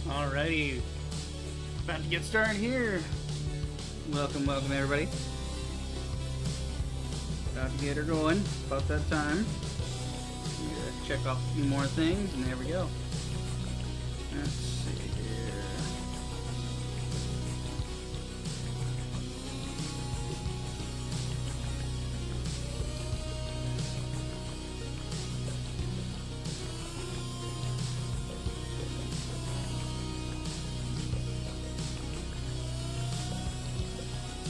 Alrighty, about to get started here. Welcome everybody. About to get her going. About that time. Check off a few more things, and there we go. Let's see here.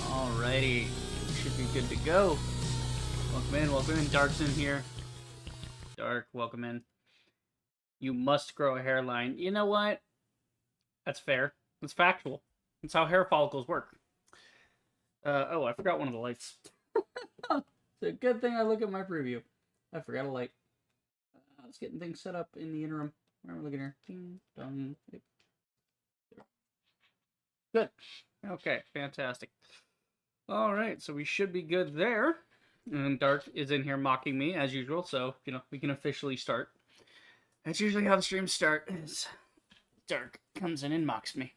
Alrighty, should be good to go. Welcome in. Dark's in here. Dark, welcome in. You must grow a hairline. You know what? That's fair. That's factual. That's how hair follicles work. Oh, I forgot one of the lights. It's a good thing I look at my preview. I forgot a light. I was getting things set up in the interim. Where am I looking here? Ding, dong. Good. Okay, fantastic. Alright, so we should be good there. And Dark is in here mocking me, as usual, so, we can officially start. That's usually how the streams start, is Dark comes in and mocks me.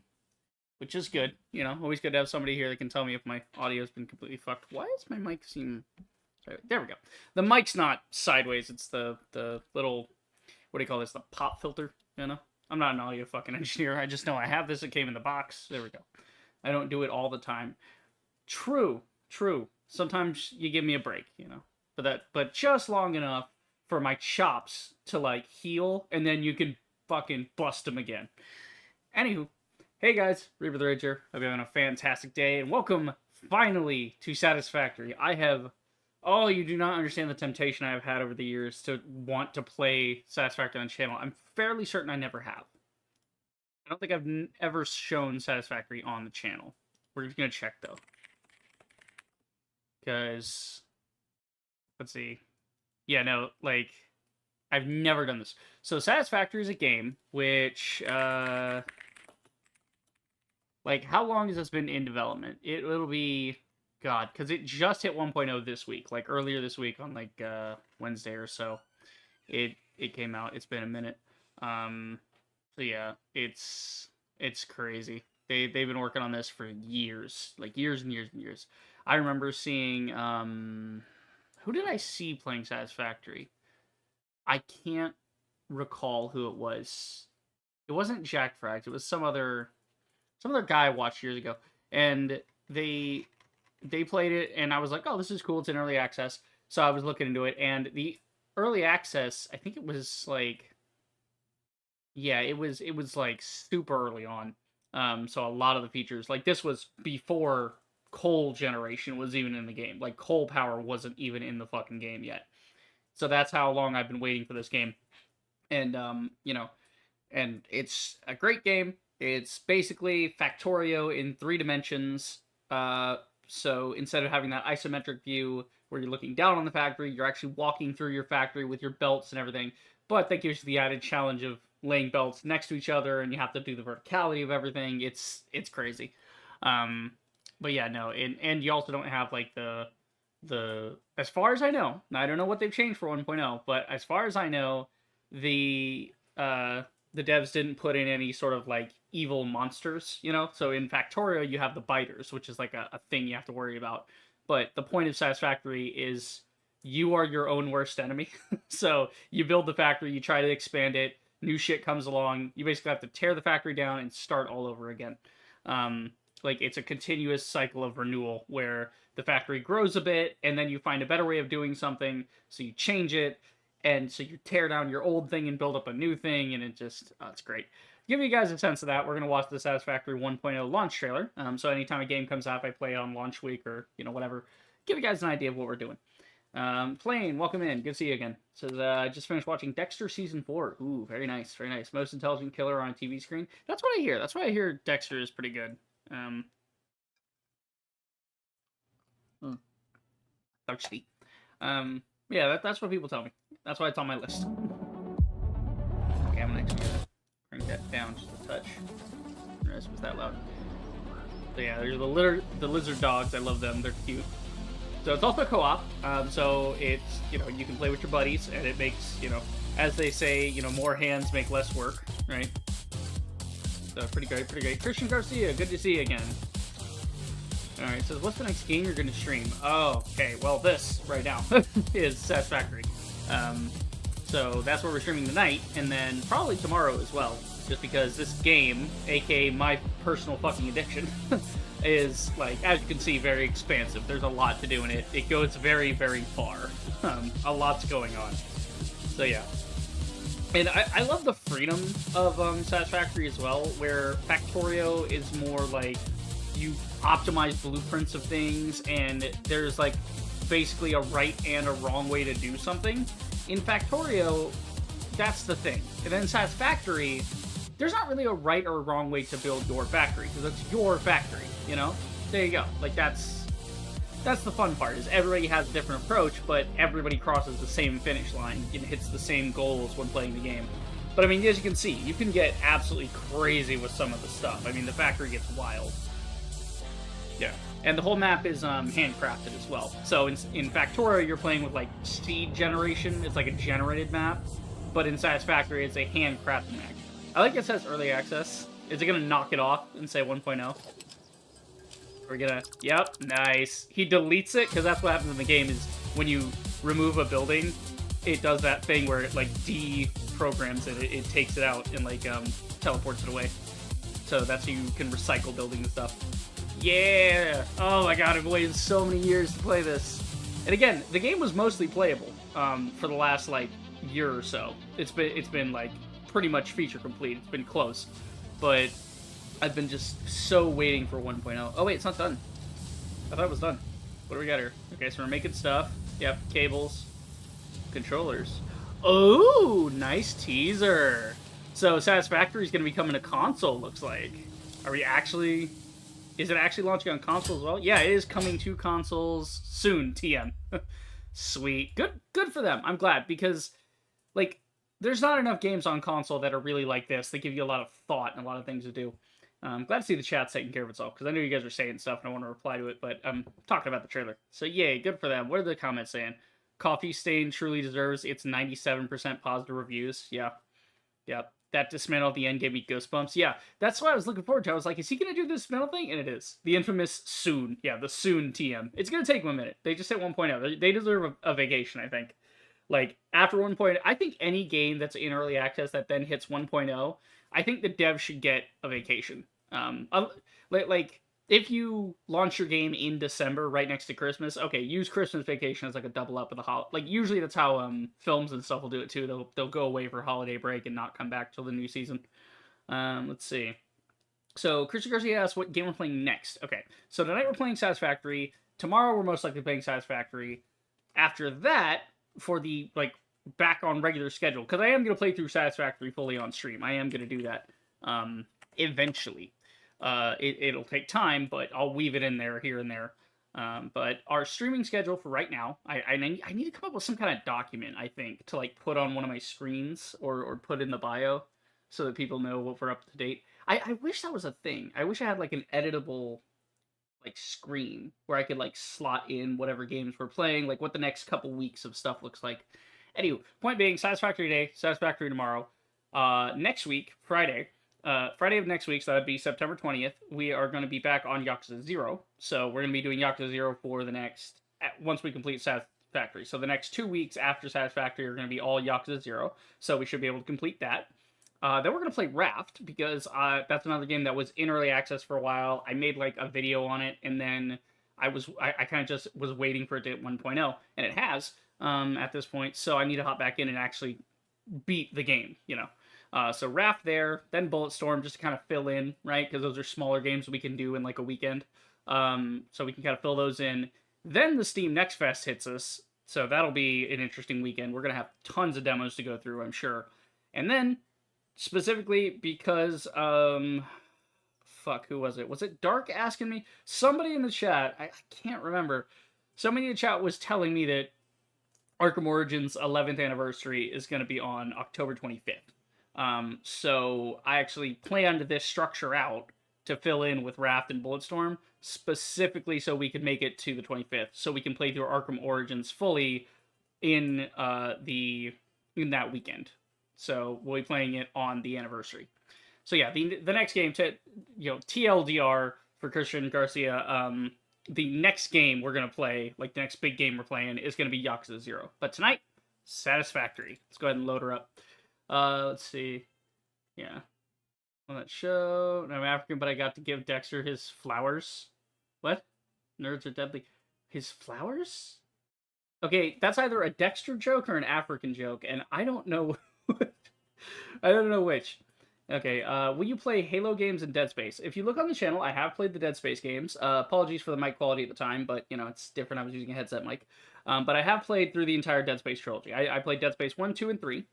Which is good, always good to have somebody here that can tell me if my audio's been completely fucked. Why does my mic seem... Sorry, there we go. The mic's not sideways, it's the little... What do you call this? The pop filter, I'm not an audio fucking engineer, I just know I have this, it came in the box. There we go. I don't do it all the time. True. Sometimes you give me a break, but just long enough for my chops to heal, and then you can fucking bust them again. Anywho, hey guys, Reaper the Rage here. Hope you're having a fantastic day, and welcome finally to Satisfactory. You do not understand the temptation I have had over the years to want to play Satisfactory on the channel. I'm fairly certain I never have. I don't think I've ever shown Satisfactory on the channel. We're just gonna check though. Because, let's see. Yeah, no, I've never done this. So, Satisfactory is a game which, how long has this been in development? It'll be, God, because it just hit 1.0 this week. Earlier this week on, Wednesday or so. It came out. It's been a minute. So, yeah, it's crazy. They've been working on this for years. Years and years and years. I remember seeing, who did I see playing Satisfactory? I can't recall who it was. It wasn't Jack Frags. It was some other guy I watched years ago. And they played it, and I was like, oh, this is cool. It's in early access. So I was looking into it, and the early access, I think it was, it was super early on. So a lot of the features, this was before coal generation was even in the game. Coal power wasn't even in the fucking game yet. So that's how long I've been waiting for this game. And, and it's a great game. It's basically Factorio in 3 dimensions. So instead of having that isometric view where you're looking down on the factory, you're actually walking through your factory with your belts and everything. But that gives you the added challenge of laying belts next to each other, and you have to do the verticality of everything. It's crazy. But yeah, no, and you also don't have the as far as I know, now I don't know what they've changed for 1.0, but as far as I know, the devs didn't put in any sort of evil monsters, So in Factorio you have the biters, which is a thing you have to worry about. But the point of Satisfactory is you are your own worst enemy. So you build the factory, you try to expand it, new shit comes along, you basically have to tear the factory down and start all over again. It's a continuous cycle of renewal where the factory grows a bit, and then you find a better way of doing something, so you change it, and so you tear down your old thing and build up a new thing, and it's great. To give you guys a sense of that, we're going to watch the Satisfactory 1.0 launch trailer. So anytime a game comes out, if I play on launch week or, whatever, give you guys an idea of what we're doing. Plane, welcome in. Good to see you again. Says, I just finished watching Dexter Season 4. Ooh, very nice, very nice. Most intelligent killer on a TV screen. That's what I hear. That's why I hear Dexter is pretty good. Thirsty. Yeah, that's what people tell me. That's why it's on my list. Okay, I'm gonna actually bring that down just a touch. Rest was that loud. So yeah, there's the lizard dogs. I love them. They're cute. So it's also co-op. So it's, you can play with your buddies, and it makes, as they say, more hands make less work, right? So pretty great, pretty great. Christian Garcia, good to see you again. Alright, so what's the next game you're going to stream? Oh, okay, well this, right now, is Satisfactory. So that's what we're streaming tonight, and then probably tomorrow as well. Just because this game, aka my personal fucking addiction, is, like, as you can see, very expansive. There's a lot to do in it. It goes very, very far. A lot's going on. So yeah. And I love the freedom of Satisfactory as well, where Factorio is more like you optimize blueprints of things, and there's like basically a right and a wrong way to do something. In Factorio, that's the thing. And then Satisfactory, there's not really a right or a wrong way to build your factory, because it's your factory, you know? There you go. Like, that's the fun part, is everybody has a different approach, but everybody crosses the same finish line and hits the same goals when playing the game. But I mean, as you can see, you can get absolutely crazy with some of the stuff. I mean, the factory gets wild. Yeah. And the whole map is handcrafted as well. So in Factorio, you're playing with, like, seed generation. It's like a generated map. But in Satisfactory, it's a handcrafted map. I like it says early access. Is it going to knock it off and say 1.0? We're gonna... Yep, nice. He deletes it, because that's what happens in the game, is when you remove a building, it does that thing where it, like, deprograms it. It takes it out and, like, teleports it away. So that's how you can recycle buildings and stuff. Yeah! Oh my god, I've waited so many years to play this. And again, the game was mostly playable for the last, like, year or so. It's been like, pretty much feature complete. It's been close. But I've been just so waiting for 1.0. Oh wait, it's not done. I thought it was done. What do we got here? Okay, so we're making stuff. Yep, cables. Controllers. Oh, nice teaser. So Satisfactory is going to be coming to console, looks like. Are we actually... Is it actually launching on console as well? Yeah, it is coming to consoles soon, TM. Sweet. Good for them. I'm glad, because, like, there's not enough games on console that are really like this. They give you a lot of thought and a lot of things to do. I'm glad to see the chat's taking care of itself, because I know you guys are saying stuff and I want to reply to it, but I'm talking about the trailer. So yay, good for them. What are the comments saying? Coffee Stain truly deserves its 97% positive reviews. Yeah. Yep. That dismantle at the end gave me goosebumps. Yeah, that's what I was looking forward to. I was like, is he going to do this dismantle thing? And it is. The infamous soon. Yeah, the soon TM. It's going to take them a minute. They just hit 1.0. They deserve a vacation, I think. Like, after 1.0, I think any game that's in early access that then hits 1.0, I think the devs should get a vacation. Like, if you launch your game in December right next to Christmas, okay, use Christmas vacation as like a double up of the holiday. Like, usually that's how films and stuff will do it too. They'll go away for holiday break and not come back till the new season. Let's see. So Christian Garcia asked what game we're playing next. Okay, so tonight we're playing Satisfactory. Tomorrow we're most likely playing Satisfactory. After that, for the like back on regular schedule, because I am gonna play through Satisfactory fully on stream. I am gonna do that eventually. It'll take time, but I'll weave it in there, here and there. But our streaming schedule for right now, I need to come up with some kind of document, I think, to like put on one of my screens or put in the bio so that people know what we're up to date. I wish that was a thing. I wish I had like an editable like screen where I could like slot in whatever games we're playing, like what the next couple weeks of stuff looks like. Anyway, point being, Satisfactory today, Satisfactory tomorrow. Next week, Friday of next week, so that'd be September 20th, we are going to be back on Yakuza 0. So we're going to be doing Yakuza 0 for the next, once we complete Satisfactory. So the next 2 weeks after Satisfactory are going to be all Yakuza 0. So we should be able to complete that. Then we're going to play Raft, because that's another game that was in early access for a while. I made like a video on it, and then I kind of just was waiting for it to hit 1.0, and it has at this point. So I need to hop back in and actually beat the game, you know. So Raft there, then Bulletstorm, just to kind of fill in, right? Because those are smaller games we can do in like a weekend. So we can kind of fill those in. Then the Steam Next Fest hits us, so that'll be an interesting weekend. We're going to have tons of demos to go through, I'm sure. And then, specifically because, fuck, who was it? Was it Dark asking me? Somebody in the chat, I can't remember. Somebody in the chat was telling me that Arkham Origins 11th anniversary is going to be on October 25th. So I actually planned this structure out to fill in with Raft and Bulletstorm, specifically so we could make it to the 25th, so we can play through Arkham Origins fully in that weekend. So we'll be playing it on the anniversary. So yeah, the next game to TLDR for Christian Garcia. The next game we're gonna play, like the next big game we're playing, is gonna be Yakuza 0. But tonight, Satisfactory. Let's go ahead and load her up. Let's see. Yeah. On that show, I'm African, but I got to give Dexter his flowers. What? Nerds are deadly. His flowers? Okay, that's either a Dexter joke or an African joke, and I don't know. I don't know which. Okay, will you play Halo games and Dead Space? If you look on the channel, I have played the Dead Space games. Apologies for the mic quality at the time, but, it's different. I was using a headset mic. But I have played through the entire Dead Space trilogy. I played Dead Space 1, 2, and 3.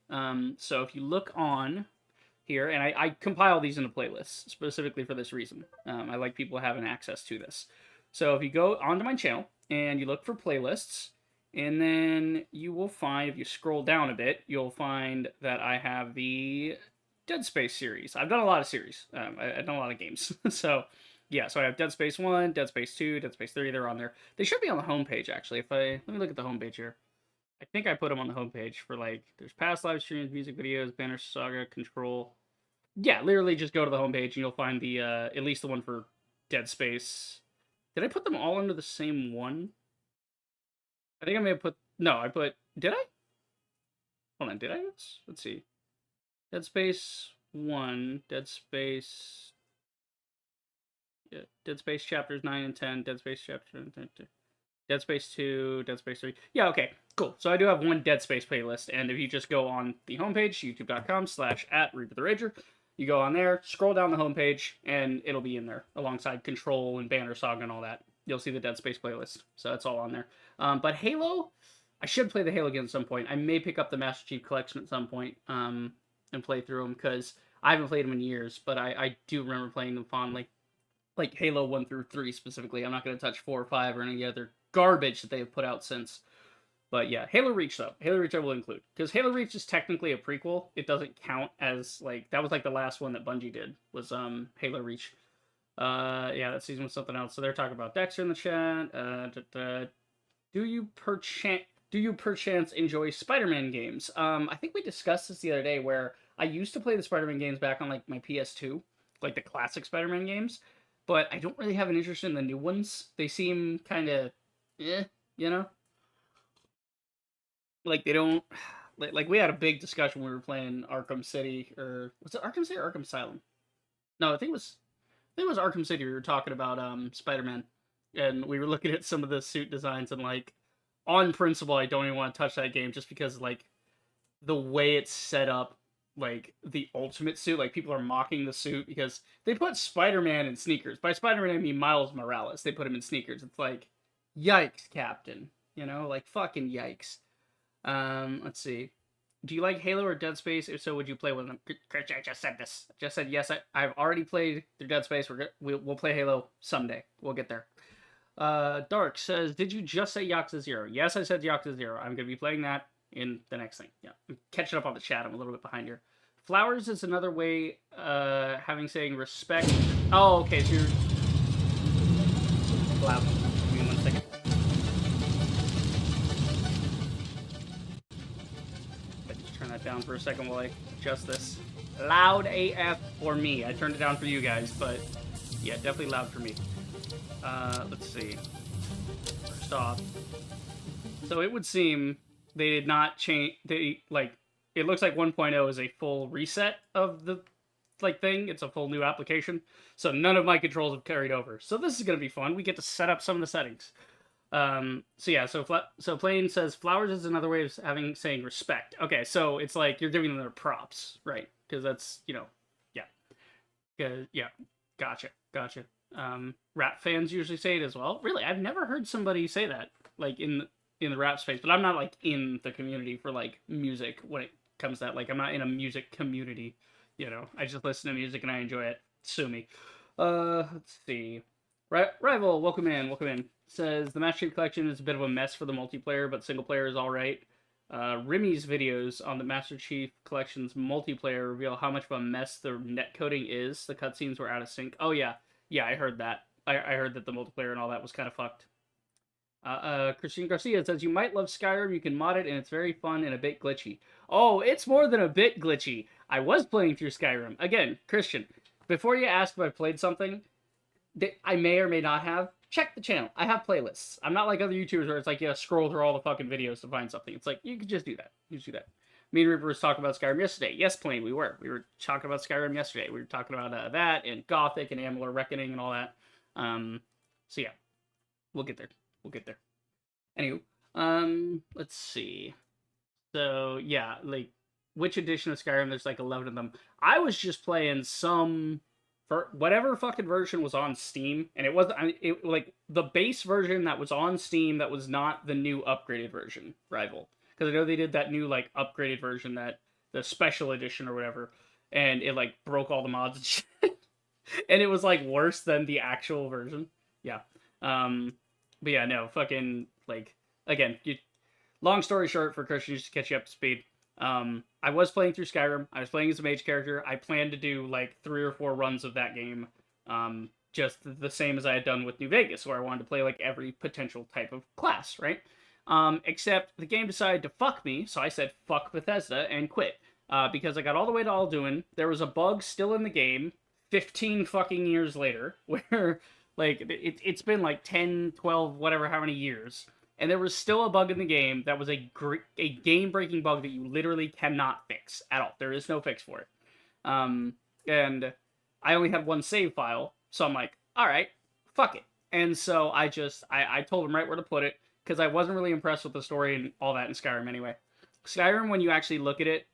So if you look on here, and I compile these into playlists specifically for this reason. I like people having access to this. So if you go onto my channel, and you look for playlists, and then you will find, if you scroll down a bit, you'll find that I have the Dead Space series. I've done a lot of series. I've done a lot of games. So, yeah, so I have Dead Space 1, Dead Space 2, Dead Space 3. They're on there. They should be on the homepage, actually. Let me look at the homepage here. I think I put them on the homepage for, there's past live streams, music videos, Banner Saga, Control. Yeah, literally just go to the homepage and you'll find the, at least the one for Dead Space. Did I put them all under the same one? I think I may have put, no, did I? Hold on, did I? Let's see. Dead Space 1, Dead Space... Yeah, Dead Space Chapters 9 and 10, Dead Space Chapter... Dead Space 2, Dead Space 3. Yeah, okay, cool. So I do have one Dead Space playlist, and if you just go on the homepage, youtube.com/@ReaperTheRager, you go on there, scroll down the homepage, and it'll be in there, alongside Control and Banner Saga and all that. You'll see the Dead Space playlist, so that's all on there. But Halo, I should play the Halo game at some point. I may pick up the Master Chief Collection at some point, and play through them, because I haven't played them in years, but I do remember playing them fondly. Like Halo 1 through 3 specifically. I'm not going to touch 4 or 5 or any other garbage that they've put out since. But yeah, Halo Reach though. Halo Reach I will include. Because Halo Reach is technically a prequel. It doesn't count as, that was the last one that Bungie did, was Halo Reach. Yeah, that season was something else. So they're talking about Dexter in the chat. Do you perchance enjoy Spider-Man games? I think we discussed this the other day, where I used to play the Spider-Man games back on my PS2, the classic Spider-Man games, but I don't really have an interest in the new ones. They seem kind of, they don't, we had a big discussion when we were playing Arkham City, or was it Arkham City or Arkham Asylum? No, I think it was Arkham City. We were talking about Spider-Man, and we were looking at some of the suit designs, and on principle, I don't even want to touch that game, just because the way it's set up, the ultimate suit, people are mocking the suit because they put Spider-Man in sneakers. By Spider-Man, I mean Miles Morales. They put him in sneakers. It's yikes, Captain. Fucking yikes. Let's see. Do you like Halo or Dead Space? If so, would you play with them? Chris, I just said this. I just said yes. I've already played through Dead Space. We'll play Halo someday. We'll get there. Dark says, did you just say Yakuza 0? Yes, I said Yakuza 0. I'm going to be playing that in the next thing. Yeah, I'm catching up on the chat. I'm a little bit behind here. Flowers is another way, saying respect. Oh, okay, so you're... Loud. Give me 1 second. Just turn that down for a second while I adjust this. Loud AF for me. I turned it down for you guys, but yeah, definitely loud for me. Let's see. First off, so it would seem they did not change. It looks like 1.0 is a full reset of the thing. It's a full new application, so none of my controls have carried over. So this is gonna be fun. We get to set up some of the settings. So yeah, so Plain says flowers is another way of saying respect. Okay, so it's you're giving them their props, right? Because that's yeah, gotcha. Rap fans usually say it as well. Really, I've never heard somebody say that in the rap space, but I'm not in the community for music when it comes to that. I'm not in a music community, I just listen to music and I enjoy it. Sue me. Let's see. Rival, welcome in. Says the Master Chief Collection is a bit of a mess for the multiplayer, but single player is all right. Remy's videos on the Master Chief Collection's multiplayer reveal how much of a mess the netcoding is. The cutscenes were out of sync. Oh yeah, I heard that. I heard that the multiplayer and all that was kind of fucked. Christian Garcia says, you might love Skyrim, you can mod it, and it's very fun and a bit glitchy. Oh, it's more than a bit glitchy. I was playing through Skyrim. Again, Christian, before you ask if I played something that I may or may not have, check the channel. I have playlists. I'm not like other YouTubers where it's like, yeah, scroll through all the fucking videos to find something. It's like, you could just do that. You just do that. Me and Reaper was talking about Skyrim yesterday. Yes, Plain, we were. We were talking about Skyrim yesterday. We were talking about that and Gothic and Amalur Reckoning and all that. So yeah, we'll get there. We'll get there. Anywho, let's see. So yeah, like which edition of Skyrim? There's like 11 of them. I was just playing some for whatever fucking version was on Steam, and it wasn't like the base version that was on Steam that was not the new upgraded version, Rival. Because I know they did that new like upgraded version, that the special edition or whatever, and it like broke all the mods and shit. And it was like worse than the actual version. Yeah. But yeah, no, fucking like again, long story short, for Christians to catch you up to speed. I was playing through Skyrim. I was playing as a mage character. I planned to do like 3 or 4 runs of that game, just the same as I had done with New Vegas, where I wanted to play like every potential type of class, right? Except the game decided to fuck me, so I said fuck Bethesda and quit. Because I got all the way to Alduin. There was a bug still in the game 15 fucking years later, where like it's been like 10, 12, whatever, how many years, and there was still a bug in the game that was a game-breaking bug that you literally cannot fix at all. There is no fix for it. And I only had one save file, so I'm like, all right, fuck it. And so I told him right where to put it, because I wasn't really impressed with the story and all that in Skyrim anyway. Skyrim, when you actually look at it,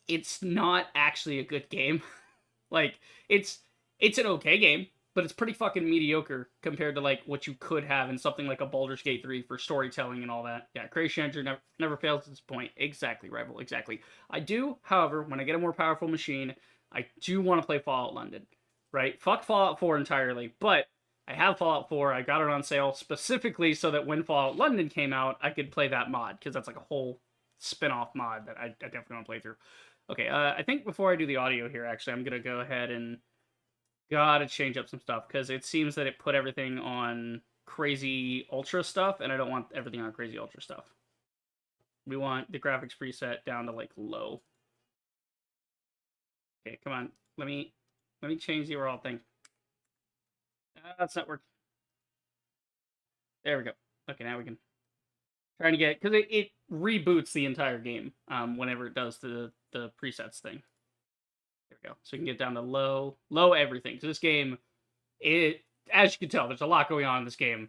it's not actually a good game. Like, it's an okay game, but it's pretty fucking mediocre compared to like what you could have in something like a Baldur's Gate 3 for storytelling and all that. Yeah, Creation Engine never fails at this point. Exactly, Rival, exactly. I do, however, when I get a more powerful machine, I do want to play Fallout London, right? Fuck Fallout 4 entirely, but I have Fallout 4. I got it on sale specifically so that when Fallout London came out, I could play that mod, because that's like a whole spin-off mod that I definitely want to play through. Okay, I think before I do the audio here, actually, I'm going to go ahead and gotta change up some stuff, because it seems that it put everything on crazy ultra stuff, and I don't want everything on crazy ultra stuff. We want the graphics preset down to like low. Okay, come on. Let me change the overall thing. That's not working. There we go. Okay, now we can trying to get, because it reboots the entire game whenever it does the presets thing. There we go. So we can get down to low everything. So this game, as you can tell, there's a lot going on in this game.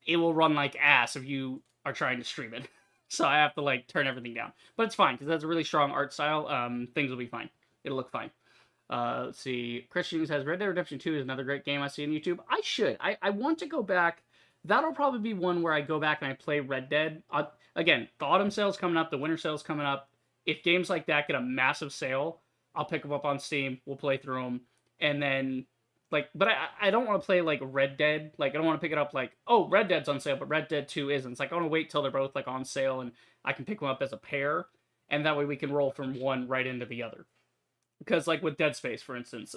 It will run like ass if you are trying to stream it. So I have to like turn everything down. But it's fine, because that's a really strong art style. Things will be fine. It'll look fine. Let's see. Christian says, Red Dead Redemption 2 is another great game I see on YouTube. I should. I want to go back. That'll probably be one where I go back and I play Red Dead. Again, the autumn sale's coming up. The winter sale's coming up. If games like that get a massive sale, I'll pick them up on Steam. We'll play through them. And then, like, but I don't want to play, like, Red Dead. Like, I don't want to pick it up, like, oh, Red Dead's on sale, but Red Dead 2 isn't. It's like, I want to wait till they're both, like, on sale, and I can pick them up as a pair. And that way we can roll from one right into the other. Because, like, with Dead Space, for instance,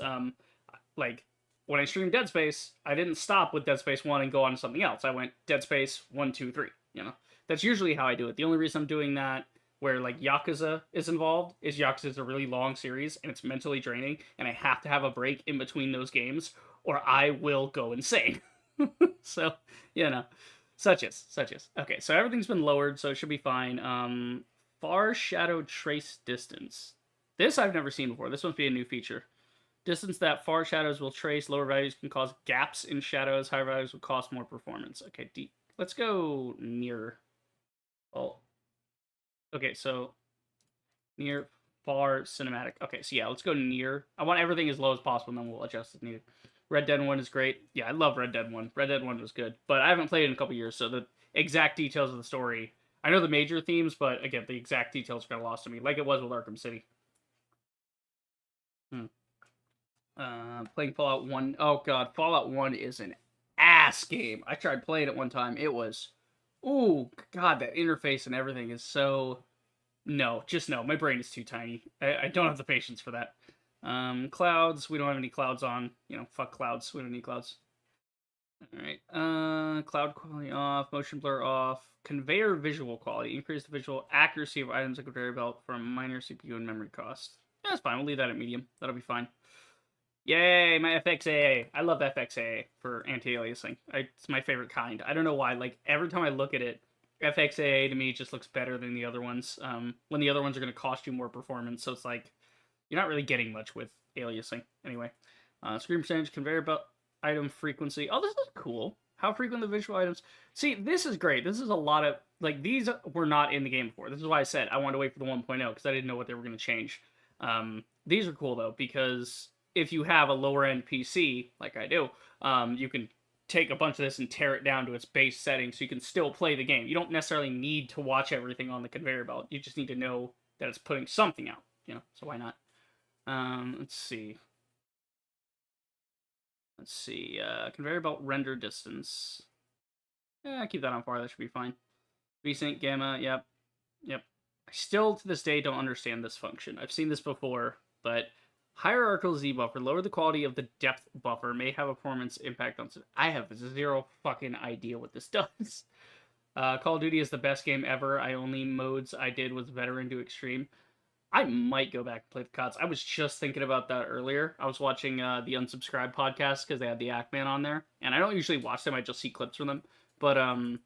like, when I streamed Dead Space, I didn't stop with Dead Space 1 and go on to something else. I went Dead Space 1, 2, 3, you know? That's usually how I do it. The only reason I'm doing that where, like, Yakuza is involved is Yakuza is a really long series, and it's mentally draining, and I have to have a break in between those games, or I will go insane. So, you know, such is. Okay, so everything's been lowered, so it should be fine. Far Shadow Trace Distance. This I've never seen before. This must be a new feature. Distance that far shadows will trace. Lower values can cause gaps in shadows. Higher values will cost more performance. Okay, let's go near. Oh. Okay, so near, far, cinematic. Okay, so yeah, let's go near. I want everything as low as possible, and then we'll adjust as needed. Red Dead 1 is great. Yeah, I love Red Dead 1. Red Dead 1 was good. But I haven't played it in a couple years, so the exact details of the story, I know the major themes, but again, the exact details got lost to me, like it was with Arkham City. Playing Fallout 1. Oh god, Fallout 1 is an ass game. I tried playing it one time. It was, ooh, god, that interface and everything is so, no, just no. My brain is too tiny. I don't have the patience for that. Clouds, we don't have any clouds on. You know, fuck clouds. We don't need clouds. Alright, cloud quality off, motion blur off, conveyor visual quality, increase the visual accuracy of items like conveyor belt for a minor CPU and memory cost. Yeah, that's fine, we'll leave that at medium. That'll be fine. Yay, my FXAA. I love FXAA for anti-aliasing. It's my favorite kind. I don't know why. Like, every time I look at it, FXAA to me just looks better than the other ones. When the other ones are going to cost you more performance, so it's like, you're not really getting much with aliasing. Anyway, screen percentage, conveyor belt item frequency. Oh, this is cool. How frequent the visual items. See, this is great. This is a lot of, like, these were not in the game before. This is why I said I wanted to wait for the 1.0, because I didn't know what they were going to change. These are cool, though, because if you have a lower-end PC, like I do, you can take a bunch of this and tear it down to its base settings so you can still play the game. You don't necessarily need to watch everything on the conveyor belt. You just need to know that it's putting something out, so why not? Let's see. Conveyor belt render distance. Yeah, keep that on far. That should be fine. VSync, gamma, yep. I still, to this day, don't understand this function. I've seen this before, but hierarchical Z buffer, lower the quality of the depth buffer, may have a performance impact on... I have zero fucking idea what this does. Call of Duty is the best game ever. Only modes I did was veteran to extreme. I might go back and play the CODs. I was just thinking about that earlier. I was watching the Unsubscribed podcast because they had the Ackman on there. And I don't usually watch them. I just see clips from them. But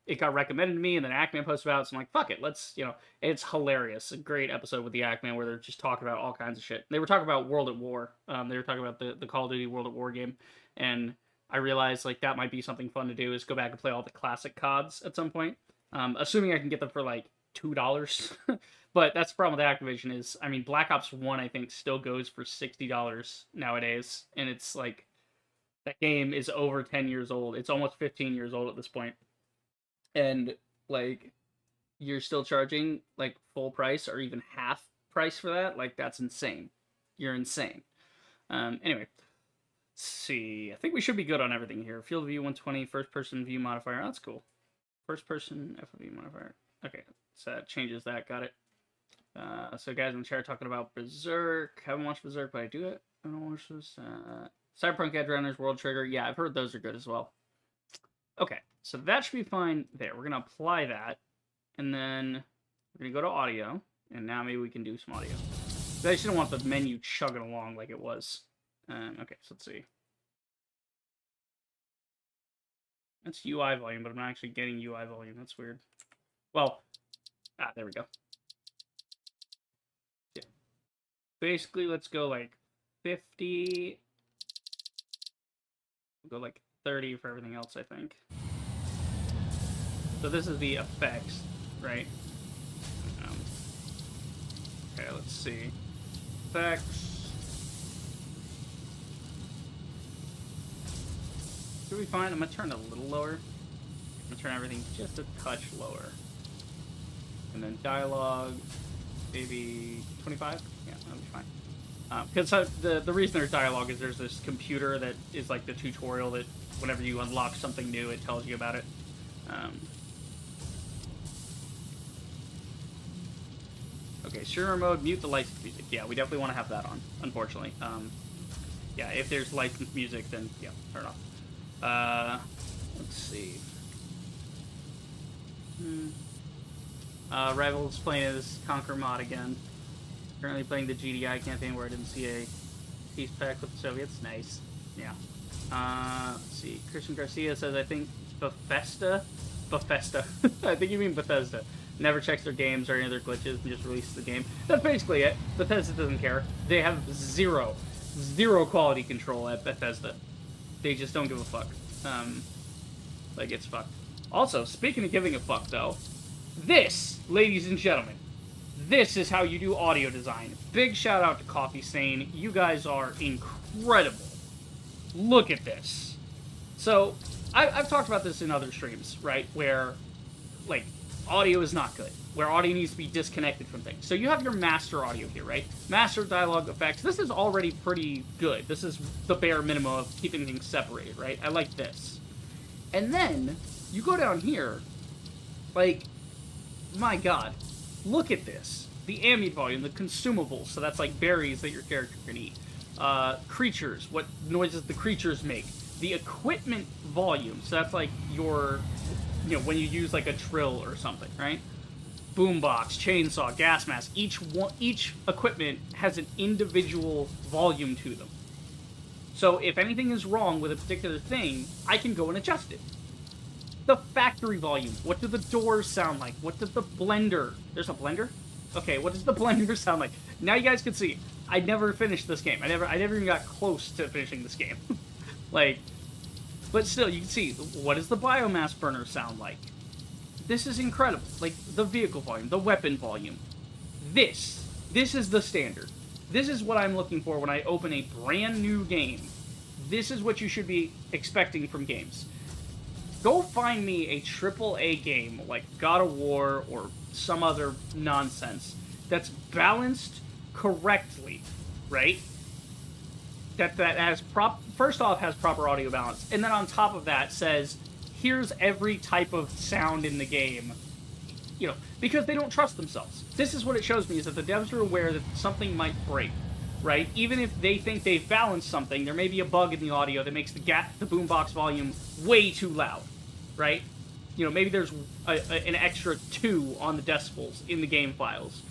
it got recommended to me, and then Ackman posted about it, so I'm like, fuck it, let's, it's hilarious. A great episode with the Ackman where they're just talking about all kinds of shit. They were talking about World at War. They were talking about the Call of Duty World at War game, and I realized, like, that might be something fun to do, is go back and play all the classic CODs at some point. Assuming I can get them for, like, $2. But that's the problem with Activision is, I mean, Black Ops 1, I think, still goes for $60 nowadays, and it's, like, that game is over 10 years old. It's almost 15 years old at this point. And, like, you're still charging, like, full price or even half price for that? Like, that's insane. You're insane. Anyway, let's see. I think we should be good on everything here. Field of view 120, first-person view modifier. Oh, that's cool. First-person FOV modifier. Okay, so that changes that. Got it. So guys in the chat talking about Berserk. Haven't watched Berserk, but I do it. I don't watch this. Cyberpunk Edge Runners, World Trigger. Yeah, I've heard those are good as well. Okay, so that should be fine there. We're going to apply that, and then we're going to go to audio, and now maybe we can do some audio. I just don't want the menu chugging along like it was. Okay, so let's see. That's UI volume, but I'm not actually getting UI volume. That's weird. Well, there we go. Yeah. Basically, let's go like 50. We'll go like 30 for everything else, I think. So this is the effects, right? Okay, let's see. Effects. Should be fine. I'm gonna turn it a little lower. I'm gonna turn everything just a touch lower. And then dialogue, maybe 25? Yeah, that'll be fine. Because the reason there's dialogue is there's this computer that is like the tutorial that whenever you unlock something new, it tells you about it. Okay, sure mode, mute the licensed music. Yeah, we definitely want to have that on, unfortunately. Yeah, if there's licensed music, then yeah, turn it off. Let's see. Rival's playing as Conquer mod again. Currently playing the GDI campaign where I didn't see a peace pact with the Soviets. Nice. Yeah. Let's see. Christian Garcia says, I think Bethesda. I think you mean Bethesda. Never checks their games or any other glitches and just releases the game. That's basically it. Bethesda doesn't care. They have zero quality control at Bethesda. They just don't give a fuck. Like, it's fucked. Also, speaking of giving a fuck, though, this, ladies and gentlemen, this is how you do audio design. Big shout out to Coffee Stain. You guys are incredible. Look at this. So, I've talked about this in other streams, right? Where, like, audio is not good. Where audio needs to be disconnected from things. So you have your master audio here, right? Master dialogue effects. This is already pretty good. This is the bare minimum of keeping things separated, right? I like this. And then, you go down here, like, my god. Look at this. The ambient volume, the consumables, so that's like berries that your character can eat. Creatures, what noises the creatures make. The equipment volume, so that's like your, when you use like a drill or something, right? Boombox, chainsaw, gas mask, each equipment has an individual volume to them. So if anything is wrong with a particular thing, I can go and adjust it. The factory volume, what do the doors sound like? What does the blender, there's a blender? Okay, what does the blender sound like? Now you guys can see, I never finished this game. I never even got close to finishing this game. Like, but still, you can see, what does the biomass burner sound like? This is incredible. Like, the vehicle volume, the weapon volume. This is the standard. This is what I'm looking for when I open a brand new game. This is what you should be expecting from games. Go find me a AAA game like God of War or some other nonsense that's balanced correctly, right? That has first off has proper audio balance, and then on top of that says, here's every type of sound in the game, because they don't trust themselves. This is what it shows me, is that the devs are aware that something might break, right? Even if they think they've balanced something, there may be a bug in the audio that makes the boombox volume way too loud, right? Maybe there's an extra 2 on the decibels in the game files,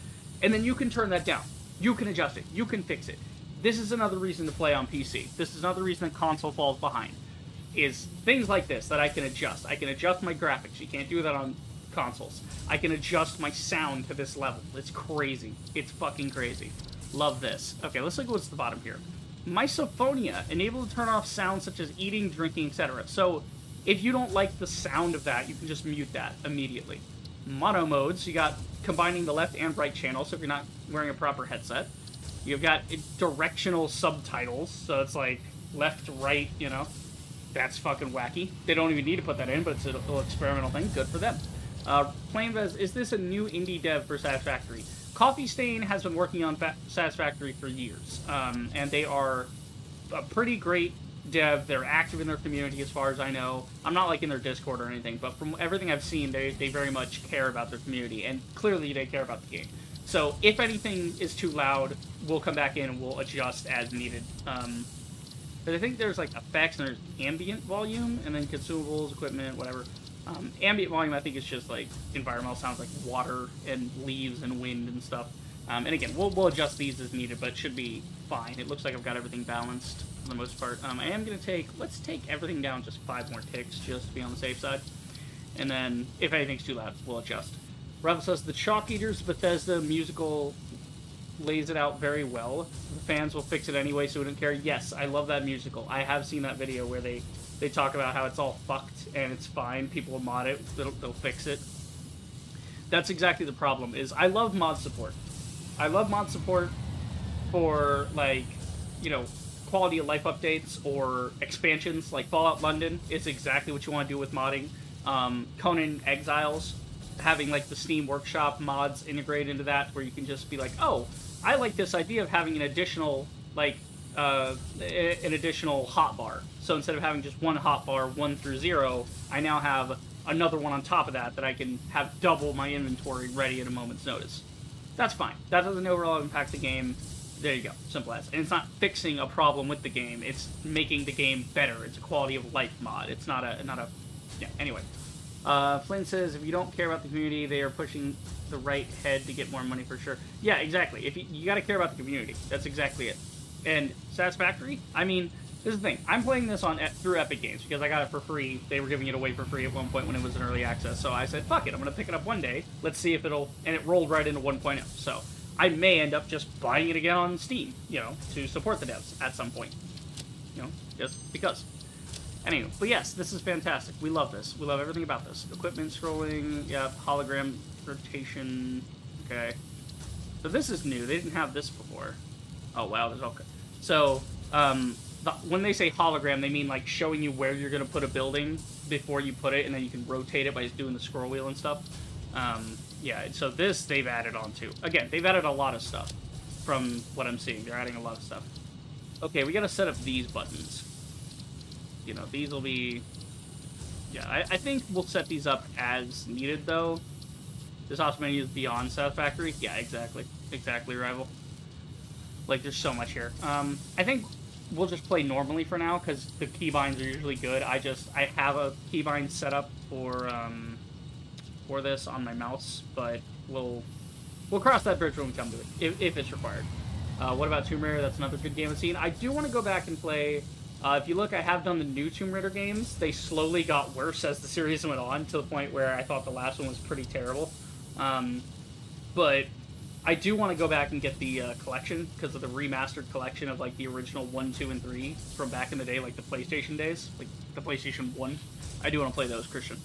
and then you can turn that down. You can adjust it. You can fix it. This is another reason to play on PC. This is another reason that console falls behind, is things like this that I can adjust. I can adjust my graphics. You can't do that on consoles. I can adjust my sound to this level. It's crazy. It's fucking crazy. Love this. Okay, let's look at what's at the bottom here. Misophonia, enable to turn off sounds such as eating, drinking, etc. So, if you don't like the sound of that, you can just mute that immediately. Mono modes, you got combining the left and right channel, so if you're not wearing a proper headset. You've got directional subtitles, so it's like left to right, That's fucking wacky. They don't even need to put that in, but it's a little experimental thing. Good for them. Plainvez, is this a new indie dev for Satisfactory? Coffee Stain has been working on Satisfactory for years, and they are a pretty great dev. They're active in their community as far as I know. I'm not like in their Discord or anything, but from everything I've seen, they very much care about their community, and clearly they care about the game. So if anything is too loud, we'll come back in and we'll adjust as needed. But I think there's like effects and there's ambient volume, and then consumables, equipment, whatever. Ambient volume, I think, is just like environmental sounds like water and leaves and wind and stuff. And again, we'll adjust these as needed, but it should be fine. It looks like I've got everything balanced for the most part. I am going to let's take everything down just 5 more ticks, just to be on the safe side. And then, if anything's too loud, we'll adjust. Ravel says, the Chalk Eaters Bethesda musical lays it out very well. The fans will fix it anyway, so we don't care. Yes, I love that musical. I have seen that video where they talk about how it's all fucked and it's fine. People will mod it. They'll fix it. That's exactly the problem, is I love mod support. I love mod support for, like, quality of life updates or expansions. Like Fallout London is exactly what you want to do with modding. Conan Exiles, having like the Steam Workshop mods integrate into that, where you can just be like, oh, I like this idea of having an additional hotbar. So instead of having just one hotbar 1 through 0, I now have another one on top of that I can have double my inventory ready at a moment's notice. That's fine. That doesn't overall impact the game. There you go. Simple as. And it's not fixing a problem with the game. It's making the game better. It's a quality of life mod. It's not a yeah, anyway. Flynn says, if you don't care about the community, they are pushing the right head to get more money for sure. Yeah, exactly. If you got to care about the community. That's exactly it. And Satisfactory, I mean, this is the thing. I'm playing this through Epic Games because I got it for free. They were giving it away for free at one point when it was in early access. So I said, fuck it, I'm going to pick it up one day. Let's see if and it rolled right into 1.0. So I may end up just buying it again on Steam, to support the devs at some point. Just because. Anyway, but yes, this is fantastic. We love this. We love everything about this. Equipment scrolling, yep, hologram rotation, okay. So this is new. They didn't have this before. Oh, wow, there's okay. So, when they say hologram, they mean like showing you where you're going to put a building before you put it, and then you can rotate it by just doing the scroll wheel and stuff. Yeah, so this they've added on to. Again, they've added a lot of stuff from what I'm seeing. They're adding a lot of stuff. Okay, we got to set up these buttons. These will be... Yeah, I think we'll set these up as needed, though. This also menu is beyond Satisfactory. Yeah, exactly. Exactly, Rival. Like, there's so much here. I think we'll just play normally for now because the keybinds are usually good. I have a keybind set up for this on my mouse, but we'll cross that bridge when we come to it if it's required. What about Tomb Raider? That's another good game I've seen. I do want to go back and play. If you look, I have done the new Tomb Raider games. They slowly got worse as the series went on, to the point where I thought the last one was pretty terrible. But I do want to go back and get the collection, because of the remastered collection of like the original 1, 2, and 3 from back in the day, like the PlayStation days, like the PlayStation 1. I do want to play those, Christian.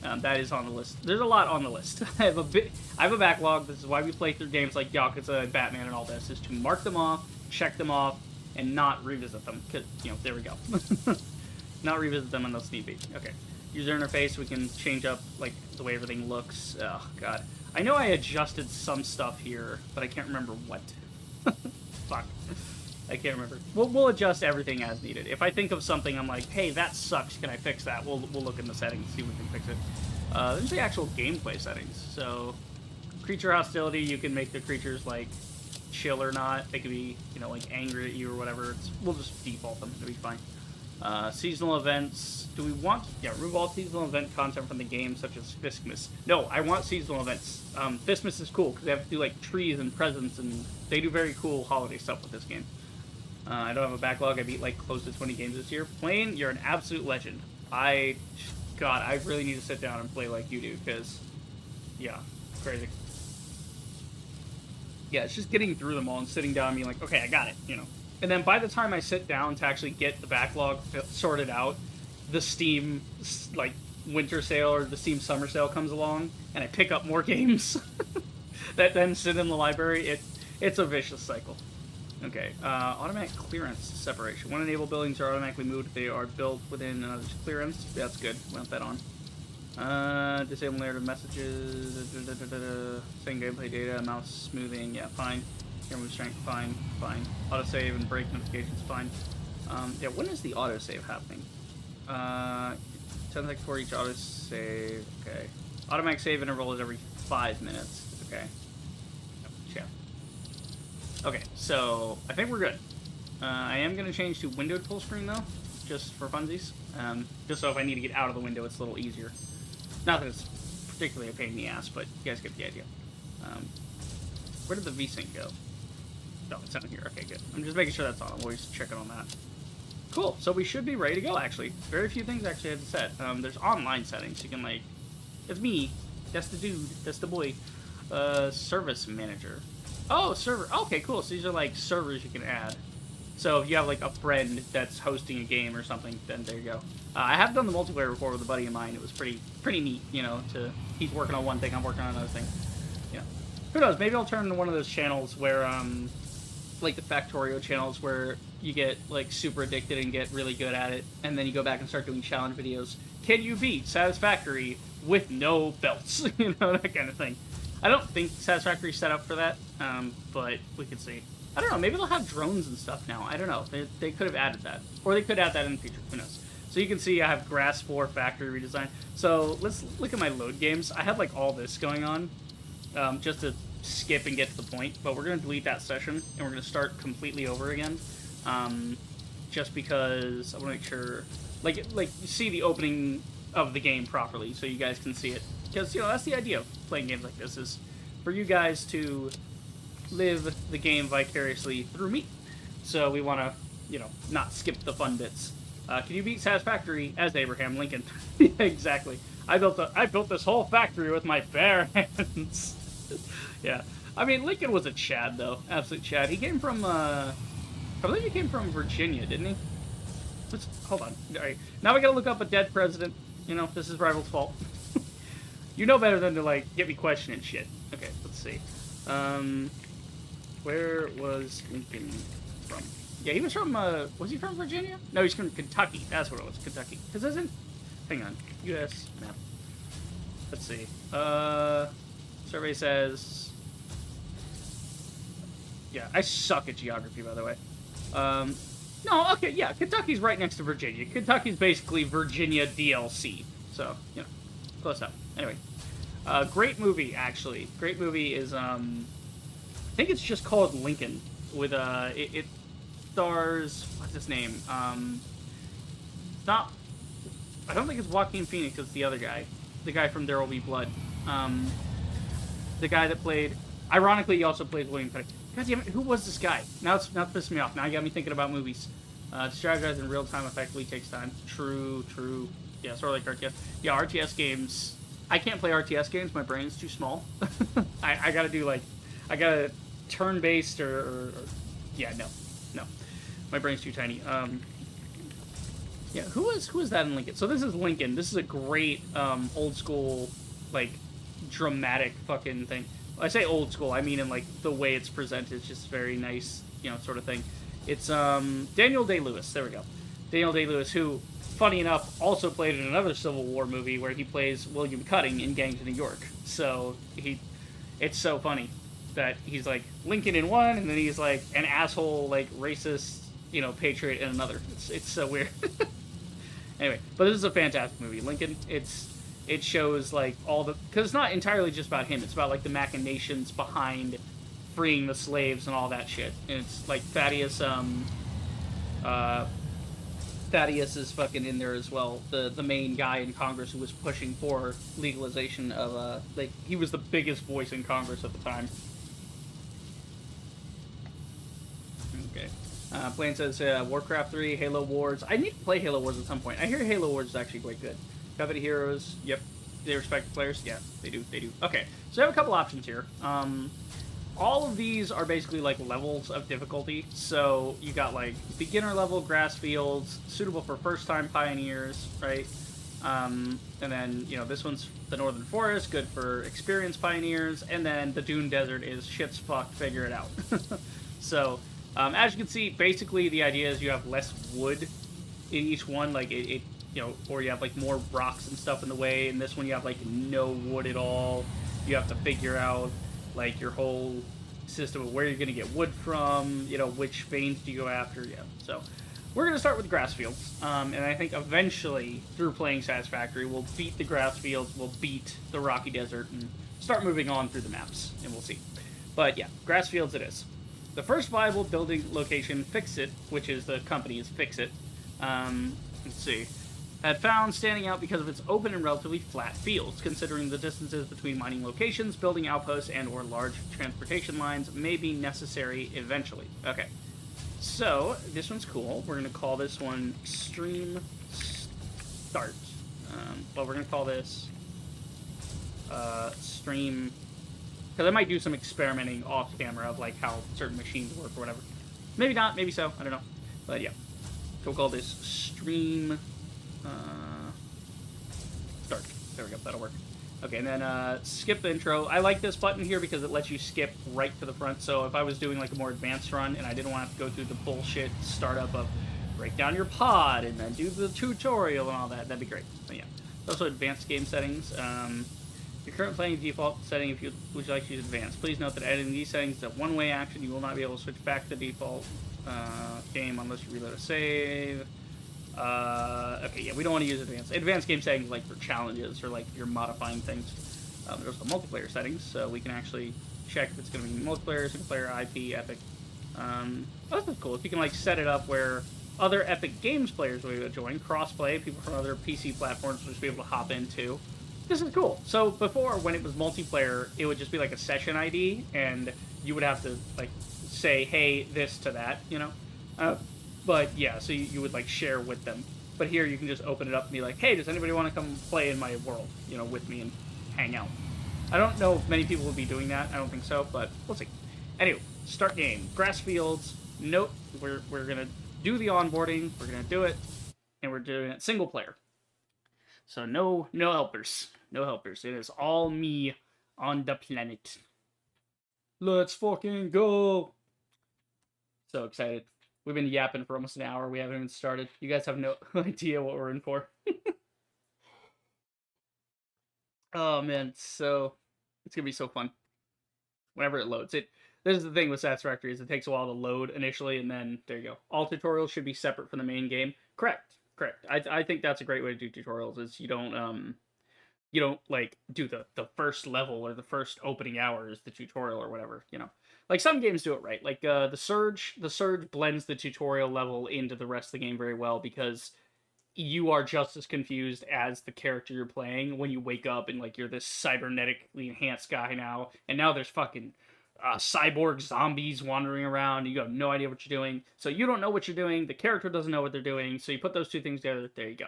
That is on the list. There's a lot on the list. I have a backlog. This is why we play through games like Yakuza and Batman and all this, is to mark them off, check them off, and not revisit them. Cause, you know, there we go. Not revisit them unless need be. Okay. User interface, we can change up like the way everything looks. Oh god. I know I adjusted some stuff here, but I can't remember what. Fuck. I can't remember. We'll adjust everything as needed. If I think of something, I'm like, hey, that sucks. Can I fix that? We'll look in the settings, see if we can fix it. There's the actual gameplay settings. So, creature hostility, you can make the creatures like chill or not. They could be, you know, like angry at you or whatever. We'll just default them. It'll be fine. Seasonal events. Do we want... Yeah, remove all seasonal event content from the game, such as Fistmas. No, I want seasonal events. Fistmas is cool, because they have to do, like, trees and presents, and they do very cool holiday stuff with this game. I don't have a backlog. I beat, like, close to 20 games this year. Plain, you're an absolute legend. God, I really need to sit down and play like you do, because... Yeah, crazy. Yeah, it's just getting through them all and sitting down and being like, okay, I got it, you know. And then by the time I sit down to actually get the backlog sorted out, the Steam, like, winter sale or the Steam summer sale comes along, and I pick up more games that then sit in the library. It's a vicious cycle. Okay, automatic clearance separation. When enabled buildings are automatically moved if they are built within another's clearance. That's good. Want that on. Disable narrative messages. Same gameplay data. Mouse smoothing. Yeah, fine. Camera strength. Fine. Fine. Autosave and break notifications. Fine. Yeah, when is the autosave happening? 10 seconds for each autosave. Okay. Automatic save interval is every 5 minutes. Okay. Yeah. Okay, so I think we're good. I am going to change to windowed full screen, though, just for funsies. Just so if I need to get out of the window, it's a little easier. Not that it's particularly a pain in the ass, but you guys get the idea. Where did the VSync go? No, it's down here. Okay, good. I'm just making sure that's on. I'm always checking on that. Cool, so we should be ready to go, actually. Very few things actually I had to set. There's online settings. You can, like... It's me. That's the dude. That's the boy. Service manager. Oh, server. Okay, cool. So these are like servers you can add. So if you have like a friend that's hosting a game or something, then there you go. I have done the multiplayer before with a buddy of mine. It was pretty neat, you know, he's working on one thing, I'm working on another thing. Yeah. Who knows? Maybe I'll turn to one of those channels where, like the Factorio channels where you get like super addicted and get really good at it, and then you go back and start doing challenge videos. Can you beat Satisfactory with no belts? You know, that kind of thing. I don't think Satisfactory's set up for that, but we could see. I don't know, maybe they'll have drones and stuff now. I don't know. They could have added that. Or they could add that in the future. Who knows? So you can see I have Grass 4 factory redesign. So let's look at my load games. I had like all this going on just to skip and get to the point. But we're going to delete that session, and we're going to start completely over again. Just because I want to make sure... Like you see the opening of the game properly so you guys can see it. Because, you know, that's the idea of playing games like this, is for you guys to live the game vicariously through me. So we want to, you know, not skip the fun bits. Can you beat Satisfactory as Abraham Lincoln? Exactly. I built this whole factory with my bare hands. Yeah. I mean, Lincoln was a Chad, though. Absolute Chad. He came from, I believe he came from Virginia, didn't he? Hold on. All right. Now we gotta look up a dead president. You know, this is Rival's fault. You know better than to, like, get me questioning shit. Okay, let's see. Where was Lincoln from? Yeah, he was from, was he from Virginia? No, he's from Kentucky. That's what it was, Kentucky. Because isn't... Hang on. U.S. map. Let's see. Survey says... Yeah, I suck at geography, by the way. No, okay, yeah, Kentucky's right next to Virginia. Kentucky's basically Virginia DLC. So, you know, close enough. Anyway. Great movie, actually. Great movie is, I think it's just called Lincoln. With, the stars, what's his name? It's not. I don't think it's Joaquin Phoenix. It's the other guy, the guy from There Will Be Blood. Um, the guy that played. Ironically, he also played William Petty. God damn it, who was this guy? Now it's pissing me off. Now you got me thinking about movies. To strategize in real time effectively takes time. True, true. Yeah, sort of like RTS. Yeah, RTS games. I can't play RTS games. My brain is too small. I gotta do like, I gotta turn based or yeah, no. My brain's too tiny. Yeah, who is that in Lincoln? So this is Lincoln. This is a great old school like dramatic fucking thing. I say old school, I mean in like the way it's presented. It's just very nice, sort of thing. It's Daniel Day-Lewis. There we go. Daniel Day-Lewis, who, funny enough, also played in another Civil War movie where he plays William Cutting in Gangs of New York. So it's so funny that he's like Lincoln in one, and then he's like an asshole, like racist, patriot in another. It's so weird. Anyway, but this is a fantastic movie. Lincoln, it shows like all the, because it's not entirely just about him. It's about like the machinations behind freeing the slaves and all that shit. And it's like Thaddeus is fucking in there as well. The main guy in Congress who was pushing for legalization of like he was the biggest voice in Congress at the time. Okay. Blaine says Warcraft 3, Halo Wars. I need to play Halo Wars at some point. I hear Halo Wars is actually quite good. Coveted Heroes. Yep. They respect the players. Yeah, they do. They do. Okay. So I have a couple options here. All of these are basically like levels of difficulty. So you got like beginner level grass fields, suitable for first time pioneers, right? And then this one's the Northern Forest, good for experienced pioneers, and then the Dune Desert is shit's fucked, figure it out. So as you can see, basically the idea is you have less wood in each one, like it or you have like more rocks and stuff in the way. In this one, you have like no wood at all. You have to figure out like your whole system of where you're going to get wood from, which veins do you go after, yeah. So we're going to start with grass fields, and I think eventually, through playing Satisfactory, we'll beat the grass fields, we'll beat the rocky desert, and start moving on through the maps, and we'll see. But yeah, grass fields it is. The first viable building location, Fixit, which is the company, is Fixit, let's see, had found standing out because of its open and relatively flat fields. Considering the distances between mining locations, building outposts and or large transportation lines may be necessary eventually. Okay, so this one's cool. We're going to call this one Stream Start. Well, we're going to call this Stream, because I might do some experimenting off camera of like how certain machines work or whatever. Maybe not, maybe so, I don't know. But yeah, so we'll call this Stream Start. There we go, that'll work. Okay, and then skip the intro. I like this button here because it lets you skip right to the front, so if I was doing like a more advanced run and I didn't want to go through the bullshit startup of break down your pod and then do the tutorial and all that, that'd be great. So yeah. Also advanced game settings. Your current playing default setting, if you would like to use advanced. Please note that editing these settings is a one-way action. You will not be able to switch back to the default game unless you reload a save. Okay, yeah, we don't want to use advanced. Advanced game settings like for challenges or like if you're modifying things. There's the multiplayer settings, so we can actually check if it's going to be multiplayer, single player, IP, Epic. That's cool. If you can like set it up where other Epic Games players will be able to join, crossplay, people from other PC platforms will just be able to hop into. This is cool. So before, when it was multiplayer, it would just be like a session ID, and you would have to like say, hey, this to that, But yeah, so you would like share with them. But here you can just open it up and be like, hey, does anybody want to come play in my world, with me and hang out? I don't know if many people will be doing that. I don't think so, but we'll see. Anyway, start game. Grass fields. Nope. We're gonna do the onboarding. We're gonna do it, and we're doing it single player. So no helpers. No helpers. It is all me on the planet. Let's fucking go. So excited. We've been yapping for almost an hour. We haven't even started. You guys have no idea what we're in for. Oh man, so it's gonna be so fun. Whenever it loads. This is the thing with Satisfactory is it takes a while to load initially, and then there you go. All tutorials should be separate from the main game. Correct. I think that's a great way to do tutorials. Is you don't You don't like do the first level or the first opening hour is the tutorial or whatever, you know. Like some games do it right. Like the Surge blends the tutorial level into the rest of the game very well because you are just as confused as the character you're playing when you wake up and like you're this cybernetically enhanced guy now, and now there's fucking cyborg zombies wandering around. You have no idea what you're doing, so you don't know what you're doing. The character doesn't know what they're doing, so you put those two things together. There you go.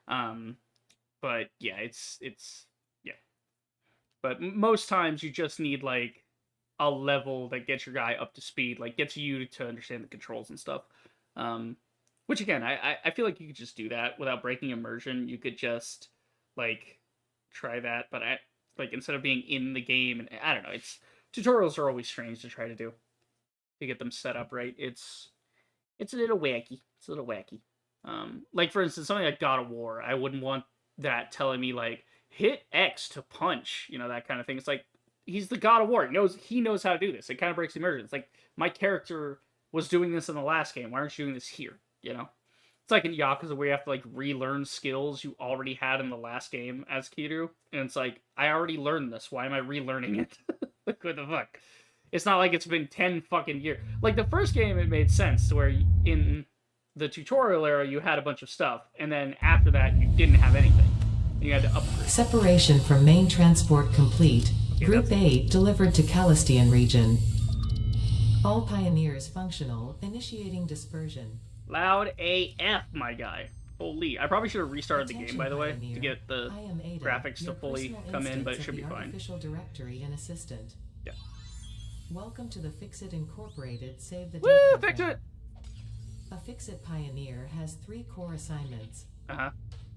Um, but yeah, it's yeah. But most times you just need like a level that gets your guy up to speed, like gets you to understand the controls and stuff. Um, which again, I feel like you could just do that without breaking immersion. You could just like try that, but like instead of being in the game, and I don't know, it's tutorials are always strange to try to do to get them set up right. It's a little wacky. It's a little wacky. Like for instance, something like God of War, I wouldn't want that telling me like hit X to punch, you know, that kind of thing. It's like he's the God of War. He knows how to do this. It kind of breaks immersion. It's like my character was doing this in the last game. Why aren't you doing this here? You know, it's like in Yakuza where you have to like relearn skills you already had in the last game as Kiryu, and it's like I already learned this. Why am I relearning it? Like what the fuck? It's not like it's been 10 fucking years. Like the first game, it made sense to where in the tutorial era you had a bunch of stuff, and then after that you didn't have anything. You had to upgrade. Separation from main transport complete. Okay, Group 8 delivered to Calistian region. All pioneers functional, initiating dispersion. Loud AF, my guy. Holy. I probably should have restarted the game, by the way, Pioneer. to get the Ada, graphics to fully come in, but it should be fine. Artificial directory and assistant. Yeah. Welcome to the Fixit Incorporated Save the Day Woo! program. Fix it! A Fixit Pioneer has 3 core assignments. Okay.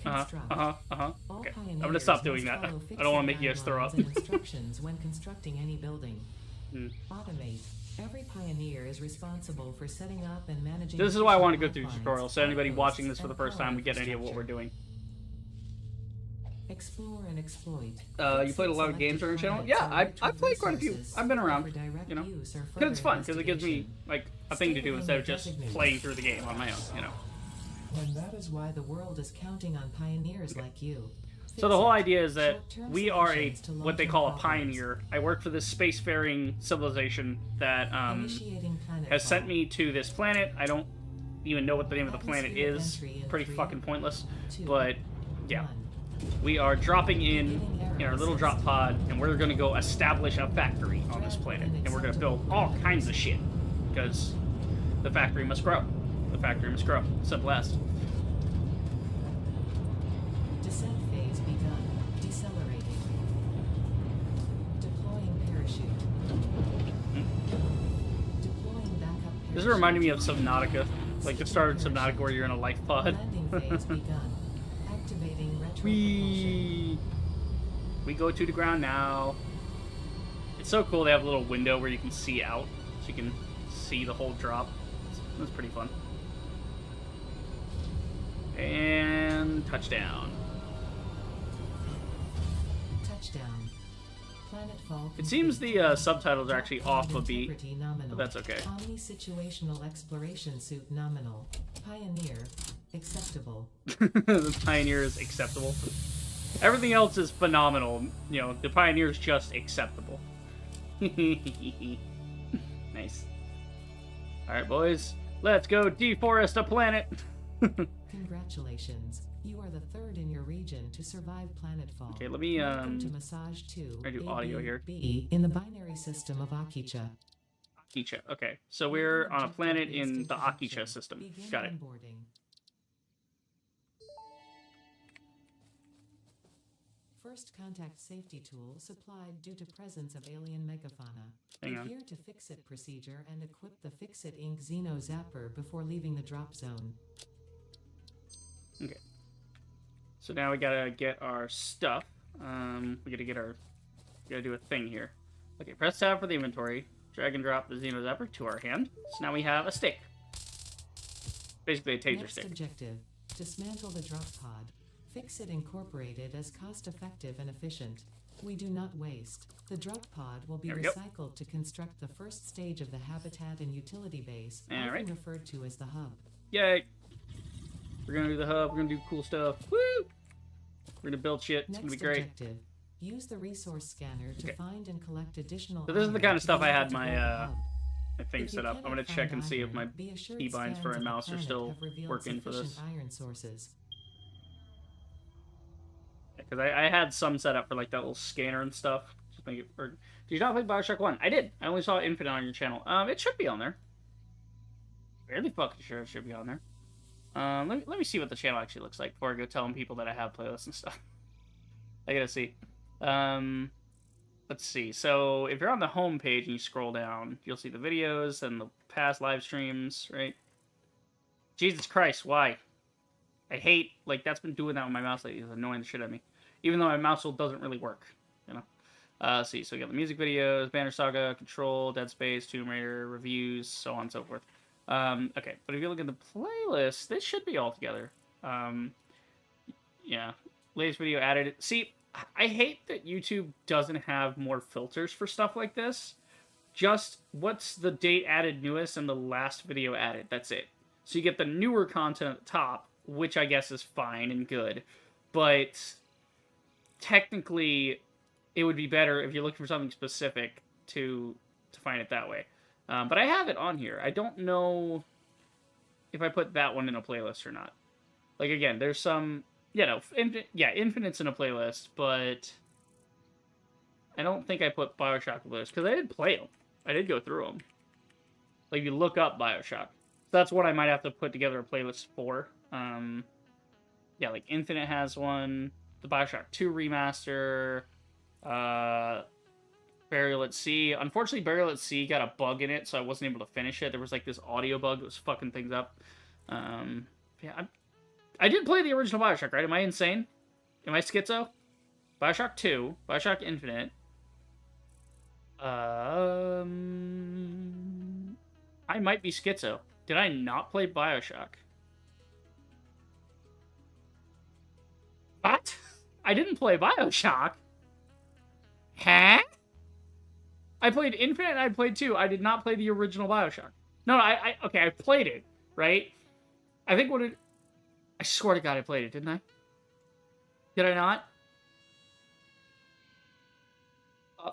All I'm gonna stop doing that. I don't want to make you guys throw up. and instructions when constructing any building. Automate. Every pioneer is responsible for setting up and managing. This is why I want to go through the tutorial, so anybody watching this for the first time, we get an idea of what we're doing. Explore and exploit. You played a lot of games on your channel? Yeah, I've played quite a few. I've been around, you know. Because it's fun, because it gives me, like, a thing to do instead of just playing through the game on my own, you know. And that is why the world is counting on pioneers like you. So the whole idea is that we are what they call a pioneer. I work for this spacefaring civilization that has sent me to this planet. I don't even know what the name of the planet is. Pretty fucking pointless. But, yeah. We are dropping in our little drop pod, and we're going to go establish a factory on this planet. And we're going to build all kinds of shit. Because the factory must grow. The factory must grow. Simple as. Descent phase begun. Decelerating. Deploying parachute. Deploying backup parachute. This is reminding me of Subnautica. Like the start of Subnautica where you're in a life pod. Landing phase begun. Activating retro We go to the ground now. It's so cool they have a little window where you can see out. So you can see the whole drop. That's pretty fun. And touchdown. Touchdown. Planetfall. It seems the subtitles are actually off a beat, but that's okay. Omni-situational exploration suit nominal. Pioneer. Acceptable. The Pioneer is acceptable. Everything else is phenomenal. You know, the Pioneer is just acceptable. Nice. Alright, boys. Let's go deforest a planet. Congratulations. You are the 3rd in your region to survive planetfall. Okay, let me Welcome to Massage 2. I do audio here. B in the binary system of Akicha. Akicha. Okay, so we're on a planet in the Akicha system. Begin Got it. onboarding. First contact safety tool supplied due to presence of alien megafauna. Hang on. Adhere to Fixit procedure and equip the Fixit Inc. Xeno Zapper before leaving the drop zone. Okay. So now we gotta get our stuff. We gotta do a thing here. Okay, press tab for the inventory. Drag and drop the Xeno Zapper to our hand. So now we have a stick. Basically a taser Next stick. objective, dismantle the drop pod. Fixit Incorporated as cost-effective and efficient. We do not waste. The drop pod will be There we go. recycled to construct the first stage of the habitat and utility base, All often right. referred to as the hub. Yay! We're gonna do the hub. We're gonna do cool stuff. Woo! We're gonna build shit. It's gonna be Next great. objective. Use the resource scanner to Okay. find and collect additional So this is the iron kind of to stuff be I able had to my build the hub. my thing If you set up. I'm cannot gonna check find and see if my iron, be assured keybinds for scans my of the mouse are planet still have revealed working for sufficient this. iron sources. Because I had some set up for like that little scanner and stuff. Just make it. Or did you not play Bioshock 1? I did. I only saw Infinite on your channel. It should be on there. Fairly fucking sure it should be on there. Let me see what the channel actually looks like before I go telling people that I have playlists and stuff. I gotta see. Let's see. So if you're on the home page and you scroll down, you'll see the videos and the past live streams, right? Jesus Christ, why? I hate, like, that's been doing that with my mouse lately. It's annoying the shit out of me. Even though my mouse wheel doesn't really work, you know? Let's see, so we got the music videos, Banner Saga, Control, Dead Space, Tomb Raider, reviews, so on and so forth. Okay, but if you look at the playlist, this should be all together. Yeah, latest video added. See, I hate that YouTube doesn't have more filters for stuff like this. Just what's the date added newest and the last video added. That's it. So you get the newer content at the top, which I guess is fine and good. But technically, it would be better if you're looking for something specific to find it that way. But I have it on here. I don't know if I put that one in a playlist or not. Like, again, there's some... Infinite's in a playlist, but I don't think I put Bioshock in the playlist, because I did play them. I did go through them. Like, you look up Bioshock. So that's what I might have to put together a playlist for. Yeah, like, Infinite has one, the Bioshock 2 remaster, Burial at Sea. Unfortunately, Burial at Sea got a bug in it, so I wasn't able to finish it. There was, like, this audio bug that was fucking things up. Yeah, I did play the original Bioshock, right? Am I insane? Am I schizo? Bioshock 2, Bioshock Infinite. I might be schizo. Did I not play Bioshock? What? I didn't play Bioshock? Huh? I played Infinite and I played 2. I did not play the original Bioshock. No, okay, I played it, right? I think what it... I swear to God I played it, didn't I? Did I not? I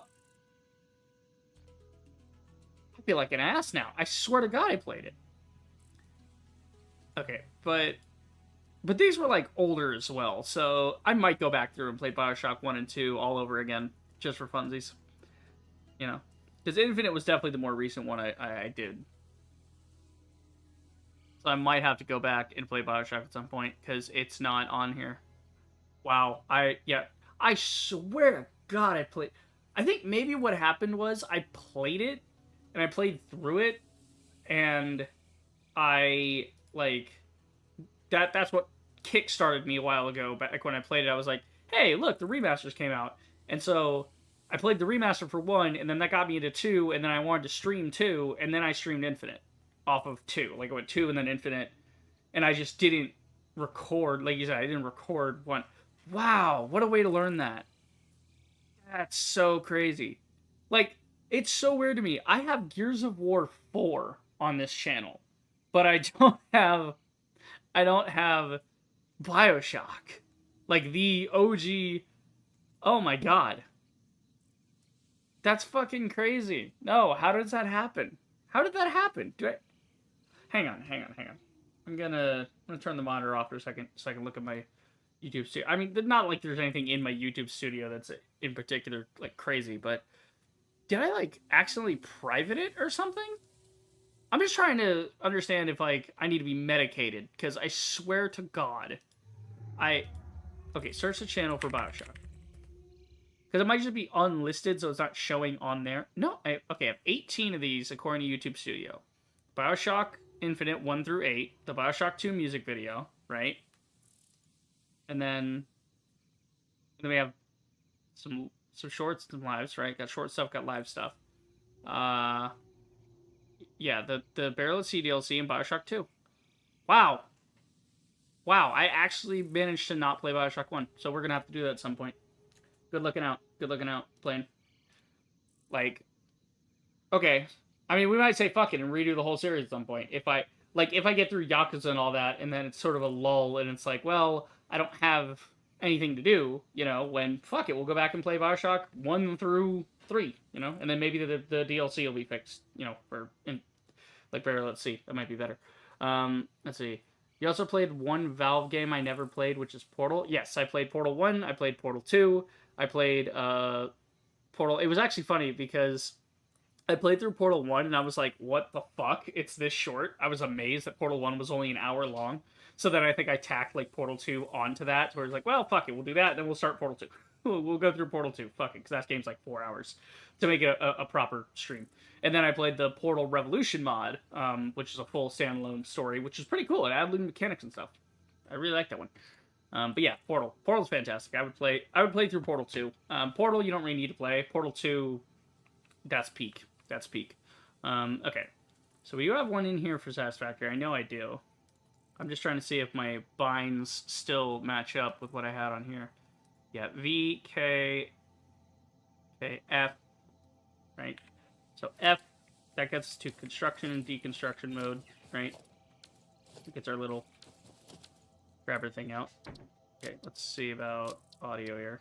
feel like an ass now. I swear to God I played it. Okay, but these were, like, older as well, so I might go back through and play Bioshock 1 and 2 all over again, just for funsies. You know? Because Infinite was definitely the more recent one I did. So I might have to go back and play Bioshock at some point, because it's not on here. Wow. I swear to God I played... I think maybe what happened was I played it, and I played through it, and I, like... That's what kickstarted me a while ago. Back when I played it, I was like, hey, look, the remasters came out. And so I played the remaster for 1, and then that got me into 2, and then I wanted to stream 2, and then I streamed Infinite off of 2. Like, I went 2 and then Infinite, and I just didn't record. Like you said, I didn't record 1. Wow, what a way to learn that. That's so crazy. Like, it's so weird to me. I have Gears of War 4 on this channel, but I don't have Bioshock. Like, the OG... Oh my God. That's fucking crazy. No, how does that happen? How did that happen? Hang on. I'm gonna turn the monitor off for a second so I can look at my YouTube studio. I mean, not like there's anything in my YouTube studio that's in particular, like, crazy, but did I, like, accidentally private it or something? I'm just trying to understand if, like, I need to be medicated, because I swear to God, okay, search the channel for Bioshock. Because it might just be unlisted, so it's not showing on there. No, I have 18 of these according to YouTube Studio. Bioshock Infinite 1 through 8, the Bioshock 2 music video, right? And then we have some shorts and lives, right? Got short stuff, got live stuff. Yeah, the Barrel of Sea DLC and Bioshock 2. Wow. Wow, I actually managed to not play Bioshock 1, so we're going to have to do that at some point. Good looking out, playing. Like, okay. I mean, we might say fuck it and redo the whole series at some point. If I get through Yakuza and all that, and then it's sort of a lull, and it's like, well, I don't have anything to do, when fuck it, we'll go back and play Bioshock 1 through 3, and then maybe the DLC will be fixed, like Barry, let's see, that might be better. Let's see. You also played one Valve game I never played, which is Portal. Yes, I played Portal 1, I played Portal 2, I played Portal. It was actually funny because I played through Portal 1 and I was like, what the fuck? It's this short. I was amazed that Portal 1 was only an hour long. So then I think I tacked like Portal 2 onto that, where it's like, well, fuck it, we'll do that, then we'll start Portal 2. We'll go through Portal 2. Fuck it, because that game's like 4 hours to make it a proper stream. And then I played the Portal Revolution mod, which is a full standalone story, which is pretty cool. It added new mechanics and stuff. I really like that one. But yeah, Portal. Portal's fantastic. I would play through Portal 2. Portal, you don't really need to play. Portal 2, that's peak. That's peak. Okay. So we do have one in here for Satisfactory. I know I do. I'm just trying to see if my binds still match up with what I had on here. Yeah, V, K, F, right? So F, that gets us to construction and deconstruction mode, right? It gets our little grabber thing out. Okay, let's see about audio here.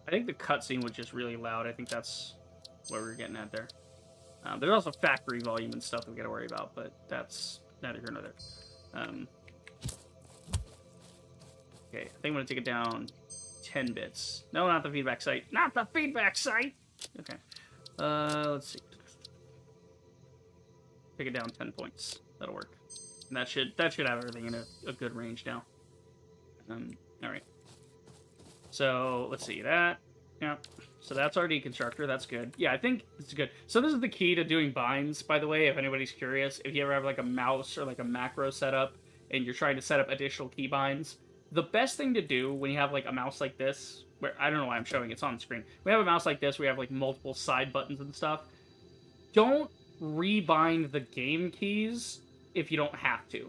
I think the cutscene was just really loud. I think that's what we were getting at there. There's also factory volume and stuff that we gotta worry about, but that's neither here nor there. Okay, I think I'm gonna take it down 10 bits. No, not the feedback site. Not the feedback site! Okay. Let's see. Take it down 10 points. That'll work. And that should have everything in a good range now. Alright. So, let's see. That. Yeah. So that's our deconstructor. That's good. Yeah, I think it's good. So this is the key to doing binds, by the way, if anybody's curious. If you ever have like a mouse or like a macro setup and you're trying to set up additional key binds, the best thing to do when you have like a mouse like this, where I don't know why I'm showing it's on the screen. We have a mouse like this, we have like multiple side buttons and stuff. Don't rebind the game keys if you don't have to.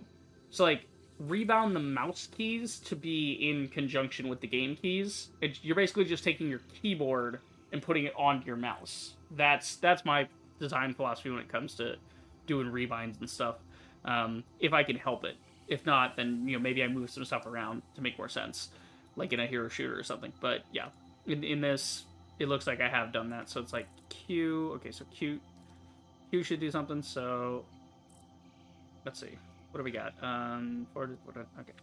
So like rebound the mouse keys to be in conjunction with the game keys. You're basically just taking your keyboard and putting it onto your mouse. That's my design philosophy when it comes to doing rebinds and stuff. If I can help it. If not, then maybe I move some stuff around to make more sense, like in a hero shooter or something. But yeah, in this, it looks like I have done that. So it's like Q. Okay, so Q should do something. So let's see, what do we got? Okay,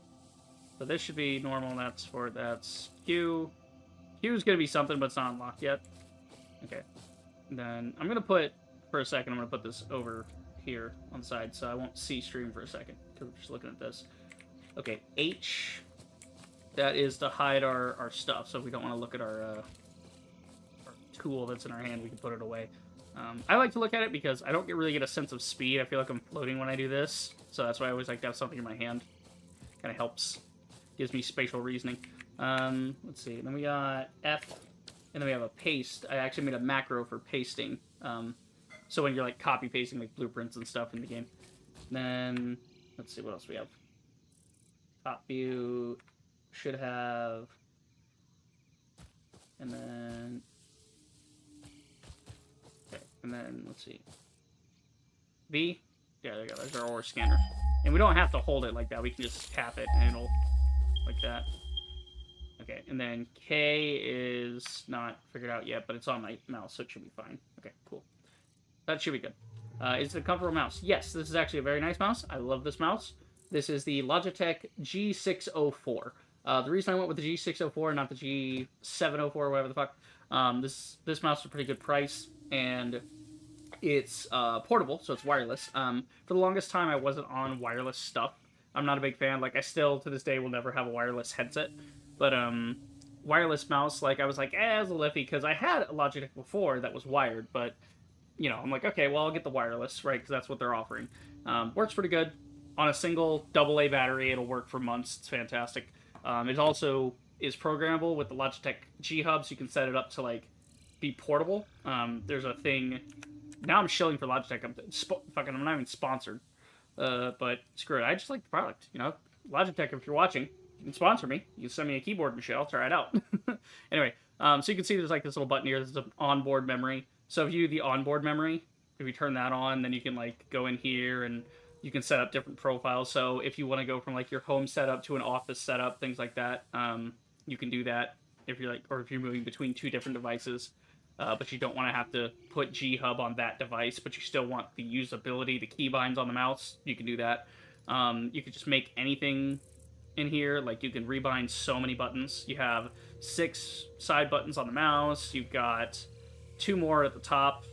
so this should be normal. That's Q. Q is gonna be something, but it's not unlocked yet. Okay, and then I'm gonna put this over here on the side, so I won't see stream for a second because I'm just looking at this. Okay, H, that is to hide our stuff, so if we don't want to look at our tool that's in our hand, we can put it away. I like to look at it because I don't really get a sense of speed. I feel like I'm floating when I do this, so that's why I always like to have something in my hand. Kind of helps, gives me spatial reasoning. Let's see, then we got F, and then we have a paste. I actually made a macro for pasting. So when you're like copy pasting like blueprints and stuff in the game. Then let's see what else we have. Top view should have, and then okay, and then let's see. V, yeah, there you go. There's our ore scanner, and we don't have to hold it like that. We can just tap it and it'll like that. Okay, and then K is not figured out yet, but it's on my mouse, so it should be fine. Okay, cool. That should be good. Is it a comfortable mouse? Yes, this is actually a very nice mouse. I love this mouse. This is the Logitech G604. The reason I went with the G604 and not the G704 or whatever the fuck, this mouse is a pretty good price, and it's portable, so it's wireless. For the longest time, I wasn't on wireless stuff. I'm not a big fan. Like, I still, to this day, will never have a wireless headset. But, wireless mouse, like, I was like, it's a little iffy, because I had a Logitech before that was wired, but I'm like, okay, well, I'll get the wireless, right, because that's what they're offering. Works pretty good. On a single AA battery, it'll work for months. It's fantastic. It also is programmable with the Logitech G Hub, so you can set it up to, like, be portable. There's a thing... Now I'm shilling for Logitech. I'm not even sponsored. But screw it. I just like the product, Logitech, if you're watching, you can sponsor me. You can send me a keyboard and shit. I'll try it out. Anyway, so you can see there's, like, this little button here. This is an onboard memory. So if you do the onboard memory, if you turn that on, then you can, like, go in here and you can set up different profiles. So if you want to go from like your home setup to an office setup, things like that, you can do that if you're like, or if you're moving between two different devices. But you don't want to have to put G Hub on that device, but you still want the usability, the keybinds on the mouse. You can do that. You can just make anything in here. Like you can rebind so many buttons. You have 6 side buttons on the mouse. You've got 2 more at the top,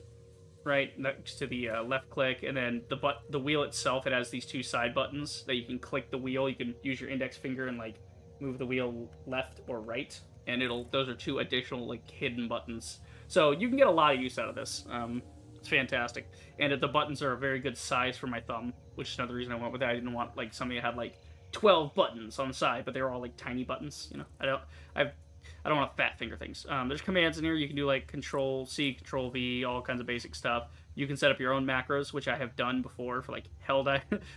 right next to the left click, and then the wheel itself. It has these 2 side buttons that you can click the wheel. You can use your index finger and like move the wheel left or right, and those are 2 additional like hidden buttons. So you can get a lot of use out of this. It's fantastic, and the buttons are a very good size for my thumb, which is another reason I went with it. I didn't want like something that had like 12 buttons on the side, but they were all like tiny buttons. You know, I don't want to fat finger things. There's commands in here. You can do like Control C, Control V, all kinds of basic stuff. You can set up your own macros, which I have done before for like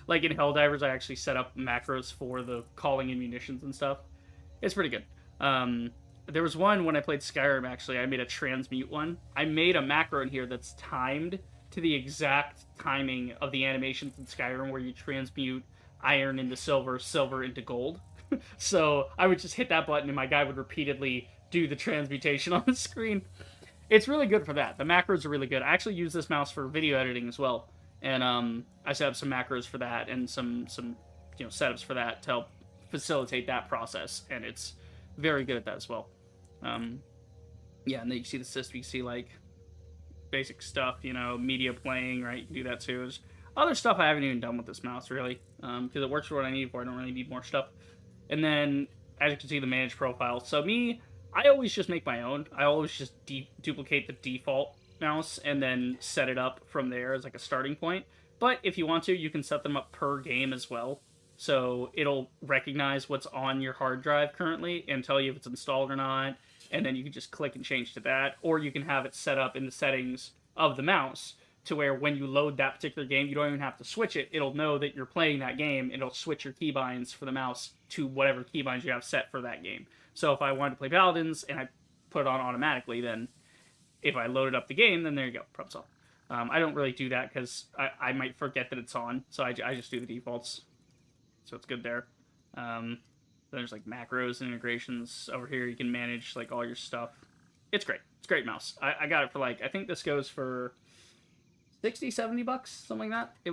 like in Helldivers, I actually set up macros for the calling in munitions and stuff. It's pretty good. There was one when I played Skyrim, actually. I made a transmute one. I made a macro in here that's timed to the exact timing of the animations in Skyrim where you transmute iron into silver, silver into gold. So I would just hit that button and my guy would repeatedly do the transmutation on the screen. It's really good for that. The macros are really good. I actually use this mouse for video editing as well. And I set up some macros for that and some setups for that to help facilitate that process. And it's very good at that as well. Yeah, and then you see the system, you see like basic stuff, media playing, right? You can do that too. There's other stuff I haven't even done with this mouse really, because it works for what I need for. I don't really need more stuff. And then, as you can see, the manage profile. So I always just make my own. I always just duplicate the default mouse and then set it up from there as like a starting point. But if you want to, you can set them up per game as well. So it'll recognize what's on your hard drive currently and tell you if it's installed or not. And then you can just click and change to that. Or you can have it set up in the settings of the mouse to where when you load that particular game, you don't even have to switch it. It'll know that you're playing that game, and it'll switch your keybinds for the mouse to whatever keybinds you have set for that game. So if I wanted to play Paladins and I put it on automatically, then if I loaded up the game, then there you go, problem solved. I don't really do that because I might forget that it's on, so I just do the defaults. So it's good there. There's like macros and integrations over here. You can manage like all your stuff. It's great. It's a great mouse. I got it for like, I think this goes for $60-$70, something like that. It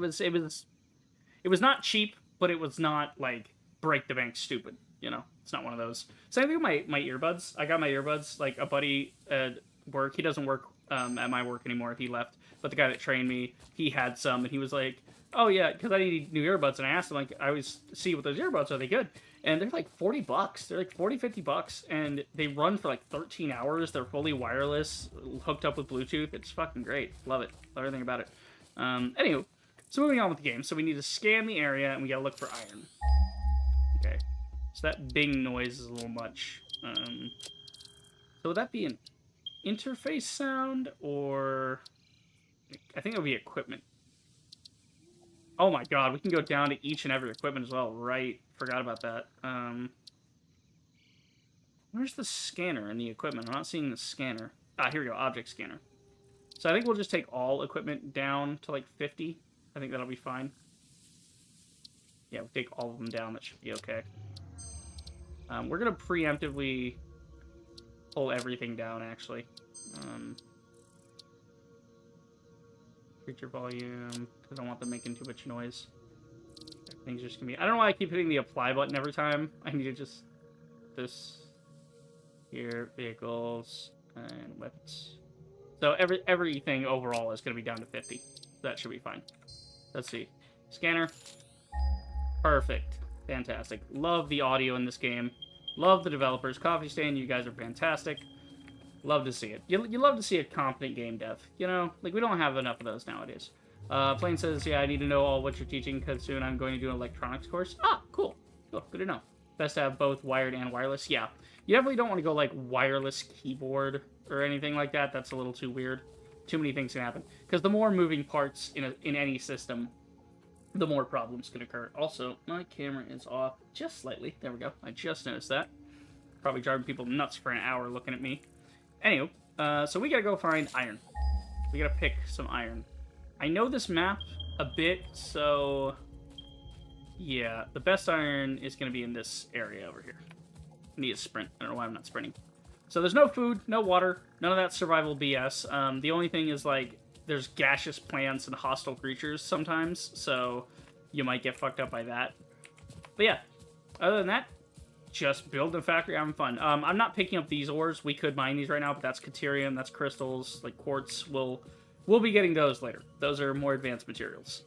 was not cheap, but it was not like break the bank stupid. It's not one of those. Same thing with my earbuds. I got my earbuds, like a buddy at work. He doesn't work at my work anymore. He left. But the guy that trained me, he had some, and he was like, oh yeah, because I need new earbuds. And I asked him, like, I always see what those earbuds are. They good? And they're like $40. They're like $40-$50, and they run for like 13 hours. They're fully wireless, hooked up with Bluetooth. It's fucking great. Love it. Love everything about it. Anywho, so moving on with the game. So we need to scan the area, and we gotta look for iron. Okay. So that bing noise is a little much. So would that be an interface sound, or I think it would be equipment. Oh my god, we can go down to each and every equipment as well. Right, forgot about that. Where's the scanner in the equipment? I'm not seeing the scanner. Ah, here we go, object scanner. So I think we'll just take all equipment down to like 50. I think that'll be fine. Yeah, we'll take all of them down. That should be okay. We're going to preemptively pull everything down, actually. Creature volume, because I don't want them making too much noise. Everything's just going to be... I don't know why I keep hitting the apply button every time. I need to just... This... Here, vehicles, and weapons. So everything overall is going to be down to 50. That should be fine. Let's see. Scanner. Perfect. Fantastic. Love the audio in this game. Love the developers. Coffee Stain, you guys are fantastic. Love to see it. You love to see a competent game dev. Like, we don't have enough of those nowadays. Plain says, yeah, I need to know all what you're teaching because soon I'm going to do an electronics course. Ah, cool. Cool. Good to know. Best to have both wired and wireless. Yeah. You definitely don't want to go, like, wireless keyboard or anything like that. That's a little too weird. Too many things can happen. Because the more moving parts in any system, the more problems can occur. Also, my camera is off just slightly. There we go. I just noticed that. Probably driving people nuts for an hour looking at me. Anywho, so we gotta go find iron. We gotta pick some iron. I know this map a bit, so Yeah, the best iron is going to be in this area over here. I need a sprint. I don't know why I'm not sprinting. So there's no food, no water, none of that survival BS. The only thing is, like, there's gaseous plants and hostile creatures sometimes, so you might get fucked up by that. But yeah, other than that, just build the factory, having fun. I'm not picking up these ores. We could mine these right now, but that's Caterium, that's crystals, like quartz. We'll be getting those later. Those are more advanced materials.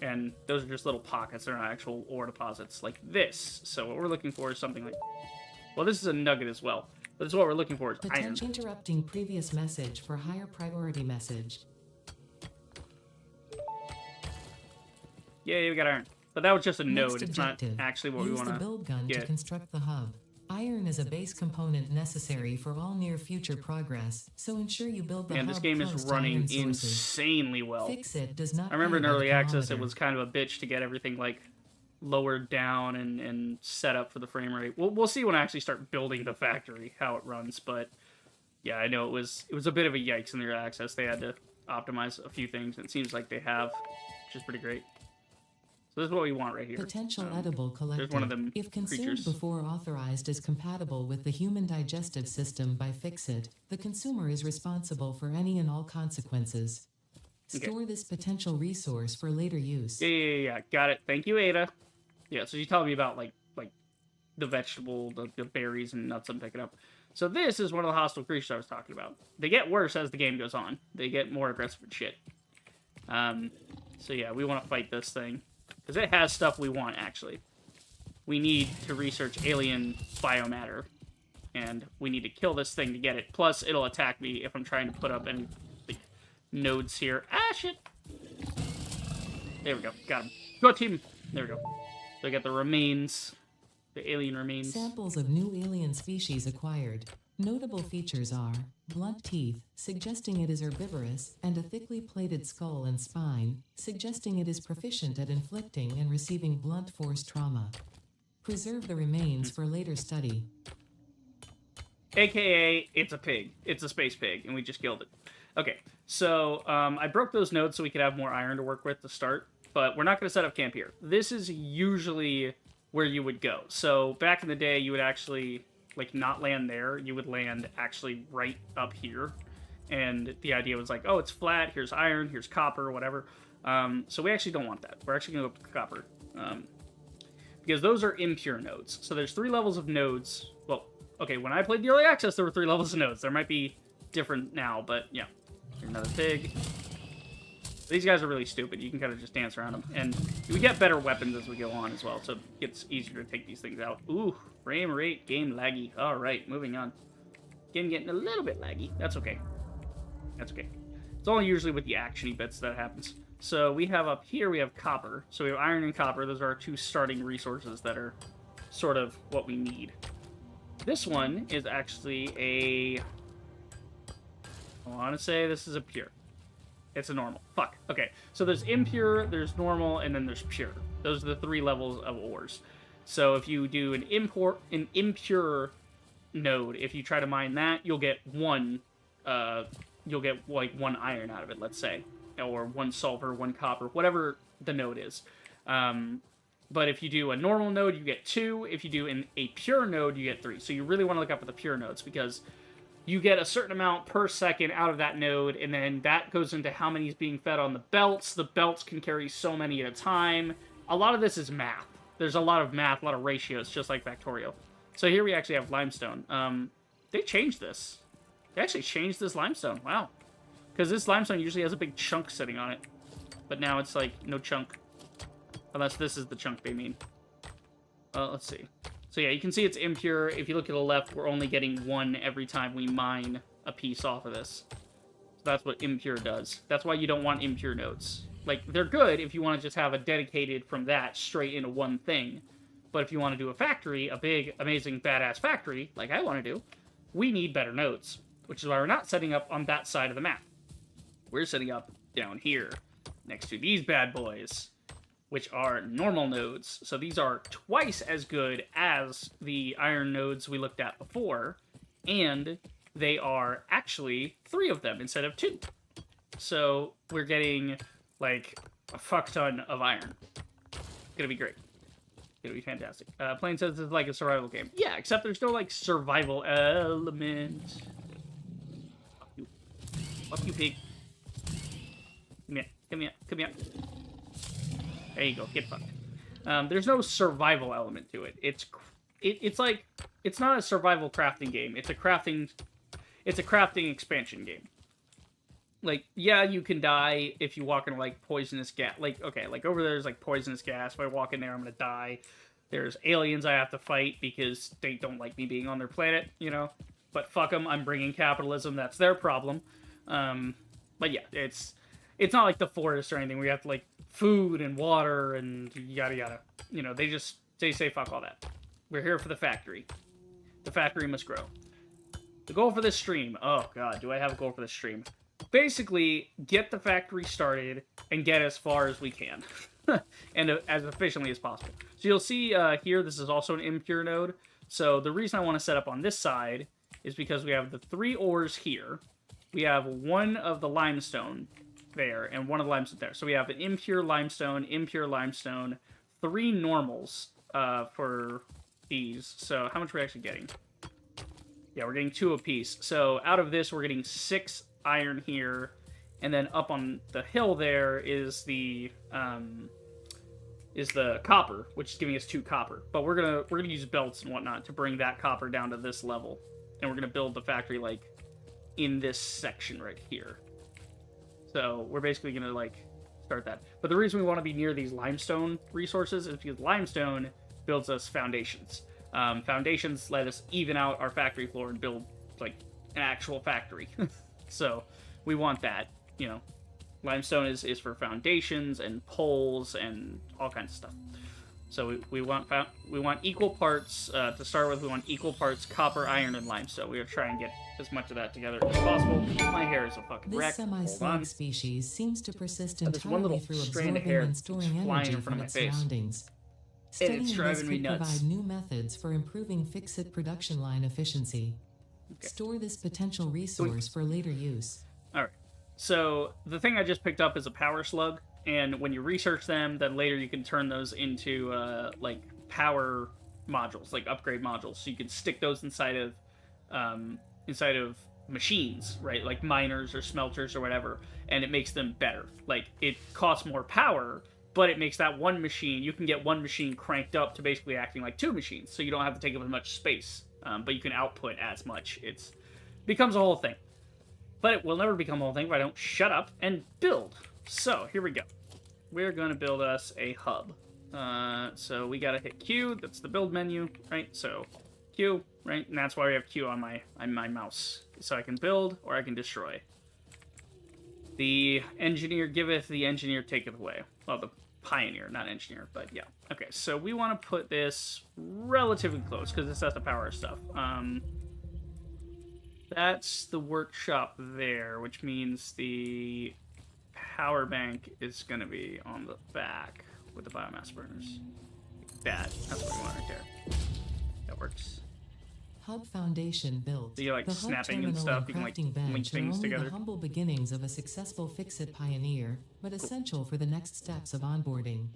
And those are just little pockets. They're not actual ore deposits like this. So what we're looking for is something like... Well, this is a nugget as well. But this is what we're looking for is iron. Interrupting previous message for higher priority message. Yeah, we got iron. But that was just a node. It's not objective. actually what we Use want the to build gun get. to construct the hub. Iron is a base component necessary for all near future progress, so ensure you build the And hub this game is close to running iron sources. insanely well. Fix-It does not I remember in pay by early the access, it kilometer. was kind of a bitch to get everything like lowered down and set up for the frame rate. We'll see when I actually start building the factory how it runs, but yeah, I know it was a bit of a yikes in the early access. They had to optimize a few things, and it seems like they have, which is pretty great. So this is what we want right here. Potential edible collected. There's one of them If consumed creatures. before authorized is compatible with the human digestive system by Fix-It, the consumer is responsible for any and all consequences. Okay. Store this potential resource for later use. Yeah. Got it. Thank you, Ada. Yeah, so she's telling me about like the vegetable, the berries and nuts I'm picking up. So this is one of the hostile creatures I was talking about. They get worse as the game goes on. They get more aggressive and shit. So yeah, we want to fight this thing. Because it has stuff we want, actually. We need to research alien biomatter. And we need to kill this thing to get it. Plus, it'll attack me if I'm trying to put up any like, nodes here. Ah, shit! There we go. Got him. Go, team! There we go. So I got the remains. The alien remains. Samples of new alien species acquired. Notable features are blunt teeth, suggesting it is herbivorous, and a thickly plated skull and spine, suggesting it is proficient at inflicting and receiving blunt force trauma. Preserve the remains for later study. AKA, it's a pig. It's a space pig, and we just killed it. Okay, so I broke those nodes so we could have more iron to work with to start, but we're not going to set up camp here. This is usually where you would go. So back in the day, you would actually... like, not land there, you would land actually right up here. And the idea was like, oh, it's flat, here's iron, here's copper, whatever. So we actually don't want that. We're actually going to go up to copper. Because those are impure nodes. So there's 3 levels of nodes. Well, okay, when I played the early access, there were 3 levels of nodes. There might be different now, but yeah. Here's another pig. These guys are really stupid. You can kind of just dance around them. And we get better weapons as we go on as well, so it gets easier to take these things out. Ooh, frame rate, game laggy. All right, moving on. Game getting a little bit laggy. That's okay. That's okay. It's only usually with the action-y bits that happens. So we have up here, we have copper. So we have iron and copper. Those are our 2 starting resources that are sort of what we need. This one is actually a... I want to say this is a pure. It's a normal. Fuck. Okay. So there's impure, there's normal, and then there's pure. Those are the 3 levels of ores. So if you do an impure node, if you try to mine that, you'll get one like 1 iron out of it, let's say. Or 1 sulfur, 1 copper, whatever the node is. But if you do a normal node, you get 2. If you do a pure node, you get 3. So you really want to look up at the pure nodes, because you get a certain amount per second out of that node, and then that goes into how many is being fed on the belts. The belts can carry so many at a time. A lot of this is math. There's a lot of math, a lot of ratios, just like Factorial. So here we actually have limestone. They changed this. They actually changed this limestone. Wow. Because this limestone usually has a big chunk sitting on it. But now it's like, no chunk. Unless this is the chunk they mean. Let's see. So yeah, you can see it's impure. If you look to the left, we're only getting 1 every time we mine a piece off of this. So that's what impure does. That's why you don't want impure nodes. Like, they're good if you want to just have a dedicated from that straight into one thing. But if you want to do a factory, a big, amazing, badass factory, like I want to do, we need better nodes. Which is why we're not setting up on that side of the map. We're setting up down here, next to these bad boys, which are normal nodes. So these are twice as good as the iron nodes we looked at before, and they are actually 3 of them instead of 2. So we're getting, like, a fuck ton of iron. It's gonna be great. It'll be fantastic. Plain says it's like a survival game. Yeah, except there's no, like, survival element. Fuck you. Fuck you, pig. Come here. Come here. Come here. There you go. Get fucked. There's no survival element to it. It's like, it's not a survival crafting game. It's a crafting expansion game. Like, yeah, you can die if you walk into, like, poisonous gas. Like, okay, like, over there's, like, poisonous gas. If I walk in there, I'm gonna die. There's aliens I have to fight because they don't like me being on their planet, you know? But fuck them, I'm bringing capitalism. That's their problem. But yeah, it's not like the forest or anything where you have to, like, food and water and yada yada. You know, they say fuck all that. We're here for the factory. The factory must grow. The goal for this stream. Oh god, do I have a goal for this stream? Basically, get the factory started and get as far as we can. And as efficiently as possible. So you'll see here, this is also an impure node. So the reason I want to set up on this side is because we have the 3 ores here. We have 1 of the limestone there, and 1 of the limestone there. So we have an impure limestone, 3 normals for these. So how much are we actually getting? Yeah, we're getting 2 apiece. So out of this, we're getting 6 iron here, and then up on the hill there is the copper, which is giving us 2 copper. But we're gonna use belts and whatnot to bring that copper down to this level, and we're gonna build the factory like in this section right here. So we're basically gonna like start that. But the reason we want to be near these limestone resources is because limestone builds us foundations. Foundations let us even out our factory floor and build like an actual factory. So we want that, you know. Limestone is for foundations and poles and all kinds of stuff. So we want equal parts to start with. We want equal parts copper, iron, and limestone. We are trying to get as much of that together as possible. My hair is a fucking wreck. This semi-slug species seems to persist There's one entirely little through strand of absorbing hair and storing flying energy in front from of my its face. surroundings. It's Studying this driving me could nuts. provide new methods for improving fix-it production line efficiency. Okay. Store this potential resource for later use. Alright, so the thing I just picked up is a power slug, and when you research them, then later you can turn those into, like, power modules, like upgrade modules. So you can stick those inside of machines, right? Like miners or smelters or whatever, and it makes them better. Like, it costs more power, but it makes that one machine, you can get one machine cranked up to basically acting like 2 machines, so you don't have to take up as much space, but you can output as much. It becomes a whole thing. But it will never become a whole thing if I don't shut up and build. So, here we go. We're going to build us a hub. So we gotta hit Q, that's the build menu, right? So, Q, right? And that's why we have Q on my mouse. So I can build, or I can destroy. The engineer giveth, the engineer taketh away. Well, the pioneer, not engineer, but yeah. Okay, so we want to put this relatively close, because this has to power stuff. That's the workshop there, which means the power bank is going to be on the back with the biomass burners. That's what we want right there. That works. Hub foundation built. So you're like the hub snapping and terminal stuff, you can like crafting link bench are things only together. the humble beginnings of a successful fix-it pioneer, but essential for the next steps of onboarding.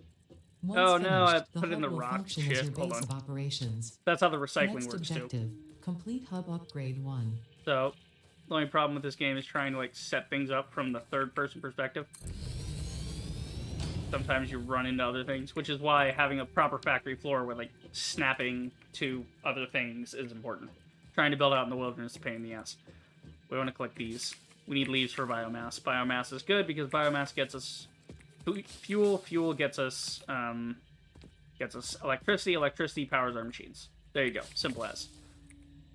Once Oh no, I finished, the put it in hub the will rock function as shit. your Hold base on. of operations. That's how the recycling Next works too. objective, complete hub upgrade 1. So, the only problem with this game is trying to like set things up from the third person perspective. Sometimes you run into other things, which is why having a proper factory floor with like snapping to other things is important. Trying to build out in the wilderness is a pain in the ass. We want to collect these. We need leaves for biomass. Biomass is good because biomass gets us fuel. Fuel gets us electricity. Electricity powers our machines. There you go. Simple as.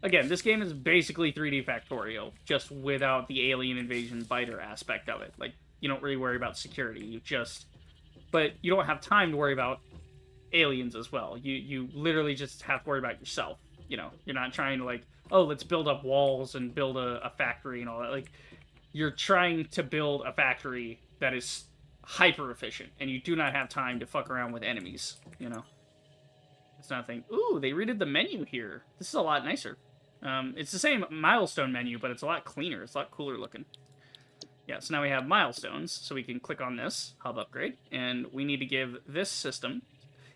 Again, this game is basically 3D Factorial, just without the alien invasion biter aspect of it. Like, you don't really worry about security. But you don't have time to worry about aliens as well. You literally just have to worry about yourself. You know, you're not trying to like, oh, let's build up walls and build a factory and all that. Like, you're trying to build a factory that is hyper efficient, and you do not have time to fuck around with enemies, you know? It's not a thing. Ooh, they redid the menu here. This is a lot nicer. It's the same milestone menu, but it's a lot cleaner. It's a lot cooler looking. Yeah, so now we have milestones, so we can click on this, hub upgrade, and we need to give this system,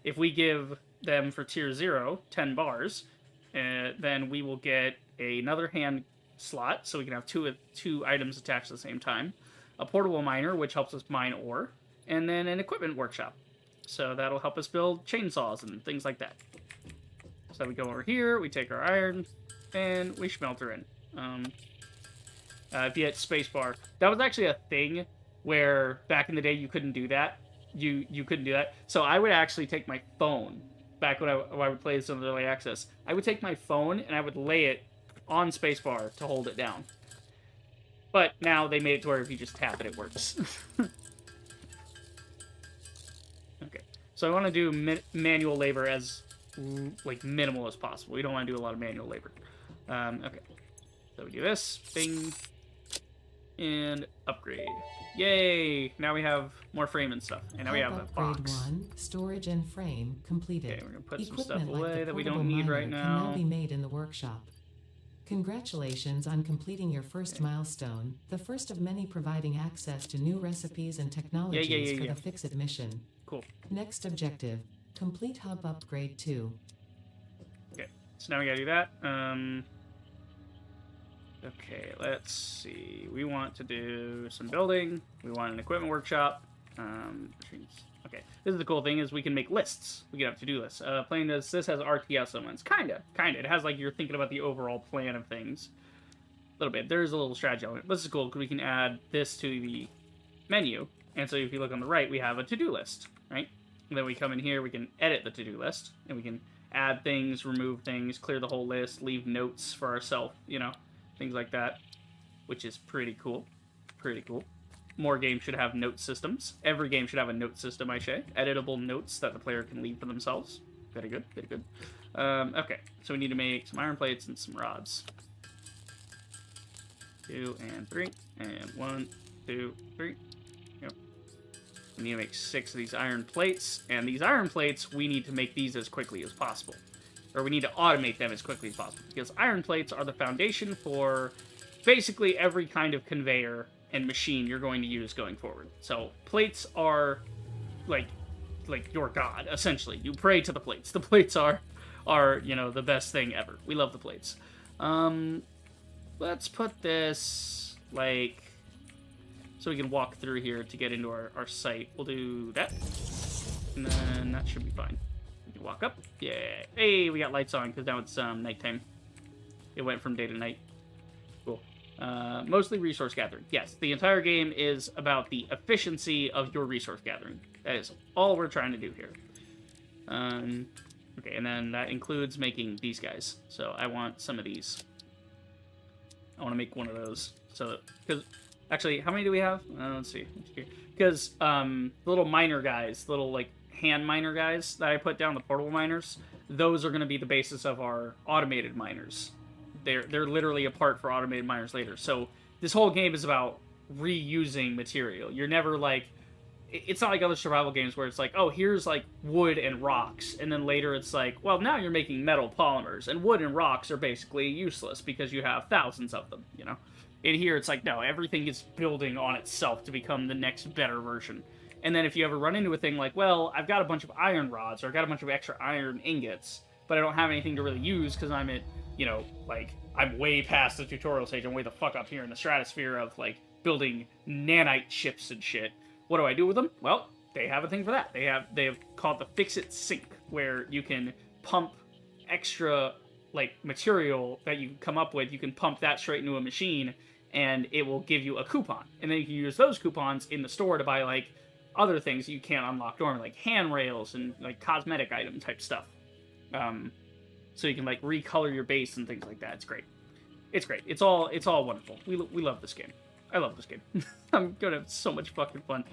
if we give them for tier 0, 10 bars, then we will get another hand slot, so we can have two items attached at the same time, a portable miner, which helps us mine ore, and then an equipment workshop. So that'll help us build chainsaws and things like that. So we go over here, we take our iron, and we smelter in. If you hit spacebar, that was actually a thing where back in the day you couldn't do that. You couldn't do that. So I would actually take my phone, back when I would play this on early access, I would take my phone and I would lay it on spacebar to hold it down. But now they made it to where if you just tap it, it works. Okay, so I want to do manual labor as like minimal as possible. We don't want to do a lot of manual labor. Okay, so we do this, bing, and upgrade. Yay! Now we have more frame and stuff, and now we have a box. 1, storage and frame completed. Okay, we're gonna put some Equipment stuff away like the that we portable don't need miner right can now. now be made in the workshop. Congratulations on completing your first milestone, the first of many providing access to new recipes and technologies for the Fix-It mission. Cool. Next objective, complete hub upgrade 2. Okay, so now we gotta do that. Okay, let's see. We want to do some building. We want an equipment workshop. Okay, this is the cool thing is we can make lists. We can have to-do lists. Playing this has RTS elements. Kinda. It has like you're thinking about the overall plan of things. A little bit. There's a little strategy element. This is cool because we can add this to the menu. And so if you look on the right, we have a to-do list, right? And then we come in here, we can edit the to-do list. And we can add things, remove things, clear the whole list, leave notes for ourselves, you know, things like that. Which is pretty cool. Pretty cool. More games should have note systems. Every game should have a note system, I say. Editable notes that the player can leave for themselves. Very good, very good. Okay, so we need to make some iron plates and some rods. 2 and 3, and 1, 2, 3. Yep. We need to make 6 of these iron plates, and these iron plates, we need to make these as quickly as possible. Or we need to automate them as quickly as possible, because iron plates are the foundation for basically every kind of conveyor and machine you're going to use going forward. So plates are like your god, essentially. You pray to the plates. The plates are you know, the best thing ever. We love the plates. Let's put this like so we can walk through here to get into our site. We'll do that, and then that should be fine. We can walk up. Yeah. Hey, we got lights on because now it's nighttime. It went from day to night. Cool. Mostly resource gathering. Yes, the entire game is about the efficiency of your resource gathering. That is all we're trying to do here. Okay, and then that includes making these guys. So I want some of these. I want to make one of those. So, because actually, how many do we have? Let's see. Because the little miner guys, little like hand miner guys that I put down, the portable miners, those are going to be the basis of our automated miners. They're literally a part for automated miners later. So this whole game is about reusing material. You're never like, it's not like other survival games where it's like, oh, here's like wood and rocks, and then later it's like, well, now you're making metal polymers, and wood and rocks are basically useless because you have thousands of them, you know? In here, it's like, no, everything is building on itself to become the next better version. And then if you ever run into a thing like, well, I've got a bunch of iron rods, or I've got a bunch of extra iron ingots, but I don't have anything to really use because I'm at, you know, like, I'm way past the tutorial stage. I'm way the fuck up here in the stratosphere of, like, building nanite ships and shit. What do I do with them? Well, they have a thing for that. They have called the Fix-It Sink, where you can pump extra, like, material that you come up with. You can pump that straight into a machine, and it will give you a coupon. And then you can use those coupons in the store to buy, like, other things you can't unlock normally, like handrails and, like, cosmetic item type stuff. So you can, like, recolor your base and things like that. It's great. It's great. It's all wonderful. We love this game. I love this game. I'm gonna have so much fucking fun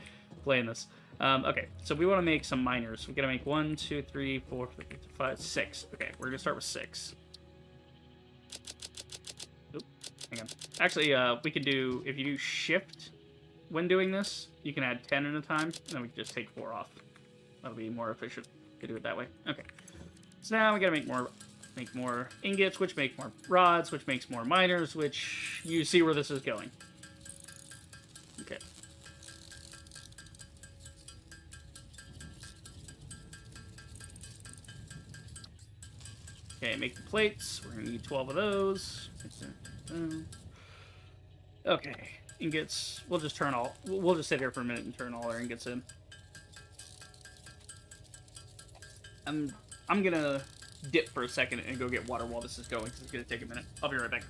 playing this. Okay, so we want to make some miners. We gotta make 1, 2, 3, 4, 5, 6. Okay, we're gonna start with 6. Oop, hang on. Actually, we can do, if you do shift when doing this, you can add 10 at a time, and then we can just take 4 off. That'll be more efficient to do it that way. Okay. So now we gotta make more ingots, which make more rods, which makes more miners, which you see where this is going. Okay. Okay, make the plates. We're gonna need 12 of those. Okay, ingots. We'll just turn all. We'll just sit here for a minute and turn all our ingots in. I'm gonna dip for a second and go get water while this is going because it's gonna take a minute. I'll be right back.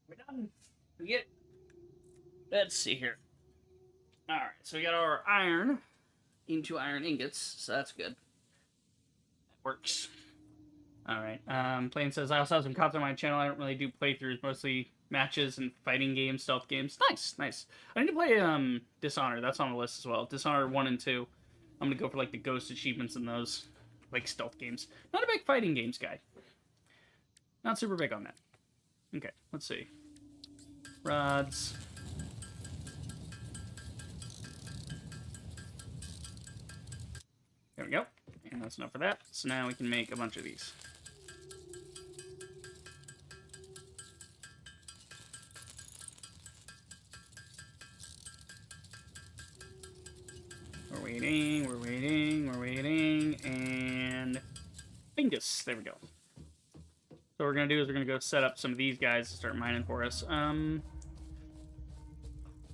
We're done. We get. Let's see here. All right, so we got our iron into iron ingots, so that's good. That works. All right. Plane says I also have some content on my channel. I don't really do playthroughs, mostly matches and fighting games, stealth games. Nice, nice. I need to play Dishonored. That's on the list as well. Dishonored 1 and 2. I'm gonna go for like the ghost achievements in those, like stealth games. Not a big fighting games guy. Not super big on that. Okay, let's see. Rods. There we go. And that's enough for that. So now we can make a bunch of these. We're waiting, we're waiting, we're waiting, and Bingus. There we go. So what we're going to do is we're going to go set up some of these guys to start mining for us.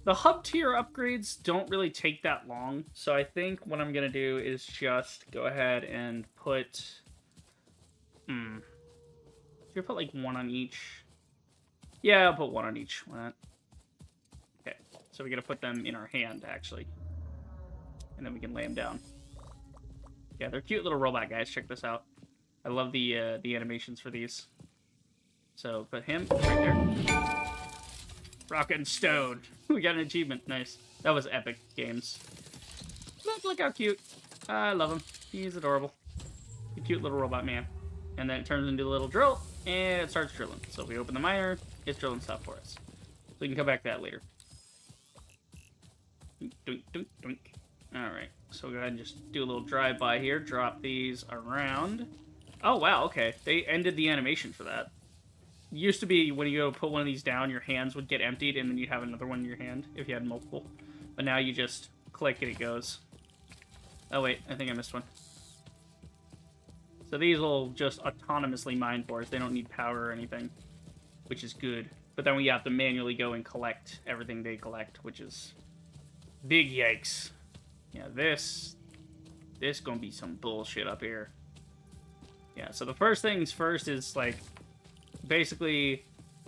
The hub tier upgrades don't really take that long, so I think what I'm going to do is just go ahead and put... Should I put like one on each? Yeah, I'll put one on each. Why not? Okay, so we got to put them in our hand, actually. And then we can lay them down. Yeah, they're cute little robot guys. Check this out. I love the animations for these. So put him right there. Rock and Stone. We got an achievement. Nice. That was epic games. Look how cute. I love him. He's adorable. A cute little robot man. And then it turns into a little drill, and it starts drilling. So if we open the miner, it's drilling stuff for us. So we can come back to that later. Dunk, dunk, dunk, dunk. Alright, so we'll go ahead and just do a little drive-by here. Drop these around. Oh, wow, okay. They ended the animation for that. It used to be when you go put one of these down, your hands would get emptied, and then you'd have another one in your hand if you had multiple. But now you just click and it goes. Oh, wait, I think I missed one. So these will just autonomously mine for us. They don't need power or anything, which is good. But then we have to manually go and collect everything they collect, which is big yikes. Yeah, this gonna be some bullshit up here. Yeah, so the first things first is, like, basically,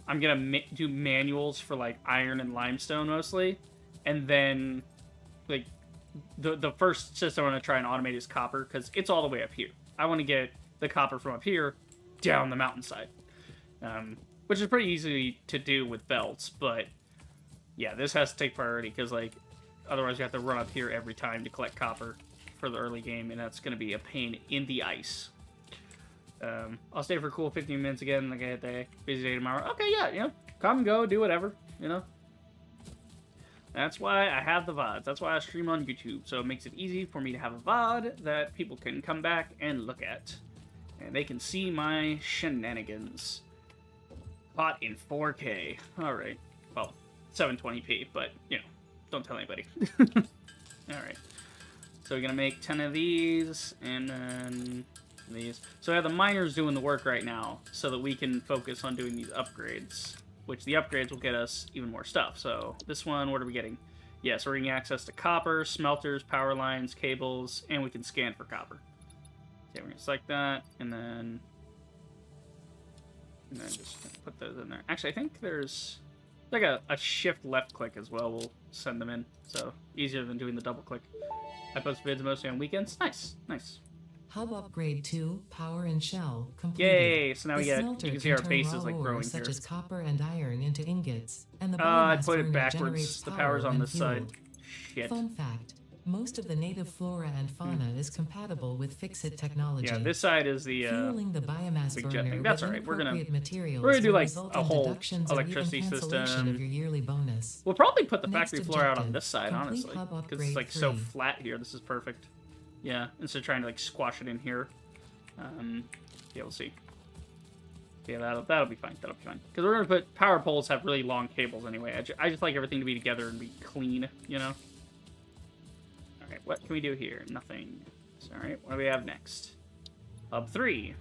I'm gonna do manuals for, like, iron and limestone mostly, and then, like, the first system I'm gonna try and automate is copper, because it's all the way up here. I want to get the copper from up here down the mountainside, which is pretty easy to do with belts, but, yeah, this has to take priority, because, like, otherwise you have to run up here every time to collect copper for the early game, and that's going to be a pain in the ice. I'll stay for a cool 15 minutes again, like I had a busy day tomorrow. Okay, yeah, you know, come and go, do whatever, you know. That's why I have the VODs. That's why I stream on YouTube, so it makes it easy for me to have a VOD that people can come back and look at. And they can see my shenanigans. Caught in 4K. Alright. Well, 720p, but, you know, don't tell anybody. Alright. So we're gonna make 10 of these, and then some of these. So we have the miners doing the work right now so that we can focus on doing these upgrades, which the upgrades will get us even more stuff. So this one, what are we getting? Yeah, so we're getting access to copper, smelters, power lines, cables, and we can scan for copper. Okay, we're going to select that, and then just put those in there. Actually, I think there's like a shift left click as well will send them in. So easier than doing the double click. I post vids mostly on weekends. Nice, nice. Hub upgrade 2, power and shell, completed. Yay! So now The you smelter can see our turn bases raw like ore growing such here. as copper and iron into ingots, and the I biomass put it burner backwards. generates The power power's on when this side. fueled. Shit. Fun fact: most of the native flora and fauna is compatible with fix-it technology. Yeah, this side is the fueling the biomass big jet burner thing. That's with alright. We're inappropriate materials gonna do will like result a in whole deductions electricity or even cancellation system. of your yearly bonus. We'll probably put the Next factory floor out on objective, this side, complete honestly, hub because upgrade it's like so 3. flat here. This is perfect. Yeah, instead of trying to like squash it in here. Yeah, we'll see. Yeah, that'll be fine. That'll be fine. Because we're gonna put power poles have really long cables anyway. I just like everything to be together and be clean, you know. All right, what can we do here? Nothing. All right, what do we have next? Hub 3.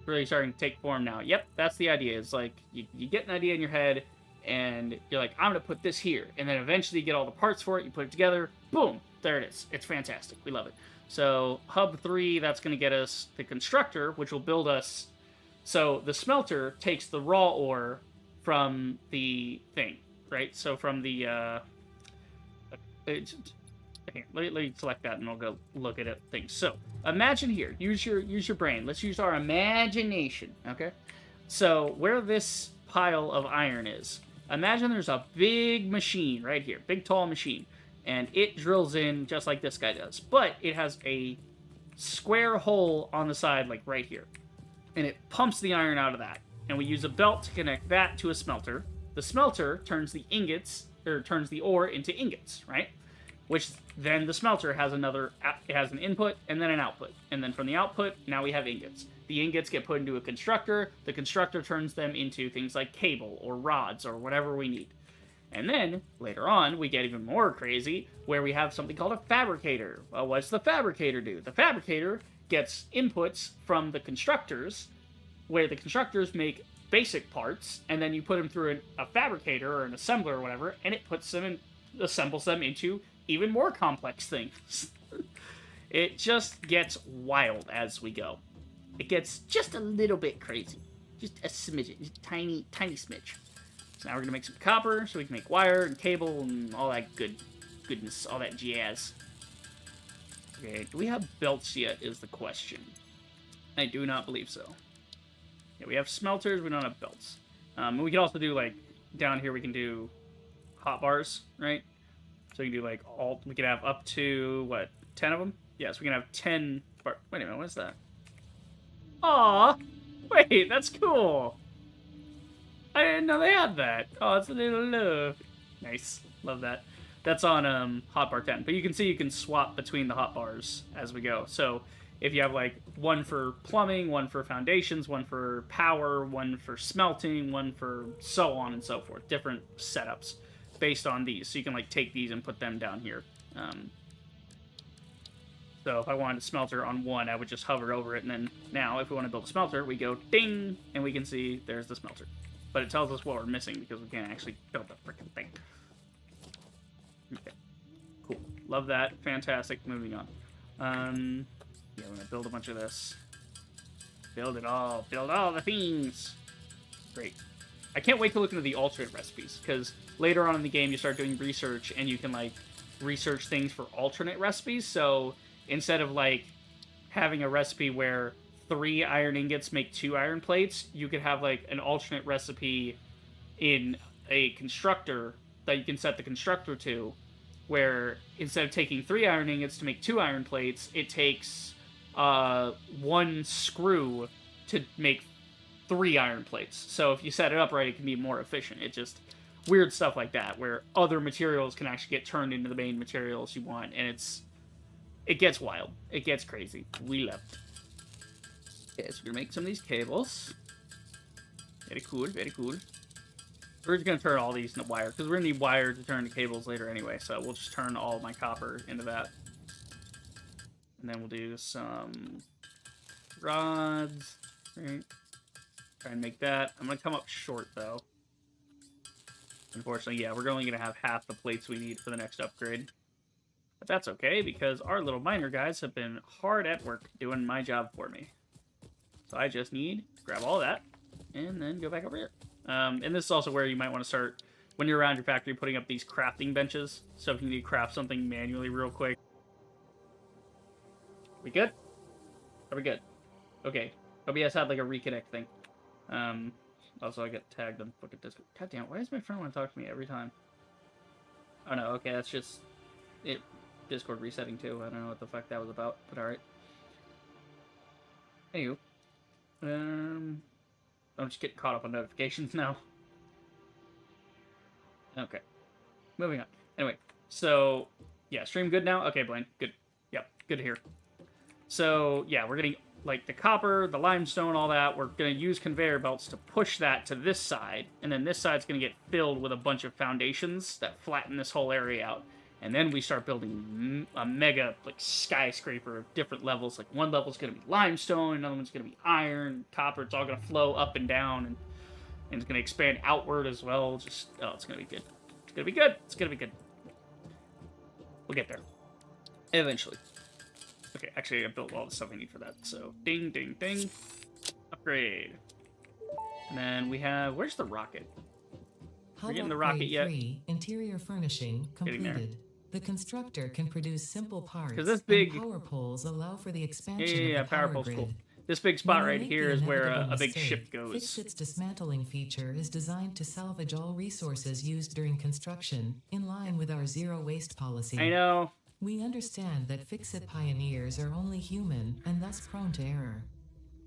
Really starting to take form now. Yep, that's the idea. It's like you get an idea in your head, and you're like, I'm gonna put this here, and then eventually you get all the parts for it. You put it together. Boom, there it is. It's fantastic. We love it. So hub 3, that's going to get us the constructor, which will build us. So the smelter takes the raw ore from the thing, right? So from the here, let me select that, and I'll go look at it. Things. So imagine here. Use your brain. Let's use our imagination. Okay. So where this pile of iron is, imagine there's a big machine right here, big tall machine. And it drills in just like this guy does. But it has a square hole on the side, like right here. And it pumps the iron out of that. And we use a belt to connect that to a smelter. The smelter turns the ingots, or turns the ore into ingots, right? Which then the smelter has it has an input and then an output. And then from the output, now we have ingots. The ingots get put into a constructor. The constructor turns them into things like cable or rods or whatever we need. And then, later on, we get even more crazy, where we have something called a fabricator. Well, what's the fabricator do? The fabricator gets inputs from the constructors, where the constructors make basic parts, and then you put them through a fabricator or an assembler or whatever, and it assembles them into even more complex things. It just gets wild as we go. It gets just a little bit crazy. Just a smidgen. Just tiny, tiny smidge. So now we're going to make some copper, so we can make wire and cable and all that goodness, all that jazz. Okay, do we have belts yet is the question. I do not believe so. Yeah, we have smelters, we don't have belts. We can also do, like, down here we can do hot bars, right? So we can do, like, we can have up to, what, 10 of them? Yes, we can have 10 bar. Wait a minute, what is that? Aw! Wait, that's cool! I didn't know they had that. Oh, it's a little love. Nice. Love that. That's on hotbar 10. But you can see you can swap between the hotbars as we go. So if you have like one for plumbing, one for foundations, one for power, one for smelting, one for so on and so forth. Different setups based on these. So you can like take these and put them down here. So if I wanted a smelter on one, I would just hover over it. And then now if we want to build a smelter, we go ding, and we can see there's the smelter. But it tells us what we're missing because we can't actually build the freaking thing. Okay. Cool. Love that. Fantastic. Moving on. Yeah, we're gonna build a bunch of this. Build it all. Build all the things. Great. I can't wait to look into the alternate recipes, because later on in the game you start doing research and you can like research things for alternate recipes. So instead of like having a recipe where 3 iron ingots make 2 iron plates, you could have like an alternate recipe in a constructor that you can set the constructor to, where instead of taking 3 iron ingots to make 2 iron plates, it takes 1 screw to make 3 iron plates. So if you set it up right, it can be more efficient. It just weird stuff like that, where other materials can actually get turned into the main materials you want, and it gets wild. It gets crazy. We love it. Okay, so we're gonna make some of these cables. Very cool, very cool. We're just gonna turn all these into wire, because we're gonna need wire to turn to cables later anyway, so we'll just turn all my copper into that. And then we'll do some rods. Right. Try and make that. I'm going to come up short, though. Unfortunately, yeah, we're only going to have half the plates we need for the next upgrade. But that's okay, because our little miner guys have been hard at work doing my job for me. So I just need to grab all that, and then go back over here. And this is also where you might want to start, when you're around your factory, putting up these crafting benches. So if you need to craft something manually real quick. We good? Are we good? Okay. OBS had like a reconnect thing. Also, I get tagged on fucking Discord. God damn, why does my friend want to talk to me every time? Oh no, okay, that's just it. Discord resetting too. I don't know what the fuck that was about, but alright. Anywho. I'm just getting caught up on notifications now. Okay. Moving on. Anyway, so, yeah, stream good now? Okay, Blaine, good. Yep, good to hear. So, yeah, we're getting, like, the copper, the limestone, all that. We're going to use conveyor belts to push that to this side, and then this side's going to get filled with a bunch of foundations that flatten this whole area out. And then we start building a mega, like, skyscraper of different levels. Like, one level's going to be limestone, another one's going to be iron, copper. It's all going to flow up and down, and it's going to expand outward as well. Just, oh, it's going to be good. It's going to be good. It's going to be good. We'll get there. Eventually. Okay, actually, I built all the stuff I need for that. So, ding, ding, ding. Upgrade. And then we have... Where's the rocket? We're getting the rocket yet. 3, interior furnishing completed. The constructor can produce simple parts, this big, and power poles allow for the expansion of the power poles grid. Cool. This big spot right here is where a big ship goes. Fix-It's dismantling feature is designed to salvage all resources used during construction, in line with our zero waste policy. I know. We understand that Fix-It pioneers are only human, and thus prone to error.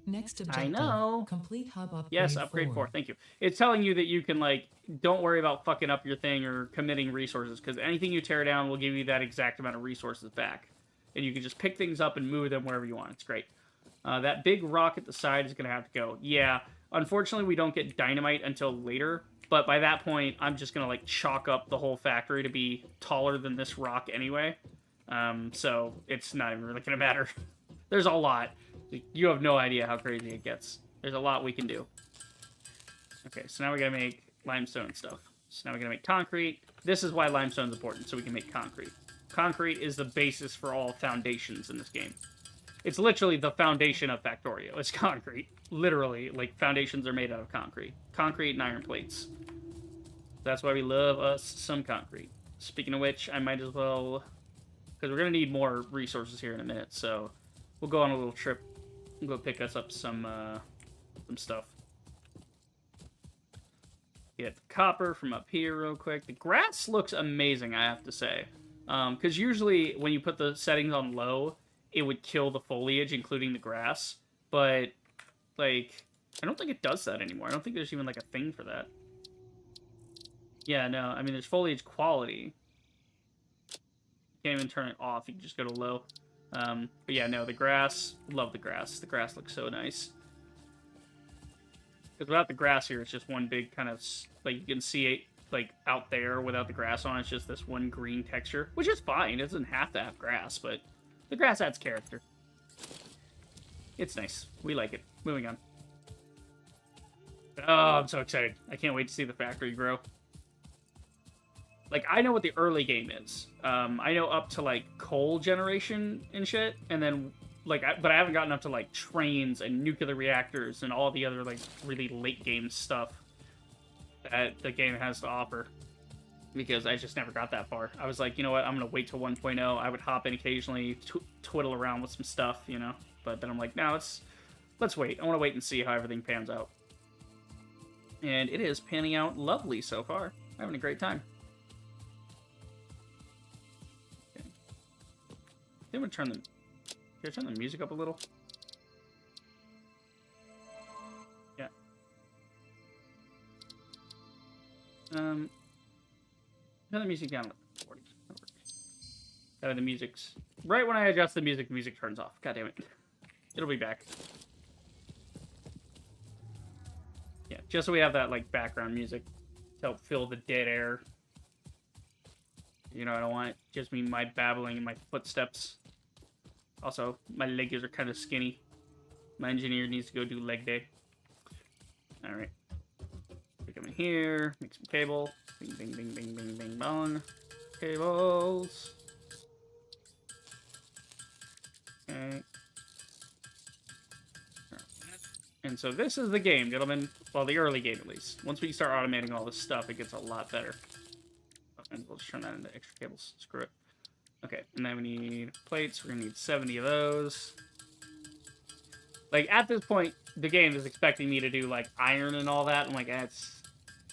Next objective, I know. Complete hub upgrade 4. Yes, upgrade 4. Thank you. It's telling you that you can, like, don't worry about fucking up your thing or committing resources, because anything you tear down will give you that exact amount of resources back. And you can just pick things up and move them wherever you want. It's great. That big rock at the side is going to have to go. Yeah, unfortunately, we don't get dynamite until later, but by that point, I'm just going to, like, chalk up the whole factory to be taller than this rock anyway. So it's not even really going to matter. There's a lot. You have no idea how crazy it gets. There's a lot we can do. Okay, so now we gotta make limestone and stuff. So now we gotta make concrete. This is why limestone's important, so we can make concrete. Concrete is the basis for all foundations in this game. It's literally the foundation of Factorio. It's concrete. Literally, like, foundations are made out of concrete. Concrete and iron plates. That's why we love us some concrete. Speaking of which, I might as well... Because we're gonna need more resources here in a minute, so... We'll go on a little trip. We'll go pick us up some stuff. Get the copper from up here real quick. The grass looks amazing, I have to say. Because usually when you put the settings on low, it would kill the foliage, including the grass. But, like, I don't think it does that anymore. I don't think there's even, like, a thing for that. Yeah, no, I mean, there's foliage quality. You can't even turn it off. You can just go to low. But yeah, no, the grass, love the grass. The grass looks so nice. Because without the grass here, it's just one big kind of, like, you can see it, like, out there without the grass on. It's just this one green texture, which is fine. It doesn't have to have grass, but the grass adds character. It's nice. We like it. Moving on. Oh, I'm so excited. I can't wait to see the factory grow. Like, I know what the early game is. I know up to, like, coal generation and shit, and then, like, but I haven't gotten up to, like, trains and nuclear reactors and all the other, like, really late game stuff that the game has to offer. Because I just never got that far. I was like, you know what, I'm gonna wait till 1.0. I would hop in occasionally, twiddle around with some stuff, you know? But then I'm like, no, let's wait. I want to wait and see how everything pans out. And it is panning out lovely so far. I'm having a great time. I'm gonna turn the music up a little. Yeah. Turn the music down to 40. The music's right when I adjust the music turns off. God damn it. It'll be back. Yeah, just so we have that, like, background music to help fill the dead air. You know, I don't want it just me, my babbling and my footsteps. Also, my legs are kind of skinny. My engineer needs to go do leg day. All right. We come in here, make some cable. Bing, bing, bing, bing, bing, bing, bong. Cables. Okay. And so this is the game, gentlemen. Well, the early game, at least. Once we start automating all this stuff, it gets a lot better. And we'll just turn that into extra cables. Screw it. Okay, and then we need plates. We're going to need 70 of those. Like, at this point, the game is expecting me to do, like, iron and all that. I'm like,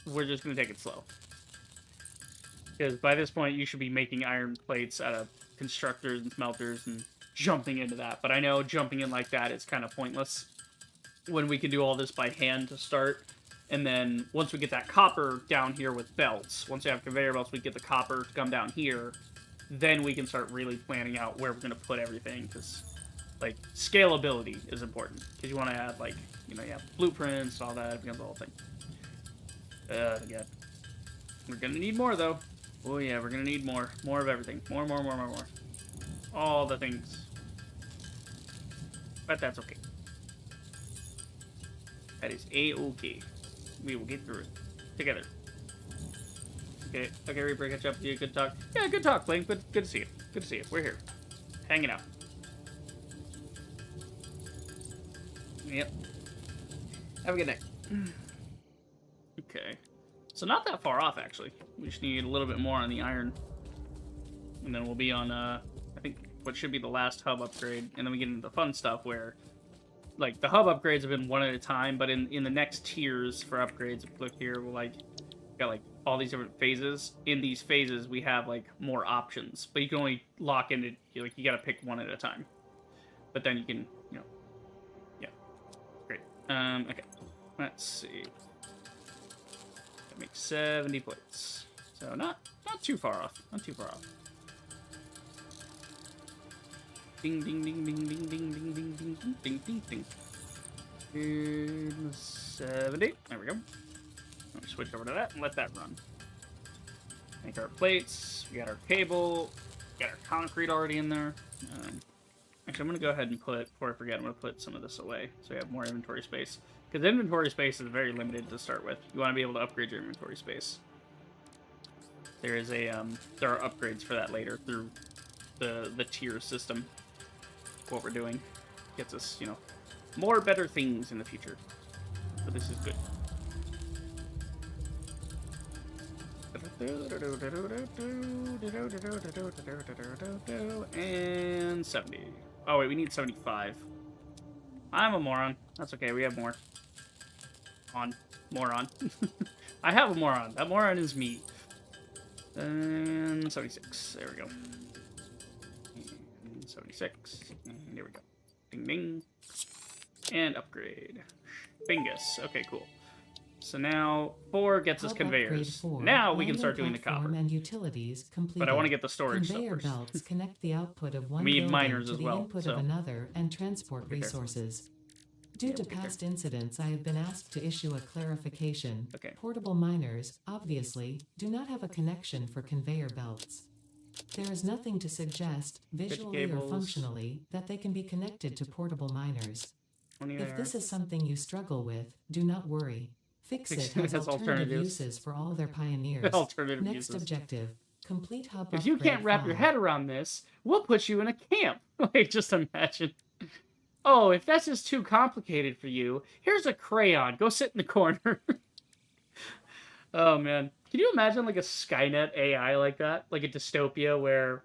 we're just going to take it slow. Because by this point, you should be making iron plates out of constructors and smelters and jumping into that. But I know jumping in like that is kind of pointless when we can do all this by hand to start. And then once we get that copper down here with belts, once we have conveyor belts, we get the copper to come down here. Then we can start really planning out where we're going to put everything. Because, like, scalability is important. Because you want to have, like, you have blueprints, all that. It becomes the whole thing. Again. We're going to need more, though. Oh, yeah, we're going to need more. More of everything. More. All the things. But that's okay. That is A-okay. We will get through it. Together. Okay, Reaper, catch up with you. Good talk. Yeah, good talk, Blink. Good to see you. Good to see you. We're here. Hanging out. Yep. Have a good night. Okay. So not that far off, actually. We just need a little bit more on the iron. And then we'll be on, I think, what should be the last hub upgrade. And then we get into the fun stuff where, like, the hub upgrades have been one at a time, but in the next tiers for upgrades, if you look here, we'll, got, all these different phases. In these phases, we have, more options. But you can only lock into, you gotta pick one at a time. But then you can, yeah. Great. Okay. Let's see. Make 70 plates. So not too far off. Not too far off. Ding ding ding ding ding ding ding ding ding ding ding ding ding. 70. There we go. Let me switch over to that and let that run. Make our plates. We got our cable. We got our concrete already in there. Actually, I'm going to go ahead and put, before I forget, I'm going to put some of this away so we have more inventory space. Because inventory space is very limited to start with. You want to be able to upgrade your inventory space. There is a, there are upgrades for that later through the tier system. What we're doing gets us, more better things in the future. So this is good. And 70. Oh wait, we need 75. I'm a moron. That's okay, we have more. Moron. I have a moron. That moron is me. And 76. There we go. And 76. And there we go. Ding ding. And upgrade. Bingus. Okay, cool. So now 4 gets us conveyors. Now we can start doing the copper. And utilities completed. But I want to get the storage stuff Conveyor first. belts connect the output of one We need building miners to as the well, input so of another and transport resources. Due to past incidents, I have been asked to issue a clarification. Okay. Portable miners, obviously, do not have a connection for conveyor belts. There is nothing to suggest, visually or cables. functionally, that they can be connected to portable miners. 20 If there. this is something you struggle with, do not worry. Fixit Fixit has has alternative alternatives. uses for all their pioneers. Alternative Next uses. objective, complete hub If you upgrade can't wrap your 5. head around this, we'll put you in a camp. Like, just imagine. Oh, if that's just too complicated for you, here's a crayon. Go sit in the corner. Oh, man. Can you imagine, like, a Skynet AI like that? Like a dystopia where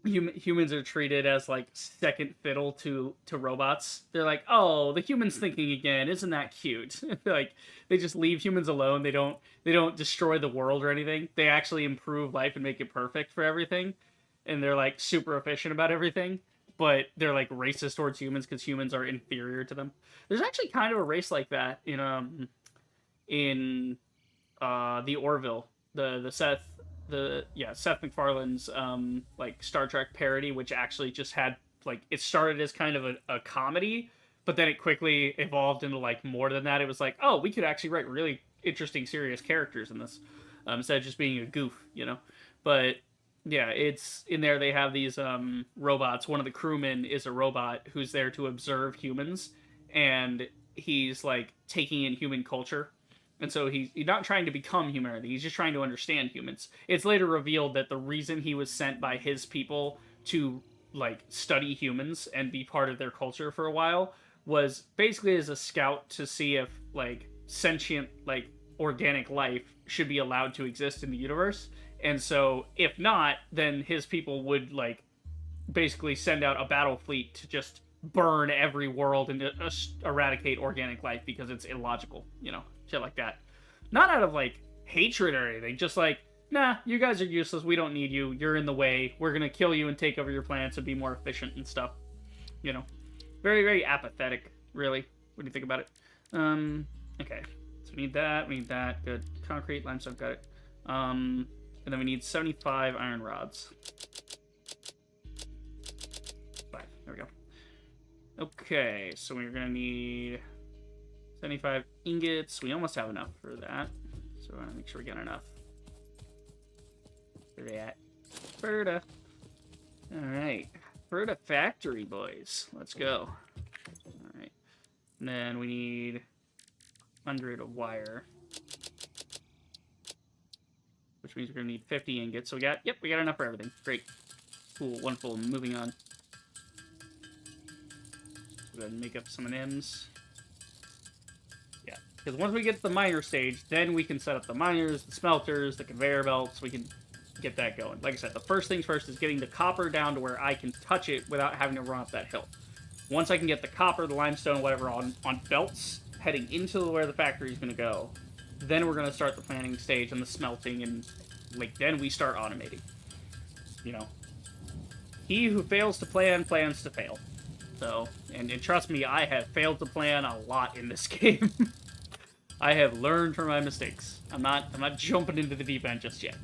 humans are treated as, like, second fiddle to robots. They're like, oh, the human's thinking again. Isn't that cute? Like, they just leave humans alone. They don't destroy the world or anything. They actually improve life and make it perfect for everything. And they're, like, super efficient about everything. But they're, like, racist towards humans because humans are inferior to them. There's actually kind of a race like that in the Orville, Seth MacFarlane's like Star Trek parody, which actually just had, like, it started as kind of a comedy, but then it quickly evolved into, like, more than that. It was like, oh, we could actually write really interesting, serious characters in this, instead of just being a goof, But Yeah, it's in there. They have these robots. One of the crewmen is a robot who's there to observe humans, and he's like taking in human culture. And so he's not trying to become humanity. He's just trying to understand humans. It's later revealed that the reason he was sent by his people to like study humans and be part of their culture for a while was basically as a scout to see if like sentient like organic life should be allowed to exist in the universe. And so, if not, then his people would like basically send out a battle fleet to just burn every world and eradicate organic life because it's illogical, shit like that. Not out of like hatred or anything, just like, nah, you guys are useless. We don't need you. You're in the way. We're gonna kill you and take over your plants and be more efficient and stuff. You know, very very apathetic, really. What do you think about it? Okay, so we need that. We need that. Good. Concrete, limestone, got it. And then we need 75 iron rods. 5. There we go. Okay, so we're going to need 75 ingots. We almost have enough for that. So I want to make sure we get enough. Where are they at? Berta. Alright. Berta factory, boys. Let's go. Alright. And then we need 100 of wire. Which means we're going to need 50 ingots. So we got enough for everything. Great. Cool, wonderful. Moving on. Go ahead and make up some M&Ms. Yeah, because once we get to the miner stage, then we can set up the miners, the smelters, the conveyor belts. We can get that going. Like I said, the first things first is getting the copper down to where I can touch it without having to run up that hill. Once I can get the copper, the limestone, whatever, on belts heading into where the factory is going to go, then we're going to start the planning stage and the smelting, and like then we start automating. He who fails to plan plans to fail. So, and trust me, I have failed to plan a lot in this game. I have learned from my mistakes. I'm not jumping into the deep end just yet.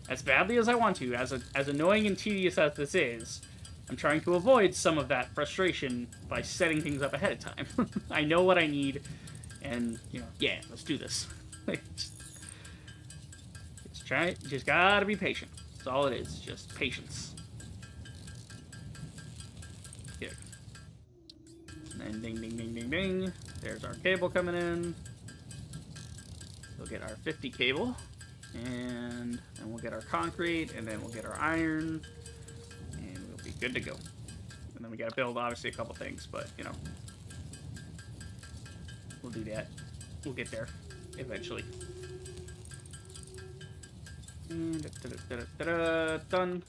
As badly as I want to, as annoying and tedious as this is, I'm trying to avoid some of that frustration by setting things up ahead of time. I know what I need. And, yeah, let's do this. Just try it. You just gotta be patient. That's all it is. Just patience. Here. And then ding, ding, ding, ding, ding. There's our cable coming in. We'll get our 50 cable. And then we'll get our concrete. And then we'll get our iron. And we'll be good to go. And then we gotta build, obviously, a couple things. But, we'll do that. We'll get there eventually. Done.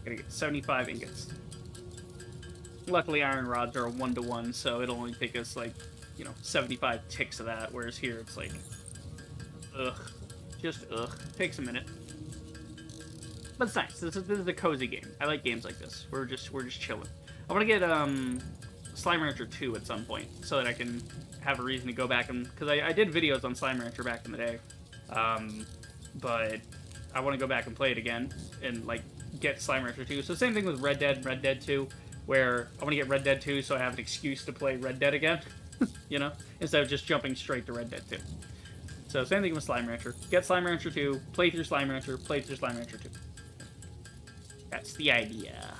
Gonna get 75 ingots. Luckily, iron rods are a 1-to-1, so it'll only take us like, 75 ticks of that. Whereas here, it's like, just takes a minute. But it's nice. This is a cozy game. I like games like this. We're just chilling. I want to get Slime Rancher 2 at some point, so that I can have a reason to go back and... Because I did videos on Slime Rancher back in the day, but I want to go back and play it again, and, like, get Slime Rancher 2. So same thing with Red Dead 2, where I want to get Red Dead 2 so I have an excuse to play Red Dead again, instead of just jumping straight to Red Dead 2. So same thing with Slime Rancher. Get Slime Rancher 2, play through Slime Rancher, play through Slime Rancher 2. That's the idea.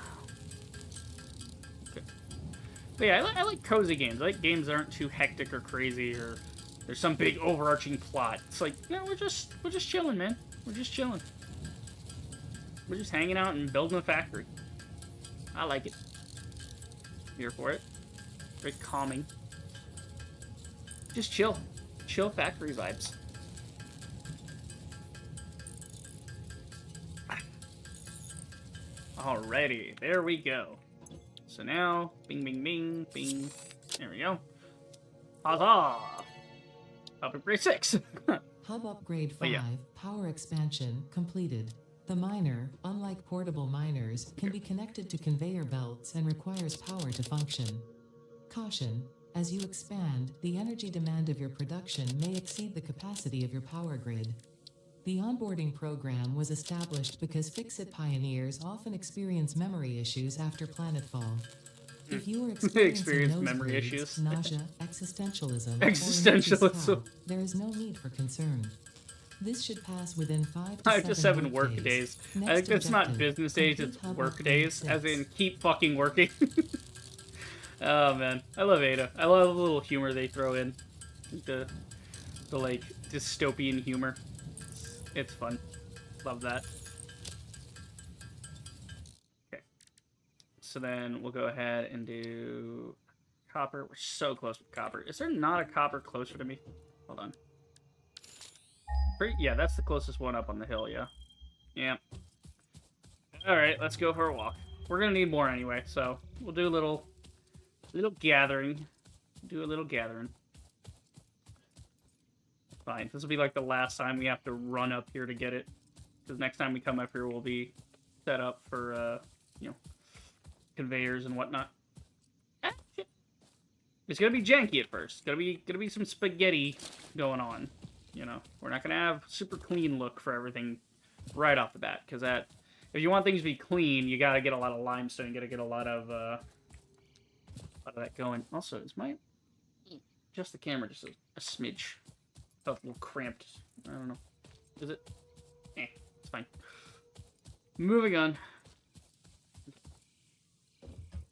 But yeah, I like cozy games. I like games that aren't too hectic or crazy, or there's some big overarching plot. It's like, we're just chilling, man. We're just chilling. We're just hanging out and building a factory. I like it. Here for it. Very calming. Just chill. Chill factory vibes. Alrighty, there we go. So now, bing, bing, bing, bing. There we go. Huzzah! Up upgrade 6. Hub upgrade 5, power expansion completed. The miner, unlike portable miners, can be connected to conveyor belts and requires power to function. Caution: as you expand, the energy demand of your production may exceed the capacity of your power grid. The onboarding program was established because Fix-It pioneers often experience memory issues after planetfall. If you are experiencing memory issues, nausea, existentialism, existentialism, there is no need for concern. This should pass within 5 to 5 to 7 work work days. I Next think that's not objective, business days, complete it's hub work upgrade days, as 6. in keep fucking working. Oh man, I love Ada. I love the little humor they throw in, the like dystopian humor. It's fun. Love that. Okay, so then we'll go ahead and do copper. We're so close with copper. Is there not a copper closer to me? Hold on. Yeah, that's the closest one up on the hill. Yeah. Yeah. All right, let's go for a walk. We're gonna need more anyway, so we'll do a little gathering. Do a little gathering. Fine. This will be like the last time we have to run up here to get it, because next time we come up here, we'll be set up for you know, conveyors and whatnot. Ah, shit. It's gonna be janky at first. Gonna be some spaghetti going on. You know, we're not gonna have super clean look for everything right off the bat, because that, if you want things to be clean, you gotta get a lot of limestone. You gotta get a lot of that going. Also, is my just the camera just a smidge, felt a little cramped. I don't know. Is it? It's fine. Moving on.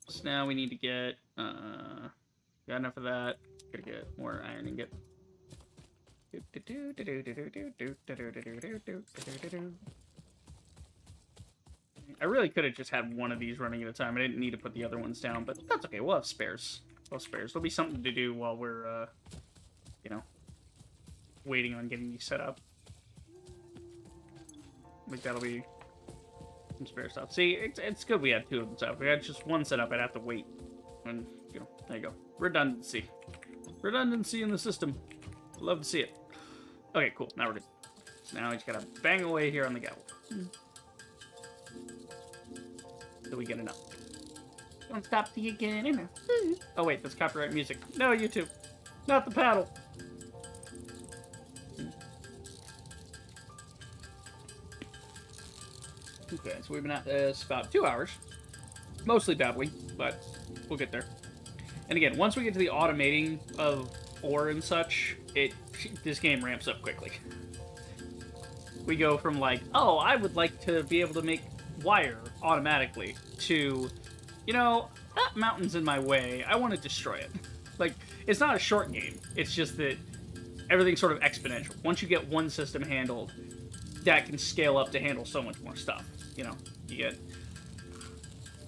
So now we need to get got enough of that. Gotta get more iron ingot. I really could have just had one of these running at a time. I didn't need to put the other ones down, but that's okay. We'll have spares. We'll have spares. There'll be something to do while we're, you know, waiting on getting these set up. I think that'll be some spare stuff. See, it's good we had two of them set up. If we had just one set up, I'd have to wait. And, you know, there you go. Redundancy. Redundancy in the system. Love to see it. Okay, cool. Now we're good. So now we just gotta bang away here on the gavel. Till we get enough. Don't stop till you get enough. Oh wait, that's copyright music. No, YouTube. Not the paddle. Okay, so we've been at this about 2 hours. Mostly babbling, but we'll get there. And again, once we get to the automating of ore and such, this game ramps up quickly. We go from like, oh, I would like to be able to make wire automatically, to, you know, that mountain's in my way, I want to destroy it. Like, it's not a short game, it's just that everything's sort of exponential. Once you get one system handled, that can scale up to handle so much more stuff. You know, it's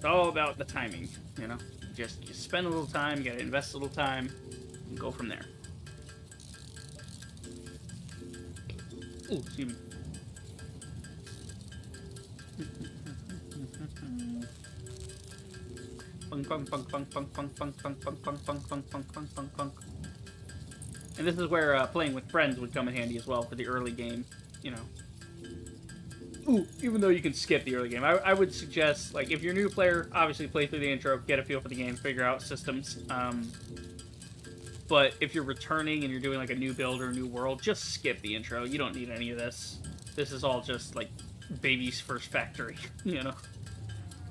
all about the timing, you know? You spend a little time, you gotta invest a little time, and go from there. Ooh, excuse me. And this is where playing with friends would come in handy as well for the early game, you know. Ooh, even though you can skip the early game, I would suggest, like, if you're a new player, obviously play through the intro, get a feel for the game, figure out systems. But if you're returning and you're doing like a new build or a new world, just skip the intro. You don't need any of this. This is all just like baby's first factory, you know.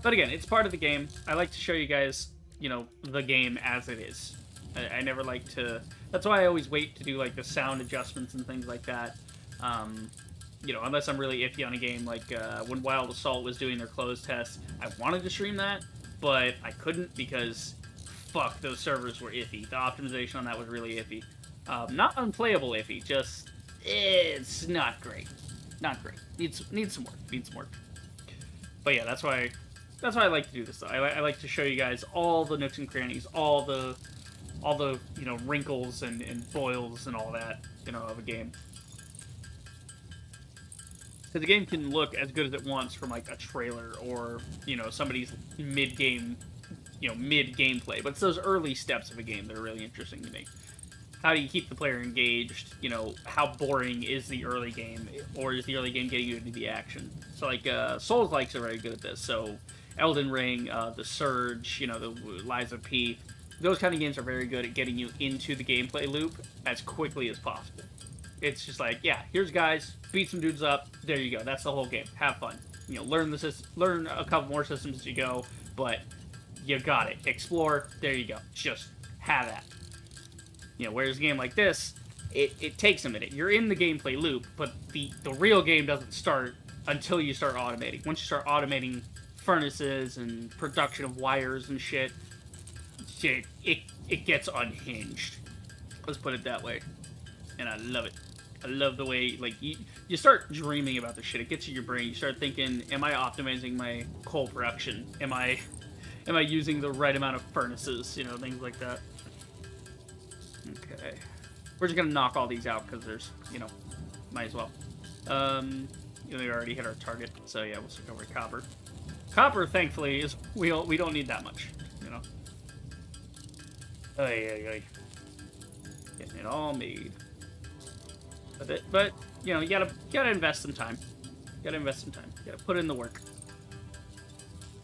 But again, it's part of the game. I like to show you guys, you know, the game as it is. I never like to... That's why I always wait to do, like, the sound adjustments and things like that. You know, unless I'm really iffy on a game, like when Wild Assault was doing their closed test, I wanted to stream that, but I couldn't because, fuck, those servers were iffy. The optimization on that was really iffy. Not unplayable iffy, just, it's not great. Not great. Needs some work. But yeah, that's why I like to do this, though. I like to show you guys all the nooks and crannies, all the you know, wrinkles and foils and all that, you know, of a game. Because the game can look as good as it wants from, like, a trailer or, you know, somebody's mid-game, you know, mid-gameplay. But it's those early steps of a game that are really interesting to me. How do you keep the player engaged? You know, how boring is the early game? Or is the early game getting you into the action? So, like, Souls-likes are very good at this. So, Elden Ring, The Surge, you know, the Lies of P. Those kind of games are very good at getting you into the gameplay loop as quickly as possible. It's just like, yeah, here's guys, beat some dudes up, there you go. That's the whole game. Have fun. You know, learn a couple more systems as you go, but you got it. Explore, there you go. Just have that. You know, whereas a game like this, it takes a minute. You're in the gameplay loop, but the real game doesn't start until you start automating. Once you start automating furnaces and production of wires and shit, it gets unhinged. Let's put it that way. And I love it. I love the way, like, you start dreaming about this shit. It gets in your brain. You start thinking, am I optimizing my coal production? Am I using the right amount of furnaces? You know, things like that. Okay. We're just gonna knock all these out because there's, you know, might as well. We already hit our target, so yeah, we'll switch over to copper. Copper, thankfully, is we don't need that much, you know. Getting it all made. But you know, you gotta invest some time. You gotta put in the work,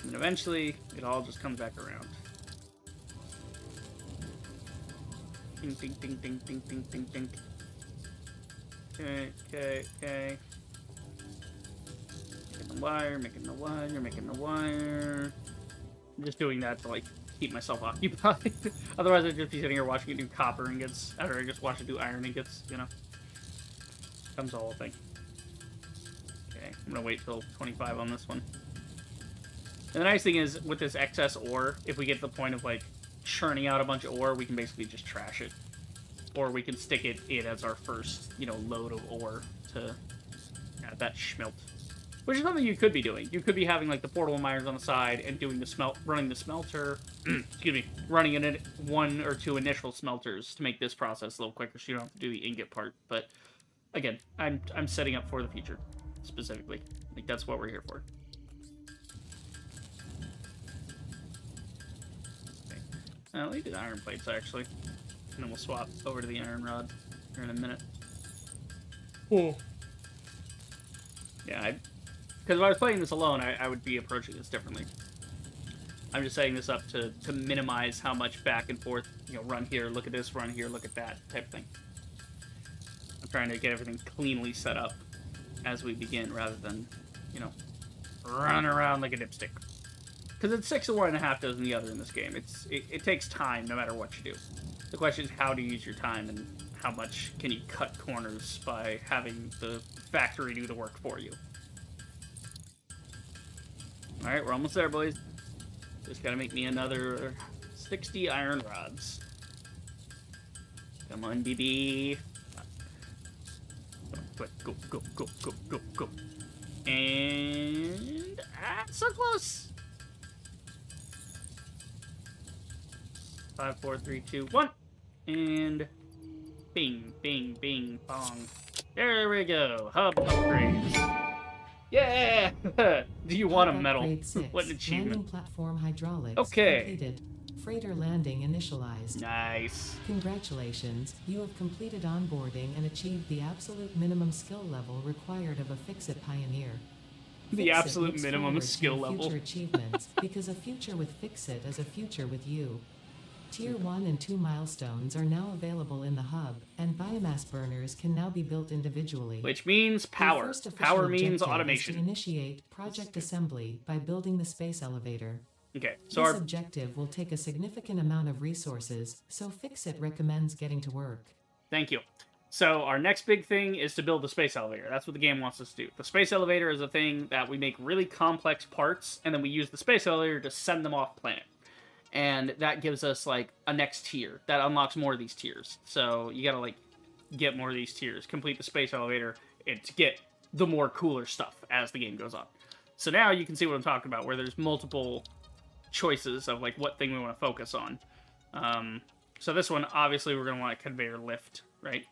and okay, it all just comes back around. Ding, ding, ding, ding, ding, ding, ding, ding. Okay. Making the wire. I'm just doing that to, like, keep myself occupied. Otherwise, I'd just be sitting here watching it do copper ingots. Or I just watch it do iron ingots, you know? Comes the whole thing. Okay, I'm gonna wait till 25 on this one. And the nice thing is, with this excess ore, if we get to the point of, like, churning out a bunch of ore, we can basically just trash it. Or we can stick it in as our first, you know, load of ore to add that schmelt. Which is something you could be doing. You could be having, like, the portable miners on the side and doing running the smelter, excuse me, running in one or two initial smelters to make this process a little quicker so you don't have to do the ingot part. But, again, I'm setting up for the future, specifically. Like, that's what we're here for. Okay. Let me do the iron plates, actually. And then we'll swap over to the iron rod here in a minute. Oh. Yeah, because if I was playing this alone, I would be approaching this differently. I'm just setting this up to minimize how much back and forth, you know, run here, look at this, run here, look at that type of thing. I'm trying to get everything cleanly set up as we begin, rather than, you know, run around like a dipstick. Because it's 6 of one and a half dozen the other in this game. It takes time no matter what you do. The question is how to use your time and how much can you cut corners by having the factory do the work for you. Alright, we're almost there, boys. Just gotta make me another 60 iron rods. Come on, BB. Go. And... so close! 5, 4, 3, 2, 1. And... bing, bing, bing, bong. There we go. Hub upgrades. Yeah! Do you want a medal? What an achievement. Landing platform hydraulics okay. Completed. Freighter landing initialized. Nice. Congratulations, you have completed onboarding and achieved the absolute minimum skill level required of a Fix-It pioneer. The absolute minimum skill level. Future achievements, because a future with Fix-It is a future with you. Tier 1 and 2 milestones are now available in the hub, and biomass burners can now be built individually. Which means power. Power means automation. To initiate project assembly by building the space elevator. Okay, so this objective will take a significant amount of resources, so Fix-It recommends getting to work. Thank you. So our next big thing is to build the space elevator. That's what the game wants us to do. The space elevator is a thing that we make really complex parts, and then we use the space elevator to send them off planet. And that gives us, like, a next tier. That unlocks more of these tiers. So you gotta, like, get more of these tiers. Complete the space elevator and to get the more cooler stuff as the game goes on. So now you can see what I'm talking about, where there's multiple choices of, like, what thing we want to focus on. So this one, obviously, we're going to want a conveyor lift, right?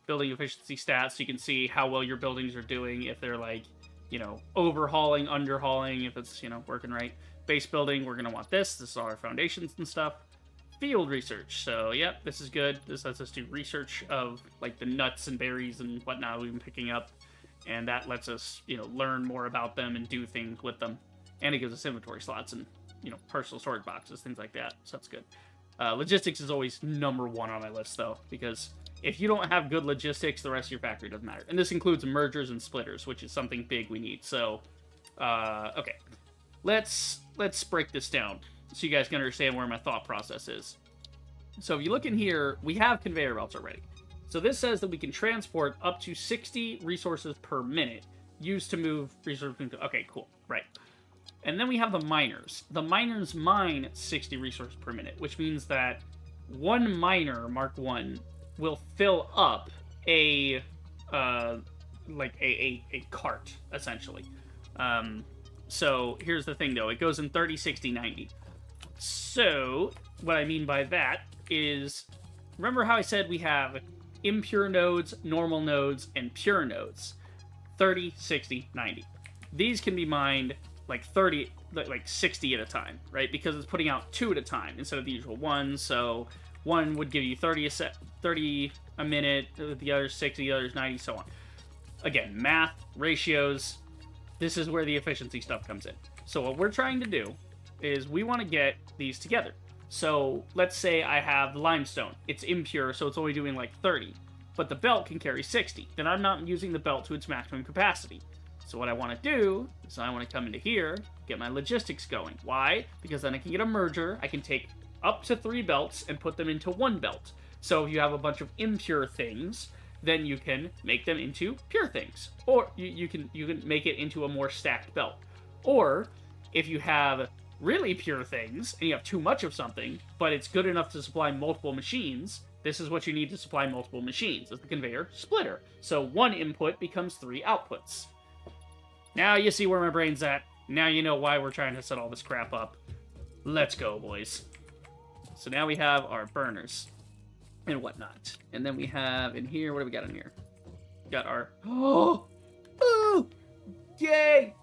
Building efficiency stats, so you can see how well your buildings are doing, if they're, like, you know, overhauling, underhauling, if it's, you know, working right. Base building, we're going to want this. This is all our foundations and stuff. Field research. So, yep, this is good. This lets us do research of, like, the nuts and berries and whatnot we've been picking up. And that lets us, you know, learn more about them and do things with them. And it gives us inventory slots and, you know, personal storage boxes, things like that. So that's good. Logistics is always number one on my list, though, because if you don't have good logistics, the rest of your factory doesn't matter. And this includes mergers and splitters, which is something big we need. So, okay. Let's break this down so you guys can understand where my thought process is. So if you look in here, we have conveyor belts already. So this says that we can transport up to 60 resources per minute used to move resources. Okay, cool. Right. And then we have the miners. The miners mine 60 resources per minute, which means that one miner, Mark 1, will fill up a cart, essentially. So here's the thing, though. It goes in 30, 60, 90. So what I mean by that is, remember how I said we have impure nodes, normal nodes, and pure nodes? 30, 60, 90. These can be mined like 60 at a time, right? Because it's putting out 2 at a time instead of the usual 1. So one would give you 30 a minute, the other 60, the other's 90, so on. Again, math, ratios, this is where the efficiency stuff comes in. So what we're trying to do is we want to get these together. So let's say I have limestone. It's impure, so it's only doing like 30. But the belt can carry 60. Then I'm not using the belt to its maximum capacity. So what I want to do is I want to come into here, get my logistics going. Why? Because then I can get a merger. I can take up to 3 belts and put them into 1 belt. So if you have a bunch of impure things, then you can make them into pure things. Or you can make it into a more stacked belt. Or if you have really pure things and you have too much of something, but it's good enough to supply multiple machines, this is what you need to supply multiple machines, is the conveyor splitter. So 1 input becomes 3 outputs. Now you see where my brain's at. Now you know why we're trying to set all this crap up. Let's go, boys. So now we have our burners and whatnot. And then we have in here, what do we got in here? We got our... Oh! Ooh! Yay!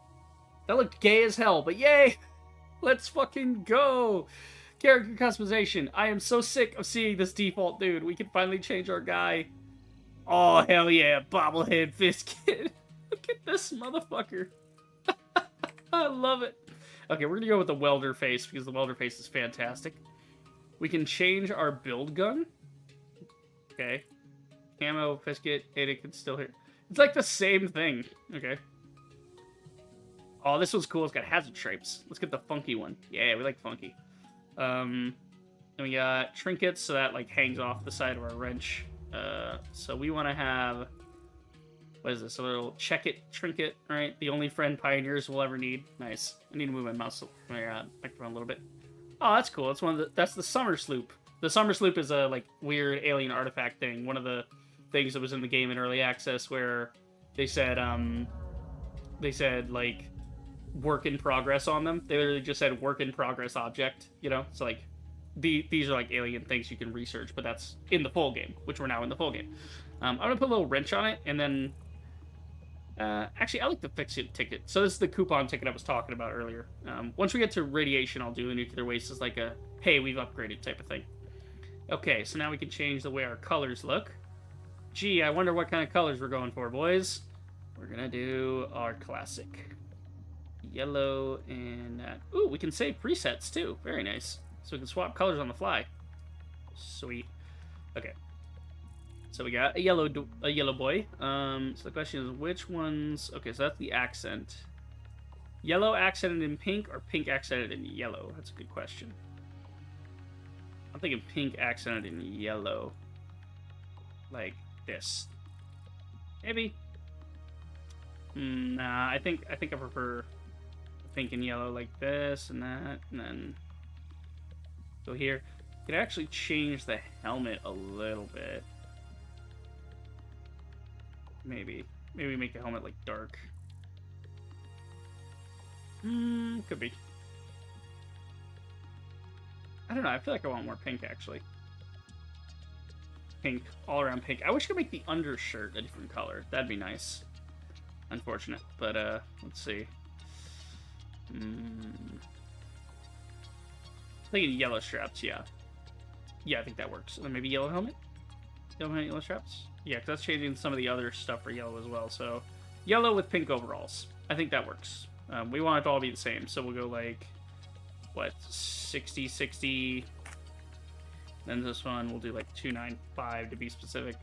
That looked gay as hell, but yay! Let's fucking go! Character customization. I am so sick of seeing this default dude. We can finally change our guy. Oh, hell yeah. Bobblehead Biscuit. Look at this motherfucker. I love it. Okay, we're gonna go with the welder face because the welder face is fantastic. We can change our build gun. Okay. Camo, biscuit, it can still hit. It's like the same thing. Okay. Oh, this one's cool. It's got hazard stripes. Let's get the funky one. Yeah, we like funky. And we got trinkets, so that like hangs off the side of our wrench. So we want to have, what is this? A little check it trinket, right? The only friend pioneers will ever need. Nice. I need to move my mouse back around a little bit. Oh, that's cool. That's the summer sloop. The summer sloop is a like weird alien artifact thing. One of the things that was in the game in early access where they said like work in progress on them. They literally just said work in progress object, you know? So like these are like alien things you can research, but that's in the full game, which we're now in the full game. I'm gonna put a little wrench on it, and then actually I like the fix-it ticket. So this is the coupon ticket I was talking about earlier. Once we get to radiation, I'll do the nuclear waste as like a hey, we've upgraded type of thing. Okay, so now we can change the way our colors look. Gee, I wonder what kind of colors we're going for, boys. We're gonna do our classic yellow and that. Ooh, we can save presets too. Very nice. So we can swap colors on the fly. Sweet. Okay. So we got a yellow boy. So the question is which ones... Okay, so that's the accent. Yellow accented in pink or pink accented in yellow? That's a good question. I'm thinking pink accented in yellow. Like this. Maybe. Nah, I think I prefer pink and yellow like this and that, and then go here. Could actually change the helmet a little bit. Maybe make the helmet like dark. Could be. I don't know. I feel like I want more pink actually. Pink, all around pink. I wish I could make the undershirt a different color. That'd be nice. Unfortunate, but let's see. Thinking yellow straps, yeah. Yeah, I think that works. And then maybe yellow helmet? Yellow helmet, yellow straps? Yeah, because that's changing some of the other stuff for yellow as well. So, yellow with pink overalls. I think that works. We want it to all be the same. So we'll go like, what, 60, 60. Then this one, we'll do like 295 to be specific.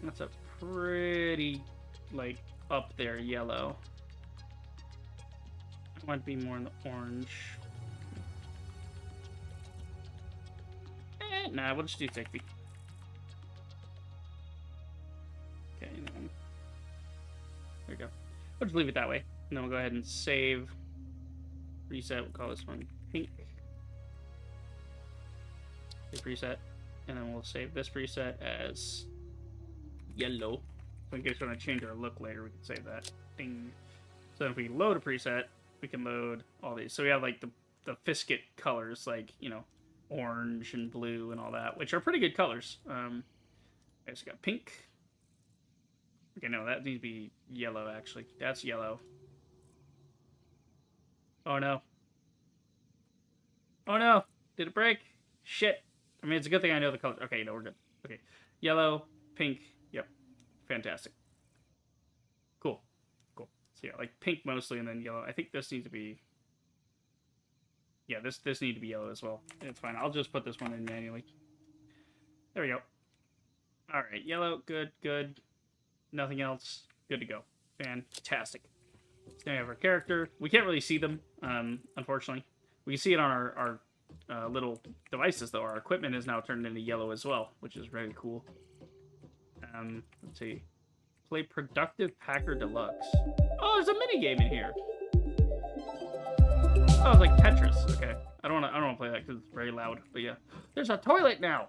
That's a pretty, like, up there yellow. I want to be more in the orange. Nah, we'll just do 60. Okay, and then there we go. We'll just leave it that way. And then we'll go ahead and save. Reset, we'll call this one pink. Save preset. And then we'll save this preset as yellow. So in case we want to change our look later, we can save that. Ding. So if we load a preset, we can load all these. So we have like the Fisket colors, like, you know, orange and blue and all that, which are pretty good colors. I just got pink. Okay, no, that needs to be yellow, actually. That's yellow. Oh, no. Oh, no. Did it break? Shit. I mean, it's a good thing I know the colors. Okay, no, we're good. Okay. Yellow, pink. Yep. Fantastic. Cool. Cool. So, yeah, like pink mostly and then yellow. I think this needs to be... Yeah, this needs to be yellow as well. It's fine. I'll just put this one in manually. There we go. All right, yellow. Good, good. Nothing else. Good to go. Fantastic. So now we have our character. We can't really see them, unfortunately. We can see it on our little devices, though. Our equipment is now turned into yellow as well, which is very cool. Let's see. Play Productive Packer Deluxe. Oh, there's a mini game in here. Oh, it's like Tetris. Okay, I don't want to play that because it's very loud. But yeah, there's a toilet now.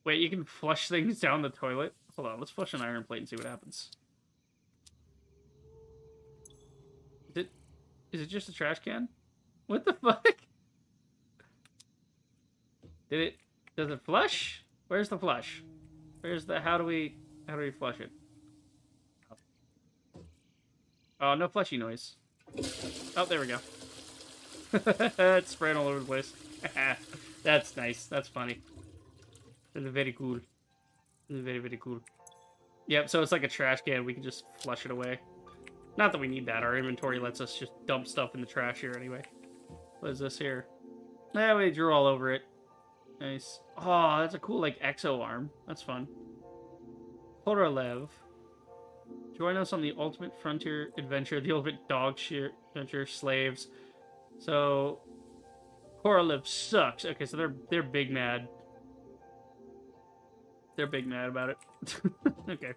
Wait, you can flush things down the toilet. Hold on, let's flush an iron plate and see what happens. Is it just a trash can? What the fuck? Does it flush? Where's the flush? Where's the, how do we flush it? Oh, no flushy noise. Oh, there we go. It's spraying all over the place. That's nice. That's funny. That's very cool. That's very, very cool. Yep, so it's like a trash can. We can just flush it away. Not that we need that. Our inventory lets us just dump stuff in the trash here anyway. What is this here? Yeah, we drew all over it. Nice. Oh, that's a cool, like, exo arm. That's fun. Korolev. Join us on the ultimate frontier adventure, the ultimate dog adventure, slaves. So, Korolev sucks. Okay, so they're big mad. They're big mad about it. Okay.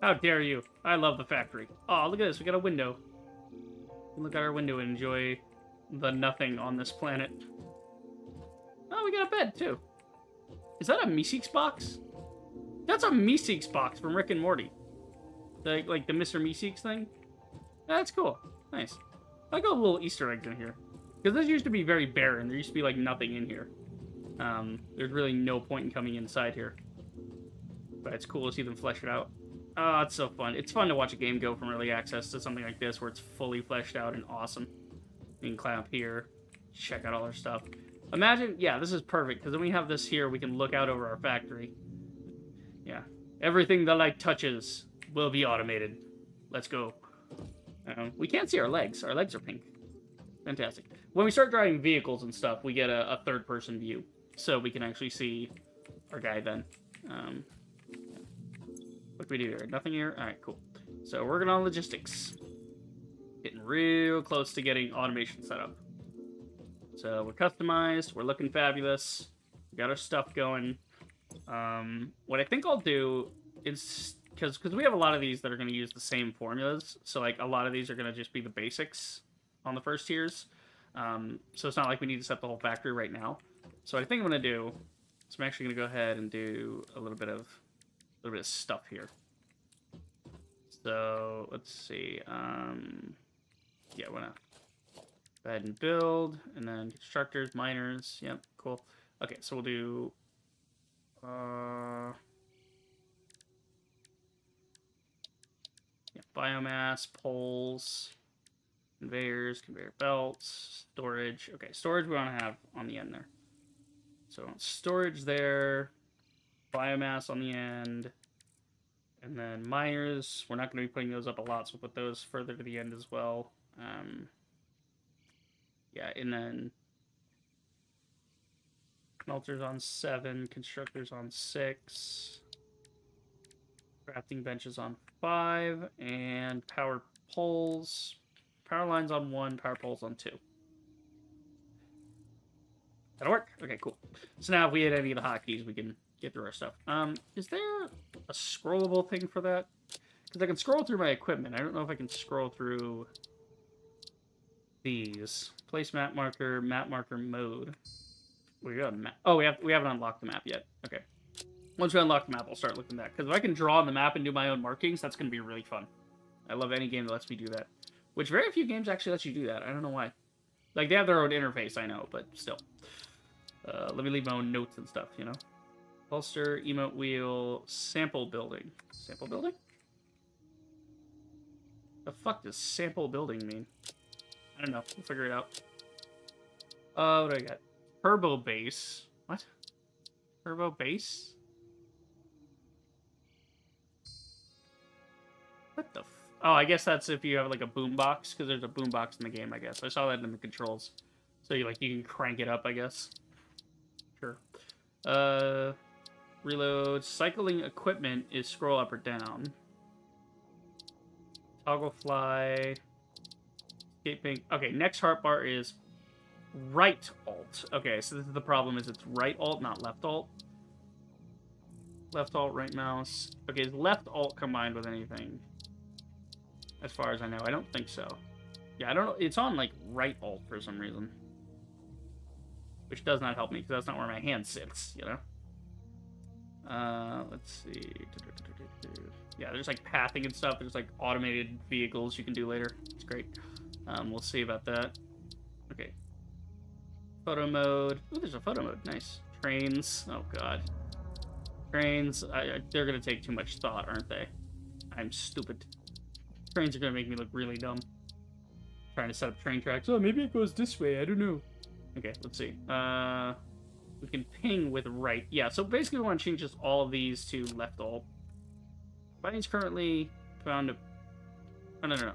How dare you? I love the factory. Oh, look at this. We got a window. Look out our window and enjoy the nothing on this planet. Oh, we got a bed, too. Is that a Meeseeks box? That's a Meeseeks box from Rick and Morty. Like the Mr. Meeseeks thing. That's cool. Nice. I got little Easter eggs in here. Because this used to be very barren. There used to be, like, nothing in here. There's really no point in coming inside here. But it's cool to see them flesh it out. Oh, it's so fun. It's fun to watch a game go from early access to something like this where it's fully fleshed out and awesome. You can climb up here, check out all our stuff. Imagine, yeah, this is perfect, because then we have this here, we can look out over our factory. Yeah. Everything the light touches will be automated. Let's go. We can't see our legs. Our legs are pink. Fantastic. When we start driving vehicles and stuff, we get a third-person view. So we can actually see our guy then. What do we do here? Nothing here? Alright, cool. So, working on logistics. Getting real close to getting automation set up. So, we're customized. We're looking fabulous. We got our stuff going. What I think I'll do is... Because we have a lot of these that are going to use the same formulas. So, like, a lot of these are going to just be the basics on the first tiers. So, it's not like we need to set the whole factory right now. So, what I think I'm going to do is I'm actually going to go ahead and do a little bit of stuff here. So let's see. Yeah, wanna go ahead and build, and then constructors, miners. Yep, cool. Okay, so we'll do. Yeah, biomass, poles, conveyors, conveyor belts, storage. Okay, storage we want to have on the end there. So storage there. Biomass on the end, and then miners. We're not going to be putting those up a lot, so we'll put those further to the end as well. Yeah, and then smelters on 7, constructors on 6, crafting benches on 5, and power poles, power lines on 1, power poles on 2. That'll work. Okay, cool. So now if we hit any of the hotkeys, we can get through our stuff. Is there a scrollable thing for that? Because I can scroll through my equipment. I don't know if I can scroll through these. Place map marker mode. We got a map. Oh, we haven't unlocked the map yet. Okay. Once we unlock the map, I'll start looking at that. Because if I can draw on the map and do my own markings, that's going to be really fun. I love any game that lets me do that. Which very few games actually let you do that. I don't know why. Like, they have their own interface, I know, but still. Let me leave my own notes and stuff, you know? Holster, emote wheel, sample building. Sample building? The fuck does sample building mean? I don't know. We'll figure it out. What do I got? Turbo bass. What? Turbo bass? What the Oh, I guess that's if you have like a boombox, because there's a boombox in the game, I guess. I saw that in the controls. So you can crank it up, I guess. Sure. Reload. Cycling equipment is scroll up or down. Toggle fly. Escaping. Okay, next heart bar is right alt. Okay, so this is the problem, is it's right alt, not left alt. Left alt, right mouse. Okay, is left alt combined with anything? As far as I know, I don't think so. Yeah, I don't know. It's on, like, right alt for some reason. Which does not help me, because that's not where my hand sits, you know? Let's see. Yeah, there's, like, pathing and stuff. There's, like, automated vehicles you can do later. It's great. We'll see about that. Okay. Photo mode. Ooh, there's a photo mode. Nice. Trains. Oh, God. Trains. They're going to take too much thought, aren't they? I'm stupid. Trains are going to make me look really dumb. Trying to set up train tracks. Oh, maybe it goes this way. I don't know. Okay, let's see. We can ping with right. Yeah, so basically we want to change just all of these to left alt. Buttons currently found a... Oh, no.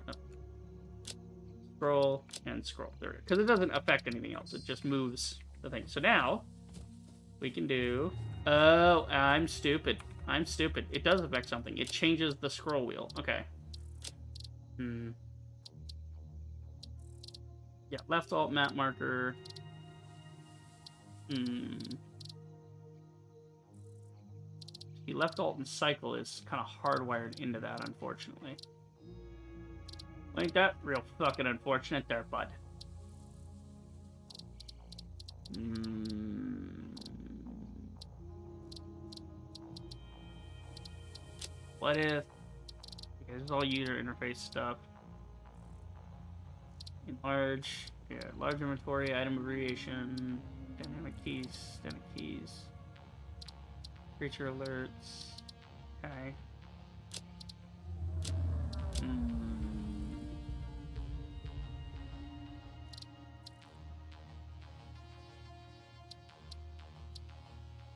Scroll and scroll. There it is. Because it doesn't affect anything else. It just moves the thing. So now, we can do... Oh, I'm stupid. I'm stupid. It does affect something. It changes the scroll wheel. Okay. Yeah, left alt map marker. The left alt and cycle is kind of hardwired into that, unfortunately. Ain't that real fucking unfortunate there, bud? What if... Okay, this is all user interface stuff. Enlarge. Yeah, large inventory, item abbreviation, dynamic keys, creature alerts. Okay.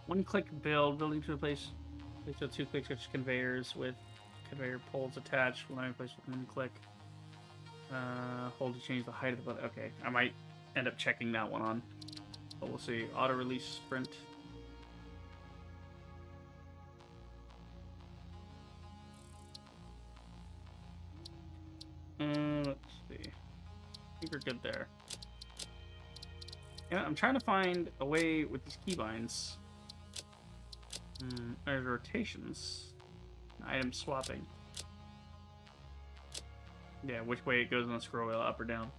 One-click build, building to replace with two clicks, which conveyors with conveyor poles attached. When I replace with one click. Hold to change the height of the building. Okay, I might end up checking that one on. But we'll see. Auto-release sprint. Let's see. I think we're good there. Yeah, I'm trying to find a way with these keybinds. There's rotations. Item swapping. Yeah, which way it goes on the scroll wheel, up or down.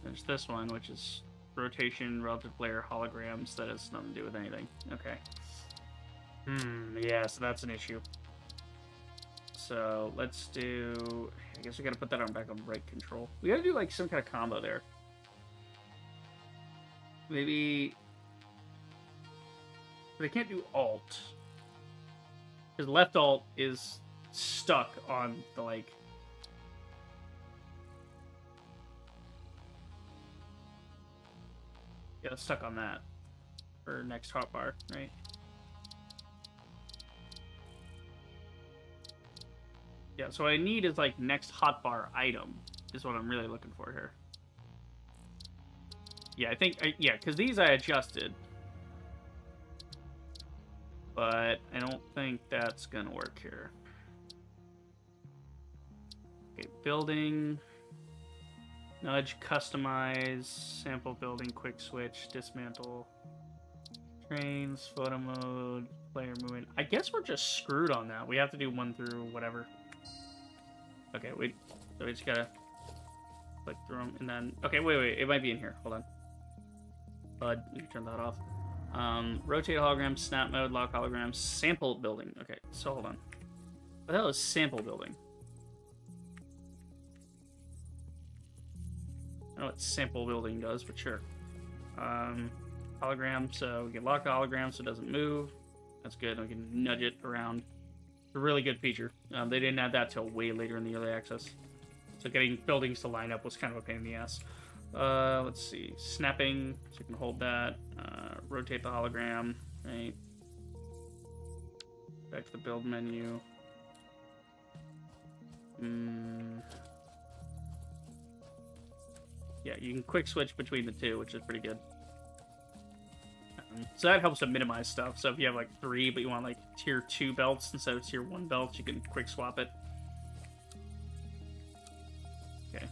There's this one, which is rotation, relative player, holograms. That has nothing to do with anything. Okay. Yeah, so that's an issue. So let's do... I guess we gotta put that on back on right control. We gotta do like some kind of combo there. Maybe... But I can't do alt. Because left alt is stuck on the, like... Yeah, it's stuck on that. For next hotbar, right? Yeah, so what I need is, like, next hotbar item is what I'm really looking for here. Yeah, I think... yeah, because these I adjusted. But I don't think that's gonna work here. Okay, building. Nudge, customize, sample building, quick switch, dismantle, trains, photo mode, player movement. I guess we're just screwed on that. We have to do 1 through whatever. Okay, so we just gotta click through them, and then... Okay, wait, it might be in here. Hold on. Bud, you can turn that off. Rotate hologram, snap mode, lock hologram, sample building. Okay, so hold on. What the hell is sample building? I don't know what sample building does, but sure. Hologram, so we can lock the hologram so it doesn't move. That's good. We can nudge it around. It's a really good feature. They didn't add that till way later in the early access. So getting buildings to line up was kind of a pain in the ass. Let's see. Snapping, so you can hold that. Rotate the hologram, right? Back to the build menu. Yeah, you can quick switch between the two, which is pretty good. So that helps to minimize stuff. So if you have like 3, but you want like tier 2 belts instead of tier 1 belts, you can quick swap it. Okay.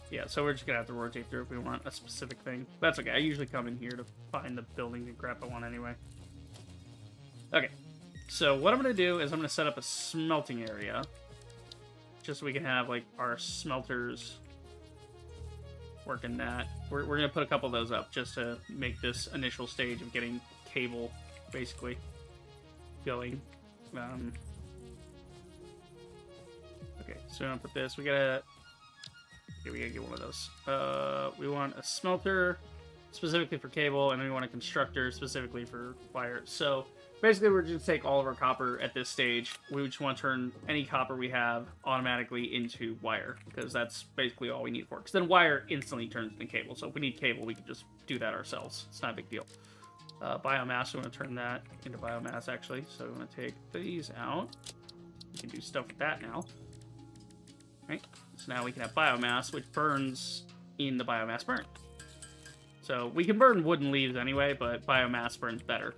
Yeah, so we're just gonna have to rotate through if we want a specific thing. That's okay. I usually come in here to find the building and crap I want anyway. Okay. So what I'm gonna do is I'm gonna set up a smelting area. Just so we can have like our smelters working that. We're gonna put a couple of those up just to make this initial stage of getting cable basically going. Okay, so I'm gonna put this. We gotta get one of those. We want a smelter specifically for cable, and then we want a constructor specifically for wire. So basically, we're just take all of our copper at this stage. We just want to turn any copper we have automatically into wire, because that's basically all we need for it. Because then wire instantly turns into cable. So if we need cable, we can just do that ourselves. It's not a big deal. Biomass, we want to turn that into biomass, actually. So we want to take these out. We can do stuff with that now. Right? So now we can have biomass, which burns in the biomass burn. So we can burn wooden leaves anyway, but biomass burns better.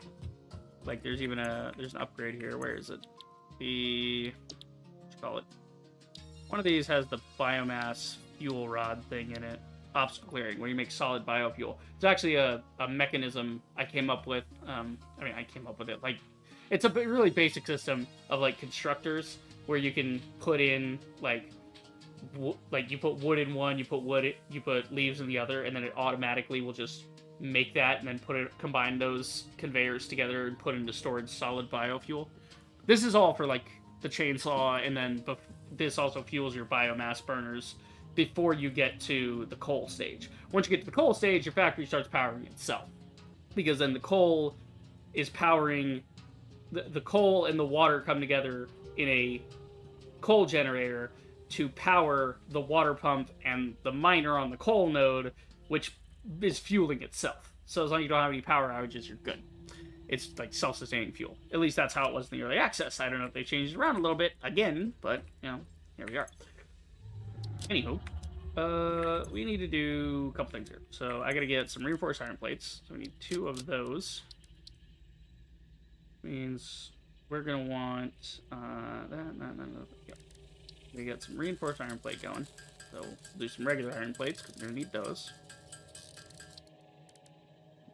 Like there's even there's an upgrade here. Where is it? What you call it? One of these has the biomass fuel rod thing in it. Obstacle clearing, where you make solid biofuel. It's actually a mechanism I came up with. I came up with it. Like, it's a really basic system of like constructors where you can put in like you put wood in one, you put leaves in the other, and then it automatically will just make that and then combine those conveyors together and put into storage solid biofuel. This is all for like the chainsaw, and then this also fuels your biomass burners before you get to the coal stage. Once you get to the coal stage, your factory starts powering itself, because then the coal is powering the coal and the water come together in a coal generator to power the water pump and the miner on the coal node, which is fueling itself. So as long as you don't have any power outages, you're good. It's like self-sustaining fuel. At least that's how it was in the early access. I don't know if they changed it around a little bit again, but you know, here we are. Anywho, we need to do a couple things here. So I gotta get some reinforced iron plates. So we need 2 of those. Means we're gonna want yeah. We got some reinforced iron plate going. So we'll do some regular iron plates because we're gonna need those.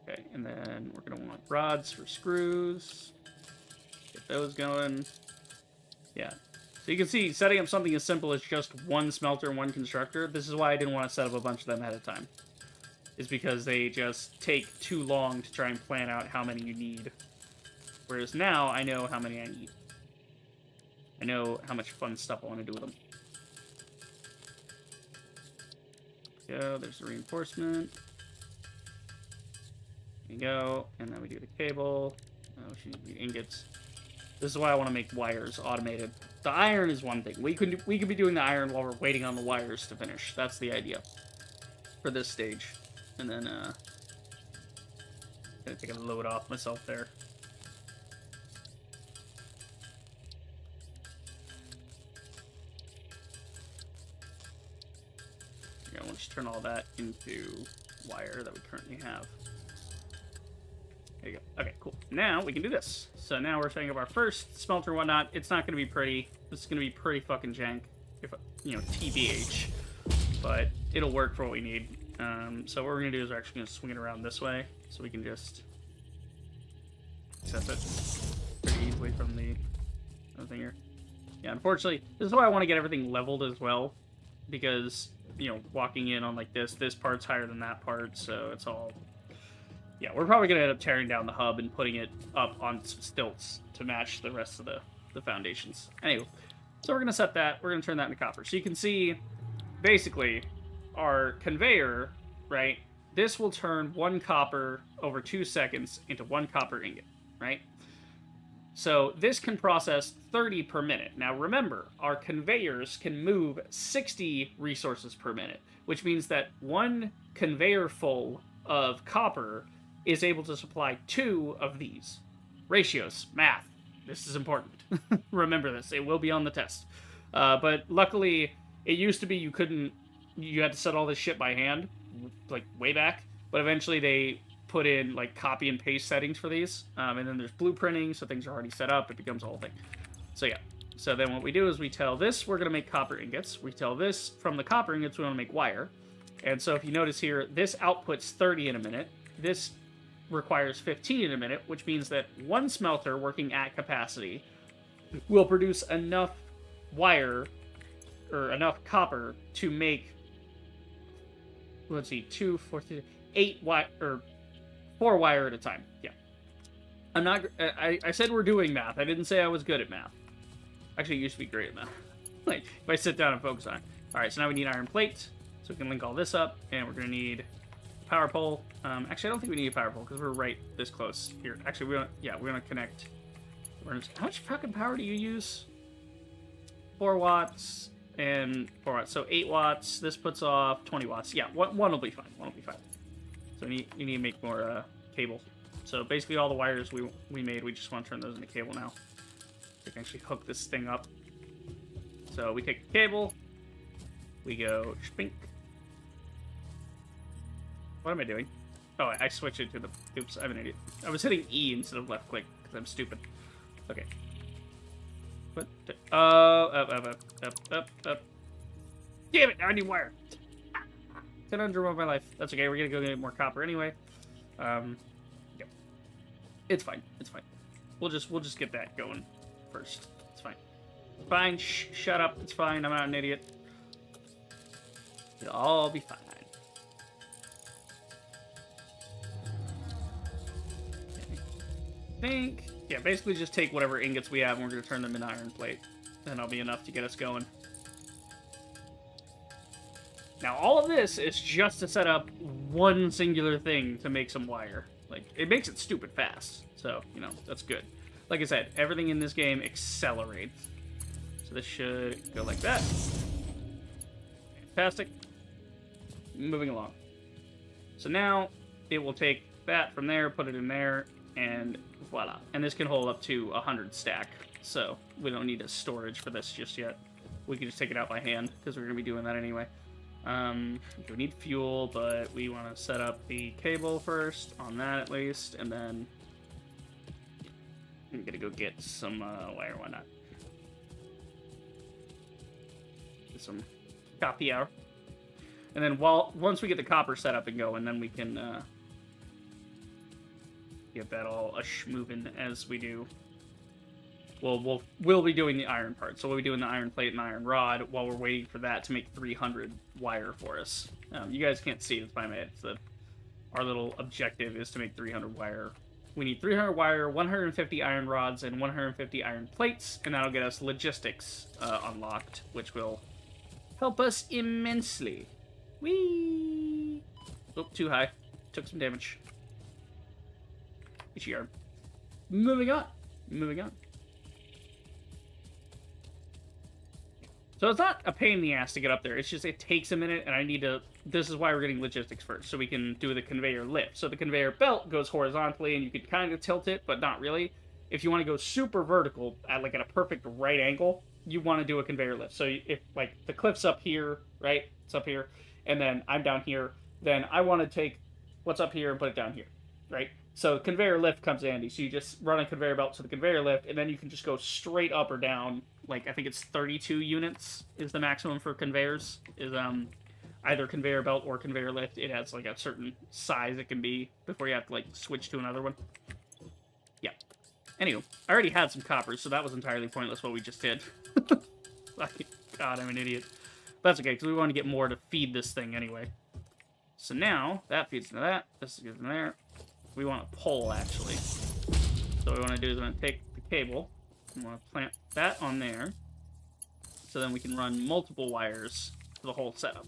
Okay, and then we're gonna want rods for screws. Get those going. Yeah. So you can see, setting up something as simple as just one smelter and one constructor, this is why I didn't want to set up a bunch of them ahead of time. Is because they just take too long to try and plan out how many you need. Whereas now, I know how many I need. I know how much fun stuff I want to do with them. So there's the reinforcement. There you go. And then we do the cable. She needs the ingots. This is why I want to make wires automated. The iron is one thing. We could be doing the iron while we're waiting on the wires to finish. That's the idea for this stage. And then gonna take a load off myself there. Yeah, we'll just turn all that into wire that we currently have. There you go. Okay, cool. Now we can do this. So now we're setting up our first smelter and whatnot. It's not going to be pretty. This is going to be pretty fucking jank. if TBH, but it'll work for what we need. So what we're gonna do is we're actually gonna swing it around this way, so we can just access it pretty easily from the other thing here. Yeah, unfortunately, this is why I want to get everything leveled as well, because walking in on like this part's higher than that part, so it's all. Yeah, we're probably gonna end up tearing down the hub and putting it up on some stilts to match the rest of the foundations. Anyway, so we're gonna set that. We're gonna turn that into copper. So you can see, basically, our conveyor, right? This will turn 1 copper over 2 seconds into 1 copper ingot, right? So this can process 30 per minute. Now remember, our conveyors can move 60 resources per minute, which means that 1 conveyor full of copper is able to supply 2 of these. Ratios, math. This is important. Remember this. It will be on the test. But luckily, it used to be you had to set all this shit by hand, like way back. But eventually they put in like copy and paste settings for these. And then there's blueprinting, so things are already set up. It becomes a whole thing. So yeah. So then what we do is we tell this we're going to make copper ingots. We tell this from the copper ingots we want to make wire. And so if you notice here, this outputs 30 in a minute. This requires 15 in a minute, which means that 1 smelter working at capacity will produce enough wire, or enough copper, to make, let's see, 2, 4, 3, 8 wire, or 4 wire at a time. Yeah. I said we're doing math. I didn't say I was good at math. Actually, I used to be great at math. Like, if I sit down and focus on it. Alright, so now we need iron plate, so we can link all this up, and we're going to need power pole. Actually, I don't think we need a power pole because we're right this close here. Actually, we're gonna connect. How much fucking power do you use? 4 watts and 4 watts. So 8 watts. This puts off 20 watts. Yeah, one will be fine. One will be fine. So you need to make more cable. So basically, all the wires we made, we just want to turn those into cable now. We can actually hook this thing up. So we take the cable. We go spink. What am I doing? Oh, I switched it to the... Oops, I'm an idiot. I was hitting E instead of left click, because I'm stupid. Okay. What? Up. Damn it, now I need wire. Conundrum of my life. That's okay, we're gonna go get more copper anyway. Yep. It's fine, it's fine. We'll just get that going first. It's fine. It's fine, shut up, it's fine, I'm not an idiot. It'll all be fine. Yeah, basically just take whatever ingots we have and we're going to turn them into iron plate. And that'll be enough to get us going. Now, all of this is just to set up one singular thing to make some wire. Like, it makes it stupid fast. So, that's good. Like I said, everything in this game accelerates. So this should go like that. Fantastic. Moving along. So now, it will take that from there, put it in there, and voila. And this can hold up to 100 stack, so we don't need a storage for this just yet. We can just take it out by hand, because we're going to be doing that anyway. We need fuel, but we want to set up the cable first, on that at least, and then I'm going to go get some wire, why not? Get some copy hour. And then once we get the copper set up and going, then we can get that all moving as we do. Well, we'll be doing the iron part, so we'll be doing the iron plate and iron rod while we're waiting for that to make 300 wire for us. You guys can't see it's by my head. Our little objective is to make 300 wire. We need 300 wire, 150 iron rods, and 150 iron plates, and that'll get us logistics unlocked, which will help us immensely. Whee! Oh, too high. Took some damage. HER. Moving on. So it's not a pain in the ass to get up there. It's just it takes a minute, and I need to... This is why we're getting logistics first, so we can do the conveyor lift. So the conveyor belt goes horizontally, and you can kind of tilt it, but not really. If you want to go super vertical, at a perfect right angle, you want to do a conveyor lift. So if, the cliff's up here, right? It's up here, and then I'm down here, then I want to take what's up here and put it down here, right? So conveyor lift comes handy. So you just run a conveyor belt to the conveyor lift, and then you can just go straight up or down. Like I think it's 32 units is the maximum for conveyors. Is either conveyor belt or conveyor lift. It has like a certain size it can be before you have to like switch to another one. Yeah. Anyway, I already had some copper, so that was entirely pointless what we just did. God, I'm an idiot. But that's okay, because we want to get more to feed this thing anyway. So now, that feeds into that. This goes in there. We want a pole, actually. So what we want to do is I'm going to take the cable. We want to plant that on there. So then we can run multiple wires for the whole setup.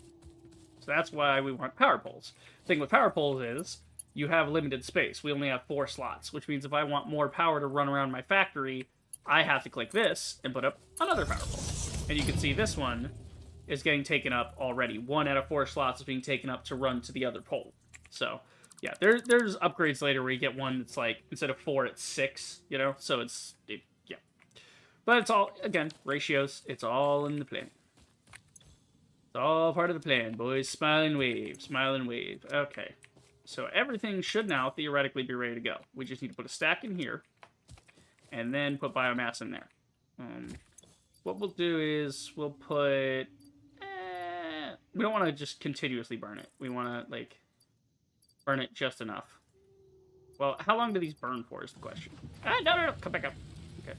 So that's why we want power poles. The thing with power poles is, you have limited space. We only have 4 slots, which means if I want more power to run around my factory, I have to click this and put up another power pole. And you can see this one is getting taken up already. 1 out of 4 slots is being taken up to run to the other pole. So, yeah, there's upgrades later where you get one that's like, instead of 4, it's 6, you know? So yeah. But it's all, again, ratios. It's all in the plan. It's all part of the plan, boys. Smile and wave. Smile and wave. Okay. So everything should now theoretically be ready to go. We just need to put a stack in here, and then put biomass in there. What we'll do is we'll put... we don't want to just continuously burn it. We want to, like, burn it just enough. Well, how long do these burn for is the question. No. Come back up. Okay.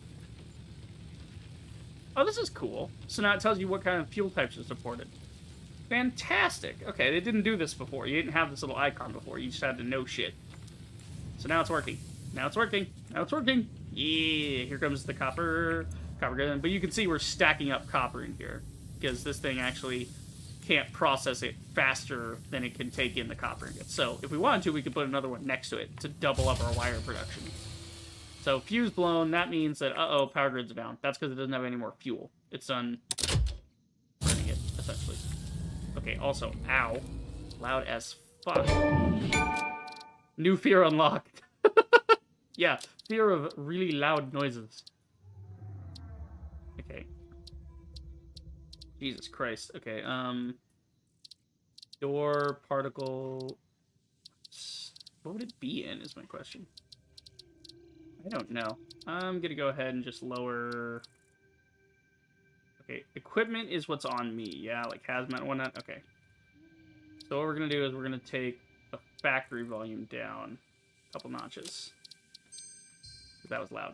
Oh, this is cool. So now it tells you what kind of fuel types are supported. Fantastic. Okay, they didn't do this before. You didn't have this little icon before. You just had to know shit. So now it's working. Now it's working. Now it's working. Yeah, here comes the copper. Copper gun. But you can see we're stacking up copper in here, because this thing actually can't process it faster than it can take in the copper ingots. So if we wanted to, we could put another one next to it to double up our wire production. So fuse blown, that means that, uh-oh, power grids are down. That's because it doesn't have any more fuel. It's done burning it, essentially. Okay, also, ow. Loud as fuck. New fear unlocked. Yeah, fear of really loud noises. Okay. Jesus Christ. Okay, door, particle... What would it be in, is my question. I don't know. I'm gonna go ahead and just lower... Okay, equipment is what's on me, yeah? Like hazmat and whatnot? Okay. So what we're gonna do is we're gonna take the factory volume down a couple notches. That was loud.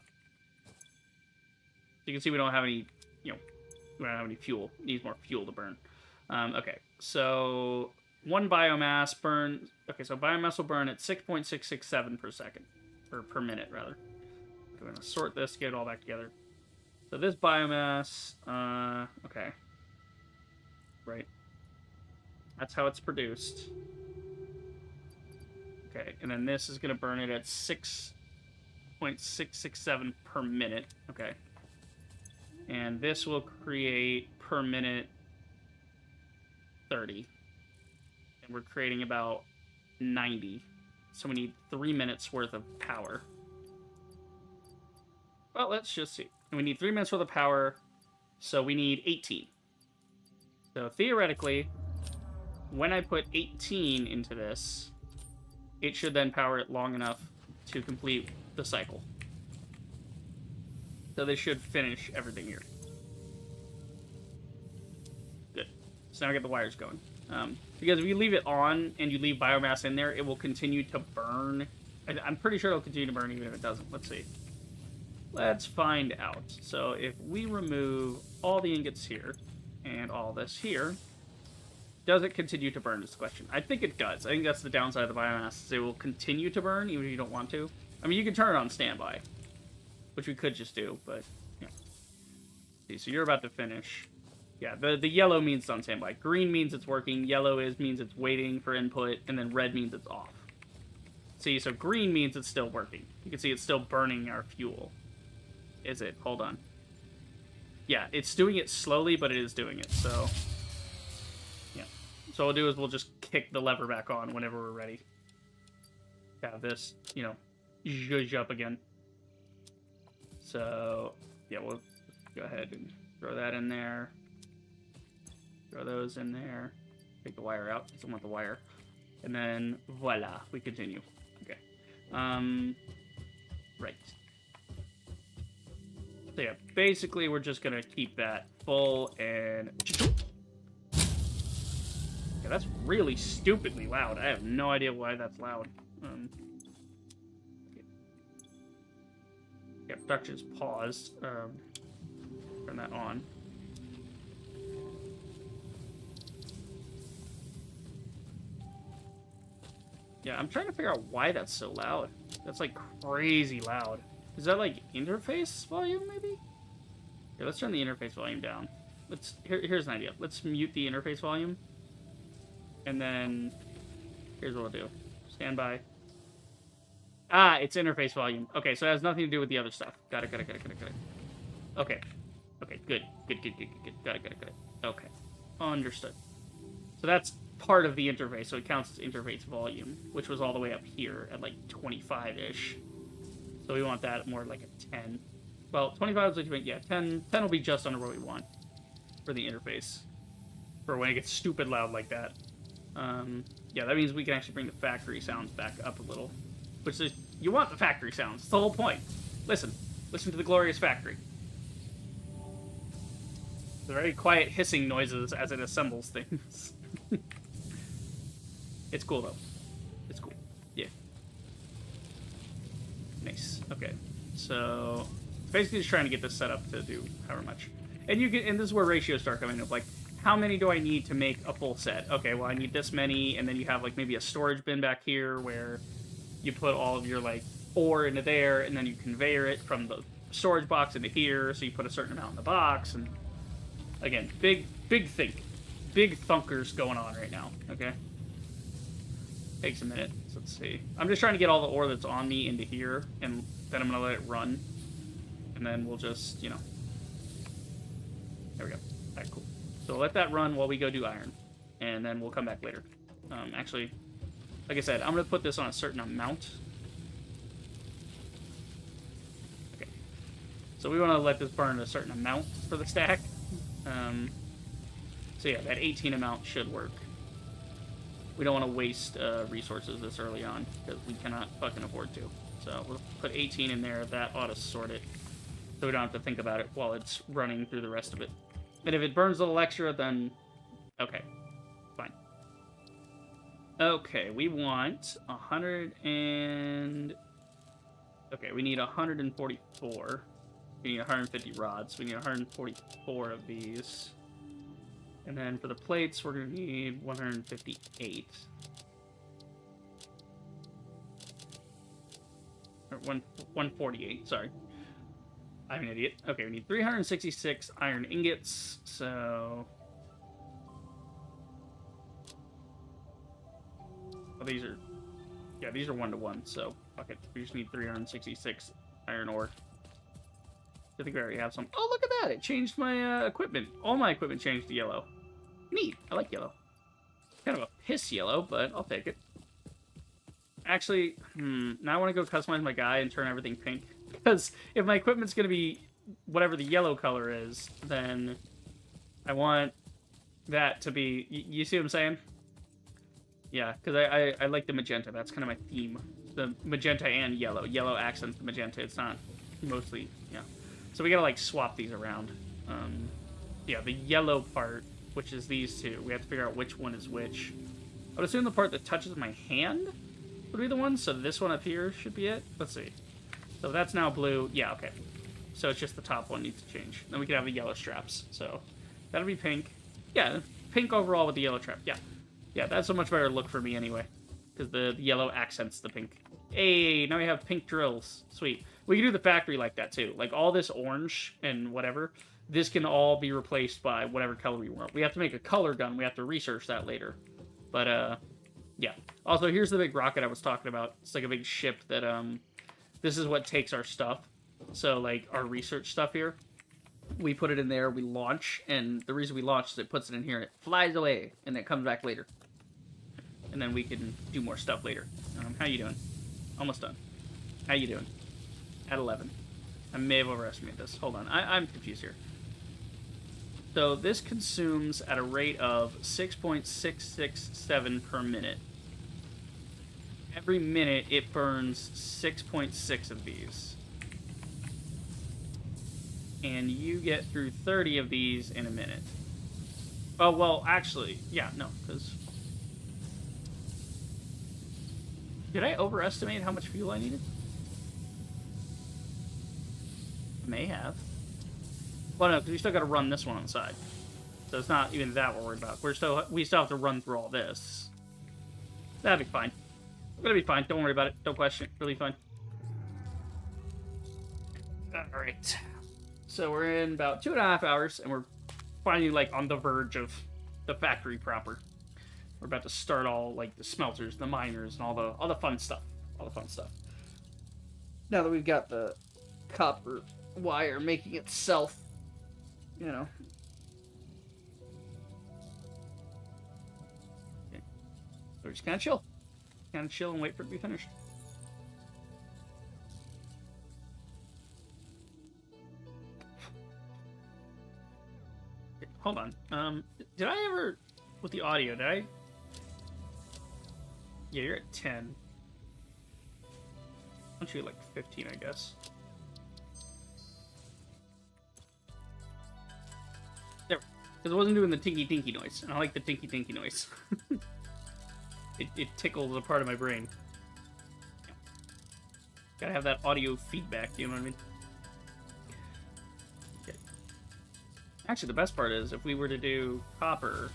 You can see we don't have any, we don't have any fuel. It needs more fuel to burn. Okay, so 1 biomass burn... Okay, so biomass will burn at 6.667 per second. Or per minute, rather. We're gonna sort this, get it all back together. So this biomass, okay. Right. That's how it's produced. Okay, and then this is gonna burn it at 6.667 per minute. Okay. And this will create per minute 30. And we're creating about 90. So we need 3 minutes worth of power. Well, let's just see. And we need 3 minutes worth of power, so we need 18. So theoretically, when I put 18 into this, it should then power it long enough to complete the cycle. So they should finish everything here. Good. So now I get the wires going. Because if you leave it on and you leave biomass in there, it will continue to burn. I'm pretty sure it'll continue to burn even if it doesn't. Let's see. Let's find out. So if we remove all the ingots here and all this here, does it continue to burn is the question. I think it does. I think that's the downside of the biomass. It will continue to burn even if you don't want to. I mean, you can turn it on standby, which we could just do, but yeah. See, so you're about to finish. Yeah, the yellow means it's on standby. Green means it's working. Yellow means it's waiting for input, and then red means it's off. See, so green means it's still working. You can see it's still burning our fuel. Is it? Hold on. Yeah, it's doing it slowly, but it is doing it, so... Yeah. So what we'll do is we'll just kick the lever back on whenever we're ready. Have this, zhuzh up again. So, yeah, we'll go ahead and throw that in there. Throw those in there. Take the wire out, because I want the wire. And then, voila, we continue. Okay. Right. So yeah, basically we're just gonna keep that full and... Yeah, that's really stupidly loud. I have no idea why that's loud. Yeah, production's paused. Turn that on. Yeah, I'm trying to figure out why that's so loud. That's like crazy loud. Is that like interface volume maybe? Here, let's turn the interface volume down. Here's an idea. Let's mute the interface volume. And then here's what we'll do. Stand by. Ah, it's interface volume. Okay, so it has nothing to do with the other stuff. Got it. Okay. Okay, good. Got it. Okay. Understood. So that's part of the interface, so it counts as interface volume, which was all the way up here at like 25-ish. So we want that more like a 10. Well, 25 is what you mean. Yeah, 10 will be just under what we want for the interface. For when it gets stupid loud like that. Yeah, that means we can actually bring the factory sounds back up a little. Which is, you want the factory sounds. It's the whole point. Listen to the glorious factory. The very quiet hissing noises as it assembles things. It's cool though. It's cool. Yeah. Nice. Okay. So basically just trying to get this set up to do however much. And and this is where ratios start coming up. Like, how many do I need to make a full set? Okay, well I need this many, and then you have like maybe a storage bin back here where you put all of your like ore into there, and then you conveyor it from the storage box into here, so you put a certain amount in the box, and again, big thunkers going on right now, okay? Takes a minute, so let's see. I'm just trying to get all the ore that's on me into here, and then I'm gonna let it run, and then we'll just, you know, there we go. Alright, cool. So let that run while we go do iron, and then we'll come back later. Actually, like I said, I'm gonna put this on a certain amount. Okay. So we want to let this burn a certain amount for the stack. So yeah, that 18 amount should work. We don't want to waste resources this early on, because we cannot fucking afford to. So we'll put 18 in there. That ought to sort it, so we don't have to think about it while it's running through the rest of it. And if it burns a little extra, then okay, fine. Okay, we want 100 and... Okay, we need 144. We need 150 rods. We need 144 of these. And then for the plates, we're going to need 158. Or 148, sorry. I'm an idiot. Okay, we need 366 iron ingots, so... Oh, these are... Yeah, these are 1-to-1, so fuck it. We just need 366 iron ore. I think we already have some. Oh, look at that! It changed my equipment. All my equipment changed to yellow. Neat. I like yellow. Kind of a piss yellow, but I'll take it. Actually, now I want to go customize my guy and turn everything pink. Because if my equipment's going to be whatever the yellow color is, then I want that to be... You see what I'm saying? Yeah, because I like the magenta. That's kind of my theme. The magenta and yellow. Yellow accents the magenta. It's not mostly... Yeah. So we gotta, like, swap these around. Yeah, the yellow part, which is these two, we have to figure out which one is which. I would assume the part that touches my hand would be the one, so this one up here should be it. Let's see. So that's now blue. Yeah, okay. So it's just the top one needs to change. Then we can have the yellow straps. So that'll be pink. Yeah, pink overall with the yellow strap. Yeah. Yeah, that's a much better look for me anyway. Because the yellow accents the pink. Hey, now we have pink drills. Sweet. We can do the factory like that too. Like all this orange and whatever, this can all be replaced by whatever color we want. We have to make a color gun. We have to research that later. But, yeah. Also, here's the big rocket I was talking about. It's like a big ship that, this is what takes our stuff. So, like, our research stuff here. We put it in there, we launch, and the reason we launch is it puts it in here, and it flies away, and it comes back later. And then we can do more stuff later. How you doing? Almost done. How you doing? At 11. I may have overestimated this. Hold on. I'm confused here. So this consumes at a rate of 6.667 per minute. every minute it burns 6.6 of these. And you get through 30 of these in a minute. Oh, well, actually, yeah, no, because... Did I overestimate how much fuel I needed? May have. Well, no, because we still got to run this one on the side. So it's not even that we're worried about. We still have to run through all this. That'd be fine. We're gonna be fine. Don't worry about it. Don't question it. Really fine. Alright. So we're in about 2.5 hours, and we're finally, like, on the verge of the factory proper. We're about to start all, like, the smelters, the miners, and all the fun stuff. All the fun stuff. Now that we've got the copper wire making itself, you know. Okay. We're just kind of chill. Kind of chill and wait for it to be finished. Okay, hold on. Did I ever, with the audio, did I? Yeah, you're at 10. Aren't you like 15, I guess? There. Because it wasn't doing the tinky tinky noise. And I like the tinky tinky noise. It tickles a part of my brain. Yeah. Gotta have that audio feedback, you know what I mean? Okay. Actually, the best part is if we were to do copper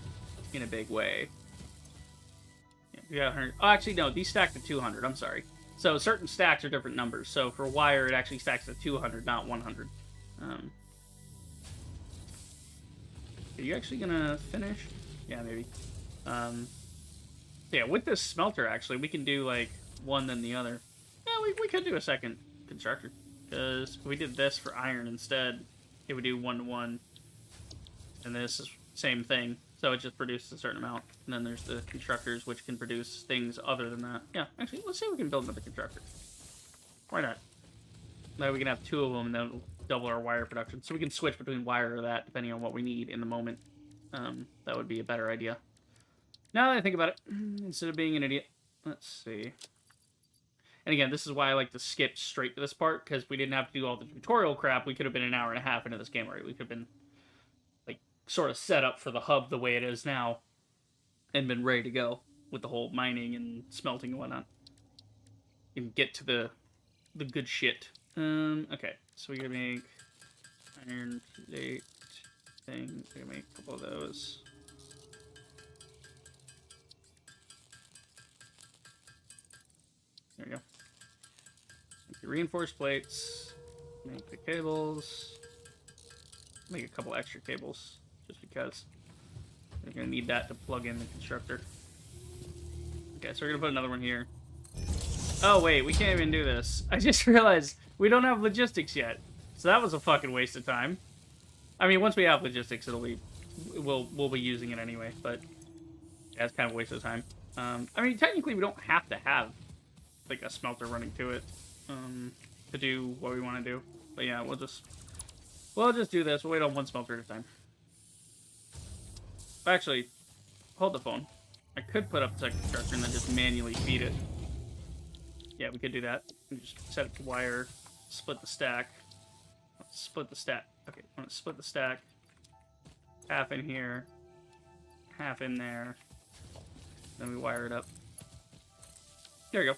in a big way. Yeah, we got 100. Oh, actually, no, these stack to 200. I'm sorry. So certain stacks are different numbers. So for wire, it actually stacks to 200, not 100. Are you actually gonna finish? Yeah, maybe. Yeah, with this smelter, actually, we can do, like, one then the other. Yeah, we could do a second constructor. Because if we did this for iron instead, it would do 1 to 1. And this is same thing. So it just produces a certain amount. And then there's the constructors, which can produce things other than that. Yeah, actually, let's see if we can build another constructor. Why not? Now we can have 2 of them, and then it'll double our wire production. So we can switch between wire or that, depending on what we need in the moment. That would be a better idea. Now that I think about it, instead of being an idiot, let's see. And again, this is why I like to skip straight to this part, because we didn't have to do all the tutorial crap. We could have been an hour and a half into this game already. We could have been, like, sort of set up for the hub the way it is now, and been ready to go with the whole mining and smelting and whatnot. And get to the good shit. Okay, so we're gonna make iron plate thing. We're gonna make a couple of those. There we go. Make the reinforced plates. Make the cables. Make a couple extra cables, just because. We're gonna need that to plug in the constructor. Okay, so we're gonna put another one here. Oh wait, we can't even do this. I just realized we don't have logistics yet. So that was a fucking waste of time. I mean, once we have logistics, we'll be using it anyway, but yeah, it's kind of a waste of time. I mean, technically we don't have to have like a smelter running to it to do what we want to do. But yeah, we'll just do this. We'll wait on one smelter at a time. Actually, hold the phone. I could put up the second constructor and then just manually feed it. Yeah, we could do that. We just set it to wire, split the stack. Split the stack. Okay, I'm gonna split the stack. Half in here, half in there. Then we wire it up. There we go.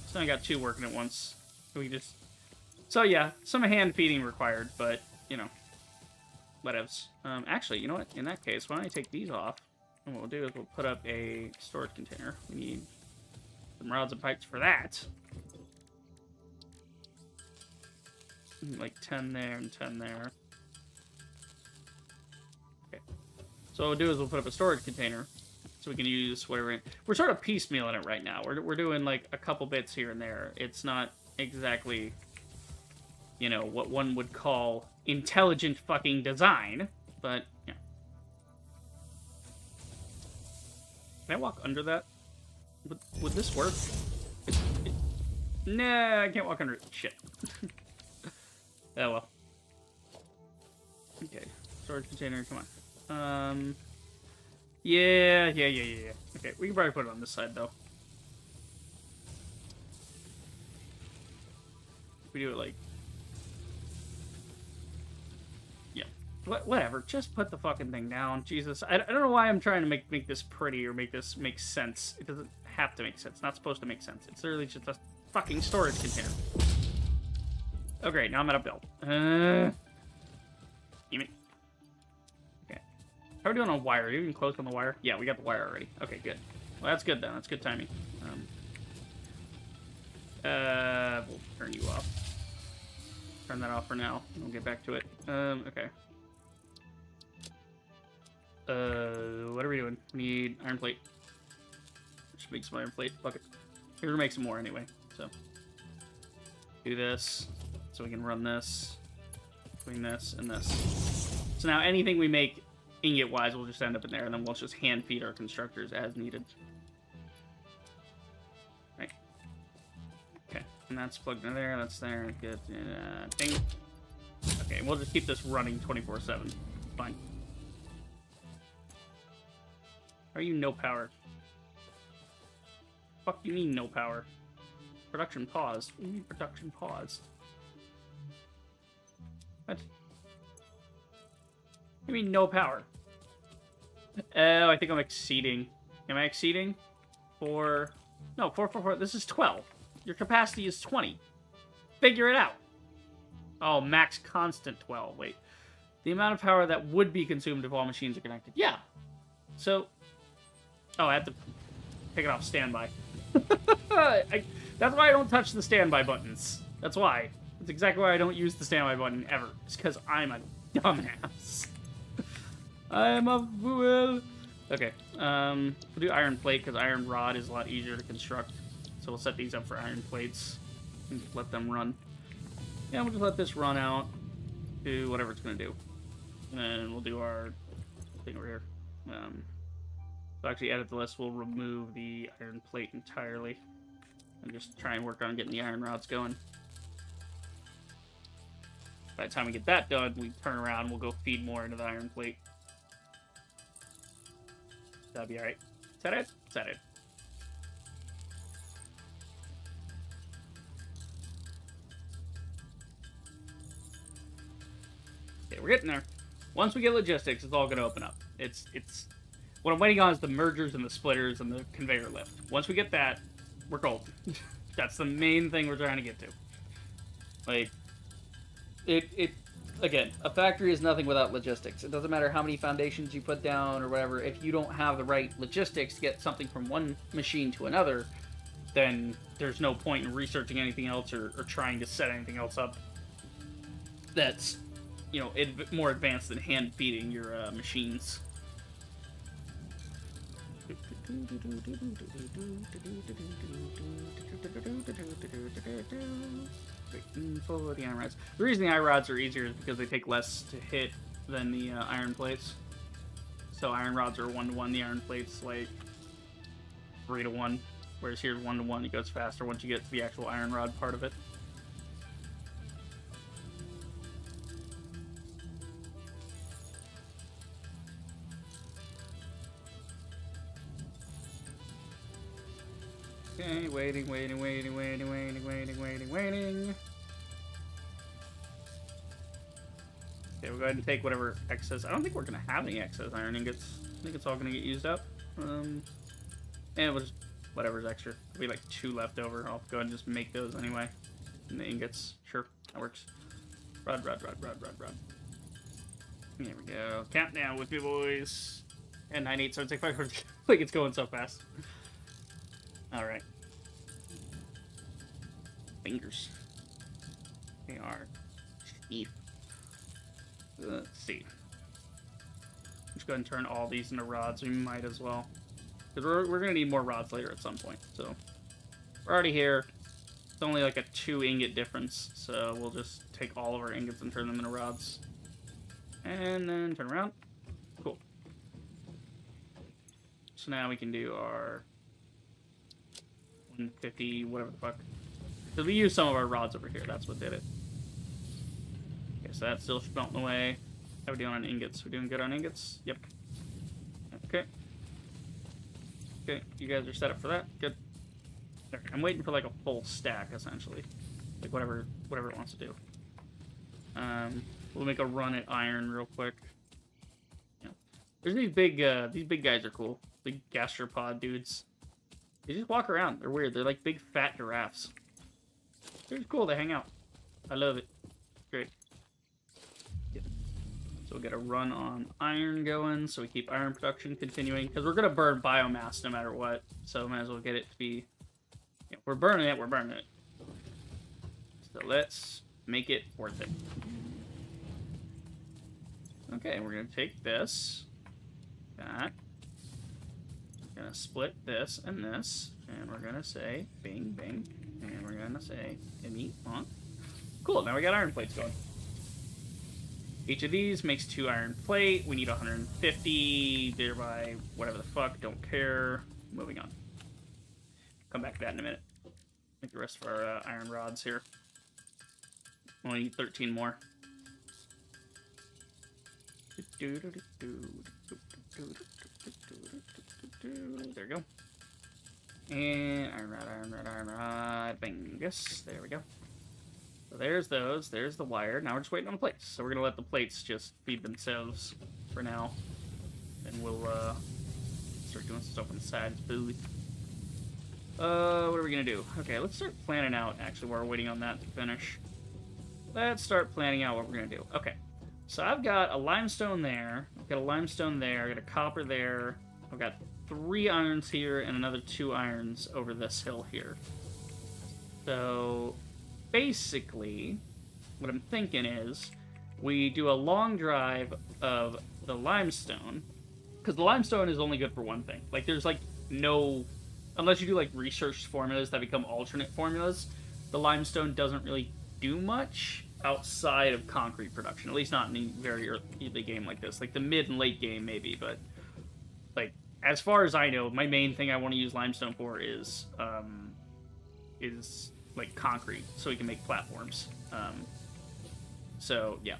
So I got 2 working at once. We just. So yeah, some hand feeding required, but you know, whatevs. Actually, you know what? In that case, why don't I take these off? And what we'll do is we'll put up a storage container. We need some rods and pipes for that. Like 10 there and 10 there. Okay. So what we'll do is we'll put up a storage container so we can use whatever. We're sort of piecemealing it right now. We're doing like a couple bits here and there. It's not exactly, you know, what one would call intelligent fucking design, but yeah. Can I walk under that? Would this work? Nah, I can't walk under it. Shit. Oh well. Okay. Storage container, come on. Yeah. Okay, we can probably put it on this side, though. do it like... Yeah. Whatever. Just put the fucking thing down. Jesus. I don't know why I'm trying to make this pretty or make this make sense. It doesn't have to make sense. It's not supposed to make sense. It's literally just a fucking storage container. Oh, great. Now I'm at a build. Give me... Okay. How are we doing on wire? Are you even close on the wire? Yeah, we got the wire already. Okay, good. Well, that's good then. That's good timing. We'll turn you off. Turn that off for now. We'll get back to it. Okay. What are we doing? We need iron plate. Just make some iron plate. Fuck it. We're gonna make some more anyway. So do this, so we can run this between this and this. So now anything we make ingot-wise will just end up in there, and then we'll just hand feed our constructors as needed. Right. Okay, and that's plugged in there. That's there. Good. Ding. Okay, we'll just keep this running 24/7. Fine. Are you no power? Fuck you mean no power? Production pause. We need production pause. What? You mean no power? Oh, I think I'm exceeding. Am I exceeding? 4... No, 4. This is 12. Your capacity is 20. Figure it out. Oh, max constant 12. Wait. The amount of power that would be consumed if all machines are connected. Yeah. So... Oh, I have to take it off standby. That's why I don't touch the standby buttons. That's why. That's exactly why I don't use the standby button ever. It's because I'm a dumbass. I'm a fool. Okay. We'll do iron plate because iron rod is a lot easier to construct. So we'll set these up for iron plates and just let them run. Yeah, we'll just let this run out. Do whatever it's going to do. And then we'll do our thing over here. So actually edit the list, we'll remove the iron plate entirely. And just try and work on getting the iron rods going. By the time we get that done, we turn around and we'll go feed more into the iron plate. That'll be alright. Is that it? Is that it? Okay, we're getting there. Once we get logistics, it's all going to open up. It's what I'm waiting on is the mergers and the splitters and the conveyor lift. Once we get that, we're golden. That's the main thing we're trying to get to. Like, again, a factory is nothing without logistics. It doesn't matter how many foundations you put down or whatever. If you don't have the right logistics to get something from one machine to another, then there's no point in researching anything else or trying to set anything else up that's, you know, more advanced than hand feeding your machines. For the iron rods. The reason the iron rods are easier is because they take less to hit than the iron plates. So iron rods are 1-to-1, the iron plates like 3-to-1. Whereas here's 1-to-1, it goes faster once you get to the actual iron rod part of it. Okay, waiting. Okay, we'll go ahead and take whatever excess. I don't think we're going to have any excess iron ingots. I think it's all going to get used up. And we'll just, whatever's extra. There'll be like 2 left over. I'll go ahead and just make those anyway. And the ingots. Sure, that works. Rod. Here we go. Countdown with me, boys. And 9, 8, 7, 6, 5, 4. Like it's going so fast. Alright. Fingers. They are cheap. Let's see. Let's go ahead and turn all these into rods. We might as well. Because we're going to need more rods later at some point. So, we're already here. It's only like a 2 ingot difference. So, we'll just take all of our ingots and turn them into rods. And then turn around. Cool. So now we can do our 150, whatever the fuck. Because we used some of our rods over here. That's what did it. Okay, so that's still melting away. How are we doing on ingots? We're doing good on ingots? Yep. Okay. Okay, you guys are set up for that? Good. There. I'm waiting for like a full stack, essentially. Like, whatever it wants to do. We'll make a run at iron real quick. Yeah. There's these big guys are cool. Big gastropod dudes. They just walk around. They're weird. They're like big fat giraffes. They're just cool. They hang out. I love it. Great. Yeah. So we'll get a run on iron going, so we keep iron production continuing, because we're going to burn biomass no matter what, so might as well get it to be... Yeah, we're burning it, So let's make it worth it. Okay, we're going to take this, that, we're going to split this and this, and we're going to say bing, bing, and we're going to say emit on. Cool, now we got iron plates going. Each of these makes 2 iron plate. We need 150, thereby whatever the fuck, don't care. Moving on. Come back to that in a minute. Make the rest of our iron rods here. Only need 13 more. There we go. And iron rod, bingus. There we go. So there's those. There's the wire. Now we're just waiting on the plates. So we're going to let the plates just feed themselves for now. And we'll start doing stuff on the sides. Booth. What are we going to do? Okay, let's start planning out, actually, while we're waiting on that to finish. Let's start planning out what we're going to do. Okay. So I've got a limestone there. I've got a limestone there. I've got a copper there. I've got 3 irons here and another 2 irons over this hill here. So... basically, what I'm thinking is we do a long drive of the limestone, because the limestone is only good for one thing. Like, there's, like, no... unless you do, like, researched formulas that become alternate formulas, the limestone doesn't really do much outside of concrete production, at least not in a very early game like this. Like, the mid and late game, maybe, but, like, as far as I know, my main thing I want to use limestone for is like concrete, so we can make platforms. So yeah.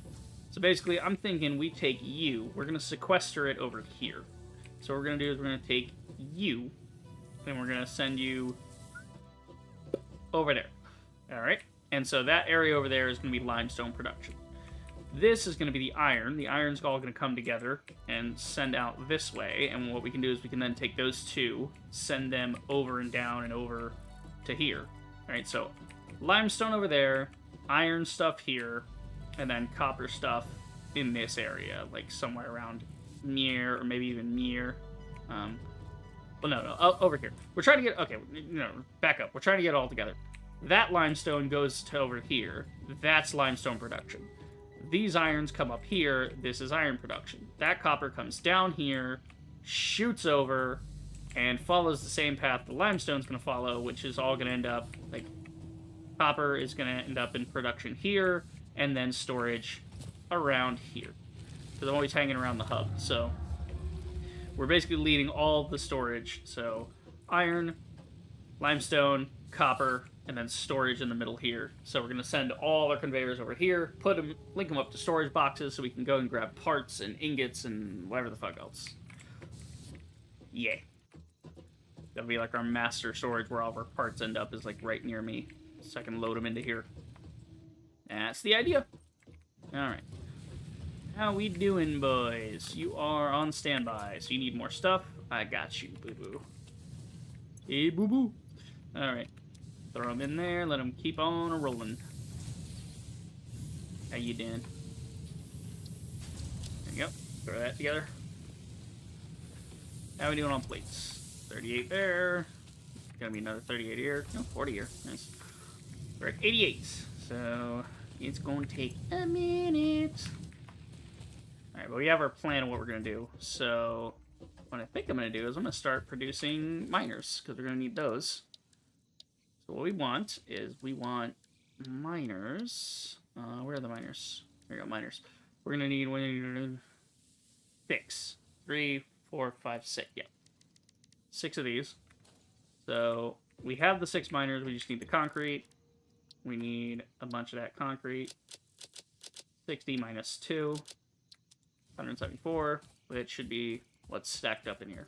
So basically, I'm thinking we take you. We're gonna sequester it over here. So what we're gonna do is we're gonna take you, and we're gonna send you over there. All right. And so that area over there is gonna be limestone production. This is gonna be the iron. The iron's all gonna come together and send out this way. And what we can do is we can then take those 2, send them over and down and over to here. Alright, so limestone over there, iron stuff here, and then copper stuff in this area, like somewhere around near, or maybe even near. Well, no, over here. We're trying to get, okay, no, back up. We're trying to get it all together. That limestone goes to over here. That's limestone production. These irons come up here. This is iron production. That copper comes down here, shoots over, and follows the same path the limestone's going to follow, which is all going to end up, like, copper is going to end up in production here, and then storage around here. Because I'm always hanging around the hub, so we're basically leading all the storage. So iron, limestone, copper, and then storage in the middle here. So we're going to send all our conveyors over here, link them up to storage boxes so we can go and grab parts and ingots and whatever the fuck else. Yeah. That'll be like our master storage where all of our parts end up is like right near me. So I can load them into here. That's the idea. Alright. How we doing, boys? You are on standby. So you need more stuff? I got you, boo-boo. Hey, boo-boo. Alright. Throw them in there. Let them keep on rolling. How you doing? There you go. Throw that together. How we doing on plates? 38 there. Gonna be another 38 here. No, 40 here. Nice. We're at 88. So it's going to take a minute. Alright, but we have our plan of what we're going to do. So what I think I'm going to do is I'm going to start producing miners, because we're going to need those. So what we want is we want miners. Where are the miners? Here we go, miners. We're going to need 6. 3, 4, 5, 6. Yeah. 6 of these. So we have the 6 miners, we just need the concrete. We need a bunch of that concrete. 60 minus 2. 174, which should be what's stacked up in here.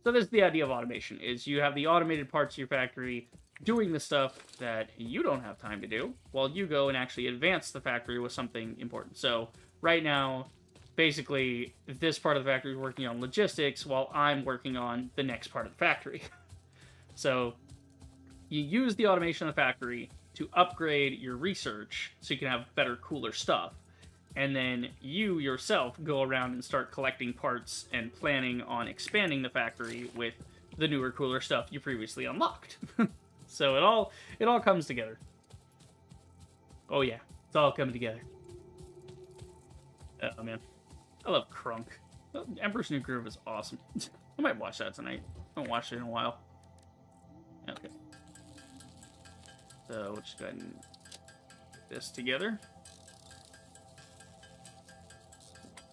So this is the idea of automation, is you have the automated parts of your factory, doing the stuff that you don't have time to do while you go and actually advance the factory with something important. So right now, basically, this part of the factory is working on logistics while I'm working on the next part of the factory. So you use the automation of the factory to upgrade your research so you can have better, cooler stuff. And then you yourself go around and start collecting parts and planning on expanding the factory with the newer, cooler stuff you previously unlocked. So it all comes together. Oh yeah, it's all coming together. Oh man, I love Crunk. Emperor's New Groove is awesome. I might watch that tonight. I haven't watched it in a while. Okay. So we'll just go ahead and put this together.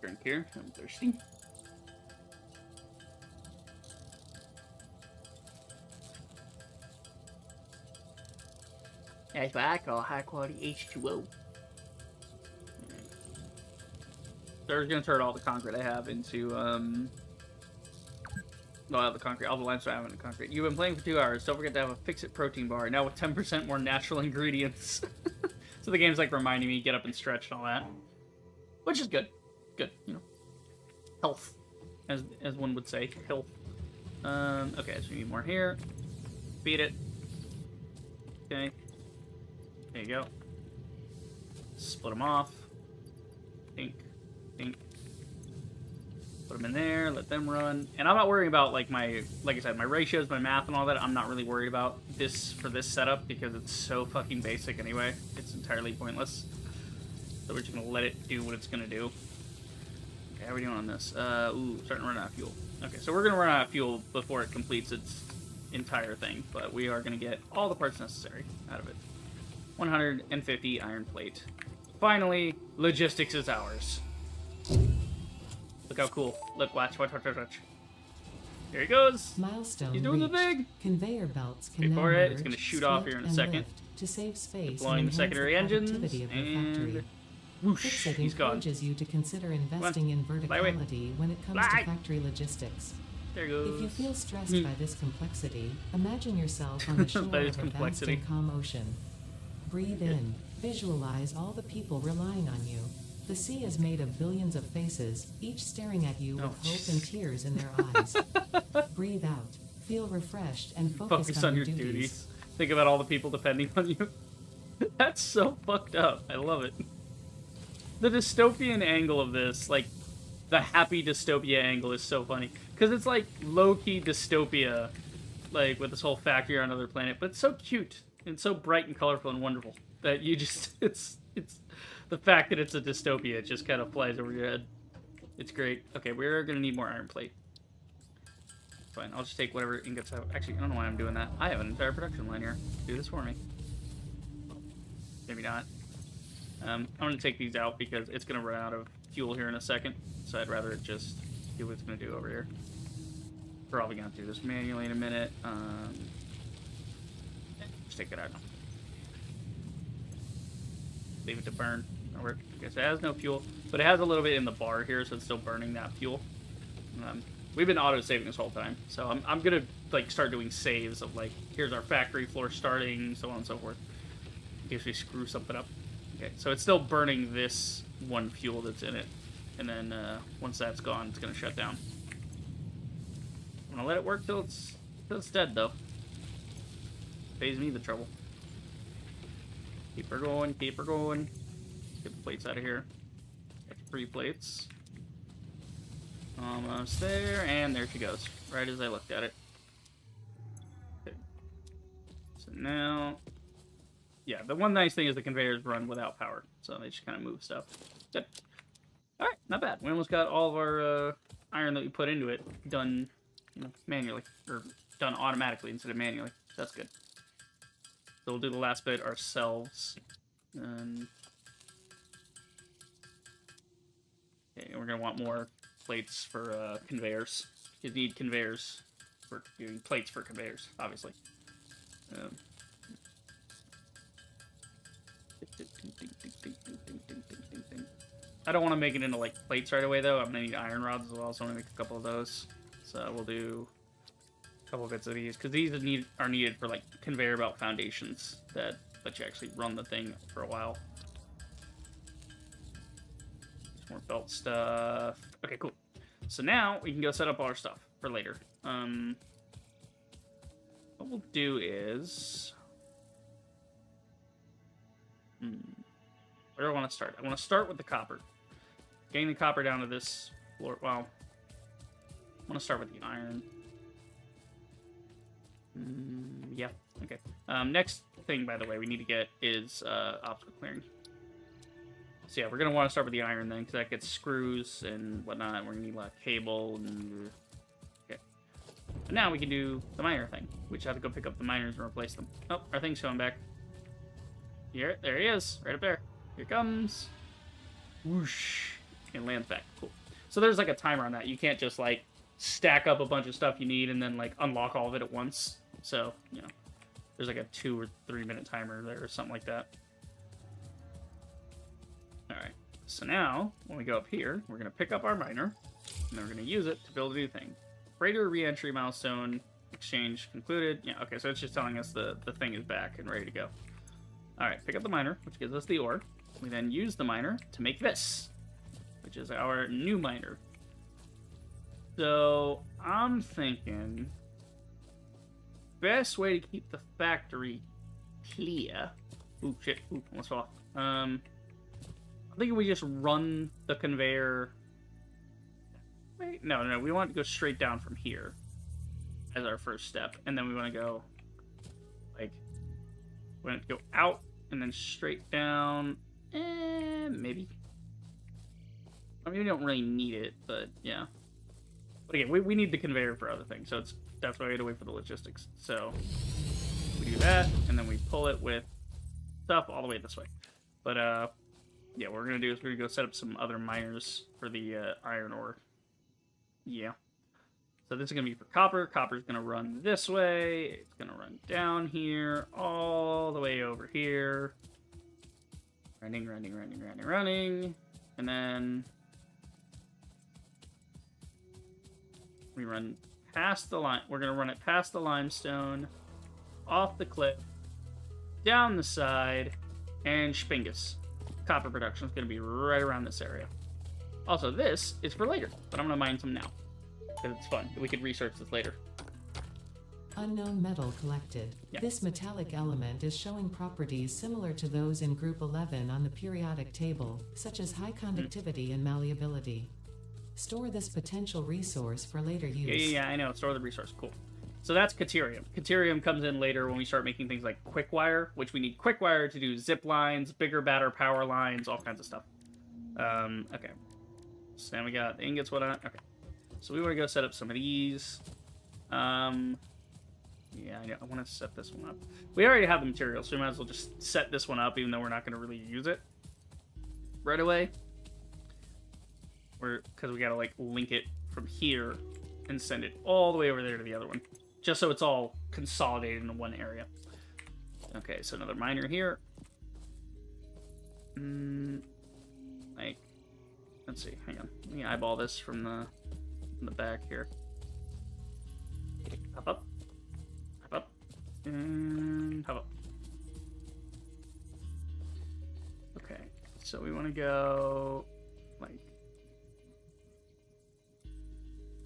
Drink here. I'm thirsty. That's what I call high quality H2O. So we're gonna turn all the concrete I have into all the concrete, all the limestone I have into concrete. You've been playing for 2 hours. Don't forget to have a Fix-It protein bar now with 10% more natural ingredients. So the game's like reminding me get up and stretch and all that, which is good. Good, you know, health, as one would say, health. Okay, so we need more here. Feed it. Okay. There you go. Split them off. Pink. Put them in there, let them run. And I'm not worrying about, like I said, my ratios, my math, and all that. I'm not really worried about this for this setup because it's so fucking basic anyway. It's entirely pointless. So we're just gonna let it do what it's gonna do. Okay, how are we doing on this? Ooh, starting to run out of fuel. Okay, so we're gonna run out of fuel before it completes its entire thing, but we are gonna get all the parts necessary out of it. 150 iron plate. Finally, logistics is ours. Look how cool. Look, watch. There he goes. Milestone He's doing reached. the thing. Conveyor belts can Wait now for it. merge, It's going to shoot off here in a split, second. and lift to save space Deploying and the secondary enhance the engines. productivity of your factory. And whoosh, Fix-It he's gone. encourages you to consider investing in Fly away. verticality when it comes Fly. to factory logistics. There he goes. If you feel stressed by this complexity, imagine yourself on the shore By this of a vast complexity. and calm ocean. Breathe in. Visualize all the people relying on you. The sea is made of billions of faces, each staring at you with hope and tears in their eyes. Breathe out. Feel refreshed and focus on your duties. Think about all the people depending on you. That's so fucked up. I love it. The dystopian angle of this, like, the happy dystopia angle is so funny. Because it's like low-key dystopia, like, with this whole factory on another planet. But it's so cute, and so bright and colorful and wonderful, that you just, it's the fact that it's a dystopia, it just kind of flies over your head. It's great. Okay, we're going to need more iron plate. Fine, I'll just take whatever ingots I have. Actually, I don't know why I'm doing that. I have an entire production line here. Do this for me. Maybe not. I'm going to take these out because it's going to run out of fuel here in a second. So I'd rather it just do what it's going to do over here. Probably going to do this manually in a minute. Just take it out. Leave it to burn. Okay, so it has no fuel, but it has a little bit in the bar here, so it's still burning that fuel. We've been auto-saving this whole time, so I'm gonna like start doing saves of like, here's our factory floor starting, so on and so forth, in case we screw something up. Okay, so it's still burning this one fuel that's in it, and then once that's gone, it's gonna shut down. I'm gonna let it work till it's dead, though. Saves me the trouble. Keep her going, keep her going. Get the plates out of here. Got 3 plates. Almost there, and there she goes. Right as I looked at it. Okay. So now... Yeah, the one nice thing is the conveyors run without power, so they just kind of move stuff. Good. Alright, not bad. We almost got all of our iron that we put into it done, you know, manually. Or done automatically instead of manually. That's good. So we'll do the last bit ourselves. And okay, we're gonna want more plates for conveyors. You need conveyors for plates for conveyors, obviously. I don't want to make it into like plates right away though. I'm gonna need iron rods as well, so I'm gonna make a couple of those. So we'll do couple bits of these, because these are needed for like conveyor belt foundations that let you actually run the thing for a while. More belt stuff. Okay, cool. So now we can go set up all our stuff for later. What we'll do is... where do I want to start? I want to start with the copper. Getting the copper down to this floor. Well, I want to start with the iron. Yeah, okay. Next thing, by the way, we need to get is obstacle clearing. So yeah, we're going to want to start with the iron then, because that gets screws and whatnot, and we're going to need a lot of cable and... Okay. But now we can do the miner thing. We just have to go pick up the miners and replace them. Oh, our thing's coming back. Here, there he is, right up there. Here comes. Whoosh. And lands back. Cool. So there's like a timer on that. You can't just like stack up a bunch of stuff you need and then like unlock all of it at once. So, you know, there's like a 2 or 3 minute timer there or something like that. Alright. So now, when we go up here, we're going to pick up our miner, and then we're going to use it to build a new thing. Freighter re-entry milestone exchange concluded. Yeah, okay, so it's just telling us the thing is back and ready to go. Alright, pick up the miner, which gives us the ore. We then use the miner to make this, which is our new miner. So, I'm thinking... best way to keep the factory clear... Ooh, shit. Ooh, almost fell off. I'm thinking we just run the conveyor... Wait, no, we want to go straight down from here as our first step, and then we want to go, like, we want to go out and then straight down, maybe. I mean, we don't really need it, but yeah. But again, we need the conveyor for other things, so it's definitely we have to wait for the logistics. So we do that, and then we pull it with stuff all the way this way. But yeah, what we're gonna do is we're gonna go set up some other miners for the iron ore. Yeah. So this is gonna be for copper. Copper's gonna run this way. It's gonna run down here, all the way over here. Running, and then we run past the line. We're gonna run it past the limestone, off the cliff, down the side, and Spingus. Copper production is gonna be right around this area. Also, this is for later, but I'm gonna mine some now because it's fun. We could research this later. Unknown metal collected. Yeah. This metallic element is showing properties similar to those in Group 11 on the periodic table, such as high conductivity and malleability. Store this potential resource for later use. Yeah, I know. Store the resource. Cool. So that's Caterium. Caterium comes in later when we start making things like quick wire, which we need quick wire to do zip lines, bigger batter power lines, all kinds of stuff. Okay. So now we got the ingots, whatnot. Okay. So we want to go set up some of these. Yeah, I want to set this one up. We already have the material, so we might as well just set this one up, even though we're not going to really use it right away. Because we got to, like, link it from here and send it all the way over there to the other one. Just so it's all consolidated into one area. Okay, so another miner here. Like, let's see, hang on. Let me eyeball this from the back here. Hop up. Hop up. And hop up. Okay, so we want to go, like,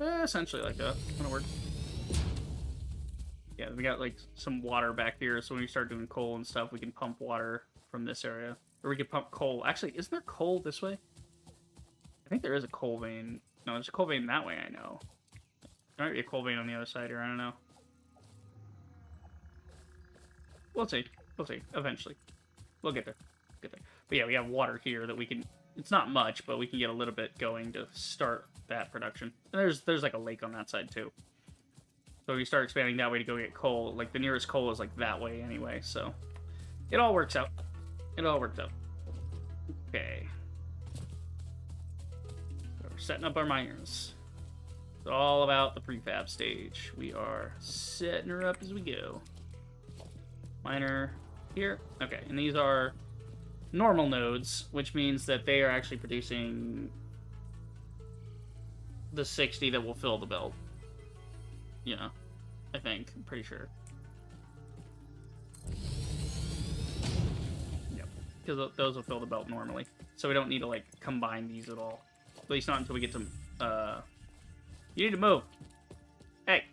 essentially like that. That'll work. Yeah, we got like some water back here, so when we start doing coal and stuff, we can pump water from this area. Or we can pump coal. Actually, isn't there coal this way? I think there is a coal vein. No, there's a coal vein that way, I know. There might be a coal vein on the other side here, I don't know. We'll see. We'll see. Eventually. We'll get there. Get there. But yeah, we have water here that we can... It's not much, but we can get a little bit going to start that production. And there's like a lake on that side, too. So we start expanding that way to go get coal. Like, the nearest coal is like that way anyway, so... It all works out. It all works out. Okay. So we're setting up our miners. It's all about the prefab stage. We are setting her up as we go. Miner here. Okay, and these are normal nodes, which means that they are actually producing the 60 that will fill the belt. You know, I think. I'm pretty sure. Yep. Because those will fill the belt normally. So we don't need to, like, combine these at all. At least not until we get to, You need to move. Hey.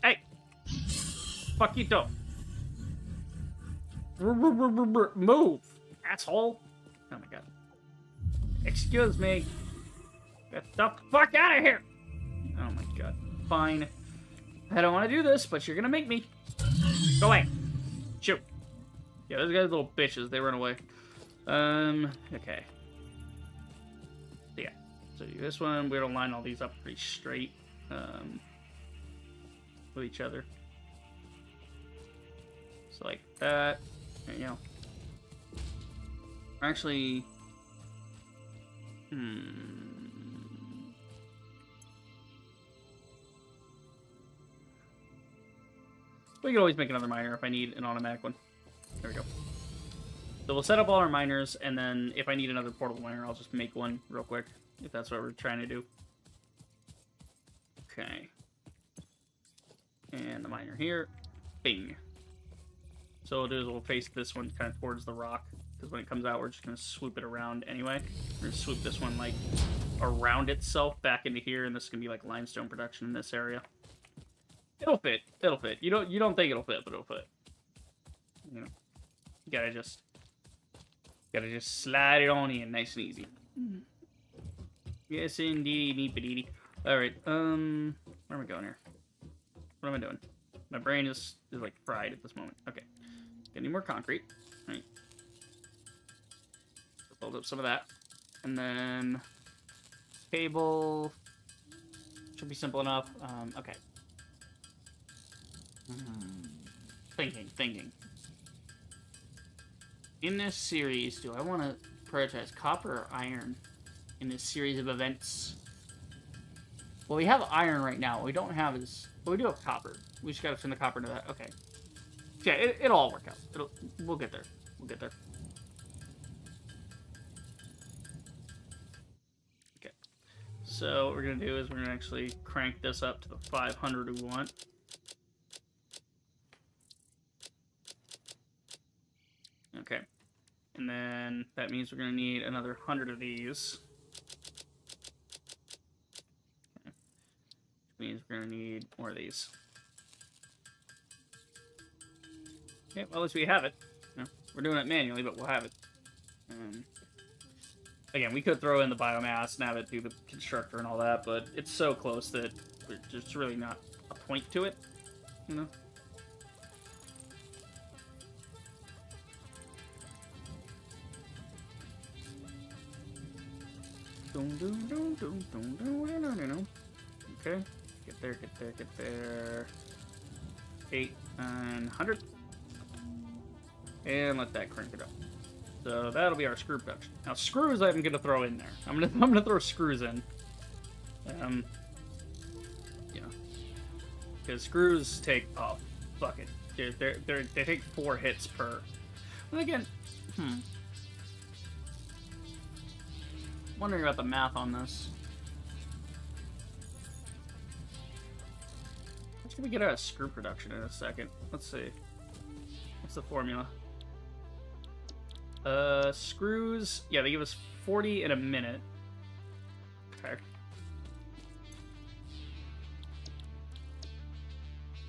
Hey. Fuckito. Move, asshole. Oh my god. Excuse me. Get the fuck out of here. Oh my god. Fine. I don't want to do this, but you're gonna make me. Go away. Shoot. Yeah, those guys are little bitches. They run away. Okay. Yeah. So this one, we're gonna line all these up pretty straight. With each other. So like that. There you go. Actually, we can always make another miner if I need an automatic one. There we go. So we'll set up all our miners, and then if I need another portable miner, I'll just make one real quick, if that's what we're trying to do. Okay. And the miner here. Bing. So what we'll do is we'll face this one kind of towards the rock, because when it comes out, we're just going to swoop it around anyway. We're going to swoop this one, like, around itself back into here, and this is going to be, like, limestone production in this area. It'll fit. It'll fit. You don't think it'll fit, but it'll fit. You know, you gotta just slide it on in, nice and easy. Yes, indeed, meep-a-dee-dee. Alright, where am I going here? What am I doing? My brain is like, fried at this moment. Okay. Get any more concrete. Alright. Build up some of that. And then... cable... should be simple enough. Okay. Thinking. In this series, do I want to prioritize copper or iron in this series of events? Well, we have iron right now. What we don't have is... well, we do have copper. We just gotta send the copper to that. Okay. Yeah, it'll all work out. We'll get there. We'll get there. Okay. So what we're gonna do is we're gonna actually crank this up to the 500 we want. Okay. And then that means we're going to need another 100 of these. Okay. Which means we're going to need more of these. Okay, well, at least we have it. You know, we're doing it manually, but we'll have it. Again, we could throw in the biomass and have it do the constructor and all that, but it's so close that there's really not a point to it, you know? Okay, get there. 8 and 100. And let that crank it up. So that'll be our screw production. Now screws I'm gonna throw in there. I'm gonna throw screws in. Yeah. Because screws take fuck it. They take 4 hits per. And again, wondering about the math on this. How much can we get out of screw production in a second? Let's see. What's the formula? Screws. Yeah, they give us 40 in a minute. Okay.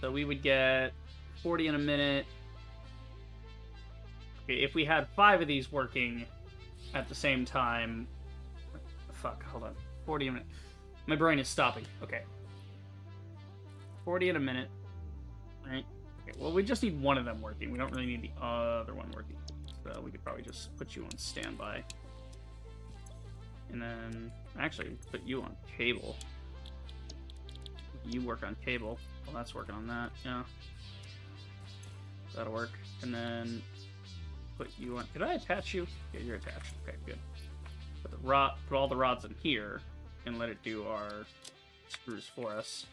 So we would get 40 in a minute. Okay, if we had 5 of these working at the same time. Fuck, hold on. 40 a minute. My brain is stopping. Okay. 40 in a minute. Right? Okay, well, we just need one of them working. We don't really need the other one working. So we could probably just put you on standby. And then, actually, put you on cable. You work on cable. Well, that's working on that, yeah. That'll work. And then, put you on... Did I attach you? Yeah, you're attached. Okay, good. Put all the rods in here, and let it do our screws for us.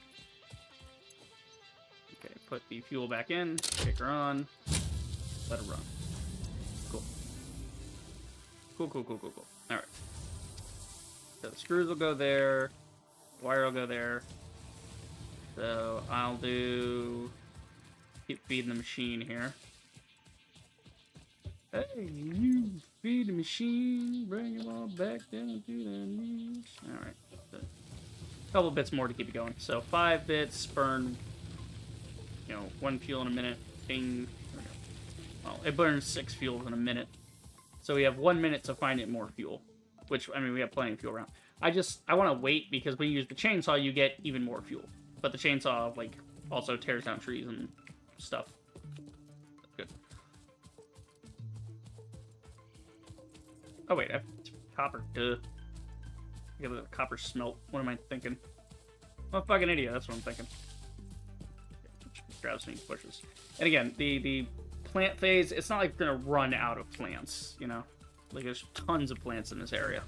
Okay, put the fuel back in, kick her on, let it run. Cool. Cool. Alright. So the screws will go there, the wire will go there, So I'll keep feeding the machine here. Hey, you feed the machine, bring it all back down to the knees. Alright. A couple bits more to keep it going. So 5 bits, burn, 1 fuel in a minute. Bing. There we go. Well, it burns 6 fuels in a minute. So we have 1 minute to find it more fuel. Which, I mean, we have plenty of fuel around. I want to wait because when you use the chainsaw, you get even more fuel. But the chainsaw, like, also tears down trees and stuff. Good. Oh, wait, I have copper. Duh. I got a copper smelt. What am I thinking? I'm a fucking idiot. That's what I'm thinking. Grab some bushes. And again, the plant phase, it's not like we're going to run out of plants, Like, there's tons of plants in this area.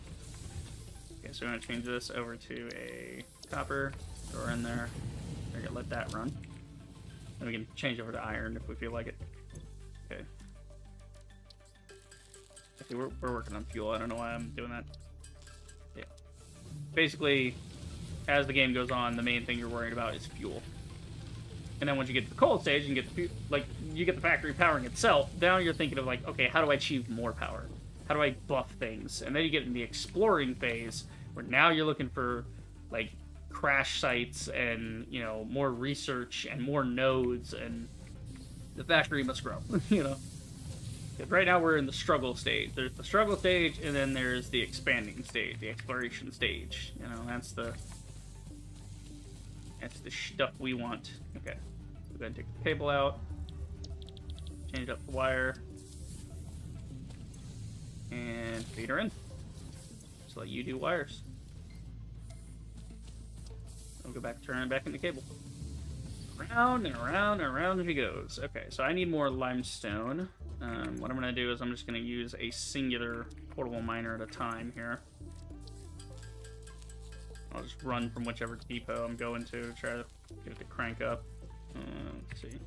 Okay, so we're going to change this over to a copper. Throw her in there. We're going to let that run. Then we can change over to iron if we feel like it. Okay. Okay, we're working on fuel. I don't know why I'm doing that. Yeah. Basically, as the game goes on, the main thing you're worried about is fuel. And then once you get to the cold stage, you get the factory powering itself. Now you're thinking of like, okay, how do I achieve more power? How do I buff things? And then you get in the exploring phase, where now you're looking for like crash sites and more research and more nodes, and the factory must grow. Right now we're in the struggle stage. There's the struggle stage, and then there's the expanding stage, the exploration stage. That's the stuff we want. Okay, so go ahead and take the cable out, change up the wire, and feed her in. Just let you do wires. I'll go back, turn it back into cable. Around and around and around she goes. Okay, so I need more limestone. What I'm going to do is I'm just going to use a singular portable miner at a time here. I'll just run from whichever depot I'm going to try to get it to crank up. Let's see.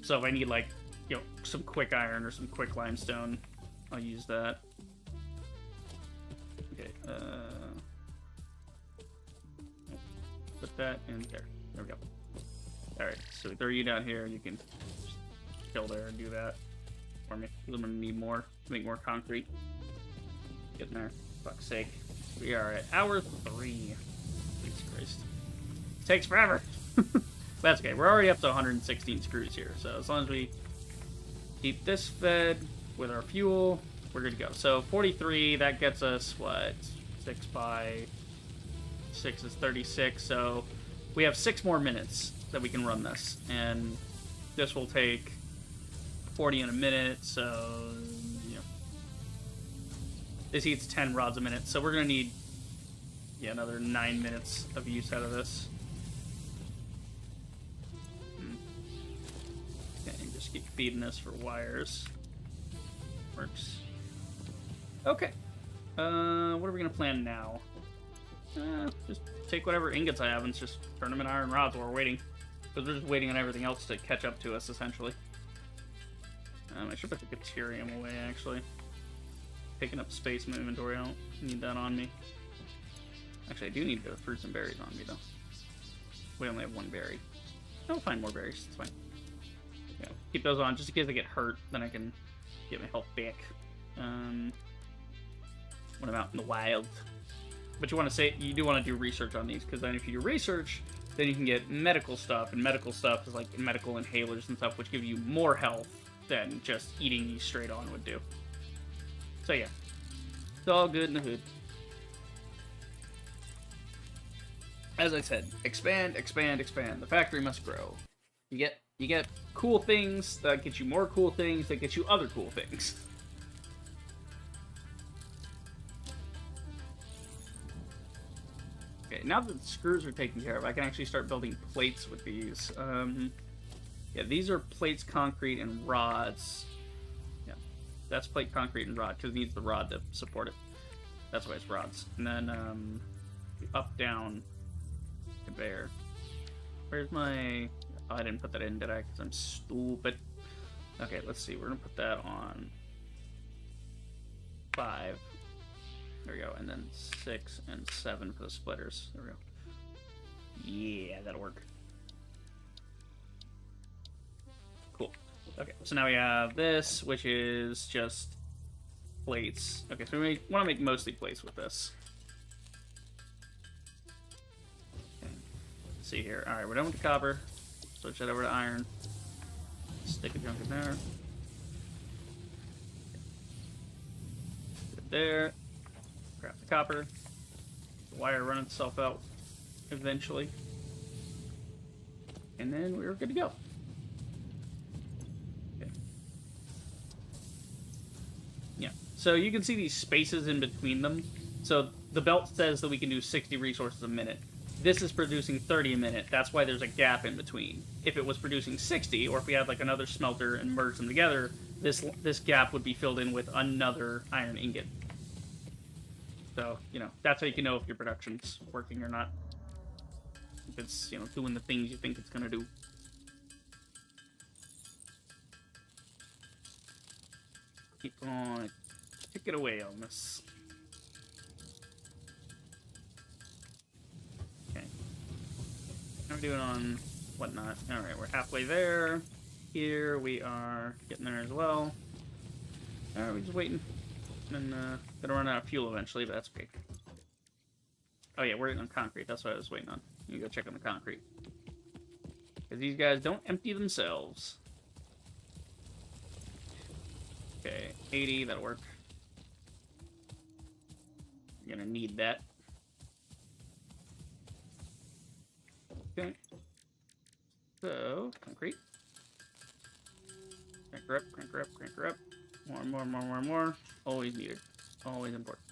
So if I need, like, some quick iron or some quick limestone, I'll use that. Okay, put that in there. There we go. Alright, so we throw you down here, and you can just kill there and do that for me. I'm gonna need more to make more concrete. Get in there. Fuck's sake. We are at hour 3. Jesus Christ. It takes forever. That's okay. We're already up to 116 screws here. So as long as we keep this fed with our fuel, we're good to go. So 43, that gets us, what? 6 by 6 is 36. So we have 6 more minutes that we can run this. And this will take 40 in a minute. So, this eats 10 rods a minute, so we're going to need another 9 minutes of use out of this. Okay, just keep feeding this for wires. Works. Okay. What are we going to plan now? Just take whatever ingots I have and just turn them in iron rods while we're waiting. Because we're just waiting on everything else to catch up to us, essentially. I should put the deuterium away, actually. Picking up space in my inventory. I don't need that on me. Actually, I do need the fruits and berries on me, though. We only have 1 berry. I'll find more berries. It's fine. Yeah, keep those on just in case I get hurt. Then I can get my health back. When I'm out in the wild. But you do want to do research on these, because then if you do research, then you can get medical stuff, and medical stuff is like medical inhalers and stuff, which give you more health than just eating these straight on would do. So yeah, it's all good in the hood. As I said, expand, expand, expand. The factory must grow. You get cool things that get you more cool things that get you other cool things. Okay, now that the screws are taken care of, I can actually start building plates with these. Yeah, these are plates, concrete, and rods. Yeah, that's plate, concrete, and rod, because it needs the rod to support it. That's why it's rods. And then, up, down, conveyor. Where's my... Oh, I didn't put that in, did I? Because I'm stupid. Okay, let's see. We're going to put that on 5. There we go. And then 6 and 7 for the splitters. There we go. Yeah, that'll work. Cool. Okay, so now we have this, which is just plates. Okay, so we want to make mostly plates with this. Okay. Let's see here. Alright, we're done with the copper. Switch that over to iron. Stick a chunk in there. Put it there. Grab the copper. The wire run itself out eventually. And then we're good to go. Okay. Yeah. So you can see these spaces in between them. So the belt says that we can do 60 resources a minute. This is producing 30 a minute. That's why there's a gap in between. If it was producing 60, or if we had like another smelter and merged them together, this gap would be filled in with another iron ingot. So, you know, that's how you can know if your production's working or not. If it's, you know, doing the things you think it's gonna do. Keep on, tick it away on this. Okay. How are we doing on whatnot? Alright, we're halfway there. Here we are getting there as well. Alright, we're just waiting. And gonna run out of fuel eventually, but that's okay. Oh yeah, we're waiting on concrete. That's what I was waiting on. You go check on the concrete. Because these guys don't empty themselves. Okay, 80, that'll work. You're gonna need that. Okay. So, concrete. Crank her up, crank her up, crank her up. More. Always needed. Always important.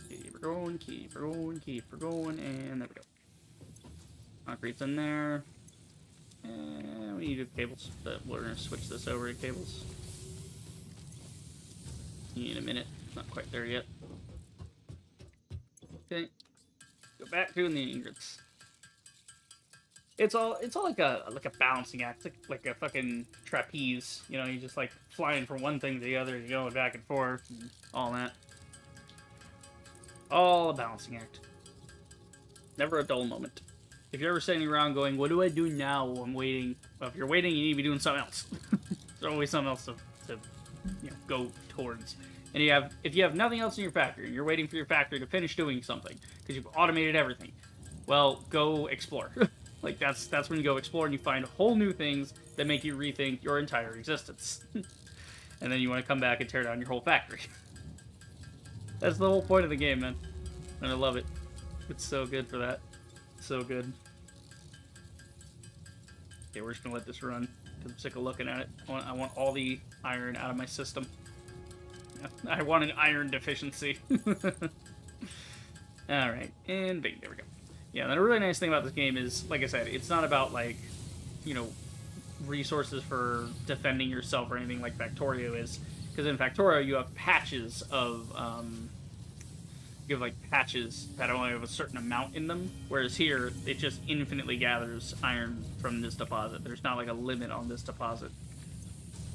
Keep her going, keep her going, keep her going, and there we go. Concrete's in there. And we need cables, but we're going to switch this over to cables. In a minute. Not quite there yet. Okay. Go back doing the ingots. It's all like a balancing act, like a fucking trapeze. You know, you just like flying from one thing to the other, you're going back and forth, and all that. All a balancing act. Never a dull moment. If you're ever sitting around going, "What do I do now?" I'm waiting. Well, if you're waiting, you need to be doing something else. There's always something else to you know, go towards. And if you have nothing else in your factory, and you're waiting for your factory to finish doing something because you've automated everything, well, go explore. Like, that's when you go explore and you find whole new things that make you rethink your entire existence. And then you want to come back and tear down your whole factory. That's the whole point of the game, man. And I love it. It's so good for that. So good. Okay, we're just going to let this run, because I'm sick of looking at it. I want all the iron out of my system. I want an iron deficiency. Alright, and bing, there we go. Yeah, and the really nice thing about this game is, like I said, it's not about, like, you know, resources for defending yourself or anything like Factorio is. Because in Factorio, you have patches of, you have, like, patches that only have a certain amount in them. Whereas here, it just infinitely gathers iron from this deposit. There's not, like, a limit on this deposit.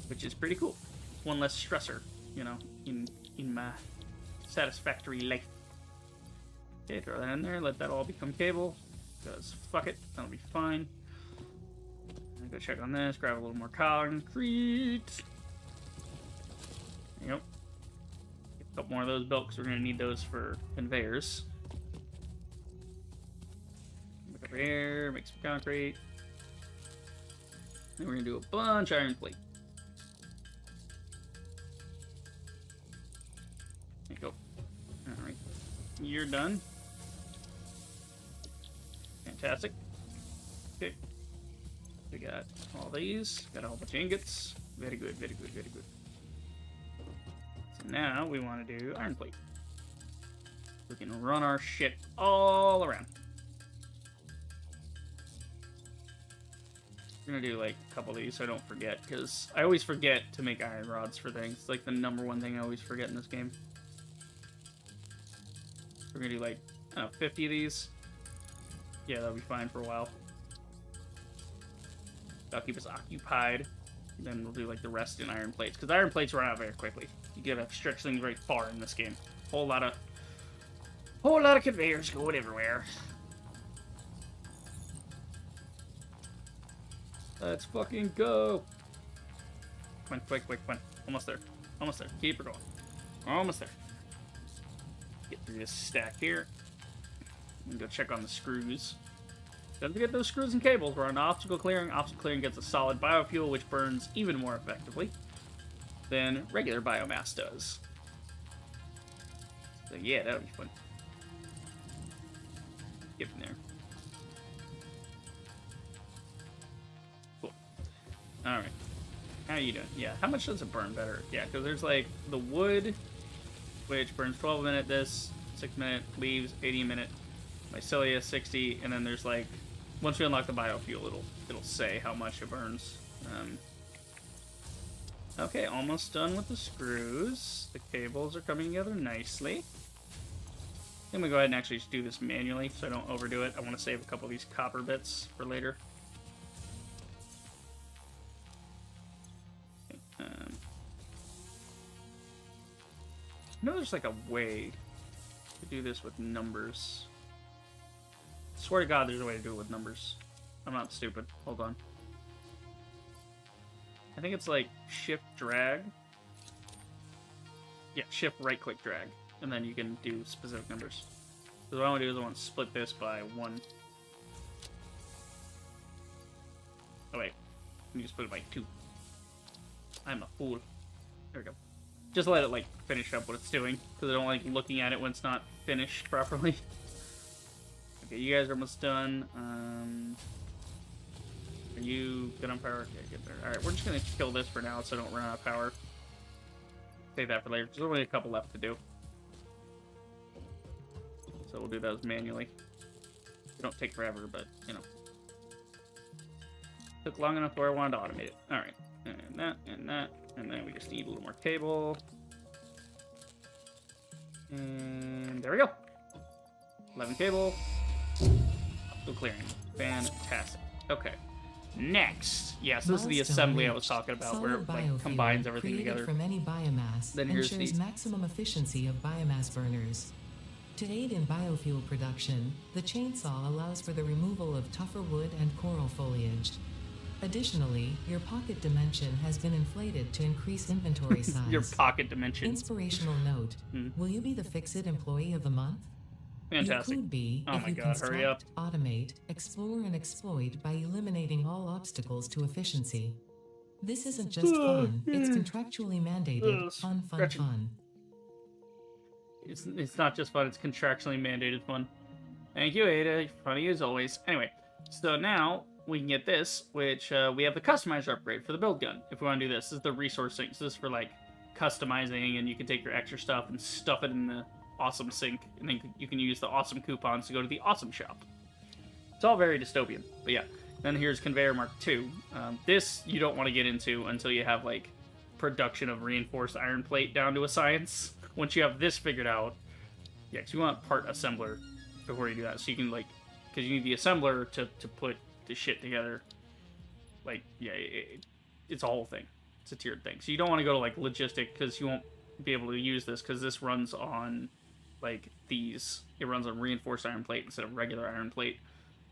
Which is pretty cool. It's one less stressor, you know, in my Satisfactory life. Okay, throw that in there, let that all become cable, because fuck it, that'll be fine. Go check on this, grab a little more concrete. There you go. Get a couple more of those built, because we're going to need those for conveyors. Look over here, make some concrete. Then we're going to do a bunch of iron plate. There you go. Alright, you're done. Fantastic. Okay. We got all these. Got a whole bunch of ingots. Very good, very good, very good. So now we want to do iron plate. We can run our shit all around. We're gonna do like a couple of these so I don't forget, because I always forget to make iron rods for things. It's like the #1 thing I always forget in this game. We're gonna do like, I don't know, 50 of these. Yeah, that'll be fine for a while. That'll keep us occupied. And then we'll do like the rest in iron plates, because iron plates run out very quickly. You gotta stretch things very far in this game. Whole lot of Whole lot of conveyors going everywhere. Let's fucking go. Come on, quick, quick, come on. Almost there. Almost there. Keep her going. Almost there. Get through this stack here. And go check on the screws. Don't forget those screws and cables. We're on obstacle clearing. Obstacle clearing gets a solid biofuel, which burns even more effectively than regular biomass does. So yeah, that'll be fun. Get in there. Cool. Alright. How are you doing? Yeah, how much does it burn better? Yeah, because there's like the wood, which burns 12 a minute, this, 6 minute, leaves, 80 a minute, mycelia, 60, and then there's like, once we unlock the biofuel, it'll say how much it burns. Okay, almost done with the screws. The cables are coming together nicely. I'm gonna go ahead and actually just do this manually so I don't overdo it. I want to save a couple of these copper bits for later. Okay, I know there's like a way to do this with numbers. I swear to God, there's a way to do it with numbers. I'm not stupid. Hold on. I think it's like shift drag. Yeah, shift right click drag. And then you can do specific numbers. So what I want to do is I want to split this by 1. Oh wait, let me just put it by 2. I'm a fool. There we go. Just let it like finish up what it's doing, because I don't like looking at it when it's not finished properly. Okay, you guys are almost done. Are you good on power? Okay, get there. Alright, we're just gonna kill this for now so I don't run out of power. Save that for later. There's only a couple left to do. So we'll do those manually. They don't take forever, but, you know. Took long enough where I wanted to automate it. Alright. And that, and that. And then we just need a little more cable. And there we go. 11 cable. Still clearing. Fantastic. Okay. Next. Yes, this is the assembly I was talking about, where it like combines everything together. From any biomass, then here's ensures maximum efficiency of biomass burners. To aid in biofuel production, the chainsaw allows for the removal of tougher wood and coral foliage. Additionally, your pocket dimension has been inflated to increase inventory size. Your pocket dimension. Inspirational note. Will you be the Fix-It Employee of the Month? Fantastic. You could be oh if my you God, hurry up. construct, automate, explore, and exploit by eliminating all obstacles to efficiency. This isn't just fun, it's contractually mandated. Fun, fun, Gretchen. fun. It's not just fun, it's contractually mandated fun. Thank you, Ada. Funny as always. Anyway, so now we can get this, which we have the customizer upgrade for the build gun. If we want to do this, this is the resource sink. So this is for like customizing, and you can take your extra stuff and stuff it in the awesome sink, and then you can use the awesome coupons to go to the awesome shop. It's all very dystopian, but yeah. Then here's Conveyor Mark II. This you don't want to get into until you have like production of reinforced iron plate down to a science. Once you have this figured out, yeah, because you want part assembler before you do that, so you can like, because you need the assembler to put the shit together. Like, yeah, it's a whole thing. It's a tiered thing. So you don't want to go to like logistic, because you won't be able to use this, because this runs on like these. It runs on reinforced iron plate instead of regular iron plate.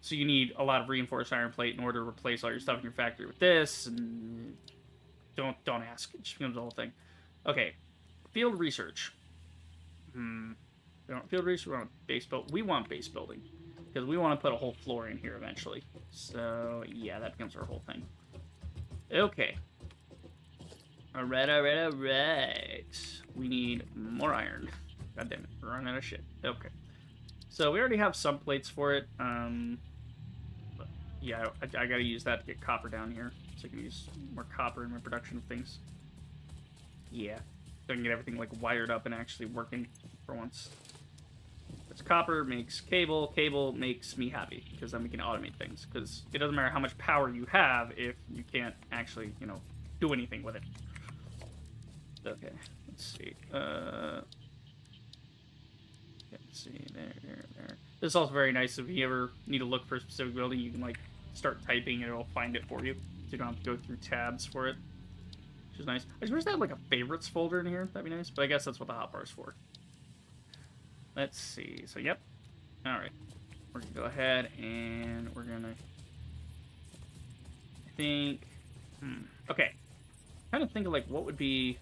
So you need a lot of reinforced iron plate in order to replace all your stuff in your factory with this. And don't ask. It just becomes the whole thing. Okay, field research. We don't field research. We want base build. We want base building, because we want to put a whole floor in here eventually. So yeah, that becomes our whole thing. Okay. Alright. We need more iron. God damn it, we're running out of shit. Okay. So we already have some plates for it. But yeah, I gotta use that to get copper down here, so I can use more copper in my production of things. Yeah. So I can get everything like wired up and actually working for once. It's copper makes cable. Cable makes me happy, because then we can automate things. Because it doesn't matter how much power you have if you can't actually, you know, do anything with it. Okay, let's see. Let's see, there. This is also very nice. If you ever need to look for a specific building, you can like start typing and it'll find it for you. So you don't have to go through tabs for it, which is nice. I just wish they had like a favorites folder in here. That'd be nice, but I guess that's what the hotbar is for. let's see. So, yep. All right. We're going to go ahead and we're going to, I think, okay. Kind of think of, like, what would be,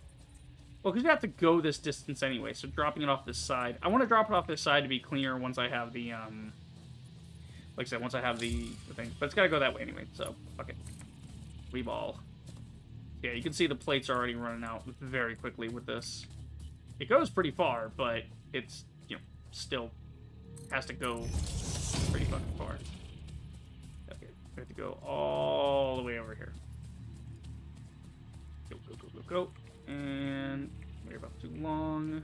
well, because you have to go this distance anyway, so dropping it off this side. I want to drop it off this side to be cleaner once I have the, like I said, once I have the thing. But it's got to go that way anyway, so, fuck it. Ball. Yeah, you can see the plates are already running out very quickly with this. It goes pretty far, but it's, you know, still has to go pretty fucking far. Okay, we have to go all the way over here. Go, go, go, go, go. And we're about too long.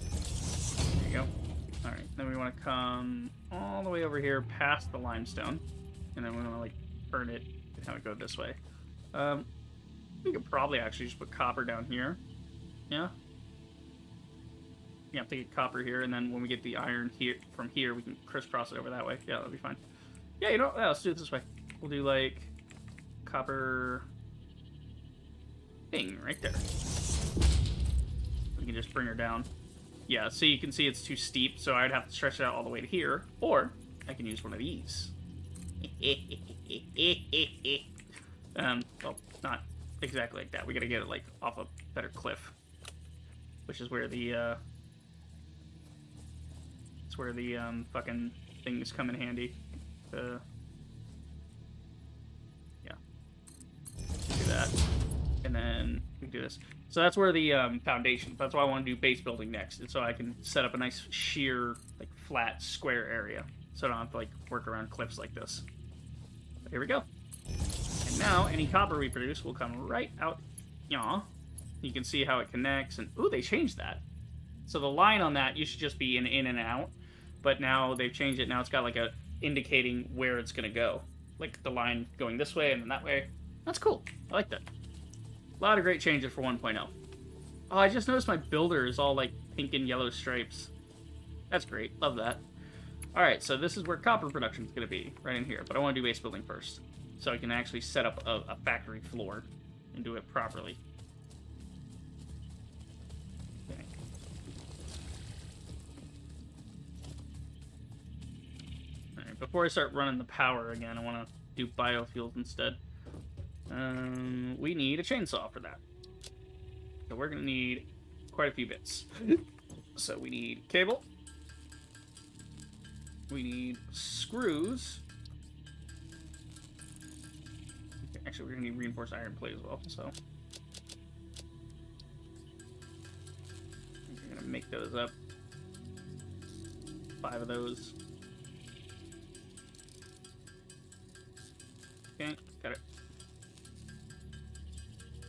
There you go. Alright, then we want to come all the way over here past the limestone. And then we want to, like, burn it and have it go this way. We could probably actually just put copper down here. Yeah? Yeah, take copper here, and then when we get the iron here from here, we can crisscross it over that way. Yeah, that'll be fine. Yeah, you know what? Yeah, let's do it this way. We'll do, like, copper thing right there. We can just bring her down. Yeah, so you can see it's too steep, so I'd have to stretch it out all the way to here, or I can use one of these. Well, not exactly like that. We gotta get it, like, off a better cliff. Which is where the, it's where the, fucking things come in handy. Yeah. Do that. And then we do this. So that's where the, foundation, that's why I want to do base building next. And so I can set up a nice sheer, like, flat, square area. So I don't have to, like, work around cliffs like this. But here we go. And now, any copper we produce will come right out. Yaw. You can see how it connects, and ooh, they changed that. So the line on that used to just be an in and out, but now they've changed it. Now it's got like a indicating where it's gonna go, like the line going this way and then that way. That's cool. I like that. A lot of great changes for 1.0. Oh, I just noticed my builder is all like pink and yellow stripes. That's great. Love that. All right, so this is where copper production is gonna be, right in here. But I want to do base building first, so I can actually set up a factory floor and do it properly. Before I start running the power again, I want to do biofuels instead. We need a chainsaw for that. So we're going to need quite a few bits. So we need cable. We need screws. Okay, actually, we're going to need reinforced iron plate as well. So we're going to make those up. 5 of those. Okay, got it.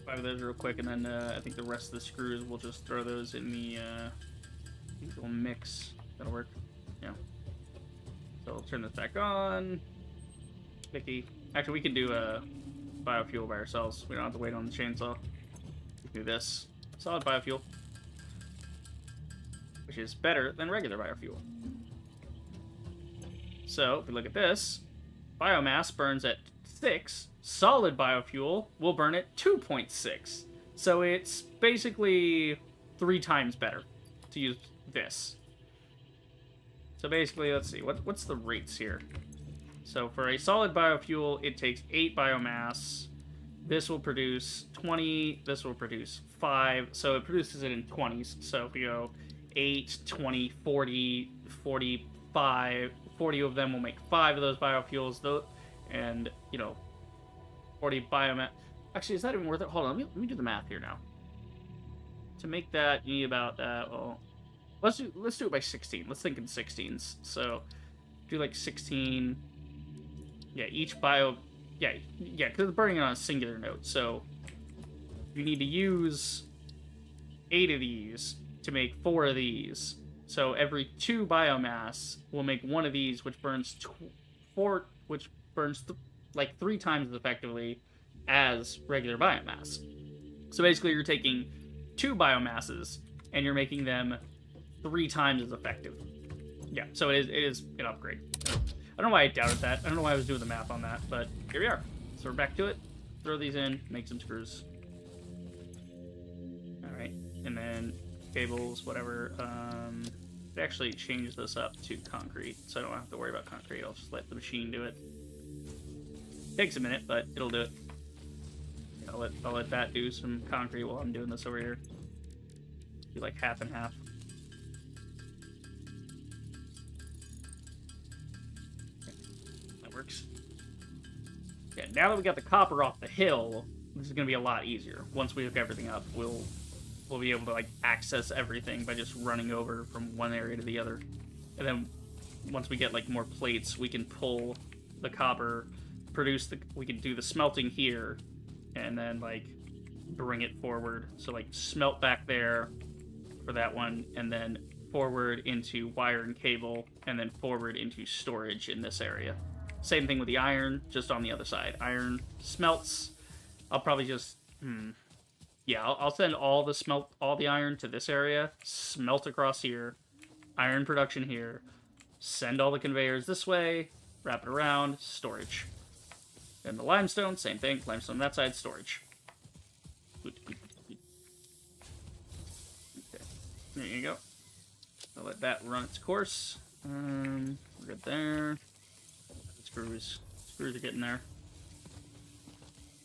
5 of those real quick, and then I think the rest of the screws, we'll just throw those in the little mix. That'll work. Yeah. So we'll turn this back on. Vicky. Actually, we can do biofuel by ourselves. We don't have to wait on the chainsaw. We can do this. Solid biofuel. Which is better than regular biofuel. So, if we look at this, biomass burns at 6, solid biofuel will burn at 2.6. So it's basically 3 times better to use this. So basically, let's see, what's the rates here? So for a solid biofuel, it takes 8 biomass. This will produce 20, this will produce 5, so it produces it in 20s. So if we go 8, 20, 40, 45, 40 of them will make 5 of those biofuels, though. And, you know, 40 biomass. Actually, is that even worth it? Hold on, let me do the math here now. To make that, you need about, well, let's do it by 16. Let's think in 16s. So, do like 16. Yeah, each bio, yeah, because it's burning on a singular node. So, you need to use 8 of these to make 4 of these. So, every 2 biomass will make 1 of these, which burns 4, which burns like 3 times as effectively as regular biomass. So basically you're taking 2 biomasses and you're making them 3 times as effective. Yeah, so it is an upgrade. I don't know why I doubted that. I don't know why I was doing the math on that, but here we are. So we're back to it. Throw these in, make some screws. Alright, and then cables, whatever. Actually change this up to concrete, so I don't have to worry about concrete. I'll just let the machine do it. Takes a minute, but it'll do it. I'll let that do some concrete while I'm doing this over here. Do like half and half. That works. Yeah, now that we got the copper off the hill, this is gonna be a lot easier. Once we hook everything up, we'll be able to like access everything by just running over from one area to the other. And then once we get like more plates, we can pull the copper, we can do the smelting here, and then like bring it forward. So like smelt back there for that one, and then forward into wire and cable, and then forward into storage in this area. Same thing with the iron, just on the other side. Iron smelts. I'll probably just yeah, I'll send all the iron to this area, smelt across here, iron production here, send all the conveyors this way, wrap it around, storage. And the limestone, same thing, limestone on that side, storage. Okay, there you go. I'll let that run its course. We're good there. Screws are getting there.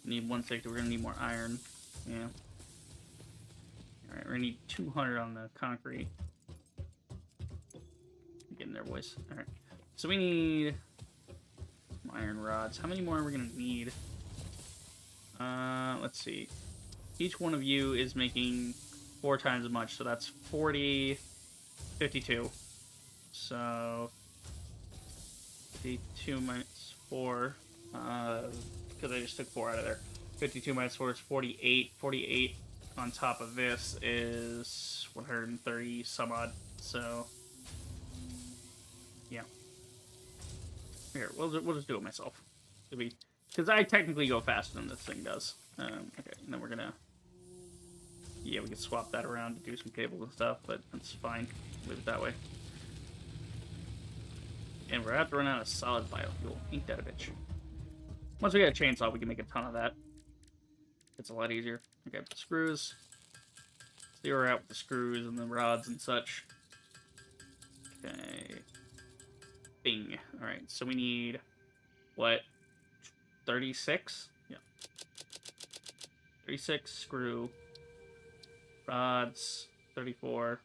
Need 160, we're gonna need more iron. Yeah. Alright, we're gonna need 200 on the concrete. Getting there, boys. Alright. So we need some iron rods. How many more are we gonna need? Let's see. Each one of you is making 4 times as much, so that's 40, 52. So 52 minus 4, because I just took 4 out of there. 52 minus 4 is 48. 48 on top of this is 130 some odd. So, yeah. Here, we'll just do it myself. Because I technically go faster than this thing does. Okay, and then we're gonna... Yeah, we can swap that around to do some cables and stuff, but that's fine. Leave it that way. And we're about to run out of solid biofuel. Ain't that a bitch. Once we get a chainsaw, we can make a ton of that. It's a lot easier. Okay, screws. See where we're at with the screws and the rods and such. Okay. Bing. Alright, so we need, what, 36? Yeah. 36 screw. Rods. 34.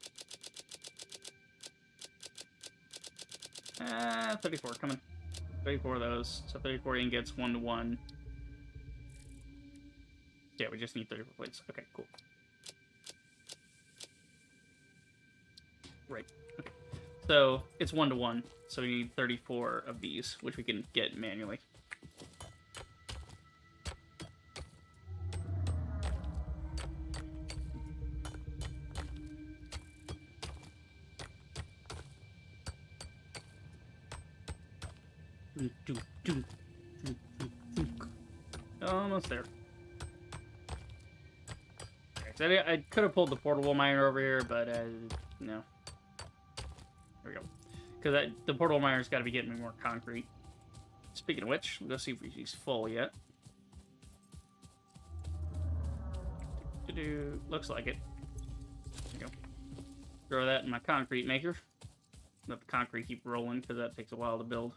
34, coming. 34 of those. So 34 ingots, 1-to-1. Yeah, we just need 34 plates. Okay, cool. Right. Okay. So it's 1-to-1. So we need 34 of these, which we can get manually. Almost there. Okay, so I could have pulled the portable miner over here, but no. There we go. Because the portable miner's got to be getting me more concrete. Speaking of which, we'll go see if he's full yet. Looks like it. There you go. Throw that in my concrete maker. Let the concrete keep rolling because that takes a while to build.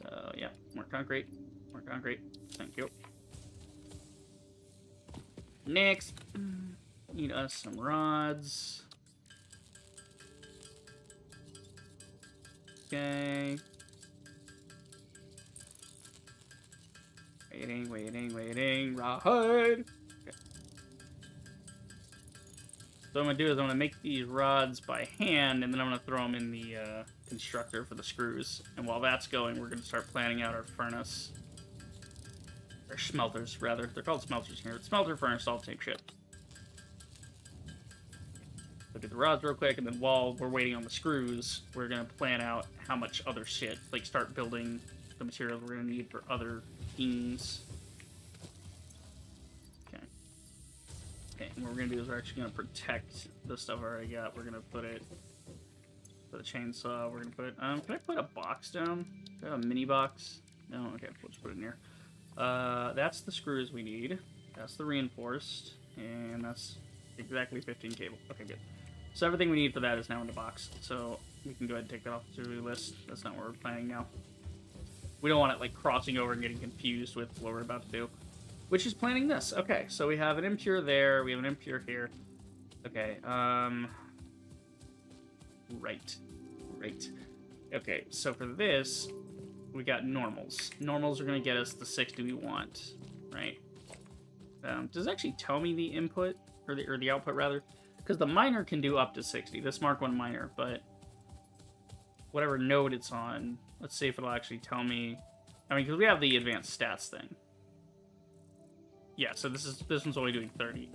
So yeah, more concrete. More concrete. Thank you. Next, need us some rods. Okay. Waiting. Rod. Okay. So what I'm gonna do is I'm gonna make these rods by hand, and then I'm gonna throw them in the constructor for the screws. And while that's going, we're gonna start planning out our furnace. Or smelters, rather. They're called smelters here. Smelter, furnace, all the same shit. Look at the rods real quick, and then while we're waiting on the screws, we're gonna plan out how much other shit, like start building the materials we're gonna need for other things. Okay, and what we're gonna do is we're actually gonna protect the stuff I already got. We're gonna put it for the chainsaw. We're gonna put can I put a box down? Do I have a mini box? No, okay, we'll just put it in here. That's the screws we need. That's the reinforced, and that's Exactly 15 cable. Okay, good. So everything we need for that is now in the box. So we can go ahead and take that off the to-do list. That's not what we're planning now. We don't want it like crossing over and getting confused with what we're about to do. Which is planning this. Okay, so we have an impure there. We have an impure here. Okay, right. Okay, so for this, we got normals. Normals are going to get us the 60 we want, right? Does it actually tell me the input, or the output, rather? Because the miner can do up to 60, this Mark 1 miner, but whatever node it's on, let's see if it'll actually tell me. I mean, because we have the advanced stats thing. Yeah, so this one's only doing 30.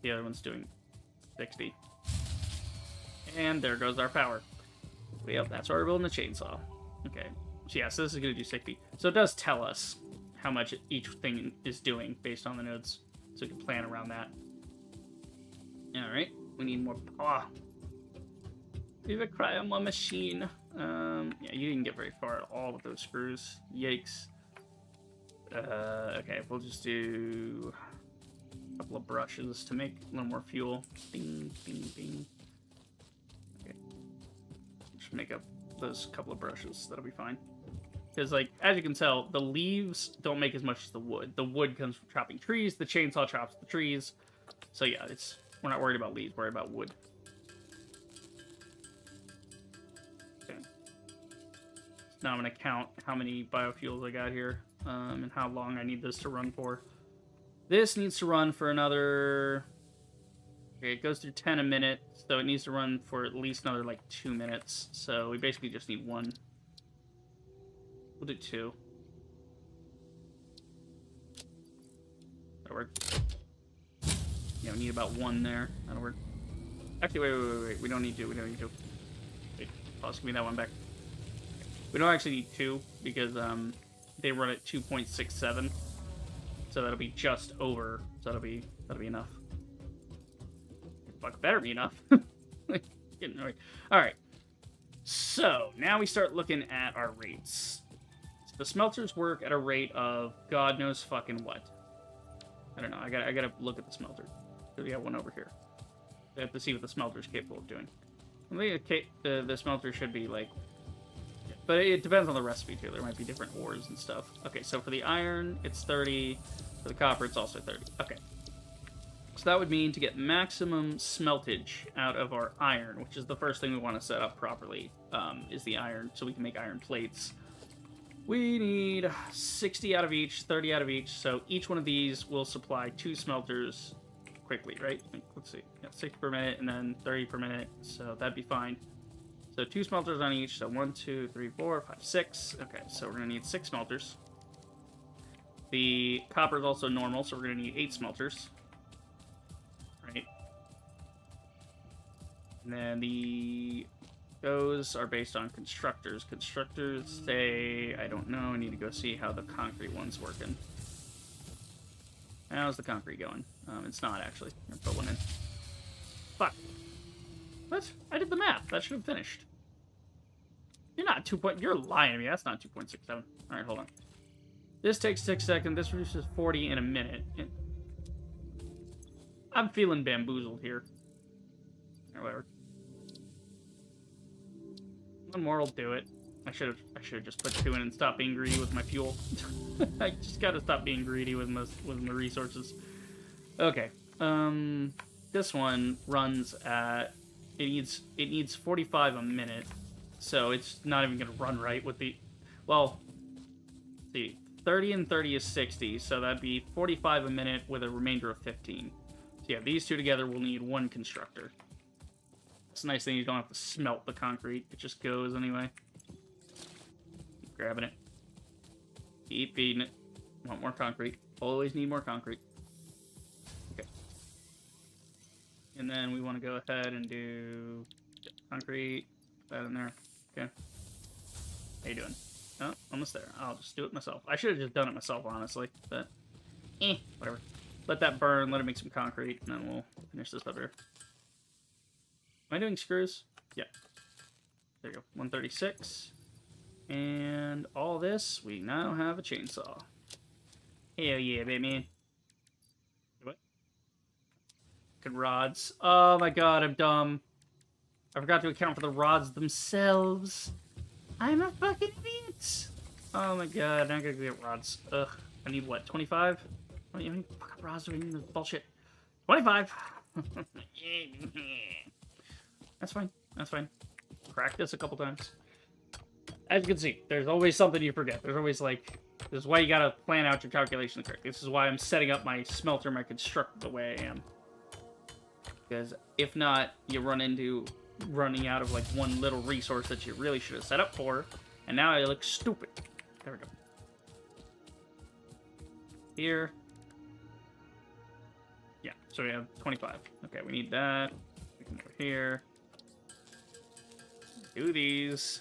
The other one's doing 60. And there goes our power. Yep, that's why we're building the chainsaw. Okay. So yeah, so this is going to do 60. So it does tell us how much each thing is doing based on the nodes. So we can plan around that. Alright, we need more power. We have a cryo machine. Yeah, you didn't get very far at all with those screws. Yikes. Okay, we'll just do a couple of brushes to make a little more fuel. Bing, bing, bing. Okay. Just make up those couple of brushes. That'll be fine. Because, like, as you can tell, the leaves don't make as much as the wood. The wood comes from chopping trees. The chainsaw chops the trees. So, yeah, we're not worried about leaves. We're worried about wood. Okay. Now I'm going to count how many biofuels I got here. And how long I need this to run for. This needs to run for another... Okay, it goes through 10 a minute, so it needs to run for at least another, like, 2 minutes. So we basically just need 1. We'll do 2. That'll work. Yeah, we need about 1 there. That'll work. Actually, wait. We don't need 2. Wait, pause, give me that one back. We don't actually need 2, because, they run at 2.67, so that'll be just over. So that'll be enough. Fuck, better be enough. Getting annoyed. All right. So now we start looking at our rates. So the smelters work at a rate of God knows fucking what. I don't know. I gotta look at the smelter. So we got one over here. We have to see what the smelter's capable of doing. I think the smelter should be like. But it depends on the recipe, too. There might be different ores and stuff. Okay, so for the iron, it's 30. For the copper, it's also 30. Okay. So that would mean to get maximum smeltage out of our iron, which is the first thing we want to set up properly, is the iron, so we can make iron plates. We need 60 out of each, 30 out of each, so each one of these will supply 2 smelters quickly, right? Let's see. Yeah, 60 per minute, and then 30 per minute, so that'd be fine. So 2 smelters on each, so 1, 2, 3, 4, 5, 6. Okay, so we're going to need 6 smelters. The copper is also normal, so we're going to need 8 smelters. Right. And then those are based on constructors. Constructors say, I don't know, I need to go see how the concrete one's working. How's the concrete going? It's not, actually. I'm going to put one in. Fuck. What? I did the math. That should have finished. You're not 2 point... You're lying to me. That's not 2.67. Alright, hold on. This takes 6 seconds. This produces 40 in a minute. I'm feeling bamboozled here. Or whatever. One more will do it. I should have just put 2 in and stopped being greedy with my fuel. I just gotta stop being greedy with my resources. Okay. This one runs at... It needs 45 a minute, so it's not even gonna run right with the... Well, let's see, 30 and 30 is 60, so that'd be 45 a minute with a remainder of 15. So yeah, these two together will need 1 constructor. It's a nice thing you don't have to smelt the concrete, it just goes anyway. Keep grabbing it. Keep feeding it. Want more concrete. Always need more concrete. Okay. And then we want to go ahead and do concrete. Put that in there. Okay. How you doing? Oh, almost there. I'll just do it myself. I should have just done it myself, honestly. But, whatever. Let that burn. Let it make some concrete. And then we'll finish this up here. Am I doing screws? Yeah. There you go. 136. And all this, we now have a chainsaw. Hell yeah, baby. What? Fucking rods. Oh my god, I'm dumb. I forgot to account for the rods themselves. I'm a fucking idiot. Oh my god, now I gotta get rods. Ugh. I need what, 25? How many fucking rods do we need? This bullshit. 25! That's fine. That's fine. Practice a couple times. As you can see, there's always something you forget. There's always, like... This is why you gotta plan out your calculations correctly. This is why I'm setting up my smelter, my constructor the way I am. Because if not, you run into running out of, like, one little resource that you really should have set up for. And now I look stupid. There we go. Here. Yeah, so we have 25. Okay, we need that. We can go here. Do these.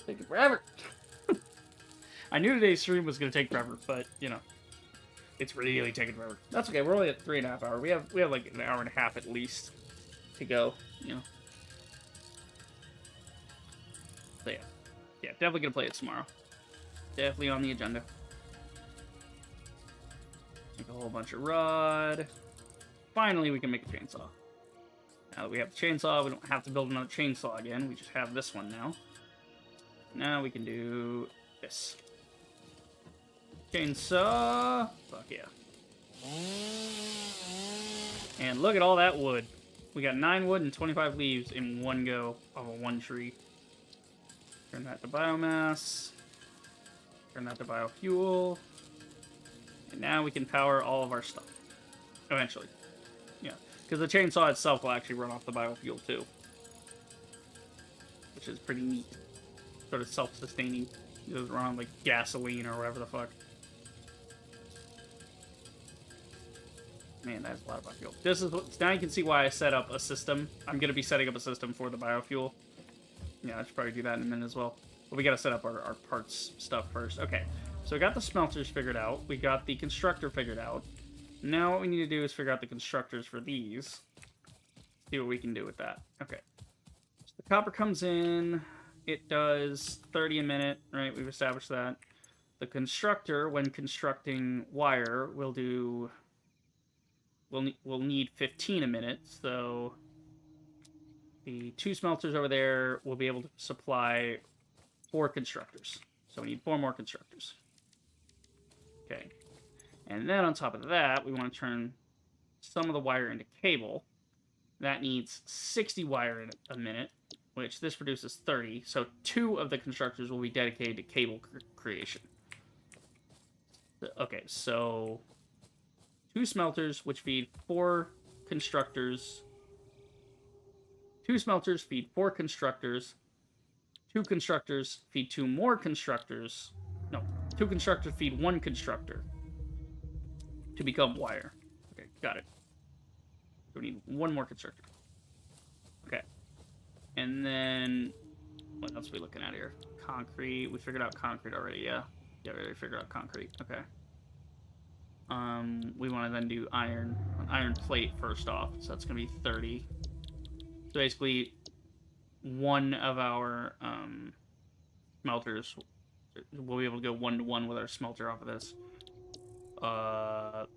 Taking forever. I knew today's stream was going to take forever, but, you know, it's really taking forever. That's okay, we're only at 3.5 hours. We have like an hour and a half at least to go, you know. So yeah. Yeah, definitely going to play it tomorrow. Definitely on the agenda. Make a whole bunch of rod. Finally, we can make a chainsaw. Now that we have the chainsaw, we don't have to build another chainsaw again. We just have this one now. Now we can do this. Chainsaw. Fuck yeah. And look at all that wood. We got 9 wood and 25 leaves in one go of a one tree. Turn that to biomass. Turn that to biofuel. And now we can power all of our stuff. Eventually. Yeah. Because the chainsaw itself will actually run off the biofuel too. Which is pretty neat. Sort of self-sustaining. It goes around like gasoline or whatever the fuck. Man, that's a lot of biofuel. This is what, now you can see why I set up a system. I'm going to be setting up a system for the biofuel. Yeah, I should probably do that in a minute as well. But we got to set up our parts stuff first. Okay, so we got the smelters figured out. We got the constructor figured out. Now what we need to do is figure out the constructors for these. See what we can do with that. Okay. So the copper comes in. It does 30 a minute, right? We've established that. The constructor, when constructing wire, will do... We'll need 15 a minute, so the 2 smelters over there will be able to supply 4 constructors. So we need 4 more constructors. Okay. And then on top of that, we want to turn some of the wire into cable. That needs 60 wire in a minute, which this produces 30. So 2 of the constructors will be dedicated to cable creation. Okay, so 2 smelters, which feed 4 constructors. 2 smelters feed 4 constructors. 2 constructors feed 2 more constructors. No, 2 constructors feed 1 constructor to become wire. Okay, got it. So we need 1 more constructor. Okay. And then, what else are we looking at here? Concrete. We figured out concrete already, yeah. Yeah, we already figured out concrete. Okay. We want to then do iron plate first off. So that's going to be 30. So basically, one of our smelters, we'll be able to go 1-to-1 with our smelter off of this. That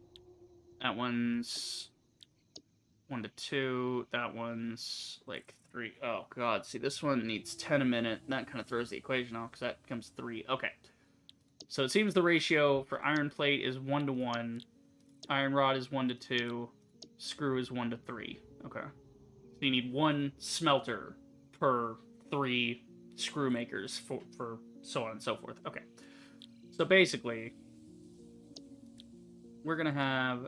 one's 1-to-2. That one's like 3. Oh god, see this one needs 10 a minute. That kind of throws the equation off because that becomes 3. Okay. So it seems the ratio for iron plate is 1-to-1. Iron rod is 1-to-2. Screw is 1-to-3. Okay. So you need 1 smelter per 3 screw makers for so on and so forth. Okay. So basically, we're going to have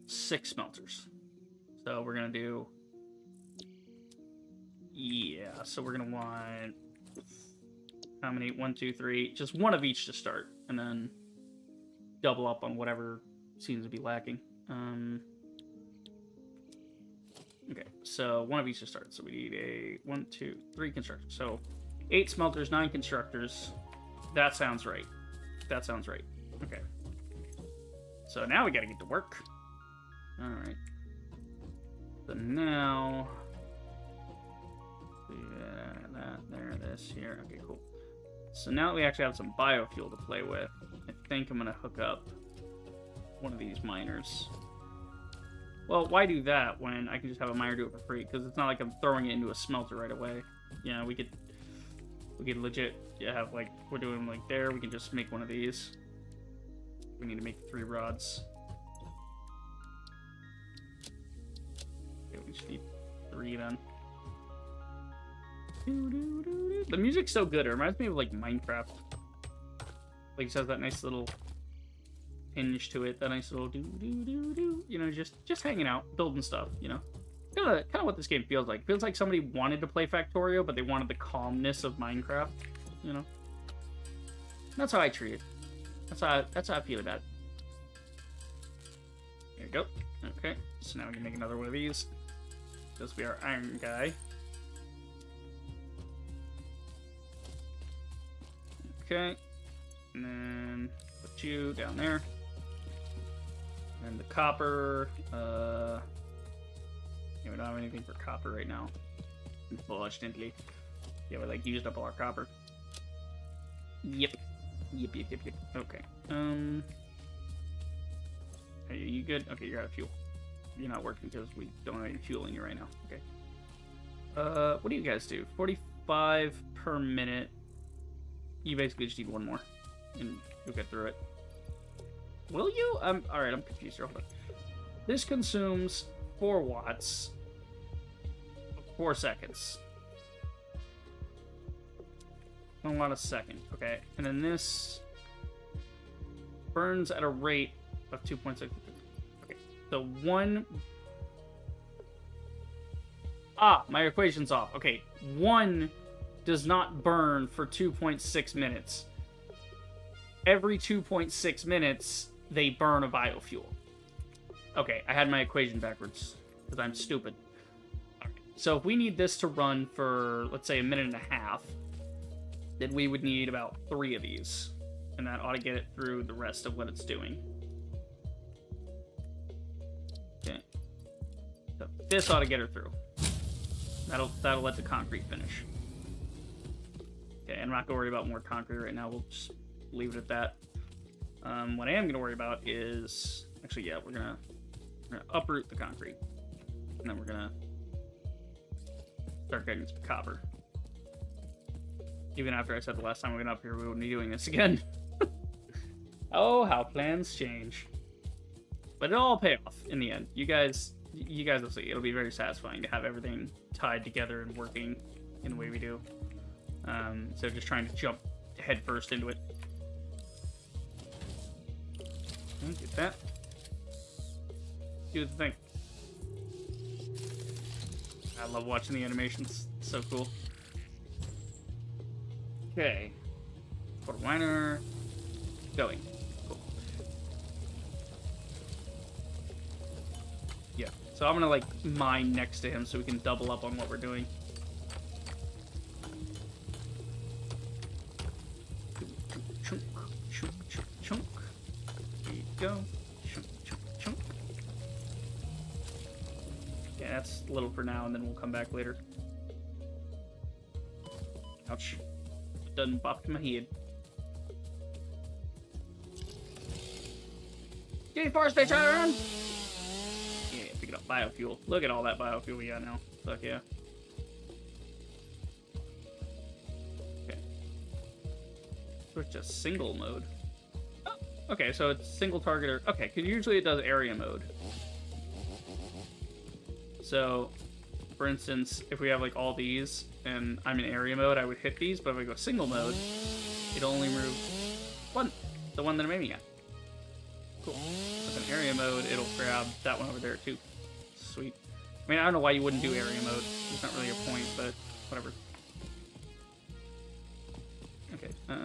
6 smelters. So we're going to do... Yeah, so we're going to want... How many? 1, 2, 3. Just 1 of each to start. And then double up on whatever seems to be lacking. Okay, so 1 of each to start. So we need a 1, 2, 3 constructors. So 8 smelters, 9 constructors. That sounds right. That sounds right. Okay. So now we gotta get to work. Alright. So now... Yeah, that, there, this, here. Okay, cool. So now that we actually have some biofuel to play with, I think I'm gonna hook up one of these miners. Well, why do that when I can just have a miner do it for free? Because it's not like I'm throwing it into a smelter right away. Yeah, we could legit have, like, we're doing like there, we can just make one of these. We need to make 3 rods. Okay, we just need 3 then. The music's so good, it reminds me of like Minecraft. Like, it has that nice little hinge to it, that nice little do, you know, just hanging out, building stuff, you know. Kind of what this game feels like. It feels like somebody wanted to play Factorio, but they wanted the calmness of Minecraft, you know. That's how I treat it. That's how I feel about it. There you go. Okay, so now we can make another one of these. This will be our iron guy. Okay, and then put you down there. And the copper, yeah, we don't have anything for copper right now, unfortunately. Yeah, we, like, used up all our copper. Yep. Okay, are you good? Okay, you're out of fuel. You're not working because we don't have any fuel in you right now. Okay. What do you guys do? 45 per minute. You basically just need 1 more, and you'll get through it. Will you? Alright, I'm confused here. Hold on. This consumes 4 watts, 4 seconds. A lot of second. Okay, and then this burns at a rate of 2.6. Okay, so 1. My equation's off. Okay, 1 does not burn for 2.6 minutes. Every 2.6 minutes, they burn a biofuel. Okay, I had my equation backwards, because I'm stupid. Okay. So if we need this to run for, let's say, 1.5 minutes, then we would need about 3 of these. And that ought to get it through the rest of what it's doing. Okay. So this ought to get her through. That'll let the concrete finish. Okay, I'm not going to worry about more concrete right now. We'll just leave it at that. What I am going to worry about is... Actually, yeah, we're gonna uproot the concrete. And then we're going to start getting some copper. Even after I said the last time we went up here, we wouldn't be doing this again. Oh, how plans change. But it'll all pay off in the end. You guys will see. It'll be very satisfying to have everything tied together and working in the way we do. So just trying to jump headfirst into it. Get that. Do the thing. I love watching the animations. It's so cool. Okay. Quarter miner. Going. Cool. Yeah. So I'm gonna, like, mine next to him so we can double up on what we're doing. Chunk, chunk, chunk, chunk. There you go. Chunk, chunk, chunk. Yeah, that's a little for now, and then we'll come back later. Ouch. Done bopped my head. Deforestation! Yeah, picking up biofuel. Look at all that biofuel we got now. Fuck yeah. Okay. Switch to single mode. Oh, okay, so it's single targeter. Okay, because usually it does area mode. So, for instance, if we have like all these and I'm in area mode, I would hit these, but if I go single mode, it'll only remove one, the one that I'm aiming at. Cool. With an area mode, it'll grab that one over there too. Sweet. I mean, I don't know why you wouldn't do area mode. It's not really a point, but whatever. Okay. There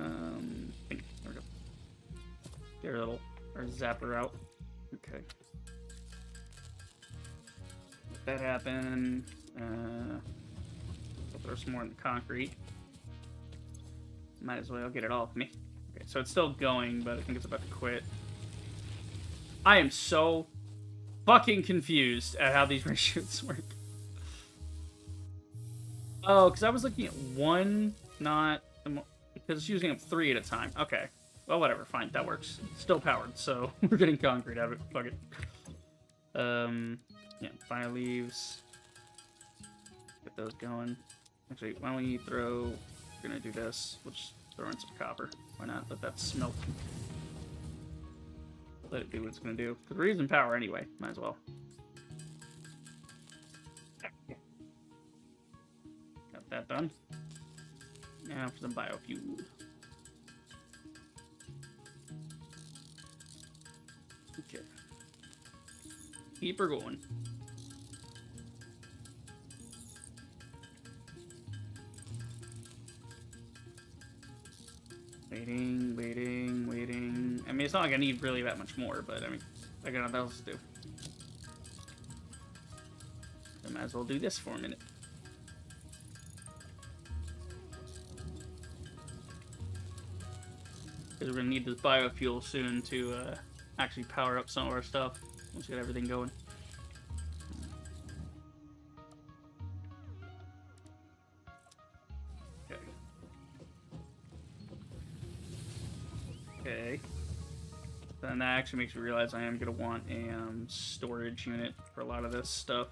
we go. Get our zapper out. Okay. Let that happen. We'll throw some more in the concrete. Might as well get it off me. Okay, so it's still going, but I think it's about to quit. I am so fucking confused at how these ratios work. Oh, because I was looking at one, not... Because it's using up 3 at a time. Okay. Well, whatever, fine, that works. It's still powered, so we're getting concrete out of it. Fuck it. Yeah, fire leaves. Get those going. Actually, why don't we throw... We're gonna do this. We'll just throw in some copper. Why not? Let that smelt. Let it do what it's gonna do. Because we're using power anyway. Might as well. Got that done. Now for some biofuel. Okay. Keep her going. Waiting, waiting, waiting. I mean, it's not like I need really that much more, but I mean, I got nothing else to do. I might as well do this for a minute. Because we're going to need this biofuel soon to actually power up some of our stuff once we get everything going. Okay. Then that actually makes me realize I am going to want a storage unit for a lot of this stuff.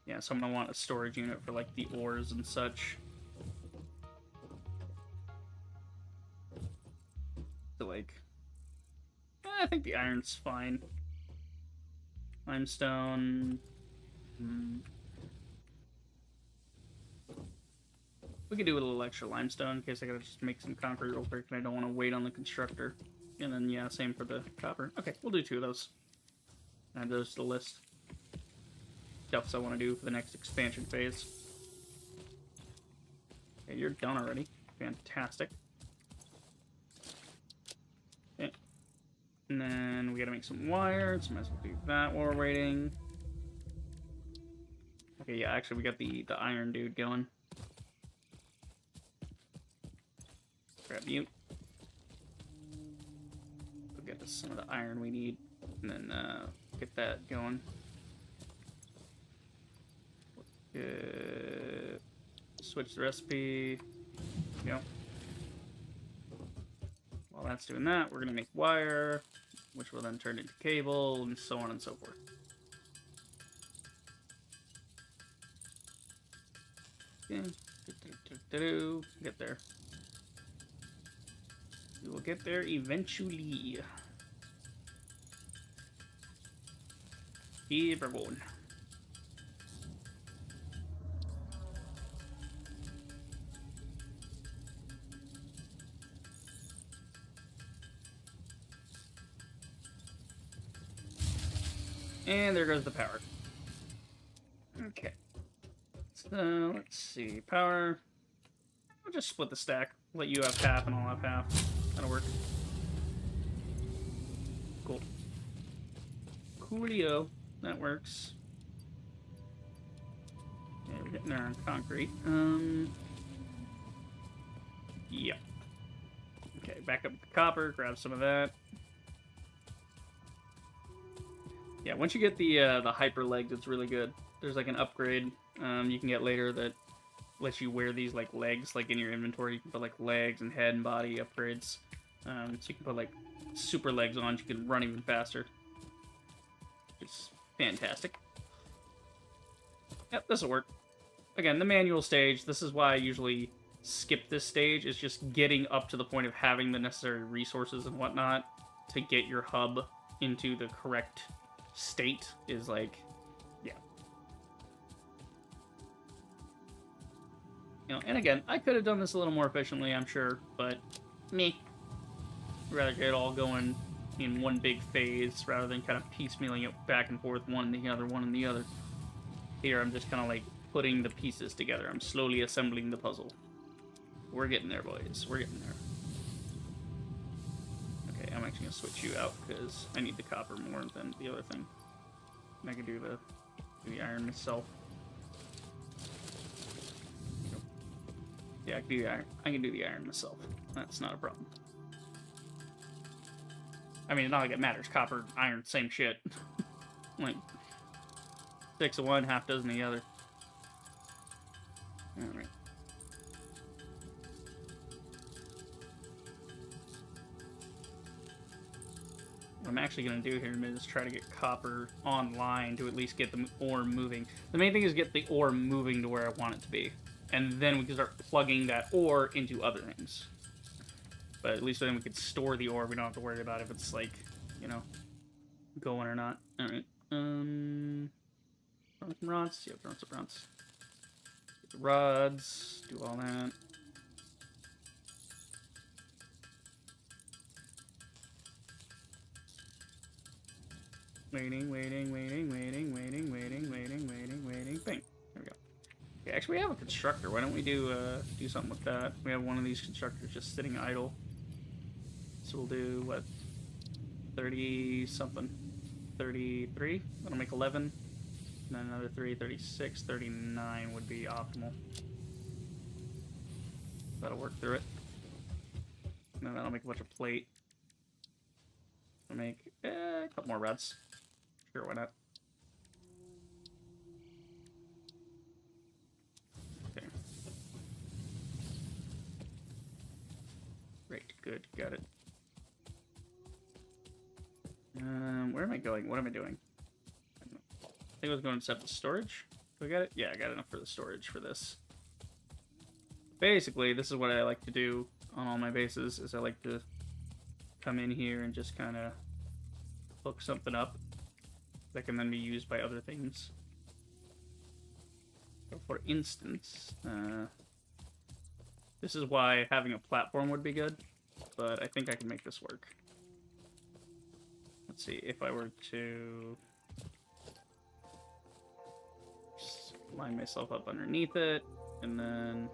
Yeah, so I'm going to want a storage unit for like the ores and such. So like, I think the iron's fine. Limestone. We could do a little extra limestone in case I gotta just make some concrete real quick and I don't want to wait on the constructor. And then, yeah, same for the copper. Okay, we'll do 2 of those. Add those to the list. Stuff I want to do for the next expansion phase. Okay, you're done already. Fantastic. Okay. And then we gotta make some wire, so might as well do that while we're waiting. Okay, yeah, actually we got the iron dude going. Grab you. We'll get us some of the iron we need, and then get that going. Switch the recipe. Yep. While that's doing that, we're gonna make wire, which will then turn into cable, and so on and so forth. Okay. Get there. We will get there eventually. Keep her going. And there goes the power. Okay. So, let's see. Power. I'll just split the stack. Let you have half and I'll have half. That'll work. Cool. Coolio. That works. Okay, we're getting there on concrete. Yeah. Okay, back up the copper. Grab some of that. Yeah, once you get the hyper legs, it's really good. There's like an upgrade you can get later that lets you wear these like legs like in your inventory. You can put like legs and head and body upgrades. So you can put like super legs on. You can run even faster. It's fantastic. Yep, this will work. Again, the manual stage. This is why I usually skip this stage. Is just getting up to the point of having the necessary resources and whatnot to get your hub into the correct state is like, yeah. You know, and again, I could have done this a little more efficiently, I'm sure, but me. I'd rather get it all going in one big phase rather than kind of piecemealing it back and forth, one and the other, one and the other. Here, I'm just kind of like putting the pieces together. I'm slowly assembling the puzzle. We're getting there, boys. We're getting there. Okay, I'm actually going to switch you out because I need the copper more than the other thing. And I can do the iron myself. Yeah, I can do the iron. I can do the iron myself. That's not a problem. I mean, not like it matters. Copper, iron, same shit. Like 6 of one, half dozen of the other. All right. What I'm actually going to do here in a minute is try to get copper online to at least get the ore moving. The main thing is get the ore moving to where I want it to be. And then we can start plugging that ore into other things. But at least then we could store the ore. We don't have to worry about if it's, like, you know, going or not. Alright. Throw some rods. Yeah, throw some rods. Get the rods. Do all that. Waiting. Bang. There we go. Okay, actually, we have a constructor. Why don't we do something with that? We have one of these constructors just sitting idle. So we'll do, what, 30-something? 33? That'll make 11. And then another 3, 36, 39 would be optimal. That'll work through it. And then that'll make a bunch of plate. I'll make a couple more rods. Sure, why not? Okay. Great, good, got it. Where am I going? What am I doing? I think I was going to set the storage. Do I got it? Yeah, I got enough for the storage for this. Basically, this is what I like to do on all my bases, is I like to come in here and just kind of hook something up that can then be used by other things. So for instance, this is why having a platform would be good, but I think I can make this work. Let's see, if I were to just line myself up underneath it, and then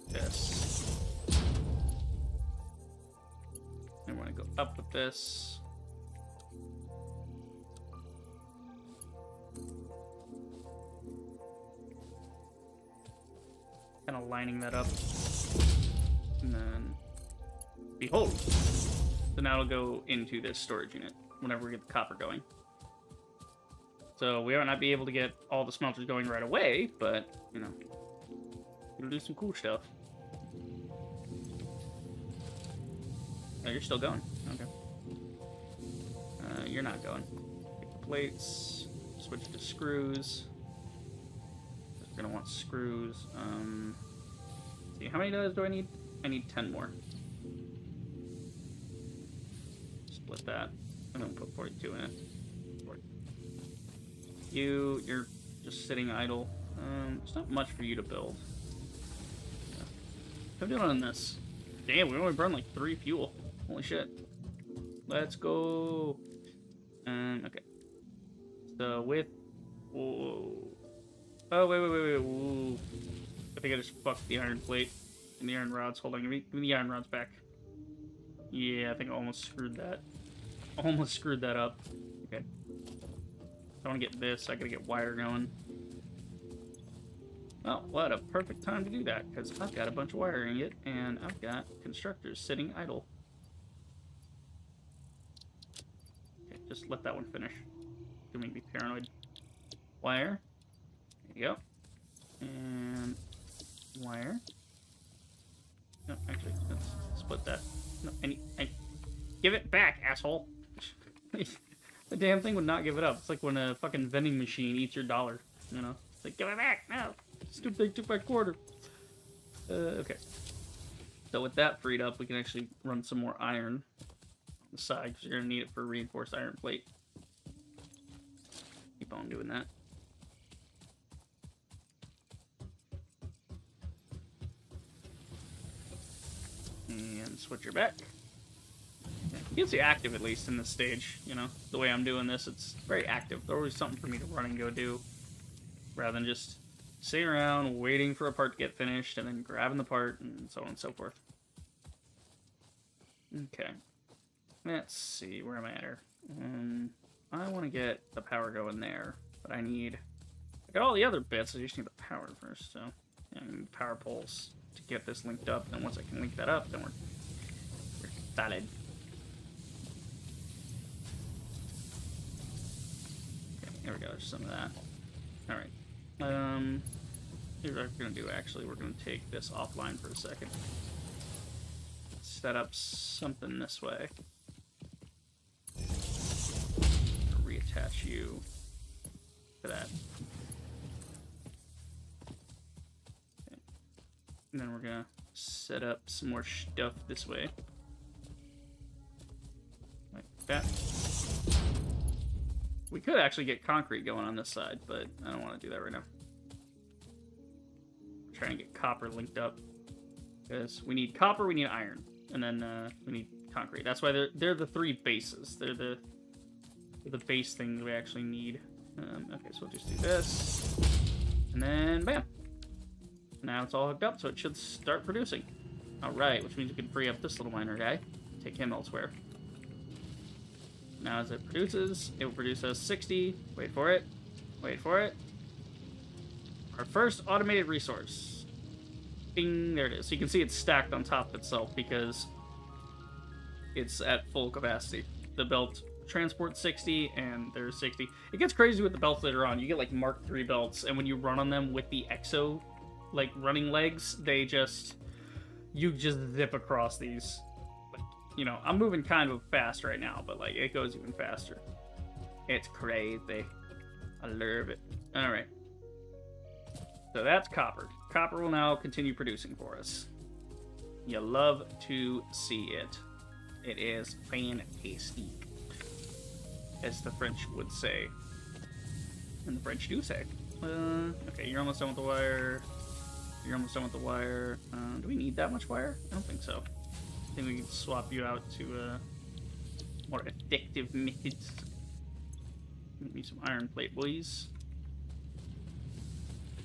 this. I want to go up with this. Kind of lining that up. And then, behold! So now it'll go into this storage unit whenever we get the copper going. So we might not be able to get all the smelters going right away, but, you know, it'll do some cool stuff. Oh, you're still going. Okay. You're not going. Take the plates. Switch to screws. We're gonna want screws. See, how many of those do I need? I need 10 more. Split that. I'm gonna put 42 in it. You're just sitting idle. There's not much for you to build. Yeah. I'm doing on this. Damn, we only burned like 3 fuel. Holy shit. Let's go. Okay. So with... Whoa. Oh, wait. Ooh. I think I just fucked the iron plate and the iron rods. Hold on, give me the iron rods back. Yeah, I think I almost screwed that. Almost screwed that up. Okay. I want to get this. I gotta get wire going. Well, what a perfect time to do that, because I've got a bunch of wiring it, and I've got constructors sitting idle. Okay, just let that one finish. Don't make me paranoid. Wire. There you go. And wire. No, actually, let's split that. No, I give it back, asshole. The damn thing would not give it up. It's like when a fucking vending machine eats your dollar, you know? It's like, give it back! No! Stupid thing took my quarter. Okay. So with that freed up, we can actually run some more iron on the side, because you're going to need it for a reinforced iron plate. Keep on doing that. And switch her back. You can see active, at least, in this stage, you know? The way I'm doing this, it's very active. There's always something for me to run and go do, rather than just sitting around waiting for a part to get finished and then grabbing the part and so on and so forth. Okay. Let's see, where am I at here? I want to get the power going there, but I got all the other bits, I just need the power first, so yeah, I need power poles to get this linked up, and once I can link that up, then we're solid. There we go, there's some of that. Alright. Here's what we're going to do, actually. We're going to take this offline for a second. Let's set up something this way. Reattach you to that. Okay. And then we're gonna set up some more stuff this way. Like that. We could actually get concrete going on this side, but I don't want to do that right now. I'm trying to get copper linked up. Because we need copper, we need iron, and then we need concrete. That's why they're the three bases. They're the base thing we actually need. Okay, so we'll just do this, and then bam. Now it's all hooked up, so it should start producing. All right, which means we can free up this little miner guy, take him elsewhere. Now as it produces, it will produce us 60. Wait for it. Wait for it. Our first automated resource. Bing, there it is. So you can see it's stacked on top of itself because it's at full capacity. The belt transports 60 and there's 60. It gets crazy with the belts later on. You get like Mark III belts, and when you run on them with the exo like running legs, you just zip across these. Like, you know, I'm moving kind of fast right now, but like it goes even faster. It's crazy. I love it. All right. So that's copper. Copper will now continue producing for us. You love to see it. It is fantastic, as the French would say. And the French do say. Okay, you're almost done with the wire. You're almost done with the wire. Do we need that much wire? I don't think so. I think we can swap you out to more effective methods. Give me some iron plate, please.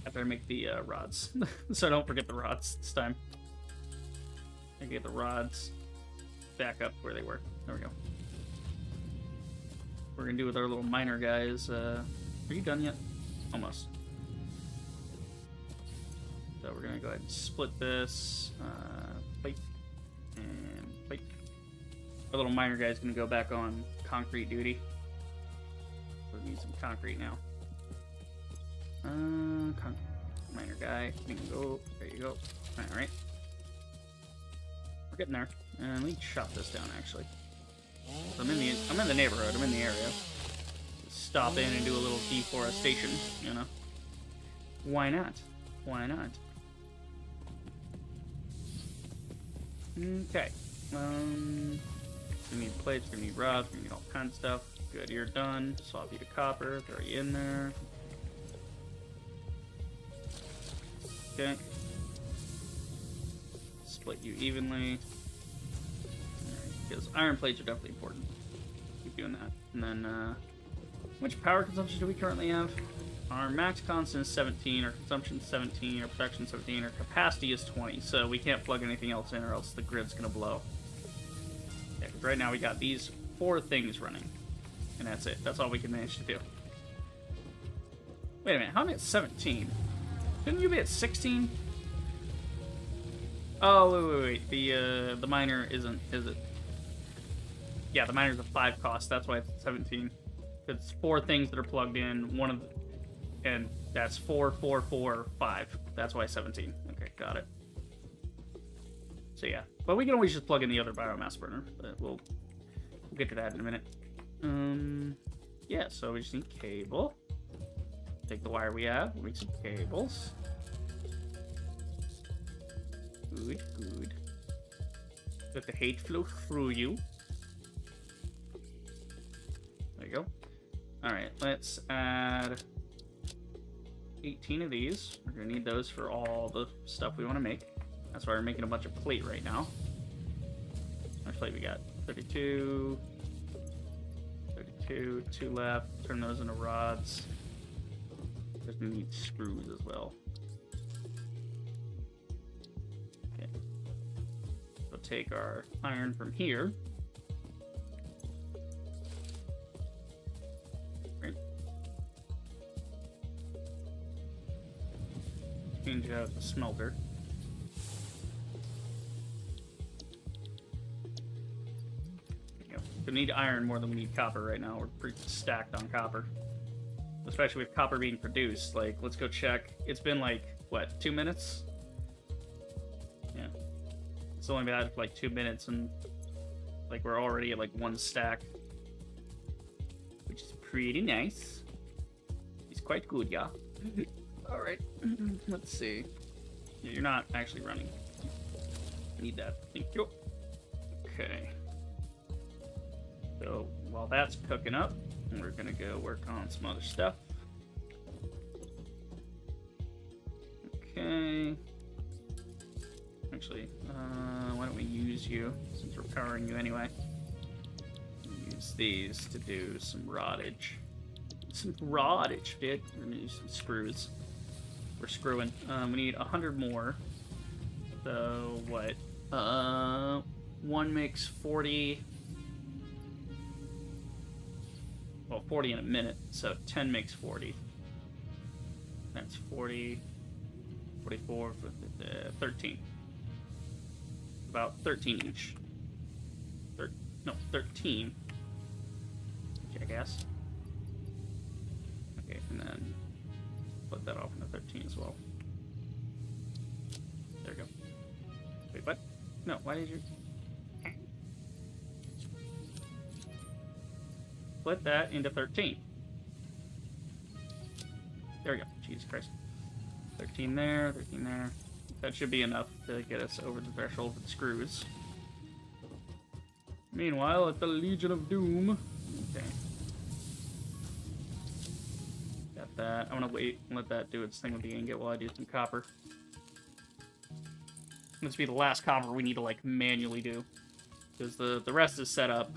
I better make the rods, so don't forget the rods this time. I get the rods back up where they were. There we go. We're gonna do with our little miner guys. Are you done yet? Almost. So we're gonna go ahead and split this plate and plate. Our little miner guy is gonna go back on concrete duty. We need some concrete now. Miner guy, you can go. There you go. All right, we're getting there. And let me chop this down. Actually, so I'm in the neighborhood. I'm in the area. Stop in and do a little deforestation. You know, why not? Why not? Okay. We need plates. We need rods. We need all kinds of stuff. Good, you're done. Swap you to copper. Throw you in there. Okay. Split you evenly. Because iron plates are definitely important. Keep doing that. And then, which power consumption do we currently have? Our max constant is 17, our consumption is 17, our production is 17, our capacity is 20. So we can't plug anything else in or else the grid's gonna blow. Yeah, because right now we got these 4 things running. And that's it. That's all we can manage to do. Wait a minute, how am I at 17? Shouldn't you be at 16? Oh, wait. The miner isn't, is it? Yeah, the miner's a 5 cost. That's why it's 17. It's 4 things that are plugged in. And that's 4, 4, 4, 5. That's why 17. Okay, got it. So yeah, but we can always just plug in the other biomass burner. But we'll get to that in a minute. Yeah. So we just need cable. Take the wire we have, make some cables. Good, good. Let the hate flow through you. There you go. Alright, let's add 18 of these. We're gonna need those for all the stuff we want to make. That's why we're making a bunch of plate right now. How much plate we got? 32. 32, 2 left. Turn those into rods. Just need screws as well. Okay. So take our iron from here. Right. Change out the smelter. We need iron more than we need copper right now. We're pretty stacked on copper. Especially with copper being produced. Like, let's go check. It's been like, what, 2 minutes? Yeah. It's only been out for like 2 minutes, and like we're already at like 1 stack, which is pretty nice. It's quite good, yeah. All right, let's see. You're not actually running. Need that. Thank you. Okay. So while that's cooking up, we're gonna go work on some other stuff. Okay. Actually, why don't we use you, since we're powering you anyway. Use these to do some roddage. Some roddage, dude. We're gonna use some screws. We're screwing. We need 100 more. So, what? 1 makes 40. Well, 40 in a minute, so 10 makes 40. That's 40, 44, 13. About 13 each. No, 13. Jackass. Okay, and then split that off into 13 as well. There we go. Wait, what? No, why did you... Split that into 13. There we go. Jesus Christ. 13 there, 13 there. That should be enough to get us over the threshold with screws. Meanwhile, at the Legion of Doom... Okay. Got that. I'm gonna wait and let that do its thing with the ingot while I do some copper. This will be the last copper we need to, like, manually do. Because the rest is set up,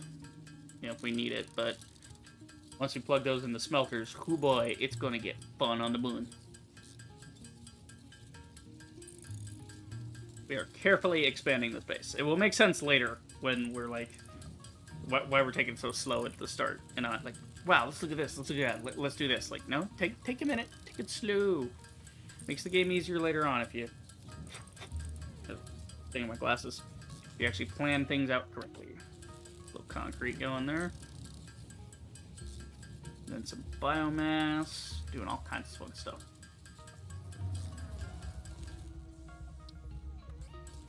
you know, if we need it, but... Once we plug those in the smelters, oh boy, it's gonna get fun on the moon. We are carefully expanding the space. It will make sense later when we're like, why we're taking so slow at the start and not like, wow, let's look at this, let's look at that, let's do this. Like, no, take a minute, take it slow. Makes the game easier later on if you. Thing in my glasses. If you actually plan things out correctly. A little concrete going there. And then some biomass, doing all kinds of fun stuff.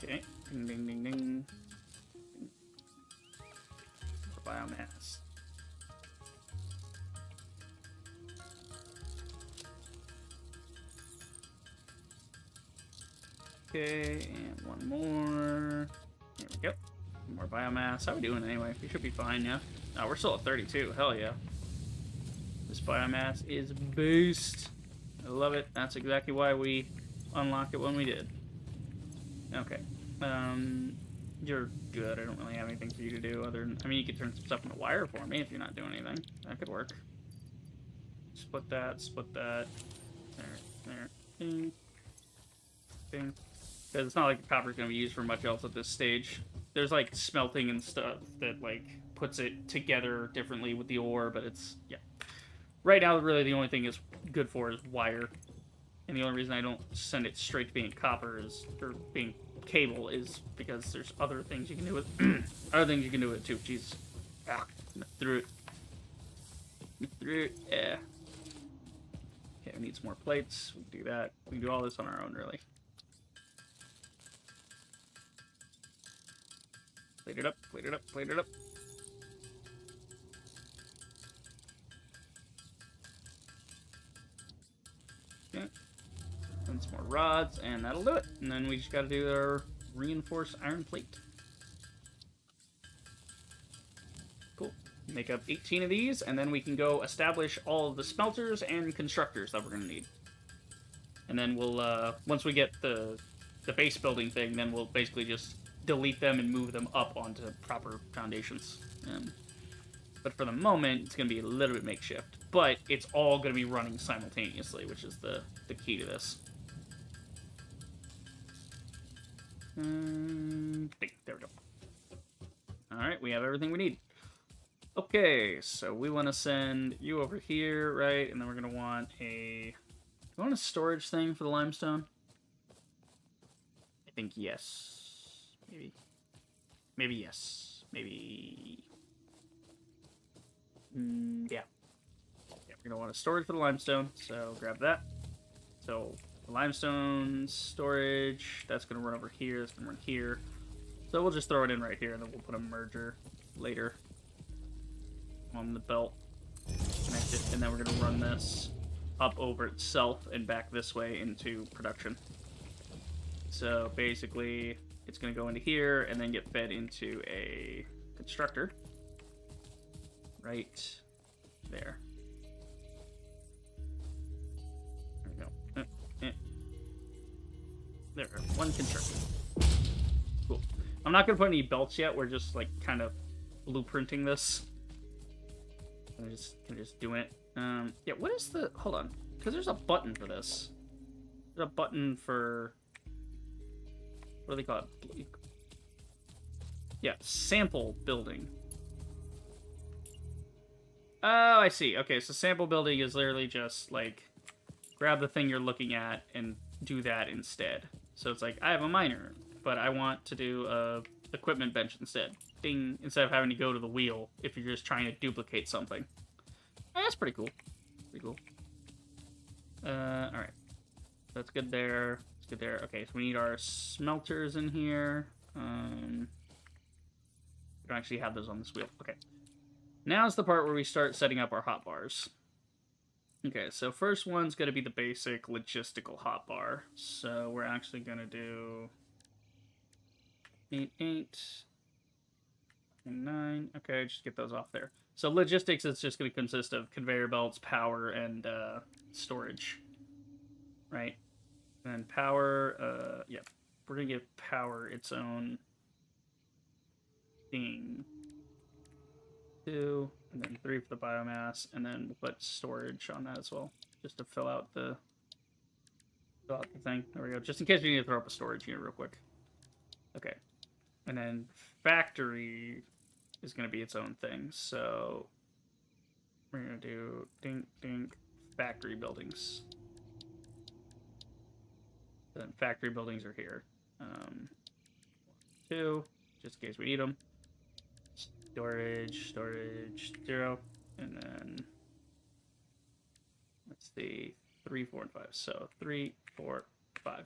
Okay, ding ding ding ding. For biomass. Okay, and one more. There we go. More biomass. How are we doing anyway? We should be fine, yeah? Oh, we're still at 32. Hell yeah. This biomass is beast. I love it. That's exactly why we unlocked it when we did. Okay. You're good. I don't really have anything for you to do other than... I mean, you could turn some stuff into wire for me if you're not doing anything. That could work. Split that, split that. There. Ding. Ding. Because it's not like the copper's going to be used for much else at this stage. There's, like, smelting and stuff that, like, puts it together differently with the ore, but it's... Yeah. Right now, really, the only thing it's good for is wire. And the only reason I don't send it straight to being copper is... Or being cable is because there's other things you can do with... other things you can do with it, too. Jesus. Ah, through it. Through it. Yeah. Okay, we need some more plates. We can do that. We can do all this on our own, really. Plate it up, plate it up, plate it up. Okay. And some more rods, and that'll do it. And then we just gotta do our reinforced iron plate. Cool. Make up 18 of these, and then we can go establish all of the smelters and constructors that we're gonna need. And then we'll, once we get the base building thing, then we'll basically just delete them and move them up onto proper foundations. But for the moment, it's going to be a little bit makeshift. But it's all going to be running simultaneously, which is the key to this. There we go. Alright, we have everything we need. Okay, so we want to send you over here, right? And then we're going to want a... Do you want a storage thing for the limestone? I think yes. Maybe. Maybe yes. Maybe... yeah. Yeah, we're going to want a storage for the limestone, so grab that. So, the limestone storage, that's going to run over here, that's going to run here. So we'll just throw it in right here, and then we'll put a merger later on the belt. Connect it, and then we're going to run this up over itself and back this way into production. So basically, it's going to go into here and then get fed into a constructor. Right there. There we go. There, one constructor. Cool. I'm not going to put any belts yet. We're just, like, kind of blueprinting this. I'm just doing it. Yeah, what is the... Hold on. Because there's a button for this. There's a button for... What do they call it? Yeah, sample building. Oh, I see. Okay, so sample building is literally just, like, grab the thing you're looking at and do that instead. So it's like, I have a miner, but I want to do a equipment bench instead. Ding, instead of having to go to the wheel if you're just trying to duplicate something. That's pretty cool. Pretty cool. Alright. That's good there. That's good there. Okay, so we need our smelters in here. We don't actually have those on this wheel. Okay. Now's the part where we start setting up our hotbars. Okay, so first one's going to be the basic logistical hotbar. So we're actually going to do 8, 8, and 9. Okay, just get those off there. So logistics is just going to consist of conveyor belts, power, and storage. Right? And then power, yeah. We're going to give power its own thing. 2, and then 3 for the biomass, and then we'll put storage on that as well, just to fill out the thing. There we go. Just in case we need to throw up a storage unit real quick. Okay. And then factory is going to be its own thing. So we're going to do dink, dink, factory buildings. Then factory buildings are here. 2, just in case we need them. Storage, 0, and then let's see, 3, 4, and 5. So 3, 4, 5.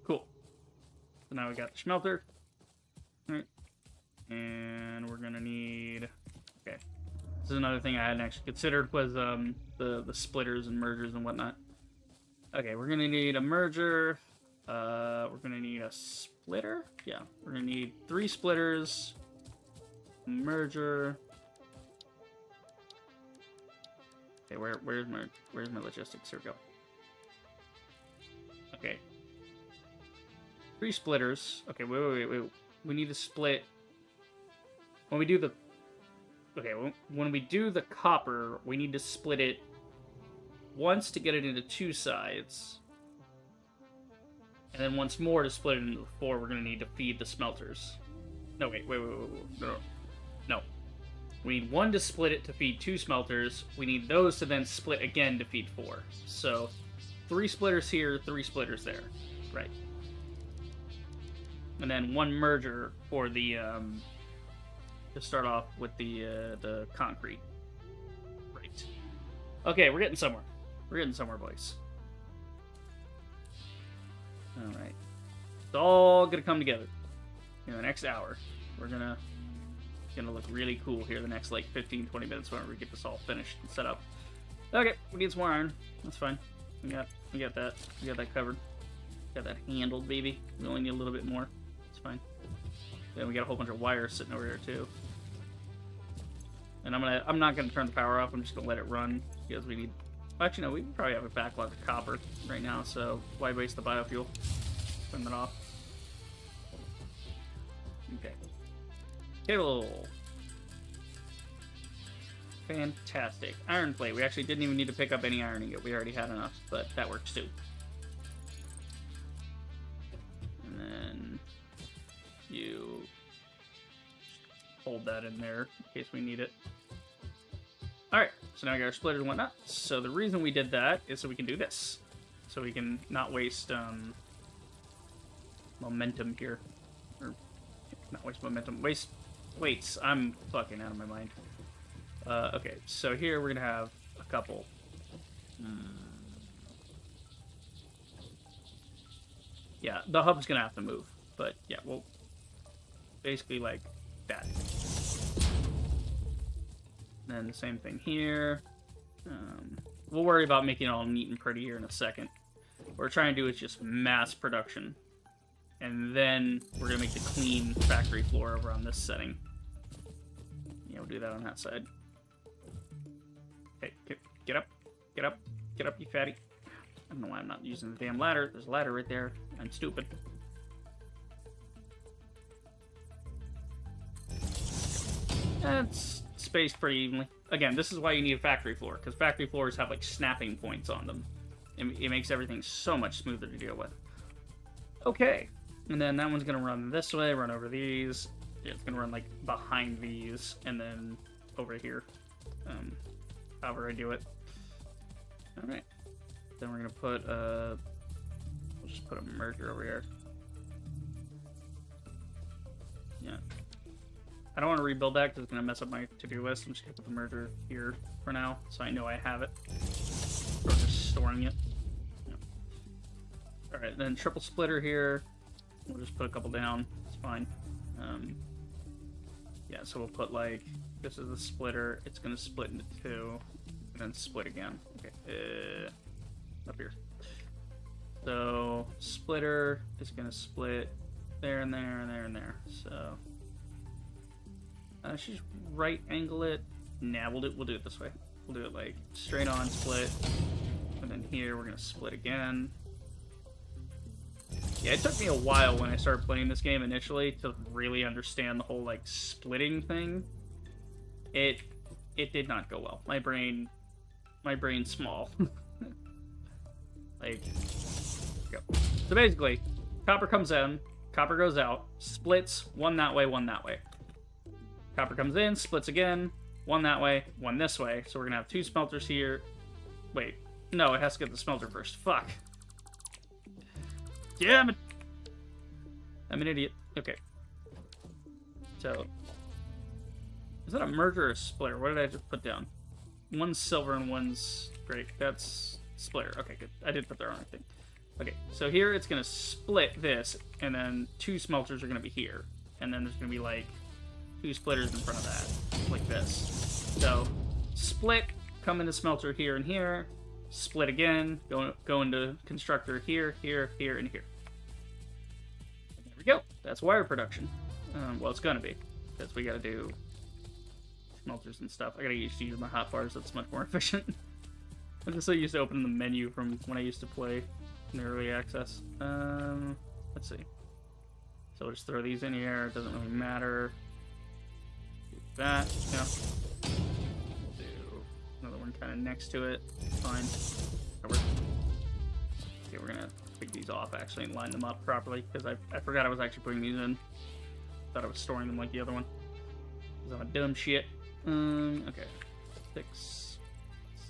Cool. So now we got the smelter. All right. And we're gonna need. Okay. This is another thing I hadn't actually considered was the splitters and mergers and whatnot. Okay, we're gonna need a merger. We're gonna need a splitter. Yeah, we're gonna need 3 splitters. Merger. Okay, where's my logistics? Here we go. Okay. 3 splitters. Okay, wait. We need to split. When we do the. Okay, when we do the copper, we need to split it once to get it into 2 sides. And then once more to split it into 4, we're going to need to feed the smelters. No, wait. No. We need 1 to split it to feed 2 smelters. We need those to then split again to feed 4. So 3 splitters here, 3 splitters there. Right. And then 1 merger for the, to start off with the concrete. Right. Okay, we're getting somewhere. We're getting somewhere, boys. Alright. It's all gonna come together in the next hour. We're gonna look really cool here the next, like, 15-20 minutes whenever we get this all finished and set up. Okay, we need some more iron. That's fine. We got that. We got that covered. Got that handled, baby. We only need a little bit more. It's fine. Then we got a whole bunch of wires sitting over here, too. And I'm not gonna turn the power off. I'm just gonna let it run because we need. Well, actually, no. We probably have a backlog of copper right now, so why waste the biofuel? Turn that off. Okay. Cable. Fantastic. Iron plate. We actually didn't even need to pick up any iron ingot. We already had enough, but that works too. And then you hold that in there in case we need it. Alright, so now we got our splitters and whatnot. So the reason we did that is so we can do this. So we can not waste momentum here. Or not waste momentum. Waste weights. I'm fucking out of my mind. Okay, so here we're gonna have a couple. Yeah, the hub's gonna have to move. But yeah, well, basically like that. Then the same thing here. We'll worry about making it all neat and pretty here in a second. What we're trying to do is just mass production. And then we're going to make the clean factory floor over on this setting. Yeah, we'll do that on that side. Okay, get up. Get up. Get up, you fatty. I don't know why I'm not using the damn ladder. There's a ladder right there. I'm stupid. That's spaced pretty evenly. Again, this is why you need a factory floor, because factory floors have like snapping points on them. It makes everything so much smoother to deal with. Okay, and then that one's gonna run this way, run over these. Yeah, it's gonna run like behind these, and then over here. However I do it. All right. Then we're gonna put we'll just put a merger over here. Yeah. I don't want to rebuild that because it's going to mess up my to-do list. I'm just going to put the merger here for now, so I know I have it. Or just storing it. Yeah. Alright, then triple splitter here. We'll just put a couple down. It's fine. Yeah, so we'll put like, this is the splitter. It's going to split into two, and then split again. Okay, up here. So, splitter is going to split there and there and there and there. So... should just right angle it. Nah, we'll do it this way. We'll do it like straight on split, and then here we're gonna split again. Yeah, it took me a while when I started playing this game initially to really understand the whole like splitting thing. It did not go well. My brain's small. Like, go. So basically, copper comes in, copper goes out, splits, one that way, one that way. Copper comes in, splits again, one that way, one this way. So we're gonna have two smelters here. Wait, no, it has to get the smelter first. Fuck. Damn it. I'm an idiot. Okay. So, is that a merger or a splitter? What did I just put down? One's silver and one's great. That's splitter. Okay, good. I did put the wrong thing. Okay, so here it's gonna split this, and then two smelters are gonna be here, and then there's gonna be like two splitters in front of that, like this. So, split, come into smelter here and here, split again, go into constructor here, here, here, and here. There we go. That's wire production. Well, it's gonna be, because we gotta do smelters and stuff. I gotta use my hotbars. That's much more efficient. I'm just so used to opening the menu from when I used to play in the early access. Let's see. So we'll just throw these in here. It doesn't really matter. That, yeah. We'll do another one kind of next to it. Fine. Covered. Okay, we're gonna take these off actually and line them up properly because I forgot I was actually putting these in. Thought I was storing them like the other one. Because I'm a dumb shit. Okay. 6,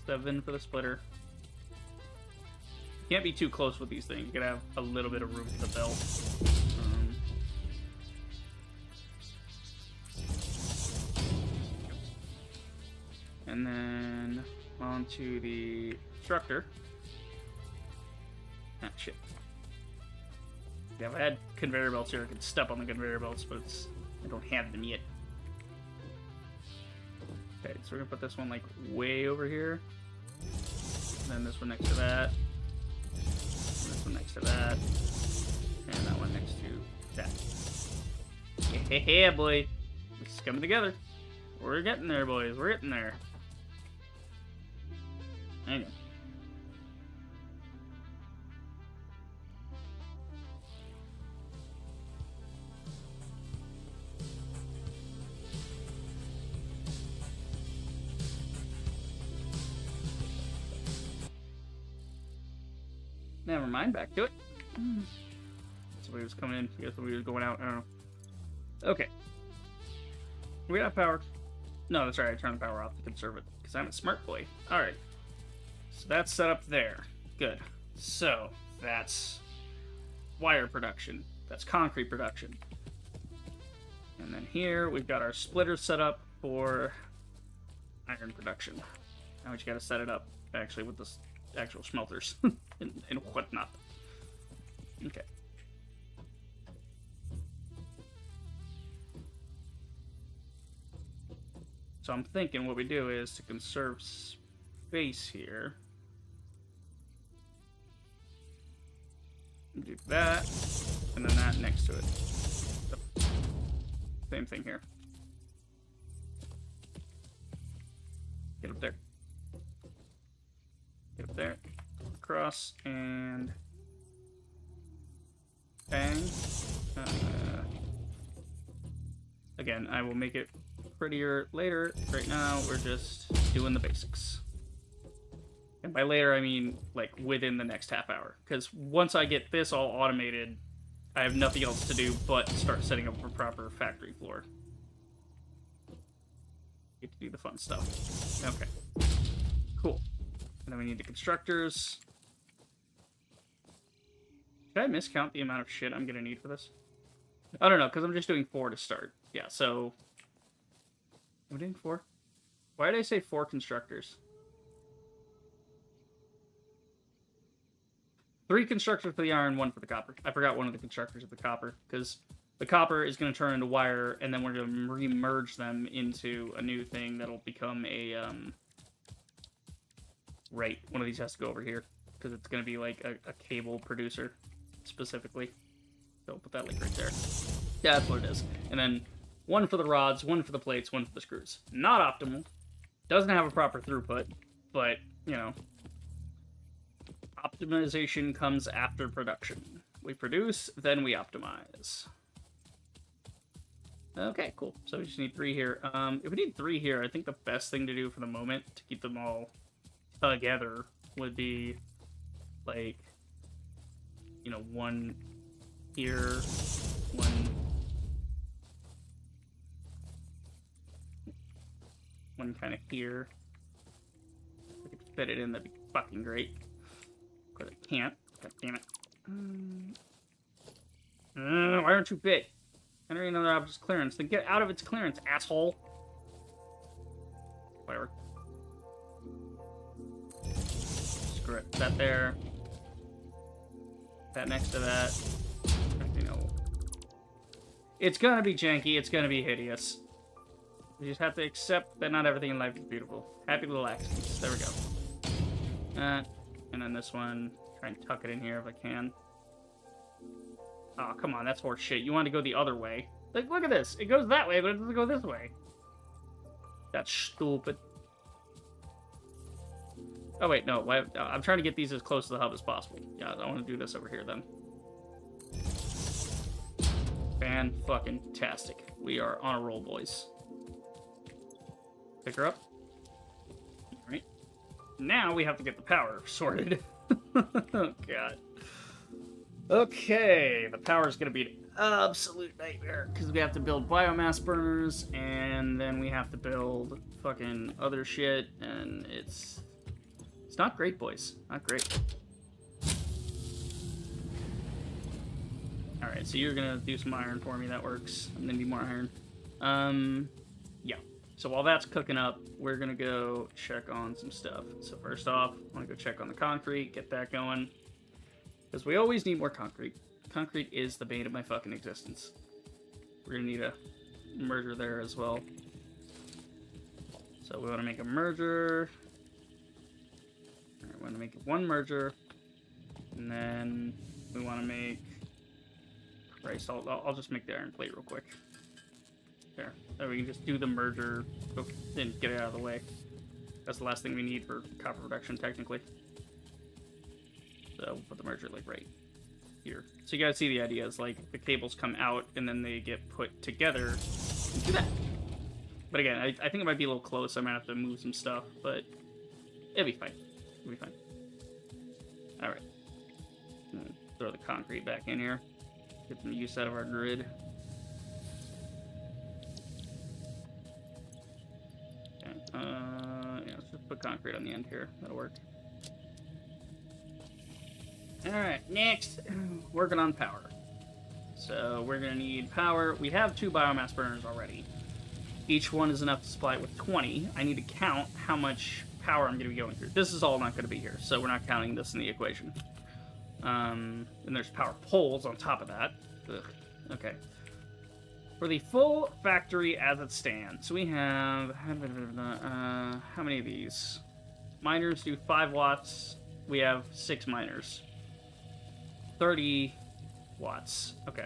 7 for the splitter. Can't be too close with these things. You gotta have a little bit of room for the belt. And then onto the constructor. Ah, shit. Yeah, if I had conveyor belts here, I could step on the conveyor belts, but I don't have them yet. Okay, so we're gonna put this one like way over here. And then this one next to that. And this one next to that. And that one next to that. Yeah, boy. It's coming together. We're getting there, boys. We're getting there. Hang on. Never mind, back to it. Somebody was coming in. I guess somebody was going out. I don't know. Okay. We got power. No, that's right. I turned the power off to conserve it because I'm a smart boy. All right. So that's set up there. Good. So that's wire production. That's concrete production. And then here we've got our splitter set up for iron production. Now we just got to set it up actually with the actual smelters and whatnot. Okay. So I'm thinking what we do is to conserve space here. Do that, and then that next to it. Same thing here. Get up there. Get up there. Across, and bang. Again, I will make it prettier later. Right now, we're just doing the basics. And by later, I mean, like, within the next half hour. Because once I get this all automated, I have nothing else to do but start setting up a proper factory floor. Get to do the fun stuff. Okay. Cool. And then we need the constructors. Did I miscount the amount of shit I'm going to need for this? I don't know, because I'm just doing 4 to start. Yeah, so... I'm doing 4? Why did I say 4 constructors? 3 constructors for the iron, 1 for the copper. I forgot one of the constructors of the copper, because the copper is going to turn into wire, and then we're going to re-merge them into a new thing that'll become a, Right, one of these has to go over here, because it's going to be, like, a cable producer, specifically. So I'll put that, like, right there. Yeah, that's what it is. And then 1 for the rods, 1 for the plates, 1 for the screws. Not optimal. Doesn't have a proper throughput, but, you know... Optimization comes after production. We produce, then we optimize. Okay, cool. So we just need 3 here. If we need 3 here, I think the best thing to do for the moment to keep them all together would be, like, you know, 1 here, 1 kind of here. If we could fit it in, that'd be fucking great. But I can't. God damn it. Why aren't you big? Entering another object's clearance. Then get out of its clearance, asshole. Whatever. Screw it. That there. That next to that. You know. It's gonna be janky. It's gonna be hideous. You just have to accept that not everything in life is beautiful. Happy little accidents. There we go. And then this one, try and tuck it in here if I can. Oh, come on, that's horse shit. You want to go the other way. Like, look at this. It goes that way, but it doesn't go this way. That's stupid. Oh, wait, no. I'm trying to get these as close to the hub as possible. Yeah, I want to do this over here, then. Fan-fucking-tastic. We are on a roll, boys. Pick her up. Alright. Now we have to get the power sorted. Oh, God. Okay, the power is going to be an absolute nightmare, because we have to build biomass burners, and then we have to build fucking other shit, and it's not great, boys. Not great. Alright, so you're going to do some iron for me. That works. I'm going to need more iron. Yeah. So while that's cooking up, we're going to go check on some stuff. So first off, I want to go check on the concrete, get that going. Because we always need more concrete. Concrete is the bane of my fucking existence. We're going to need a merger there as well. So we want to make a merger. Alright, we want to make 1 merger. And then we want to make... Christ, I'll just make the iron plate real quick. There. So we can just do the merger, then get it out of the way. That's the last thing we need for copper production, technically. So we'll put the merger, like, right here. So you guys see the idea is, like, the cables come out, and then they get put together and do that. But again, I think it might be a little close. I might have to move some stuff, but it'll be fine. It'll be fine. Alright. Throw the concrete back in here. Get some use out of our grid. Yeah, let's just put concrete on the end here. That'll work. Alright, next, working on power. So we're going to need power. We have 2 biomass burners already. Each one is enough to supply it with 20. I need to count how much power I'm going to be going through. This is all not going to be here, so we're not counting this in the equation. And there's power poles on top of that. Ugh. Okay. For the full factory as it stands, we have how many of these? Miners do 5 watts. We have 6 miners. 30 watts. Okay.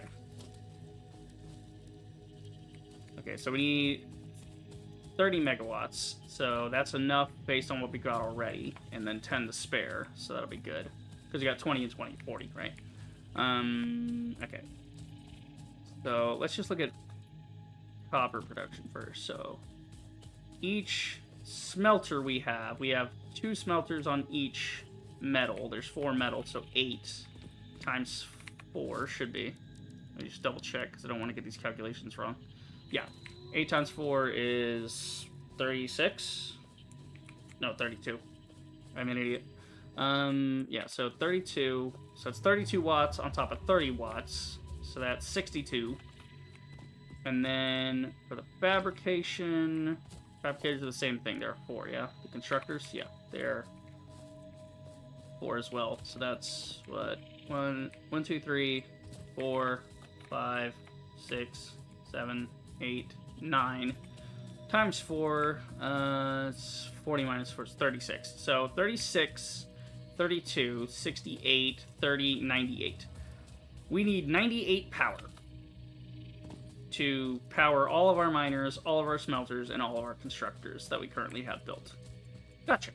Okay, so we need 30 megawatts. So that's enough based on what we got already. And then 10 to spare. So that'll be good. Because you got 20 and 20, 40, right? Okay. So let's just look at copper production first. So each smelter we have 2 smelters on each metal. There's 4 metal, so 8 times 4 should be. Let me just double check because I don't want to get these calculations wrong. Yeah, 8 times 4 is 36. No, 32. I'm an idiot. Yeah, so 32. So it's 32 watts on top of 30 watts. So that's 62. And then for the fabrication, fabricators are the same thing. There are 4, yeah? The constructors, yeah, they're 4 as well. So that's what? 1, 2, 3, 4, 5, 6, 7, 8, 9. Times 4, it's 40 minus 4, it's 36. So 36, 32, 68, 30, 98. We need 98 power to power all of our miners, all of our smelters, and all of our constructors that we currently have built. Gotcha.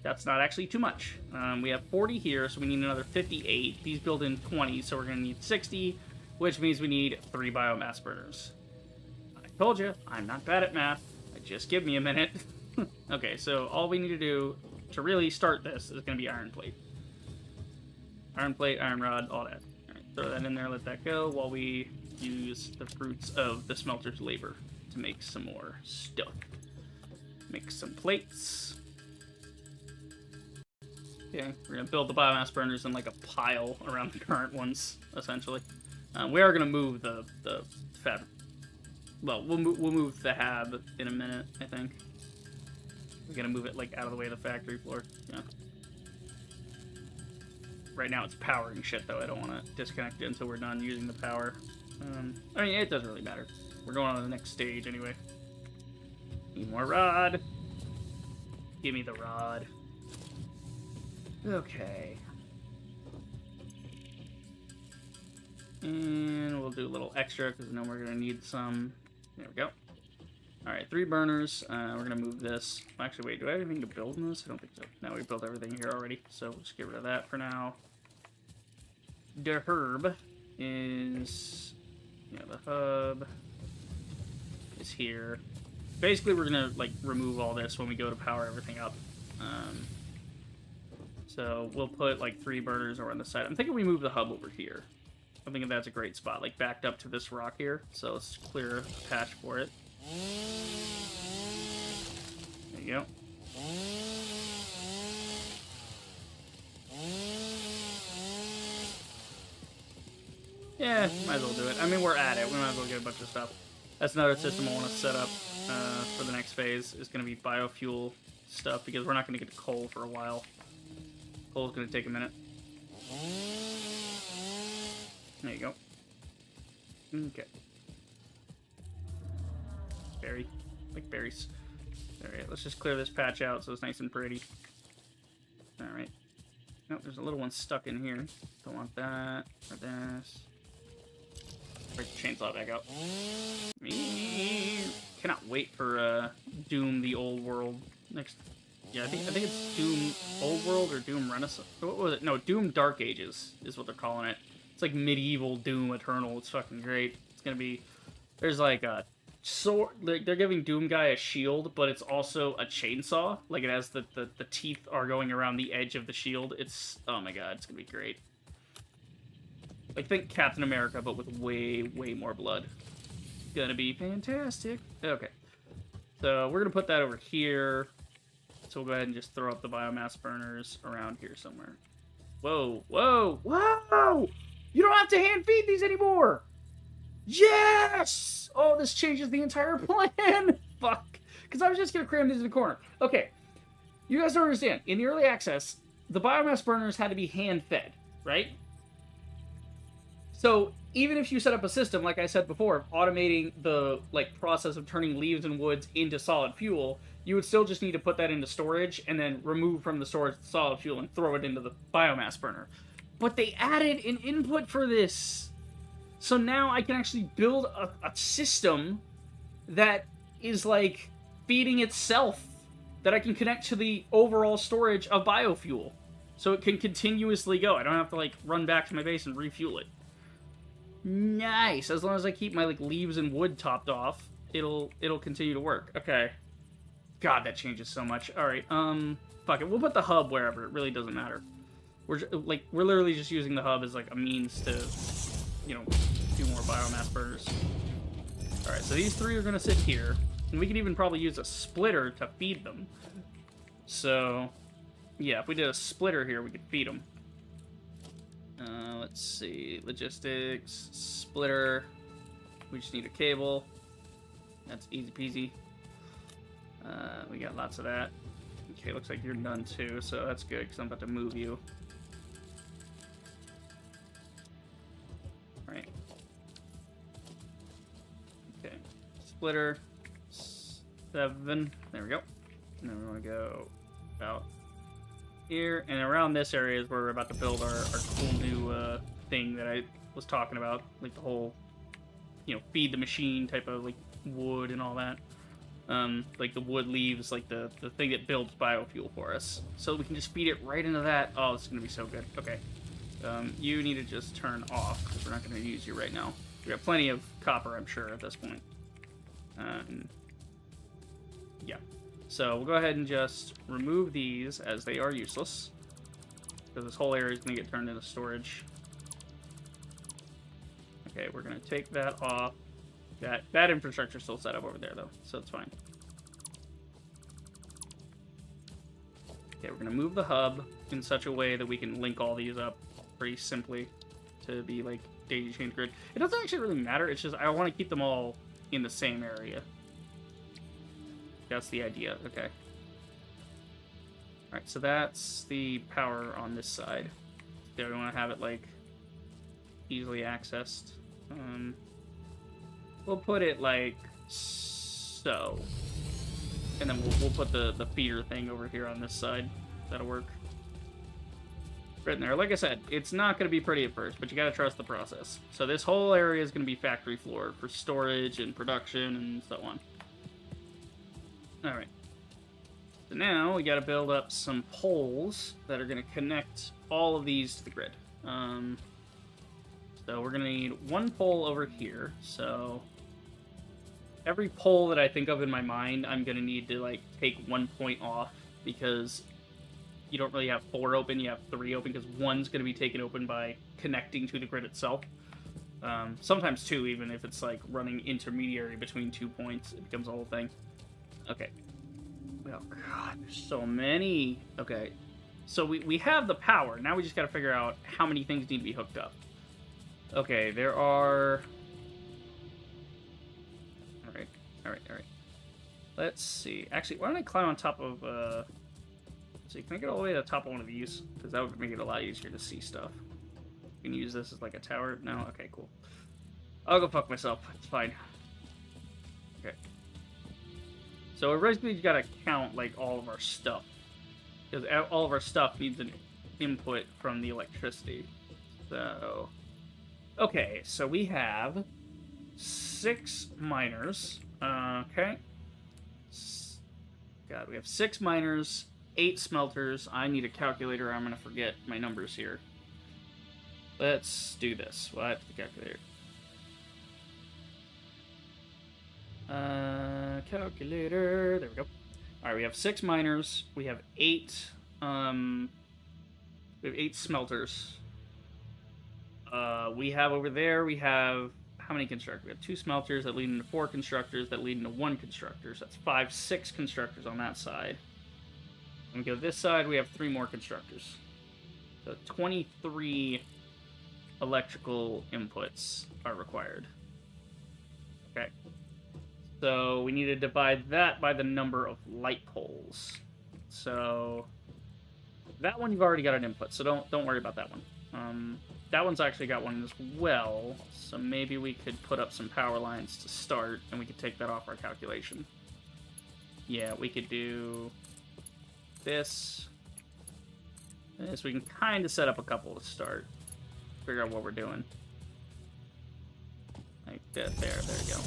That's not actually too much. We have 40 here, so we need another 58. These build in 20, so we're going to need 60, which means we need 3 biomass burners. I told you, I'm not bad at math. Just give me a minute. Okay, so all we need to do to really start this is going to be iron plate. Iron plate, iron rod, all that. All right, throw that in there, let that go, while we use the fruits of the smelter's labor to make some more stuff. Make some plates. Okay, we're going to build the biomass burners in like a pile around the current ones, essentially. We are going to move the fabric. Well, we'll move the hab in a minute, I think. We're going to move it like out of the way of the factory floor. Yeah. Right now it's powering shit, though. I don't want to disconnect it until we're done using the power. I mean, it doesn't really matter. We're going on to the next stage anyway. Need more rod. Give me the rod. Okay. And we'll do a little extra because I know we're going to need some. There we go. Alright, 3 burners. We're going to move this. Actually, wait, do I have anything to build in this? I don't think so. No, we built everything here already, so we'll just get rid of that for now. The herb is... Yeah, the hub is here. Basically, we're going to, like, remove all this when we go to power everything up. So we'll put, like, 3 burners over on the side. I'm thinking we move the hub over here. I'm thinking that's a great spot, like, backed up to this rock here. So let's clear a patch for it. There you go. Yeah, might as well do it. I mean, we're at it. We might as well get a bunch of stuff. That's another system I want to set up for the next phase. Is going to be biofuel stuff, because we're not going to get to coal for a while. Coal's going to take a minute. There you go. Okay. Berry. Like berries. Alright, let's just clear this patch out so it's nice and pretty. Alright. Nope, there's a little one stuck in here. Don't want that. Or this. Break the chainsaw back out. Cannot wait for Doom the Old World next. Yeah, I think it's Doom Old World or Doom Renaissance. What was it? No, Doom Dark Ages is what they're calling it. It's like medieval Doom Eternal. It's fucking great. It's gonna be. There's like a sword. Like they're giving Doom Guy a shield, but it's also a chainsaw. Like it has the teeth are going around the edge of the shield. It's, oh my god, it's gonna be great. Like think Captain America, but with way more blood. Gonna be fantastic. Okay, so we're gonna put that over here. So we'll go ahead and just throw up the biomass burners around here somewhere. Whoa, whoa, whoa! You don't have to hand feed these anymore! Yes! Oh, this changes the entire plan! Fuck. Because I was just going to cram these in the corner. Okay. You guys don't understand. In the early access, the biomass burners had to be hand-fed, right? So, even if you set up a system, like I said before, automating the like process of turning leaves and woods into solid fuel, you would still just need to put that into storage and then remove from the storage the solid fuel and throw it into the biomass burner. But they added an input for this. So now I can actually build a system that is like feeding itself, that I can connect to the overall storage of biofuel. So it can continuously go. I don't have to like run back to my base and refuel it. Nice. As long as I keep my like leaves and wood topped off, it'll continue to work. Okay. God, that changes so much. All right. Fuck it. We'll put the hub wherever. It really doesn't matter. We're literally just using the hub as like a means to, you know, do more biomass burners. All right. So these three are gonna sit here, and we could even probably use a splitter to feed them. So, yeah, if we did a splitter here, we could feed them. Let's see, logistics, splitter, we just need a cable, that's easy peasy. We got lots of that. Okay, looks like you're done too, so that's good, because I'm about to move you. Alright. Okay, splitter, 7, there we go. And then we want to go about here, and around this area is where we're about to build our cool new thing that I was talking about, like the whole, you know, feed the machine type of like wood and all that. Like the wood leaves, like the thing that builds biofuel for us, so we can just feed it right into that. Oh, this is gonna be so good. Okay, you need to just turn off because we're not gonna use you right now. We got plenty of copper, I'm sure, at this point. Yeah. So we'll go ahead and just remove these as they are useless, because this whole area is going to get turned into storage. Okay, we're going to take that off. That infrastructure is still set up over there, though, so it's fine. Okay, we're going to move the hub in such a way that we can link all these up pretty simply to be like daisy chain grid. It doesn't actually really matter, it's just I want to keep them all in the same area. That's the idea. Okay. Alright, so that's the power on this side. There, we want to have it, like, easily accessed. We'll put it, like, so. And then we'll put the feeder thing over here on this side. That'll work. Right in there. Like I said, it's not going to be pretty at first, but you got to trust the process. So this whole area is going to be factory floor for storage and production and so on. Alright, so now we gotta build up some poles that are gonna connect all of these to the grid. So we're gonna need one pole over here, so every pole that I think of in my mind, I'm gonna need to like take 1 point off, because you don't really have 4 open, you have 3 open, because one's gonna be taken open by connecting to the grid itself. Sometimes 2, even if it's like running intermediary between 2 points, it becomes a whole thing. Okay. Oh, God, there's so many. Okay. So we have the power. Now we just got to figure out how many things need to be hooked up. Okay, there are... Alright. Let's see. Actually, why don't I climb on top of... Let's see, can I get all the way to the top of one of these? Because that would make it a lot easier to see stuff. You can use this as like a tower. No? Okay, cool. I'll go fuck myself. It's fine. Okay. So originally you gotta count like all of our stuff, because all of our stuff needs an input from the electricity. So, okay, so we have 6 miners. Okay. God, we have 6 miners, 8 smelters. I need a calculator. I'm gonna forget my numbers here. Let's do this. What? The calculator. Calculator. There we go. All right, we have 6 miners. We have 8. We have 8 smelters. We have over there. We have how many constructors? We have 2 smelters that lead into 4 constructors that lead into 1 constructor. So that's 5, 6 constructors on that side. When we go this side, we have 3 more constructors. So 23 electrical inputs are required. Okay. So we need to divide that by the number of light poles. So that one you've already got an input, so don't worry about that one. that one's actually got one as well, so maybe we could put up some power lines to start, and we could take that off our calculation. Yeah, we could do this. So we can kind of set up a couple to start. Figure out what we're doing. Like that, there you go.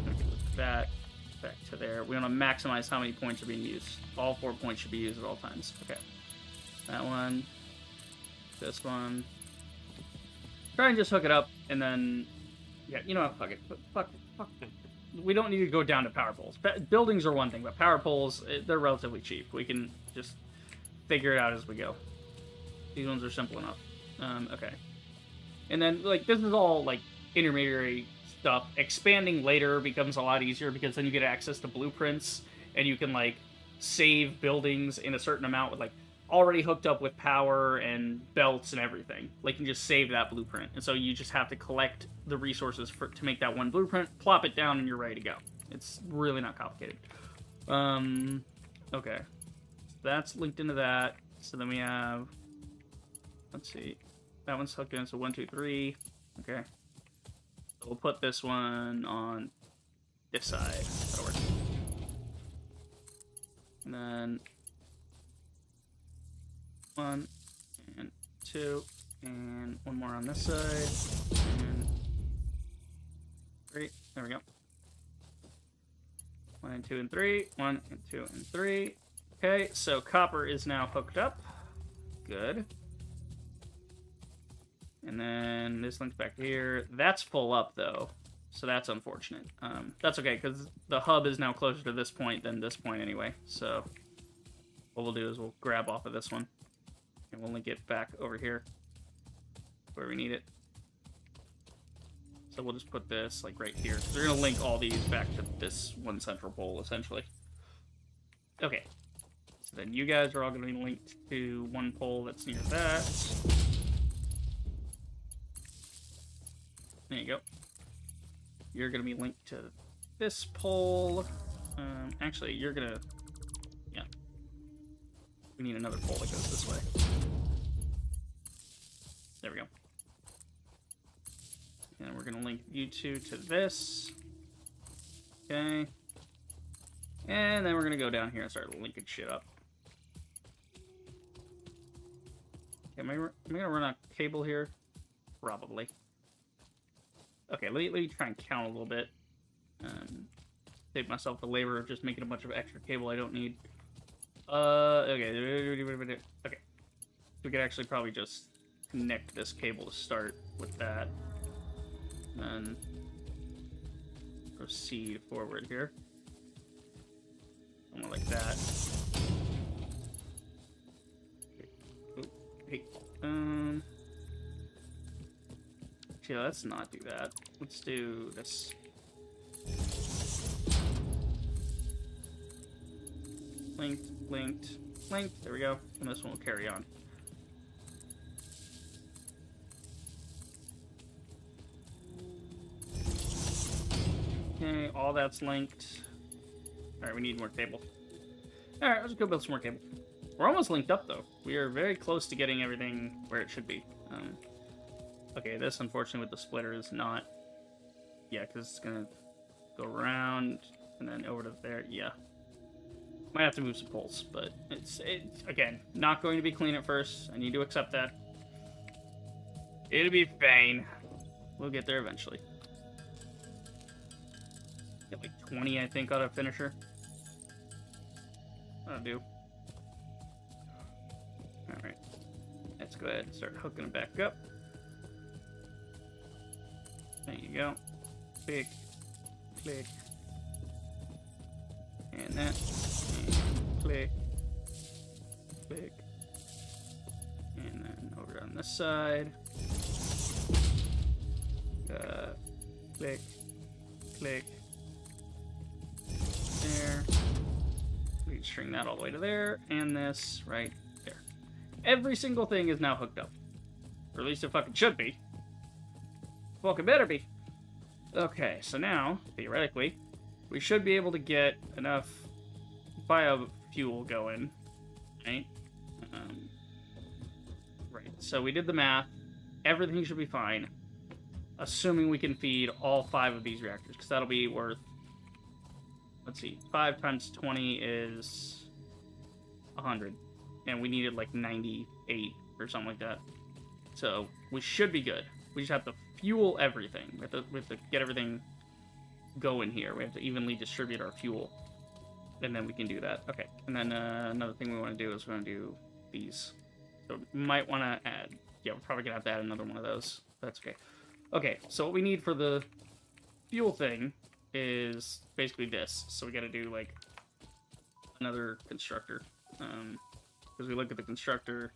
Okay, with that, back to there. We want to maximize how many points are being used. All 4 points should be used at all times. Okay. That one. This one. Try and just hook it up, and then... Yeah, you know what? Fuck it. Fuck. We don't need to go down to power poles. Buildings are one thing, but power poles, they're relatively cheap. We can just figure it out as we go. These ones are simple enough. Okay. And then, like, this is all, like, intermediary stuff. Expanding later becomes a lot easier because then you get access to blueprints, and you can, like, save buildings in a certain amount with, like, already hooked up with power and belts and everything. Like, you can just save that blueprint. And so you just have to collect the resources to make that one blueprint, plop it down, and you're ready to go. It's really not complicated. Okay. That's linked into that. So then we have... Let's see. That one's hooked in, so 1, 2, 3. Okay. So we'll put this one on this side. That'll work. And then 1 and 2, and one more on this side, and 3. There we go. 1 and 2 and 3. 1 and 2 and 3. Okay, so copper is now hooked up. Good. And then this links back here. That's full up, though, so that's unfortunate. That's okay, because the hub is now closer to this point than this point anyway. So what we'll do is we'll grab off of this one, and we'll link it back over here where we need it. So we'll just put this, like, right here. They're going to link all these back to this one central pole, essentially. Okay. So then you guys are all going to be linked to one pole that's near that. There you go. You're going to be linked to this pole. Actually, you're going to... Yeah. We need another pole that goes this way. There we go. And we're going to link you two to this. Okay. And then we're going to go down here and start linking shit up. Okay, am I going to run a cable here? Probably. Okay, let me try and count a little bit. Save myself the labor of just making a bunch of extra cable I don't need. Okay. Okay. We could actually probably just connect this cable to start with that. And proceed forward here. Somewhere like that. Hey. Actually, let's not do that. Let's do this. Linked. There we go. And this one will carry on. Okay, all that's linked. Alright, we need more cable. Alright, let's go build some more cable. We're almost linked up, though. We are very close to getting everything where it should be. Okay, this, unfortunately, with the splitter is not... Yeah, because it's going to go around and then over to there. Yeah. Might have to move some poles, but it's again, not going to be clean at first. I need to accept that. It'll be fine. We'll get there eventually. Get like 20, I think, out of finisher. That'll do. Alright. Let's go ahead and start hooking it back up. There you go. Click. Click. And that. And click. Click. And then over on this side. Click. Click. There. We can string that all the way to there. And this right there. Every single thing is now hooked up. Or at least it fucking should be. Fucking better be. Okay, so now, theoretically, we should be able to get enough biofuel going, right? Right, so we did the math. everything should be fine. Assuming we can feed all 5 of these reactors, because that'll be worth... Let's see, 5 times 20 is 100. And we needed like 98 or something like that. So we should be good. We just have to fuel everything. We have to get everything going here. We have to evenly distribute our fuel. And then we can do that. Okay, and then another thing we want to do is we want to do these. So we might want to add... Yeah, we're probably going to have to add another one of those. That's okay. Okay, so what we need for the fuel thing is basically this. So we got to do, like, another constructor. Because we look at the constructor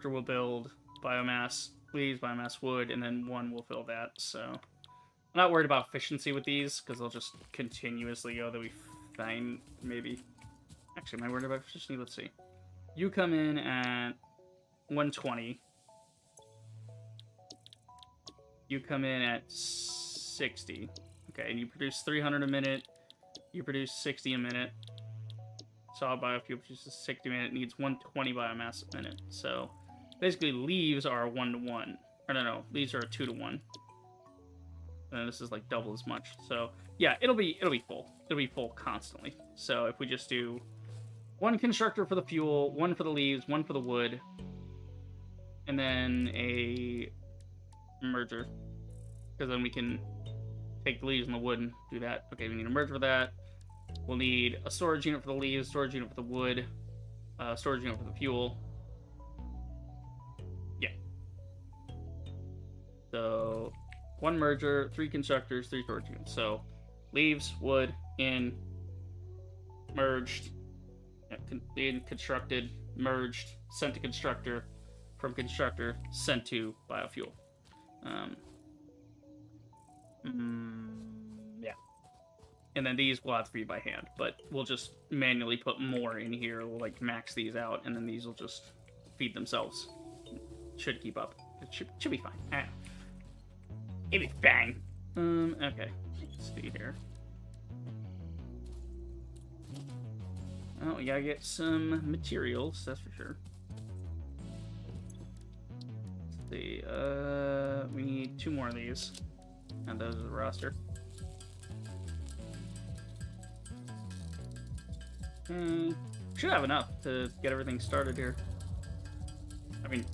will build biomass leaves, biomass wood, and then one will fill that. So I'm not worried about efficiency with these, because they'll just continuously go. They'll be fine, maybe. Actually, am I worried about efficiency? Let's see. You come in at 120. You come in at 60. Okay, and you produce 300 a minute. You produce 60 a minute. Solid biofuel produces 60 a minute. It needs 120 biomass a minute. So basically, leaves are 1-to-1. Or no, leaves are a 2-to-1. And this is like double as much. So yeah, it'll be full. It'll be full constantly. So if we just do 1 constructor for the fuel, 1 for the leaves, 1 for the wood, and then a merger, because then we can take the leaves and the wood and do that. Okay, we need a merger for that. We'll need a storage unit for the leaves, storage unit for the wood, storage unit for the fuel. Yeah. So 1 merger, 3 constructors, 3 storage units. So leaves, wood, in, merged, in, constructed, merged, sent to constructor, from constructor, sent to biofuel. Yeah. And then these we'll have to feed by hand, but we'll just manually put more in here. We'll like max these out, and then these will just feed themselves. Should keep up. It should be fine. It'll be fine. Okay. Let's see here. Oh, we gotta get some materials, that's for sure. Let's see, we need 2 more of these. And those are the roster. Should have enough to get everything started here. I mean,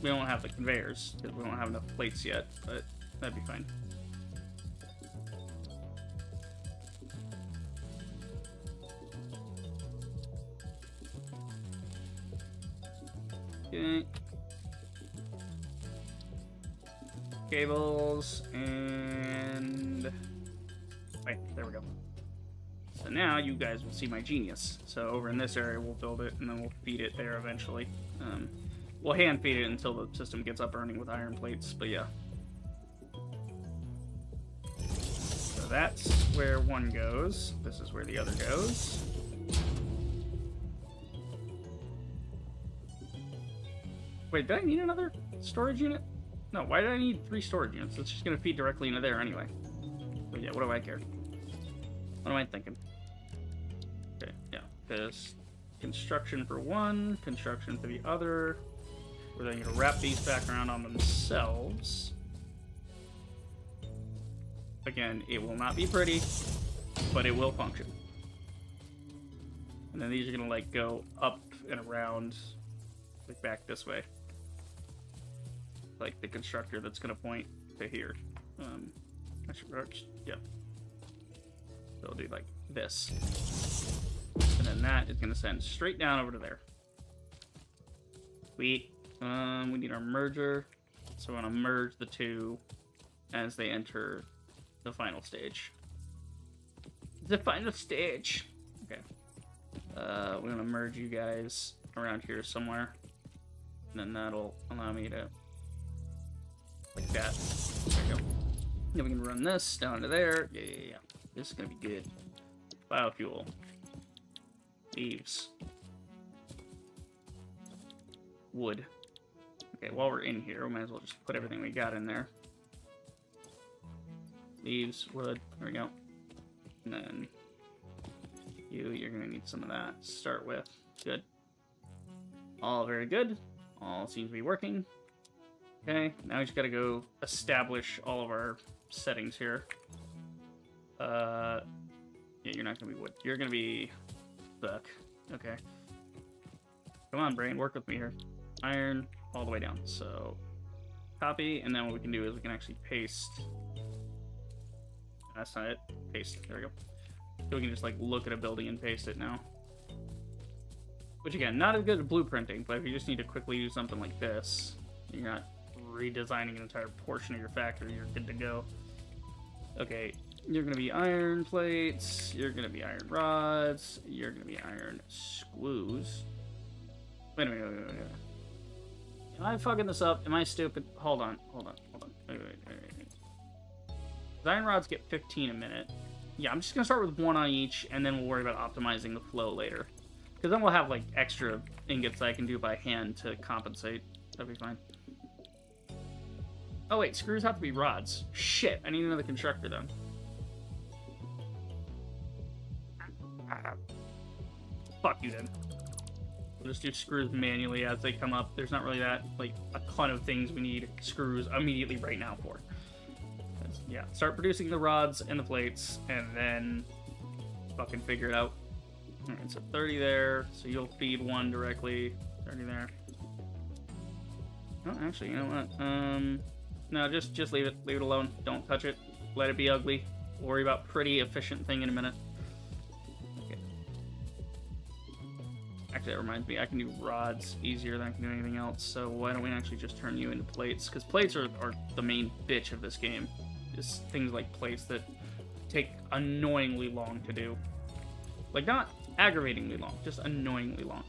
we don't have the conveyors, because we don't have enough plates yet, but that'd be fine. Okay. Cables, and... Right, there we go. So now you guys will see my genius. So over in this area, we'll build it, and then we'll feed it there eventually. We'll hand feed it until the system gets up running with iron plates, but yeah. So that's where one goes. This is where the other goes. Wait, did I need another storage unit? No, why did I need 3 storage units? It's just going to feed directly into there anyway. But yeah, what do I care? What am I thinking? Okay, yeah. There's construction for one, construction for the other. We're then going to wrap these back around on themselves. Again, it will not be pretty, but it will function. And then these are going to like go up and around, like back this way. Like the constructor that's going to point to here. Yeah. So I'll do like this. And then that is going to send straight down over to there. Sweet. We need our merger. So we want to merge the 2 as they enter the final stage. The final stage! Okay. We're going to merge you guys around here somewhere. And then that'll allow me to... like that. There we go. Then we can run this down to there. Yeah. This is going to be good. Biofuel. Leaves. Wood. Okay, while we're in here, we might as well just put everything we got in there. Leaves, wood, there we go. And then you're going to need some of that to start with. Good. All very good. All seems to be working. Okay, now we just gotta go establish all of our settings here. Yeah, you're not gonna be wood. You're gonna be stuck. Okay. Come on, brain, work with me here. Iron all the way down. So copy, and then what we can do is we can actually paste. That's not it. Paste. There we go. So we can just like look at a building and paste it now. Which again, not as good at blueprinting, but if you just need to quickly do something like this, you're not redesigning an entire portion of your factory, you're good to go. Okay, you're gonna be iron plates, you're gonna be iron rods, you're gonna be iron screws. Wait a minute, wait a minute. Am I fucking this up? Am I stupid? Hold on. Wait. Iron rods get 15 a minute. Yeah, I'm just gonna start with one on each, and then we'll worry about optimizing the flow later. Because then we'll have, like, extra ingots that I can do by hand to compensate. That'll be fine. Oh, wait, screws have to be rods. Shit, I need another constructor, then. Fuck you, then. We'll just do screws manually as they come up. There's not really that, like, a ton of things we need screws immediately right now for. Yeah, start producing the rods and the plates, and then fucking figure it out. Alright, so 30 there, so you'll feed one directly. 30 there. Oh, actually, you know what? No, just leave it. Leave it alone. Don't touch it. Let it be ugly. We'll worry about pretty efficient thing in a minute. Okay. Actually, that reminds me, I can do rods easier than I can do anything else, so why don't we actually just turn you into plates? Because plates are the main bitch of this game. Is things like plates that take annoyingly long to do. Like, not aggravatingly long, just annoyingly long.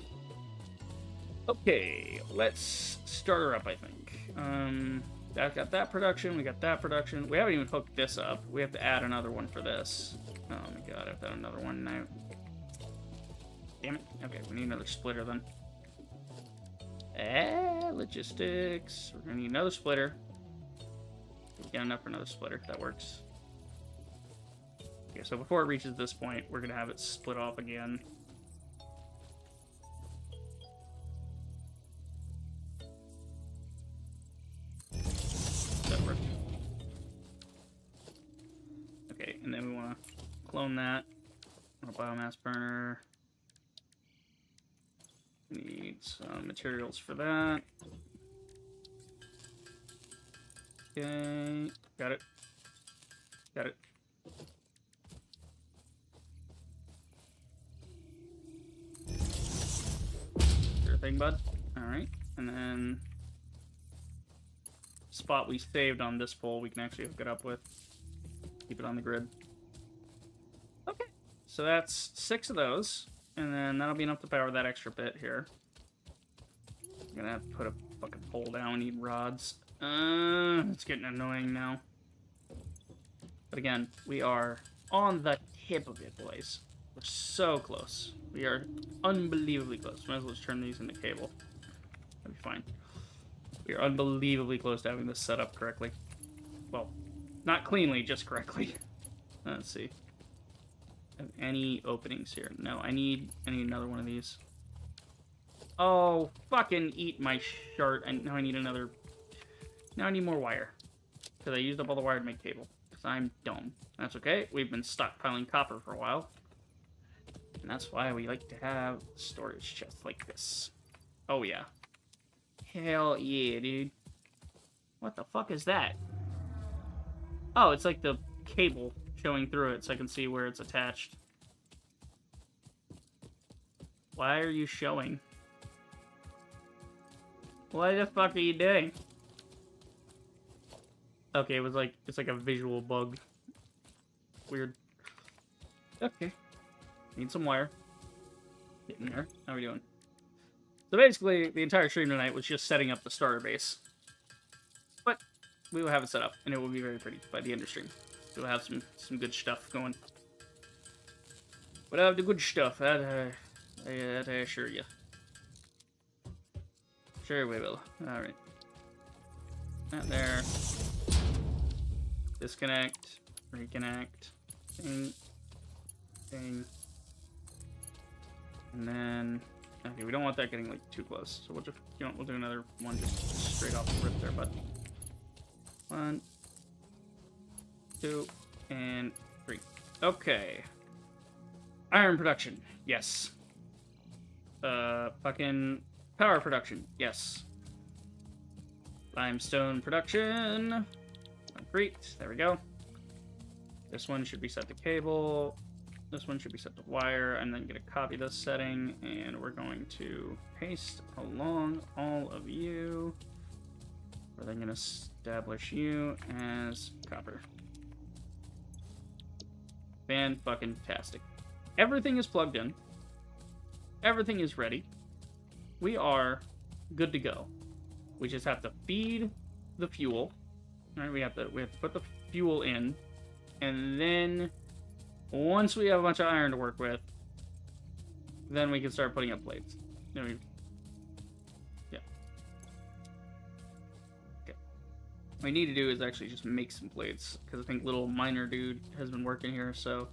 Okay, let's start her up, I think. That got that production, we got that production. We haven't even hooked this up. We have to add another one for this. Oh my god, I have to add another one now. Damn it. Okay, we need another splitter then. Logistics. We're gonna need another splitter. We got enough for another splitter. That works. Okay, so before it reaches this point, we're gonna have it split off again. That worked. Okay, and then we want to clone that on a biomass burner. Need some materials for that. Okay, got it. Got it. Sure thing, bud. Alright, and then spot we saved on this pole we can actually hook it up with. Keep it on the grid. Okay, so that's 6 of those, and then that'll be enough to power that extra bit here. I'm gonna have to put a fucking pole down, need rods. It's getting annoying now. But again, we are on the tip of it, boys. We're so close. We are unbelievably close. Might as well just turn these into cable. That'll be fine. We are unbelievably close to having this set up correctly. Well, not cleanly, just correctly. Let's see. Have any openings here? No, I need another one of these. Oh, fucking eat my shirt. And now I need another. Now I need more wire. Because I used up all the wire to make cable. Because I'm dumb. That's okay. We've been stockpiling copper for a while. And that's why we like to have storage chests like this. Oh, yeah. Hell yeah, dude. What the fuck is that? Oh, it's like the cable showing through it so I can see where it's attached. Why are you showing? What the fuck are you doing? Okay, it's like a visual bug. Weird. Okay. Need some wire. Getting there. How are we doing? So basically, the entire stream tonight was just setting up the starter base. But we will have it set up, and it will be very pretty by the end of stream. We'll have some good stuff going. We'll have the good stuff, that I assure you. Sure we will. Alright. Not there. Disconnect. Reconnect. Ding. Ding. And then... Okay, we don't want that getting, like, too close. So we'll just, we'll do another one just straight off the rip there, bud. 1, 2, and 3. Okay. Iron production. Yes. Fucking power production. Yes. Limestone production. Concrete. There we go. This one should be set to cable. This one should be set to wire. I'm then going to copy this setting, and we're going to paste along all of you. We're then going to establish you as copper. Fan-fucking-tastic. Everything is plugged in. Everything is ready. We are good to go. We just have to feed the fuel. All right, we have to put the fuel in, and then once we have a bunch of iron to work with, then we can start putting up plates. Yeah. Okay. What we need to do is actually just make some plates, because I think little miner dude has been working here, so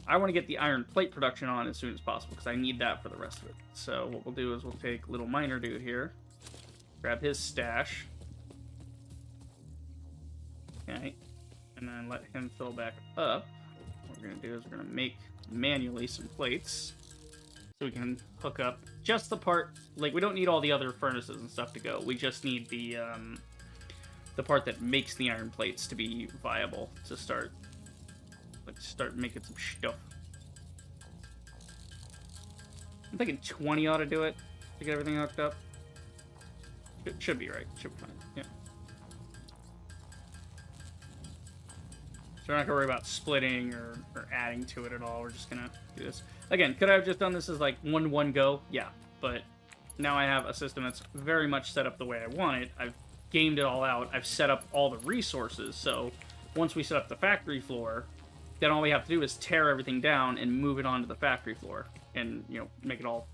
I want to get the iron plate production on as soon as possible, because I need that for the rest of it. So what we'll do is we'll take little miner dude here, grab his stash, okay, and then let him fill back up. What we're going to do is we're going to make manually some plates, so we can hook up just the part, like we don't need all the other furnaces and stuff to go, we just need the part that makes the iron plates to be viable to start. Let's start making some stuff. I'm thinking 20 ought to do it to get everything hooked up. It should be right. Should be fine. Yeah. So we're not gonna worry about splitting or adding to it at all. We're just gonna do this. Again, could I have just done this as like one go? Yeah, but now I have a system that's very much set up the way I want it. I've gamed it all out. I've set up all the resources. So once we set up the factory floor, then all we have to do is tear everything down and move it onto the factory floor, and make it all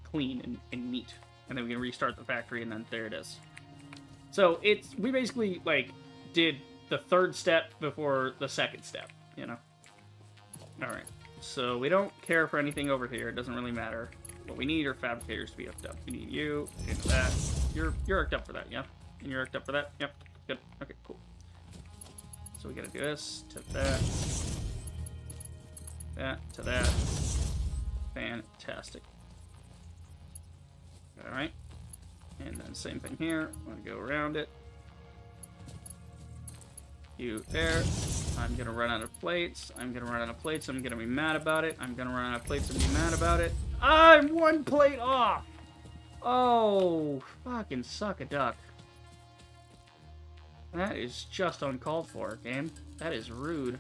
clean and neat. And then we can restart the factory, and then there it is. So we basically like did the third step before the second step, All right. So we don't care for anything over here. It doesn't really matter. What we need are fabricators to be hooked up. We need you into that. You're hooked up for that, yeah? And you're hooked up for that? Yep. Good. Okay, cool. So we gotta do this to that. That to that. Fantastic. Alright. And then same thing here. I'm gonna go around it. You there. I'm gonna run out of plates. I'm gonna run out of plates. I'm gonna be mad about it. I'm gonna run out of plates and be mad about it. I'm one plate off! Oh, fucking suck a duck. That is just uncalled for, game. That is rude.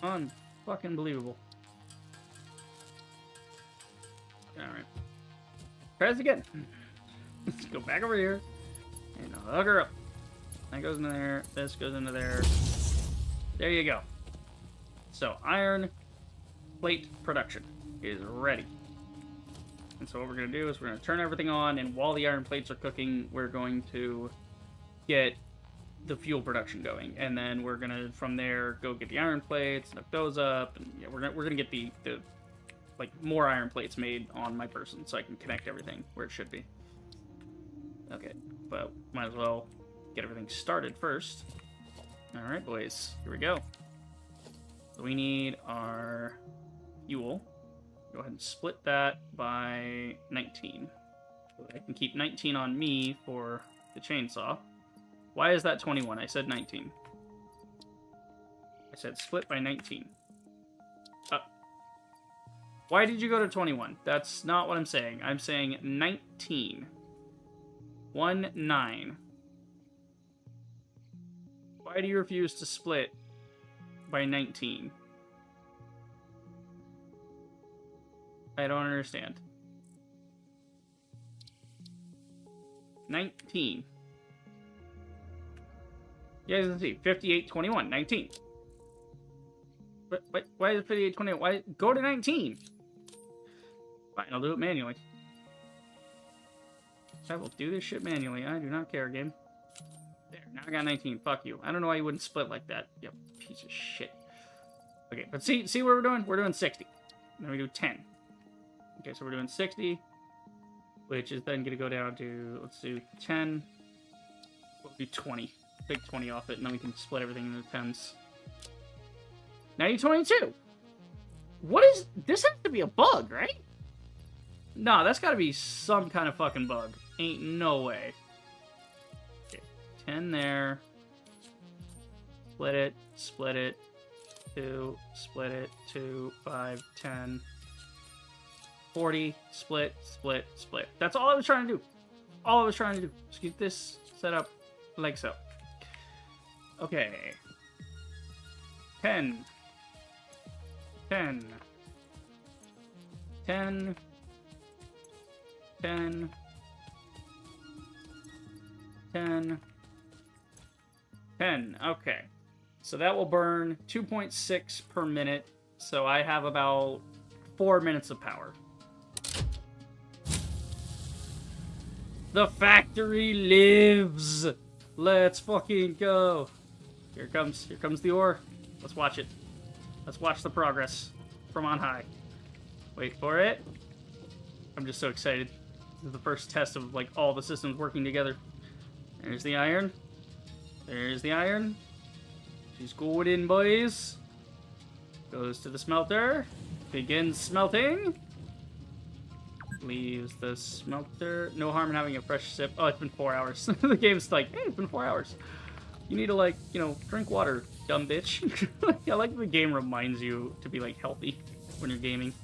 Unfucking believable. Alright. Try this again. Let's go back over here. And hook her up. That goes into there. This goes into there. There you go. So, iron plate production is ready. And so what we're going to do is we're going to turn everything on, and while the iron plates are cooking, we're going to get the fuel production going. And then we're going to, from there, go get the iron plates, hook those up, and yeah, we're going to get the more iron plates made on my person so I can connect everything where it should be. Okay, but might as well get everything started first. Alright, boys, here we go. So we need our fuel. Go ahead and split that by 19. So I can keep 19 on me for the chainsaw. Why is that 21? I said 19. I said split by 19. Why did you go to 21? That's not what I'm saying. I'm saying 19. 1-9. Why do you refuse to split by 19? I don't understand. 19. You guys can see 58-21. 19. But why is it 58-21? Why go to 19? Fine, I'll do it manually. I will do this shit manually. I do not care, game. There, now I got 19. Fuck you. I don't know why you wouldn't split like that. You piece of shit. Okay, but see what we're doing? We're doing 60. Then we do 10. Okay, so we're doing 60. which is then going to go down to, let's do 10. We'll do 20. Take 20 off it, and then we can split everything into 10s. Now you 22. What is... This has to be a bug, right? No, that's got to be some kind of fucking bug. Ain't no way. Okay, 10 there. Split it. 2, split it. 2, 5, 10. 40, split. That's all I was trying to do. All I was trying to do. Just get this set up like so. Okay. 10. 10. 10. 10. 10. 10. Okay. So that will burn 2.6 per minute. So I have about 4 minutes of power. The factory lives! Let's fucking go. Here comes the ore. Let's watch it. Let's watch the progress from on high. Wait for it. I'm just so excited. This is the first test of like all the systems working together. There's the iron. There's the iron. She's going in, boys. Goes to the smelter. Begins smelting. Leaves the smelter. No harm in having a fresh sip. Oh, it's been 4 hours. The game's like, hey, it's been 4 hours. You need to, like, you know, drink water, dumb bitch. I like the game reminds you to be, like, healthy when you're gaming.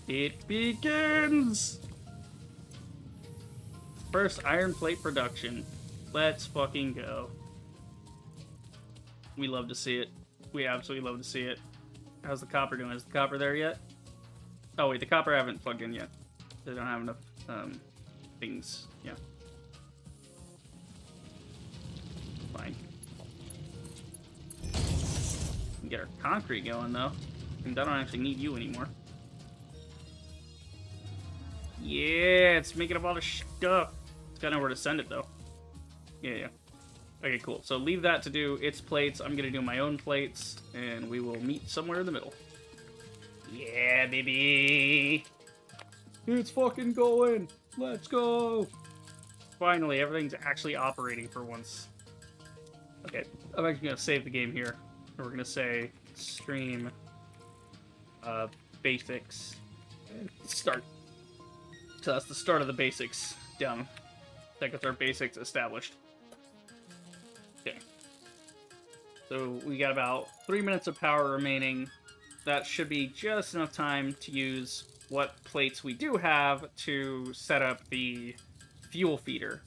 It begins! First iron plate production. Let's fucking go. We love to see it. We absolutely love to see it. How's the copper doing? Is the copper there yet? Oh wait, the copper I haven't plugged in yet. They don't have enough things. Yeah. Fine. We can get our concrete going though. And I don't actually need you anymore. Yeah, it's making up all the stuff. It's got nowhere to send it though. Yeah. Okay, cool. So leave that to do its plates. I'm gonna do my own plates, and we will meet somewhere in the middle. Yeah, baby! It's fucking going! Let's go! Finally, everything's actually operating for once. Okay, I'm actually gonna save the game here. And we're gonna say stream basics and start. So that's the start of the basics down. That gets our basics established. Okay. So we got about 3 minutes of power remaining. That should be just enough time to use what plates we do have to set up the fuel feeder.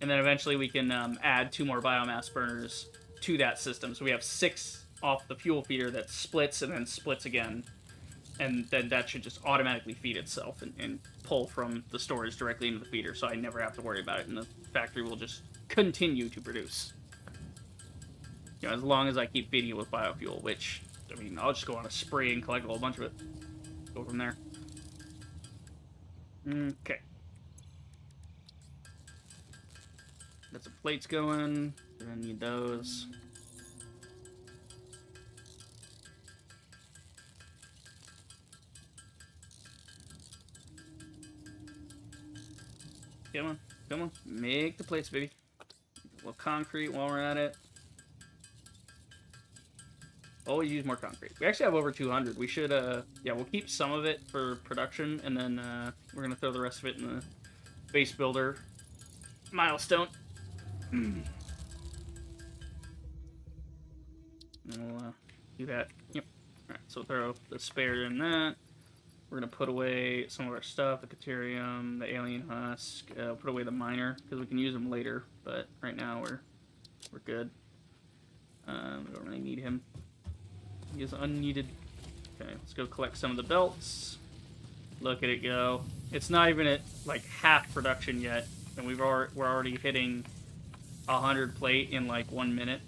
And then eventually we can add 2 more biomass burners to that system. So we have 6 off the fuel feeder that splits and then splits again. And then that should just automatically feed itself and pull from the storage directly into the feeder. So I never have to worry about it, and the factory will just continue to produce. You know, as long as I keep feeding it with biofuel, which... I mean, I'll just go on a spree and collect a whole bunch of it. Go from there. Okay. Got some plates going. Gonna need those. Come on. Come on. Make the plates, baby. A little concrete while we're at it. Always use more concrete. We actually have over 200. We should, yeah, we'll keep some of it for production, and then we're going to throw the rest of it in the base builder milestone. We'll do that. Yep. Alright, so we'll throw the spare in that. We're going to put away some of our stuff, the Caterium, the Alien Husk, put away the Miner, because we can use them later, but right now we're good. We don't really need him. He is unneeded. Okay, let's go collect some of the belts. Look at it go. It's not even at like half production yet, and we're already hitting 100 plate in like 1 minute.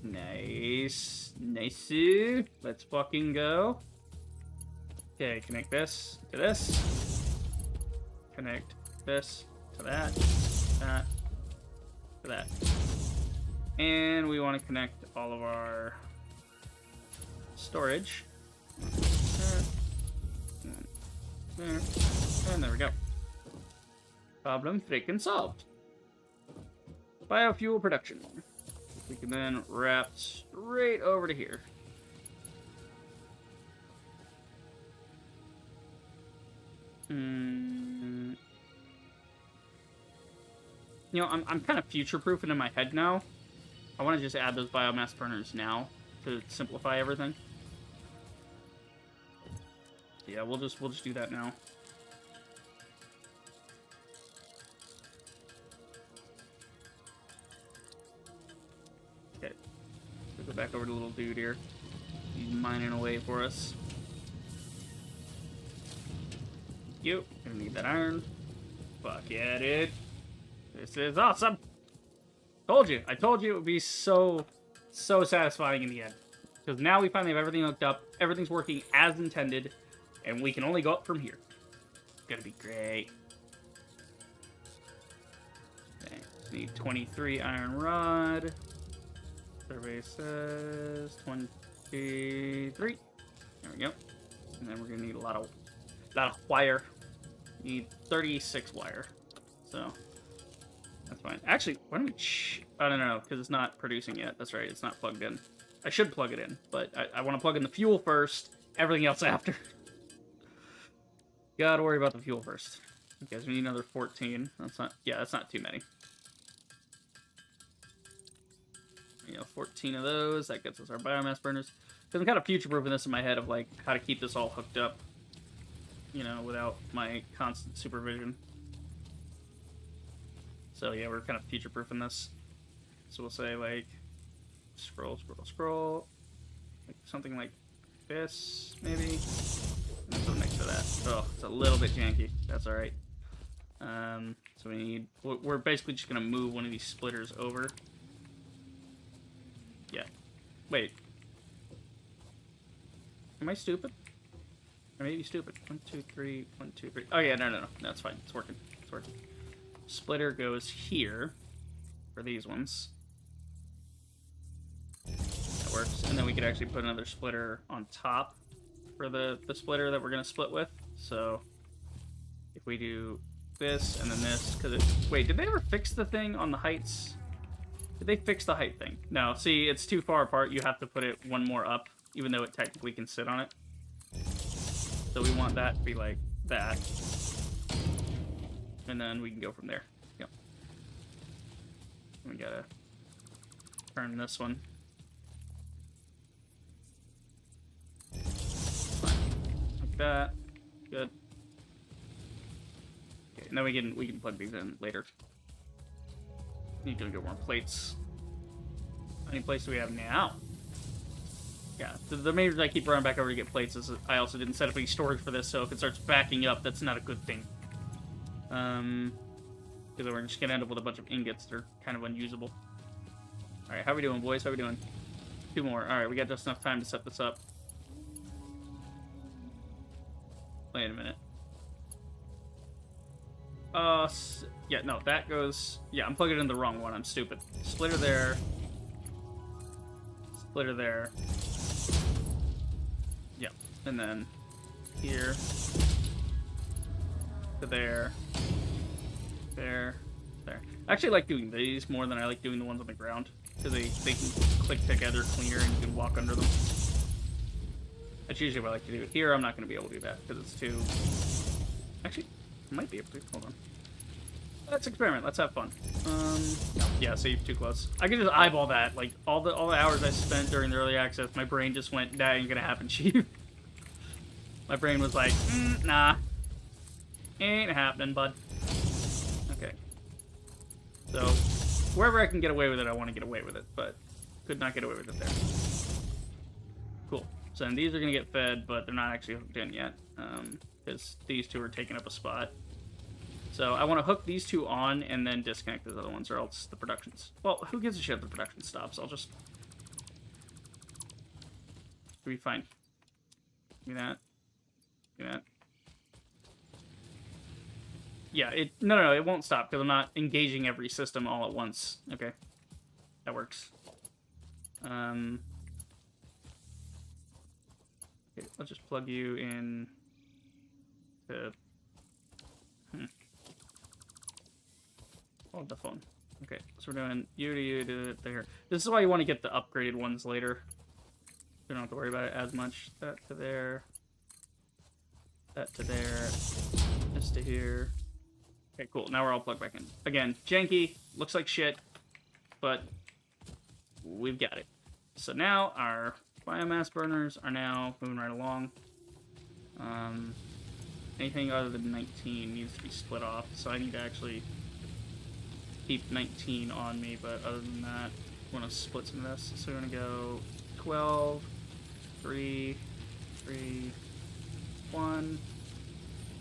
Nice, nice. Let's fucking go. Okay, connect this to this. Connect this to that. That to that. And we want to connect all of our storage. There. And there we go. Problem freaking solved. Biofuel production. We can then wrap straight over to here. You know, I'm kind of future-proofing in my head now. I want to just add those biomass burners now to simplify everything. Yeah, we'll just do that now. Okay, we'll go back over to the little dude here. He's mining away for us. You gonna need that iron. Fuck yeah, dude. This is awesome. Told you. I told you it would be so satisfying in the end. Because now we finally have everything hooked up. Everything's working as intended. And we can only go up from here. It's gonna be great. Okay. Need 23 iron rod. Survey says 23. There we go. And then we're gonna need a lot of wire. Need 36 wire. So that's fine. Actually, why don't we... oh, no, because it's not producing yet. That's right, it's not plugged in. I should plug it in, but I want to plug in the fuel first, everything else after. Gotta worry about the fuel first. Okay, so we need another 14. That's not... yeah, that's not too many. You know, 14 of those. That gets us our biomass burners. Because I'm kind of future-proofing this in my head of, like, how to keep this all hooked up. You know, without my constant supervision. So yeah, we're kind of future-proofing this. So we'll say, like, scroll. Like something like this, maybe. And go next to that. Oh, it's a little bit janky. That's alright. So we need... we're basically just going to move one of these splitters over. Yeah. Wait. Am I stupid? I may be stupid. 1, 2, 3, 1, 2, 3. Oh yeah, no. That's fine. It's working. It's working. Splitter goes here for these ones. That works. And then we could actually put another splitter on top for the splitter that we're going to split with. So if we do this and then this, because it... wait, did they ever fix the thing on the heights? Did they fix the height thing? No, see, it's too far apart. You have to put it one more up, even though it technically can sit on it. So we want that to be like that. And then we can go from there. Yep. We gotta turn this one. Like that. Good. Okay, and then we can plug these in later. Need to get more plates. How many plates do we have now? Yeah, the main reason I keep running back over to get plates is I also didn't set up any storage for this, so if it starts backing up, that's not a good thing. Because we're just gonna end up with a bunch of ingots that are kind of unusable. Alright, how we doing, boys? How we doing? 2 more. Alright, we got just enough time to set this up. Wait a minute. Yeah, no, that goes... yeah, I'm plugging in the wrong one. I'm stupid. Splitter there. Splitter there. Yeah, and then here to there. There. There. I actually like doing these more than I like doing the ones on the ground. Because they can click together cleaner and you can walk under them. That's usually what I like to do. Here, I'm not going to be able to do that because it's too... actually, I might be able to. Hold on. Let's experiment. Let's have fun. Yeah, see, too close. I can just eyeball that. Like, all the hours I spent during the early access, my brain just went, that ain't gonna happen, Chief. My brain was like, nah. Ain't happening, bud. Okay. So, wherever I can get away with it, I want to get away with it, but could not get away with it there. Cool. So then these are gonna get fed, but they're not actually hooked in yet, because these two are taking up a spot. So I want to hook these two on and then disconnect those other ones, or else the production's... well, who gives a shit if the production stops? I'll just... it'll be fine. Do that. Do that. Yeah, no, it won't stop, because I'm not engaging every system all at once. Okay. That works. Okay, let's just plug you in to Oh, the phone. Okay, so we're doing you to it there. This is why you want to get the upgraded ones later. You don't have to worry about it as much. That to there. That to there. This to here. Okay, cool. Now we're all plugged back in. Again, janky. Looks like shit. But we've got it. So now our biomass burners are now moving right along. Anything other than 19 needs to be split off. So I need to actually keep 19 on me. But other than that, I want to split some of this. So we're going to go 12, 3, 3, 1. And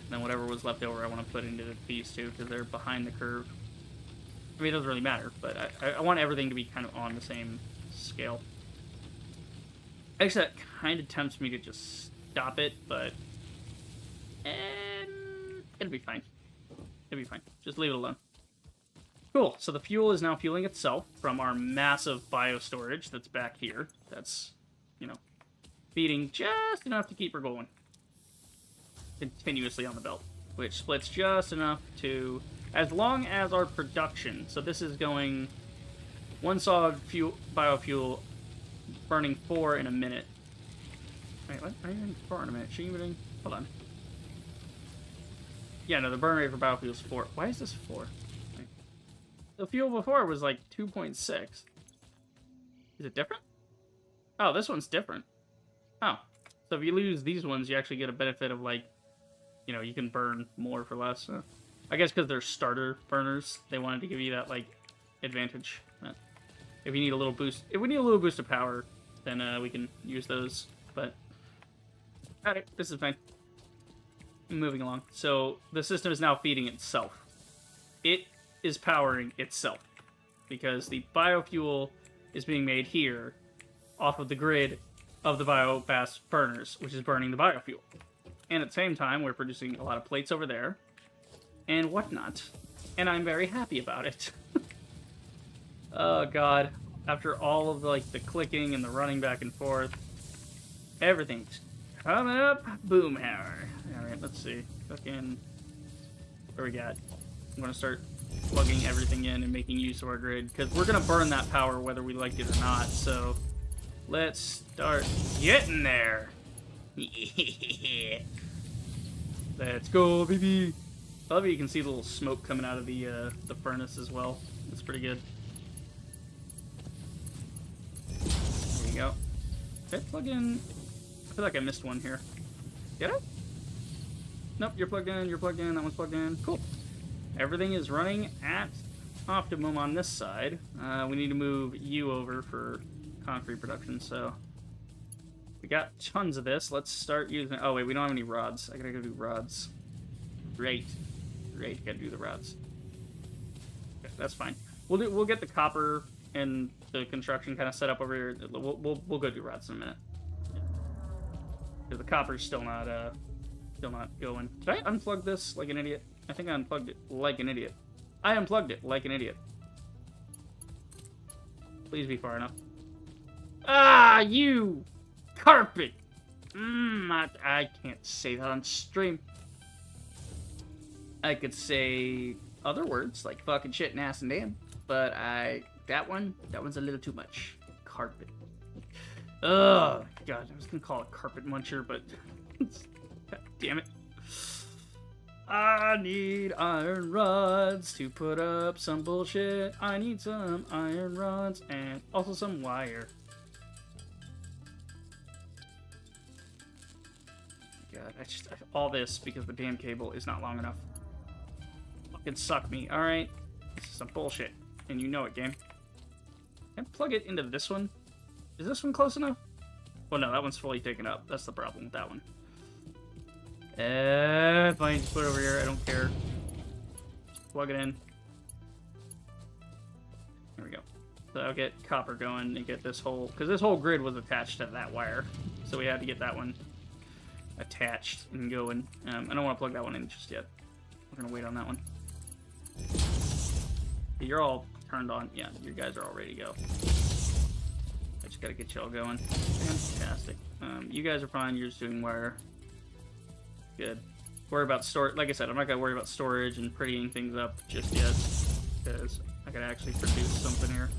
then whatever was left over, I want to put into these two because they're behind the curve. I mean, it doesn't really matter, but I want everything to be kind of on the same scale. Actually, that kind of tempts me to just stop it, but it'll be fine. It'll be fine. Just leave it alone. Cool. So the fuel is now fueling itself from our massive bio storage that's back here. That's, you know, feeding just enough to keep her going continuously on the belt, which splits just enough to, as long as our production, so this is going 1 solid fuel, biofuel, burning 4 in a minute. Wait, what? Are you doing 4 in a minute? Should you be doing, hold on. Yeah, no, the burn rate for biofuel is 4. Why is this 4? Wait. The fuel before was like 2.6. Is it different? Oh, this one's different. Oh. So if you lose these ones, you actually get a benefit of, like, you know, you can burn more for less. So I guess because they're starter burners, they wanted to give you that, like, advantage. But if you need a little boost, if we need a little boost of power, then we can use those. But alright, this is fine. Moving along. So the system is now feeding itself. It is powering itself because the biofuel is being made here off of the grid of the biomass burners, which is burning the biofuel. And at the same time, we're producing a lot of plates over there and whatnot. And I'm very happy about it. Oh god. After all of the clicking and the running back and forth, everything's coming up. Boomhauer. Alright, let's see. Fucking, what we got? I'm gonna start plugging everything in and making use of our grid, because we're gonna burn that power whether we like it or not, so let's start getting there. Let's go, baby. I love how you can see the little smoke coming out of the furnace as well. That's pretty good. There you go. Did I plug in? I feel like I missed one here. Did I? Nope, you're plugged in, that one's plugged in. Cool. Everything is running at optimum on this side. We need to move you over for concrete production, so we got tons of this. Let's start using... Oh, wait, we don't have any rods. I gotta go do rods. Great. Great, gotta do the rods. Okay, that's fine. We'll get the copper and the construction kind of set up over here. We'll go do rods in a minute. The copper's still not going. Did I unplug this like an idiot? I think I unplugged it like an idiot. I unplugged it like an idiot. Please be far enough. Ah, you carpet! I can't say that on stream. I could say other words like fucking shit and ass and damn, but that one's a little too much. Carpet. Oh god, I was gonna call it carpet muncher, but god damn it. I need iron rods to put up some bullshit. I need some iron rods and also some wire. God, all this because the damn cable is not long enough. Fucking suck me, alright? This is some bullshit, and you know it, game. Can I plug it into this one? Is this one close enough? Well, no, that one's fully taken up. That's the problem with that one. Fine, just put it over here. I don't care. Plug it in. There we go. So I'll get copper going and get this whole... Because this whole grid was attached to that wire. So we had to get that one attached and going. I don't want to plug that one in just yet. We're going to wait on that one. You're all turned on. Yeah, you guys are all ready to go. I just gotta get y'all going. Fantastic. You guys are fine. You're just doing wire. Good. Worry about storage. Like I said, I'm not gonna worry about storage and prettying things up just yet. because I could actually produce something here.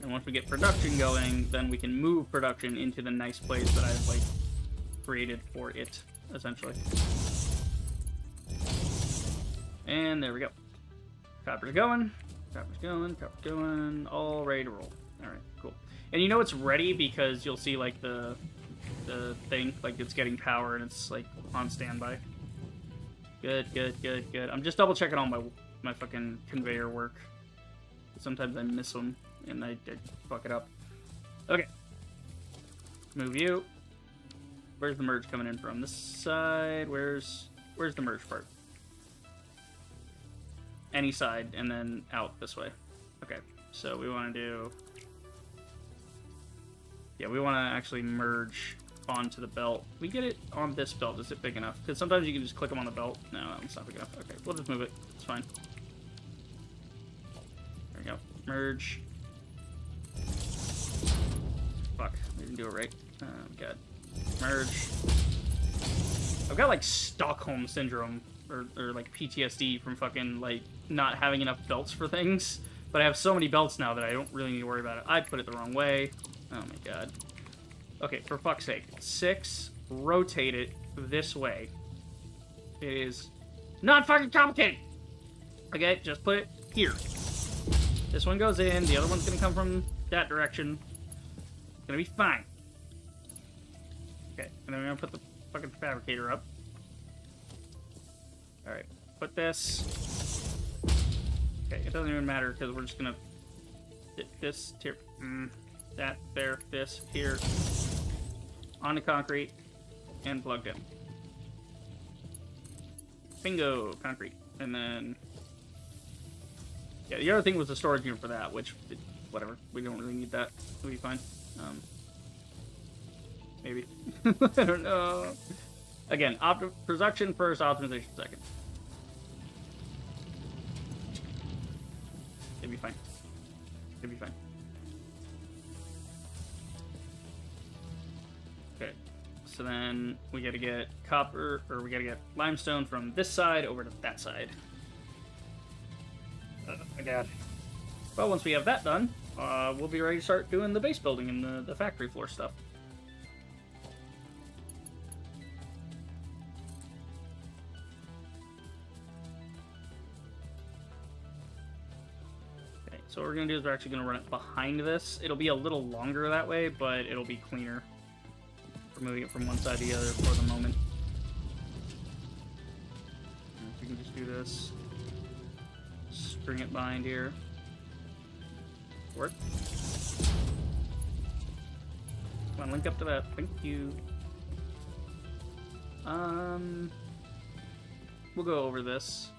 And once we get production going, then we can move production into the nice place that I've, like, created for it, essentially. And there we go. Copper's going. Copper's going. Copper's going. All ready to roll. Alright, cool. And you know it's ready because you'll see, like, the thing, like, it's getting power and it's, like, on standby. Good, good, good, good. I'm just double-checking all my fucking conveyor work. Sometimes I miss them. And I fuck it up. Okay. Move you. Where's the merge coming in from? This side. Where's the merge part? Any side, and then out this way. Okay. So we want to do... Yeah, we want to actually merge onto the belt. We get it on this belt. Is it big enough? Because sometimes you can just click them on the belt. No, it's not big enough. Okay, we'll just move it. It's fine. There we go. Merge. Fuck, we didn't do it right. God. Merge. I've got, like, Stockholm Syndrome, or like, PTSD from fucking, like, not having enough belts for things. But I have so many belts now that I don't really need to worry about it. I put it the wrong way. Oh my god. Okay, for fuck's sake. 6, rotate it this way. It is not fucking complicated! Okay, just put it here. This one goes in, the other one's gonna come from that direction. Gonna be fine. Okay, and then we're gonna put the fucking fabricator up. Alright, put this. Okay, it doesn't even matter because we're just gonna fit this here. That, there, this, here. Onto concrete and plugged in. Bingo, concrete. And then. Yeah, the other thing was the storage unit for that, which, whatever. We don't really need that. It'll be fine. Maybe. I don't know. Again, production first, optimization second. It'll be fine. It'll be fine. Okay. So then we gotta get copper, or we gotta get limestone from this side over to that side. Oh my god. Well, once we have that done, we'll be ready to start doing the base building and the factory floor stuff. Okay, so what we're going to do is we're actually going to run it behind this. It'll be a little longer that way, but it'll be cleaner. We're moving it from one side to the other for the moment. And we can just do this. String it behind here. Work. Come on, link up to that. Thank you. We'll go over this.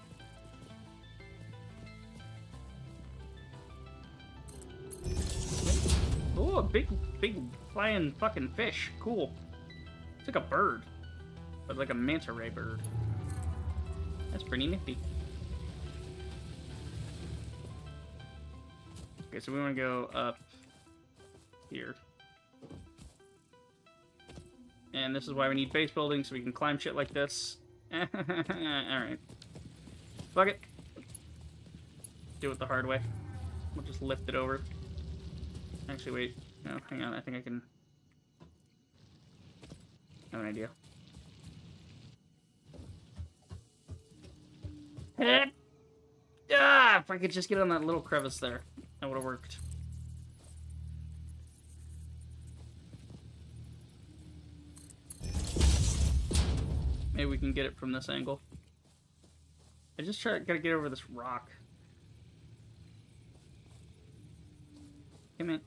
Oh, a big flying fucking fish. Cool. It's like a bird, but like a manta ray bird. That's pretty nifty. Okay, so we want to go up here. And this is why we need base building, so we can climb shit like this. Alright. Fuck it. Do it the hard way. We'll just lift it over. Actually, wait. No, hang on. I think I can... I have an idea. Ah! If I could just get on that little crevice there. That would have worked. Maybe we can get it from this angle. I just gotta get over this rock. Come in.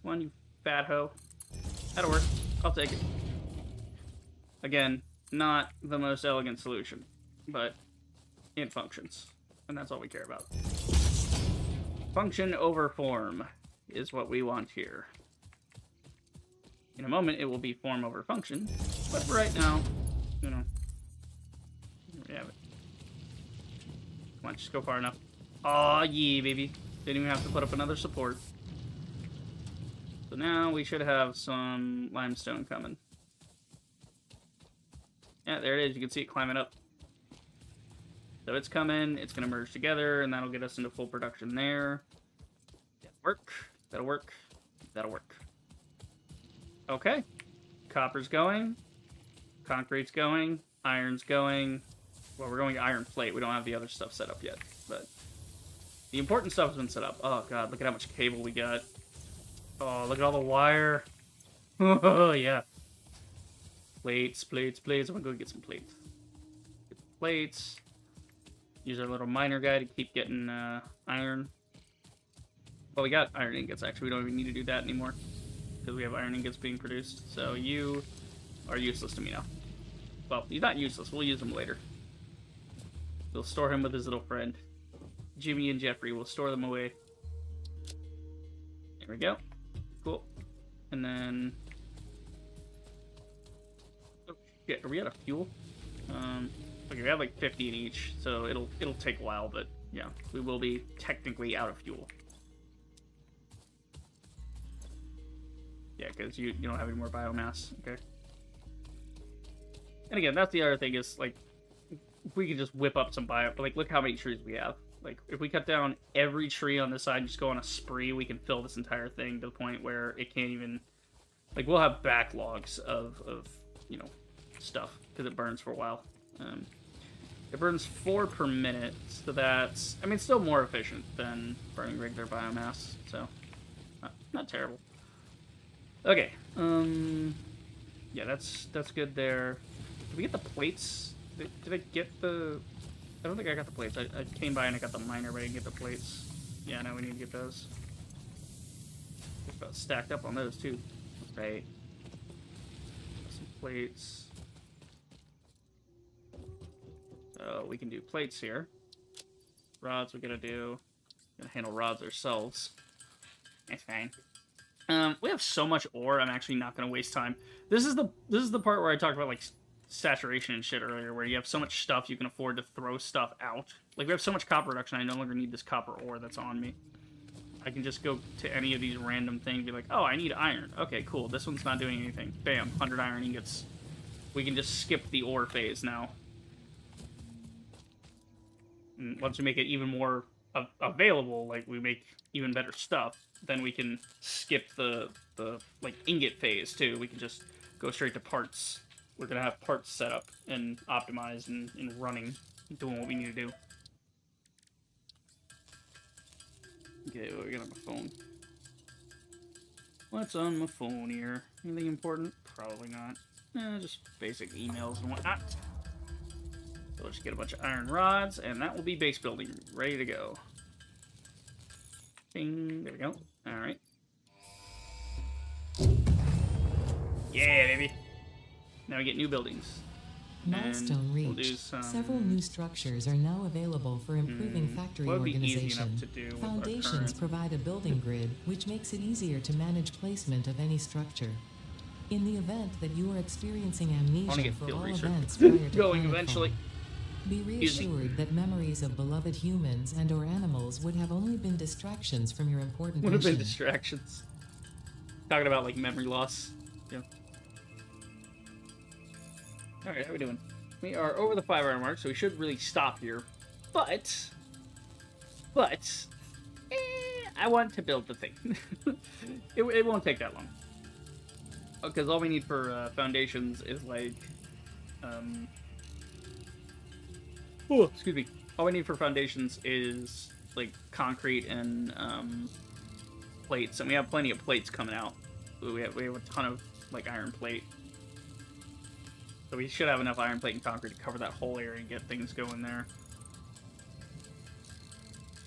Come on, you fat hoe. That'll work. I'll take it. Again, not the most elegant solution, but it functions. And that's all we care about. Function over form is what we want here. In a moment, it will be form over function, but for right now, you know, here we have it. Come on, just go far enough. Aw, yeah, baby. Didn't even have to put up another support. So now we should have some limestone coming. Yeah, there it is. You can see it climbing up. So it's coming. It's going to merge together, and that'll get us into full production there. That'll work. That'll work. That'll work. Okay. Copper's going. Concrete's going. Iron's going. Well, we're going to iron plate. We don't have the other stuff set up yet, but the important stuff has been set up. Oh, God. Look at how much cable we got. Oh, look at all the wire. Oh, yeah. Plates, plates, plates. I'm going to go get some plates. Get plates. Use our little miner guy to keep getting iron. Well, we got iron ingots, actually. We don't even need to do that anymore because we have iron ingots being produced. So you are useless to me now. Well, he's not useless. We'll use him later. We'll store him with his little friend. Jimmy and Jeffrey. We'll store them away. There we go. Cool. And then... Oh, shit. Are we out of fuel? Okay, we have like 50 in each, so it'll take a while, but yeah, we will be technically out of fuel. Yeah, because you don't have any more biomass. Okay. And again, that's the other thing is, like, we can just whip up some bio... Like, look how many trees we have. Like, if we cut down every tree on this side and just go on a spree, we can fill this entire thing to the point where it can't even... Like, we'll have backlogs of you know, stuff, because it burns for a while. It burns 4 per minute, so that's... I mean, it's still more efficient than burning regular biomass, so... Not terrible. Okay, yeah, that's good there. Did we get the plates? Did I get the... I don't think I got the plates. I came by and I got the miner, but I didn't get the plates. Yeah, no, we need to get those. Just about stacked up on those, too. Right. Some plates. So we can do plates here. Rods we're gonna handle rods ourselves. That's fine. We have so much ore, I'm actually not gonna waste time. This is the part where I talked about like saturation and shit earlier, where you have so much stuff you can afford to throw stuff out. Like we have so much copper production, I no longer need this copper ore that's on me. I can just go to any of these random things, be like, oh, I need iron. Okay, cool. This one's not doing anything. Bam, 100 iron ingots. We can just skip the ore phase now. And once we make it even more available, like we make even better stuff, then we can skip the like ingot phase too. We can just go straight to parts. We're gonna have parts set up and optimized and running, doing what we need to do. Okay, what we got on my phone? What's on my phone here? Anything important? Probably not. Just basic emails and whatnot. So we'll just get a bunch of iron rods, and that will be base building ready to go. Ding, there we go. Alright. Yeah, baby. Now we get new buildings. Milestone reached. We'll do some... Several new structures are now available for improving factory organization. To do Foundations provide a building grid, which makes it easier to manage placement of any structure. In the event that you are experiencing amnesia for all events prior to going eventually. Be reassured that memories of beloved humans and or animals would have only been distractions from your important mission. Would have been distractions. Talking about like memory loss. Yeah. Alright, how are we doing? We are over the 5 hour mark, so we should really stop here. But I want to build the thing. it won't take that long. Because all we need for foundations is like, oh, excuse me. All we need for foundations is like concrete and plates, and we have plenty of plates coming out. We have a ton of like iron plate. So we should have enough iron plate and concrete to cover that whole area and get things going there.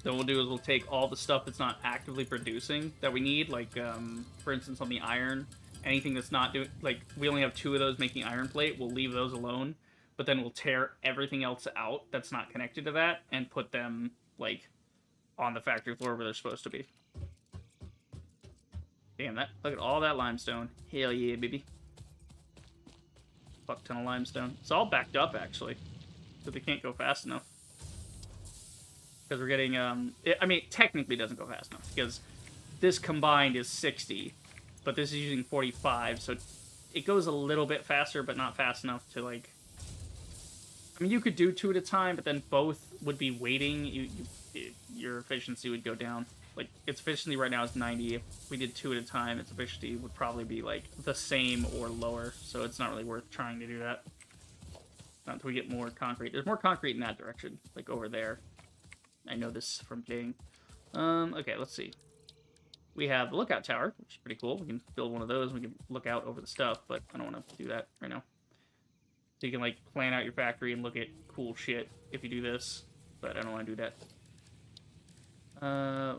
So what we'll do is we'll take all the stuff that's not actively producing that we need, like, for instance, on the iron, anything that's not doing, like, we only have 2 of those making iron plate, we'll leave those alone, but then we'll tear everything else out that's not connected to that and put them, like, on the factory floor where they're supposed to be. Damn, look at all that limestone. Hell yeah, baby. Fuck ton of limestone. It's all backed up, actually. But they can't go fast enough. Because we're getting, I mean, it technically doesn't go fast enough. Because this combined is 60. But this is using 45. So it goes a little bit faster, but not fast enough to, like, I mean, you could do 2 at a time, but then both would be waiting. Your efficiency would go down. Like, its efficiency right now is 90. If we did 2 at a time, its efficiency would probably be, like, the same or lower. So it's not really worth trying to do that. Not until we get more concrete. There's more concrete in that direction, like over there. I know this from playing. Okay, let's see. We have the lookout tower, which is pretty cool. We can build one of those. We can look out over the stuff, but I don't want to do that right now. So you can, like, plan out your factory and look at cool shit if you do this, but I don't want to do that.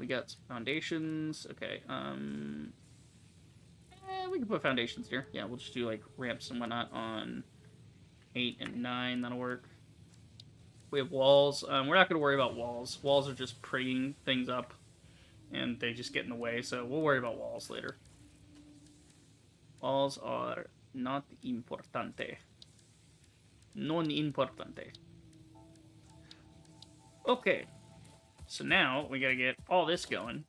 We got some foundations. Okay, we can put foundations here. Yeah, we'll just do, like, ramps and whatnot on 8 and 9. That'll work. We have walls. We're not going to worry about walls. Walls are just prigging things up, and they just get in the way, so we'll worry about walls later. Walls are not importante. Non importante. Okay. So now we gotta get all this going.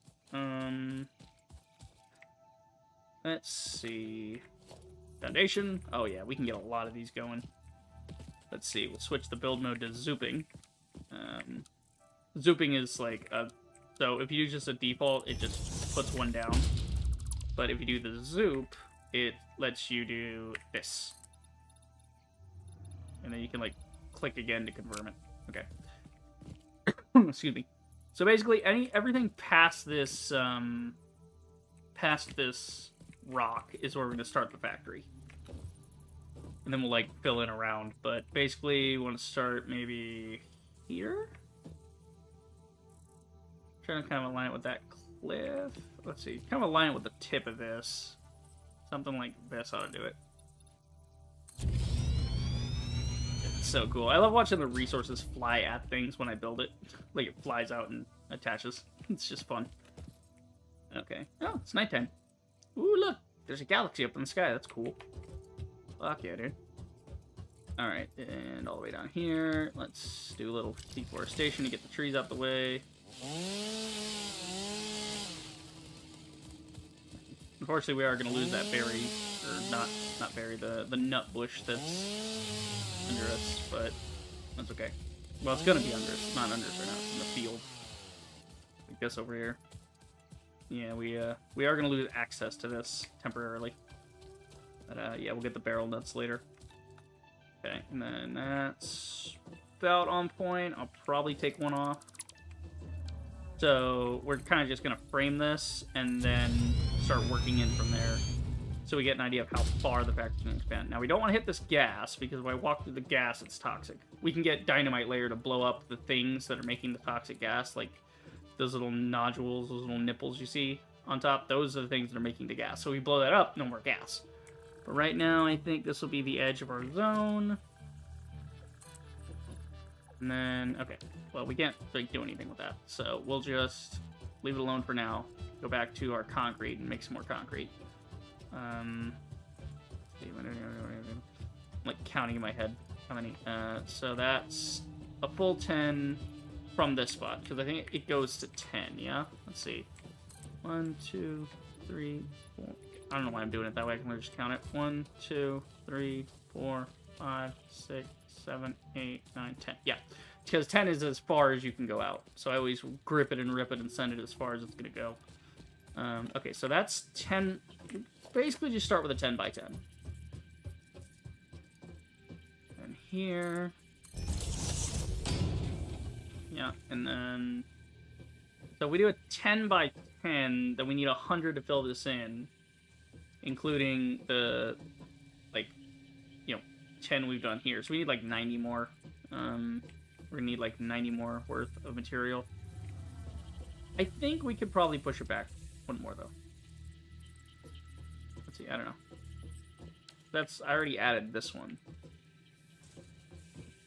Let's see. Foundation. Oh yeah, we can get a lot of these going. Let's see. We'll switch the build mode to zooping. Zooping is like a... So if you use just a default, it just puts one down. But if you do the zoop, it lets you do this. And then you can, like, click again to confirm it. Okay. Excuse me. So basically, everything past this rock is where we're gonna start the factory. And then we'll, like, fill in around. But basically, we want to start maybe here? Trying to kind of align it with that cliff. Let's see. Kind of align it with the tip of this. Something like this ought to do it. It's so cool. I love watching the resources fly at things when I build it. Like, it flies out and attaches. It's just fun. Okay. Oh, it's nighttime. Ooh, look! There's a galaxy up in the sky. That's cool. Fuck yeah, dude. Alright, and all the way down here. Let's do a little deforestation to get the trees out the way. Unfortunately, we are going to lose that berry, or not berry, the nut bush that's under us, but that's okay. Well, it's going to be under us, not under us right now, it's in the field. Like this over here. Yeah, we are going to lose access to this temporarily. But, yeah, we'll get the barrel nuts later. Okay, and then that's about on point. I'll probably take one off. So we're kind of just going to frame this and then start working in from there so we get an idea of how far the factory's going to expand. Now, we don't want to hit this gas because if I walk through the gas, it's toxic. We can get dynamite layer to blow up the things that are making the toxic gas, like those little nodules, those little nipples you see on top. Those are the things that are making the gas. So we blow that up, no more gas. But right now, I think this will be the edge of our zone. And then, okay. Well, we can't like, do anything with that. So we'll just leave it alone for now. Go back to our concrete and make some more concrete. I'm like counting in my head how many. So that's a full 10 from this spot. Because I think it goes to 10, yeah? Let's see. 1, 2, 3, 4. I don't know why I'm doing it that way. I can just count it. 1, 2, 3, 4, 5, 6, 7, 8, 9, 10. Yeah. Because 10 is as far as you can go out. So I always grip it and rip it and send it as far as it's going to go. Okay, so that's 10. Basically, just start with a 10 by 10. And here. Yeah, and then... So we do a 10 by 10, then we need 100 to fill this in. Including the, like, 10 we've done here. So we need, like, 90 more. We're gonna need, like, 90 more worth of material. I think we could probably push it back one more, though. Let's see, I don't know. I already added this one.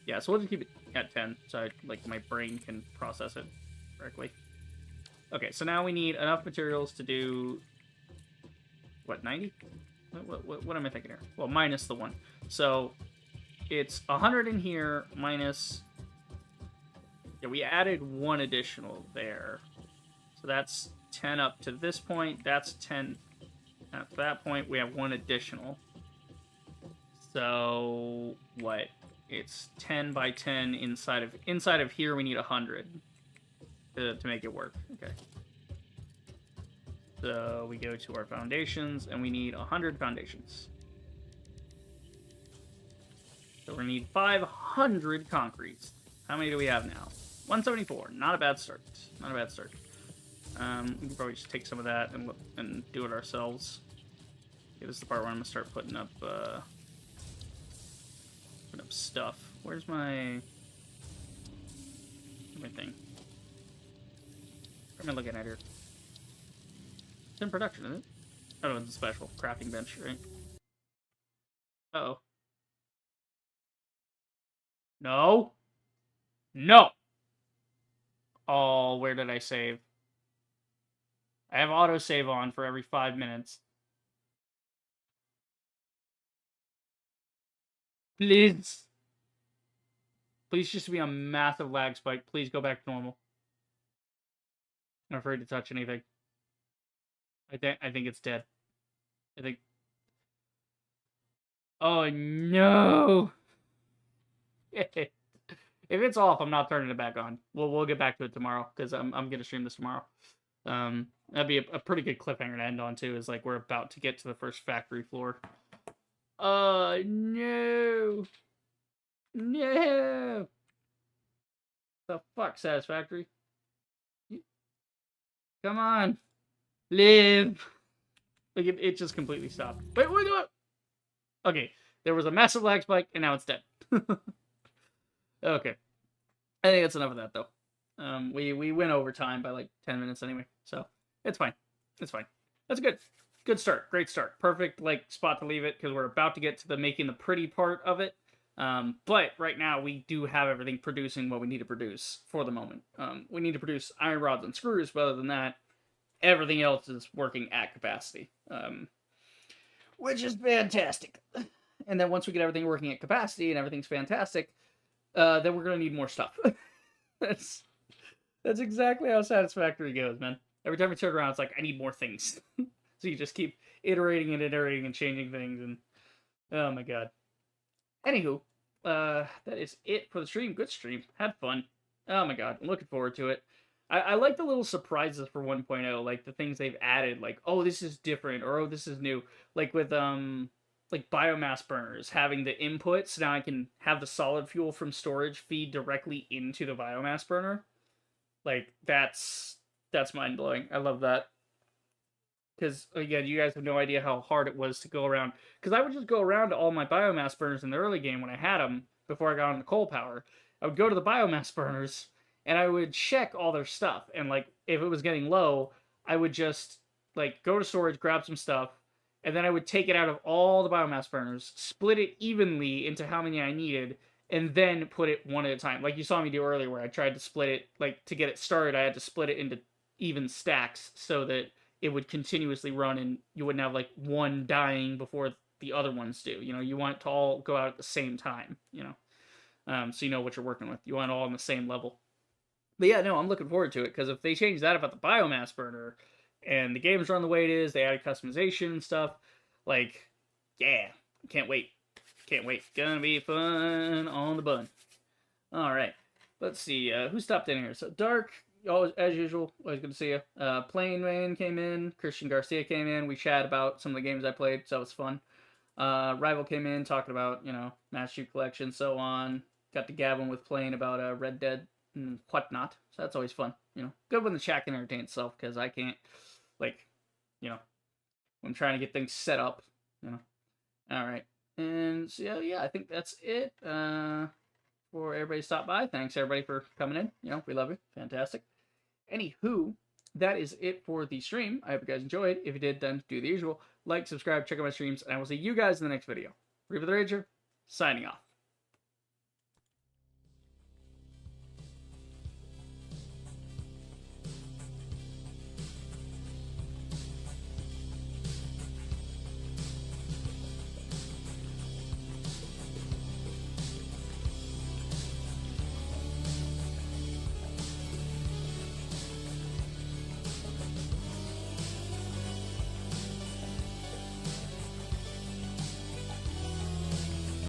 Yeah, so we'll just keep it at 10, so my brain can process it correctly. Okay, so now we need enough materials to do... What, 90? What am I thinking here? Well, minus the 1. So, it's 100 in here, minus... Yeah, we added 1 additional there. So that's 10 up to this point. That's 10 at that point. We have 1 additional. So, what? it's 10 by 10 inside of here. We need 100 to make it work. Okay. So we go to our foundations, and we need 100 foundations. So we need 500 concretes. How many do we have now? 174. Not a bad start. Not a bad start. We can probably just take some of that and do it ourselves. Okay, this is the part where I'm gonna start putting up stuff. Where's my thing? What am I looking at here? It's in production, isn't it? Oh, it's a special crafting bench, right? Uh-oh. No. No. Oh, where did I save? I have autosave on for every 5 minutes. Please. Please just be a massive lag spike. Please go back to normal. I'm afraid to touch anything. I think it's dead. I think... Oh, no! If it's off, I'm not turning it back on. We'll get back to it tomorrow, because I'm going to stream this tomorrow. That'd be a pretty good cliffhanger to end on, too, is like we're about to get to the first factory floor. Oh, no! No! The fuck, Satisfactory? Come on! Live! Like, it just completely stopped. Wait, okay, there was a massive lag spike, and now it's dead. Okay. I think that's enough of that, though. We went over time by like 10 minutes anyway, so it's fine. It's fine. That's good. Good start. Great start. Perfect like spot to leave it, because we're about to get to the making the pretty part of it. But right now we do have everything producing what we need to produce for the moment. We need to produce iron rods and screws, but other than that, everything else is working at capacity. Which is fantastic. And then once we get everything working at capacity and everything's fantastic, then we're gonna need more stuff. That's exactly how Satisfactory goes, man. Every time we turn around, it's like, I need more things. So you just keep iterating and changing things, and oh my god. Anywho, that is it for the stream. Good stream. Had fun. Oh my god, I'm looking forward to it. I like the little surprises for 1.0, like the things they've added, like, oh, this is different, or oh, this is new. Like with like biomass burners having the input, so now I can have the solid fuel from storage feed directly into the biomass burner. Like that's mind blowing. I love that. Because again, you guys have no idea how hard it was to go around. Because I would just go around to all my biomass burners in the early game when I had them before I got on the coal power. I would go to the biomass burners and I would check all their stuff. And like if it was getting low, I would just like go to storage, grab some stuff, and then I would take it out of all the biomass burners, split it evenly into how many I needed, and then put it one at a time. Like you saw me do earlier, where I tried to split it, like to get it started, I had to split it into even stacks so that it would continuously run and you wouldn't have like one dying before the other ones do. You know, you want it to all go out at the same time, you know, so you know what you're working with. You want it all on the same level. But yeah, no, I'm looking forward to it, because if they change that about the biomass burner and the games run the way it is, they added customization and stuff, like, yeah, can't wait. Can't wait. Gonna be fun on the bun. All right, let's see, who stopped in here? So Dark, always, as usual, always good to see you. Plain Man came in, Christian Garcia came in, we chatted about some of the games I played, so it was fun. Rival came in, talking about, you know, Mass Shoot Collection, so on. Got to gabbing with Plain about Red Dead and whatnot, so that's always fun, you know. Good when the chat can entertain itself, because I can't, like, you know, when I'm trying to get things set up, you know. Alright, and so yeah, I think that's it, for everybody to stop by. Thanks everybody for coming in, you know, we love you, fantastic. Anywho, that is it for the stream. I hope you guys enjoyed. If you did, then do the usual. Like, subscribe, check out my streams, and I will see you guys in the next video. Reaper the Rager, signing off.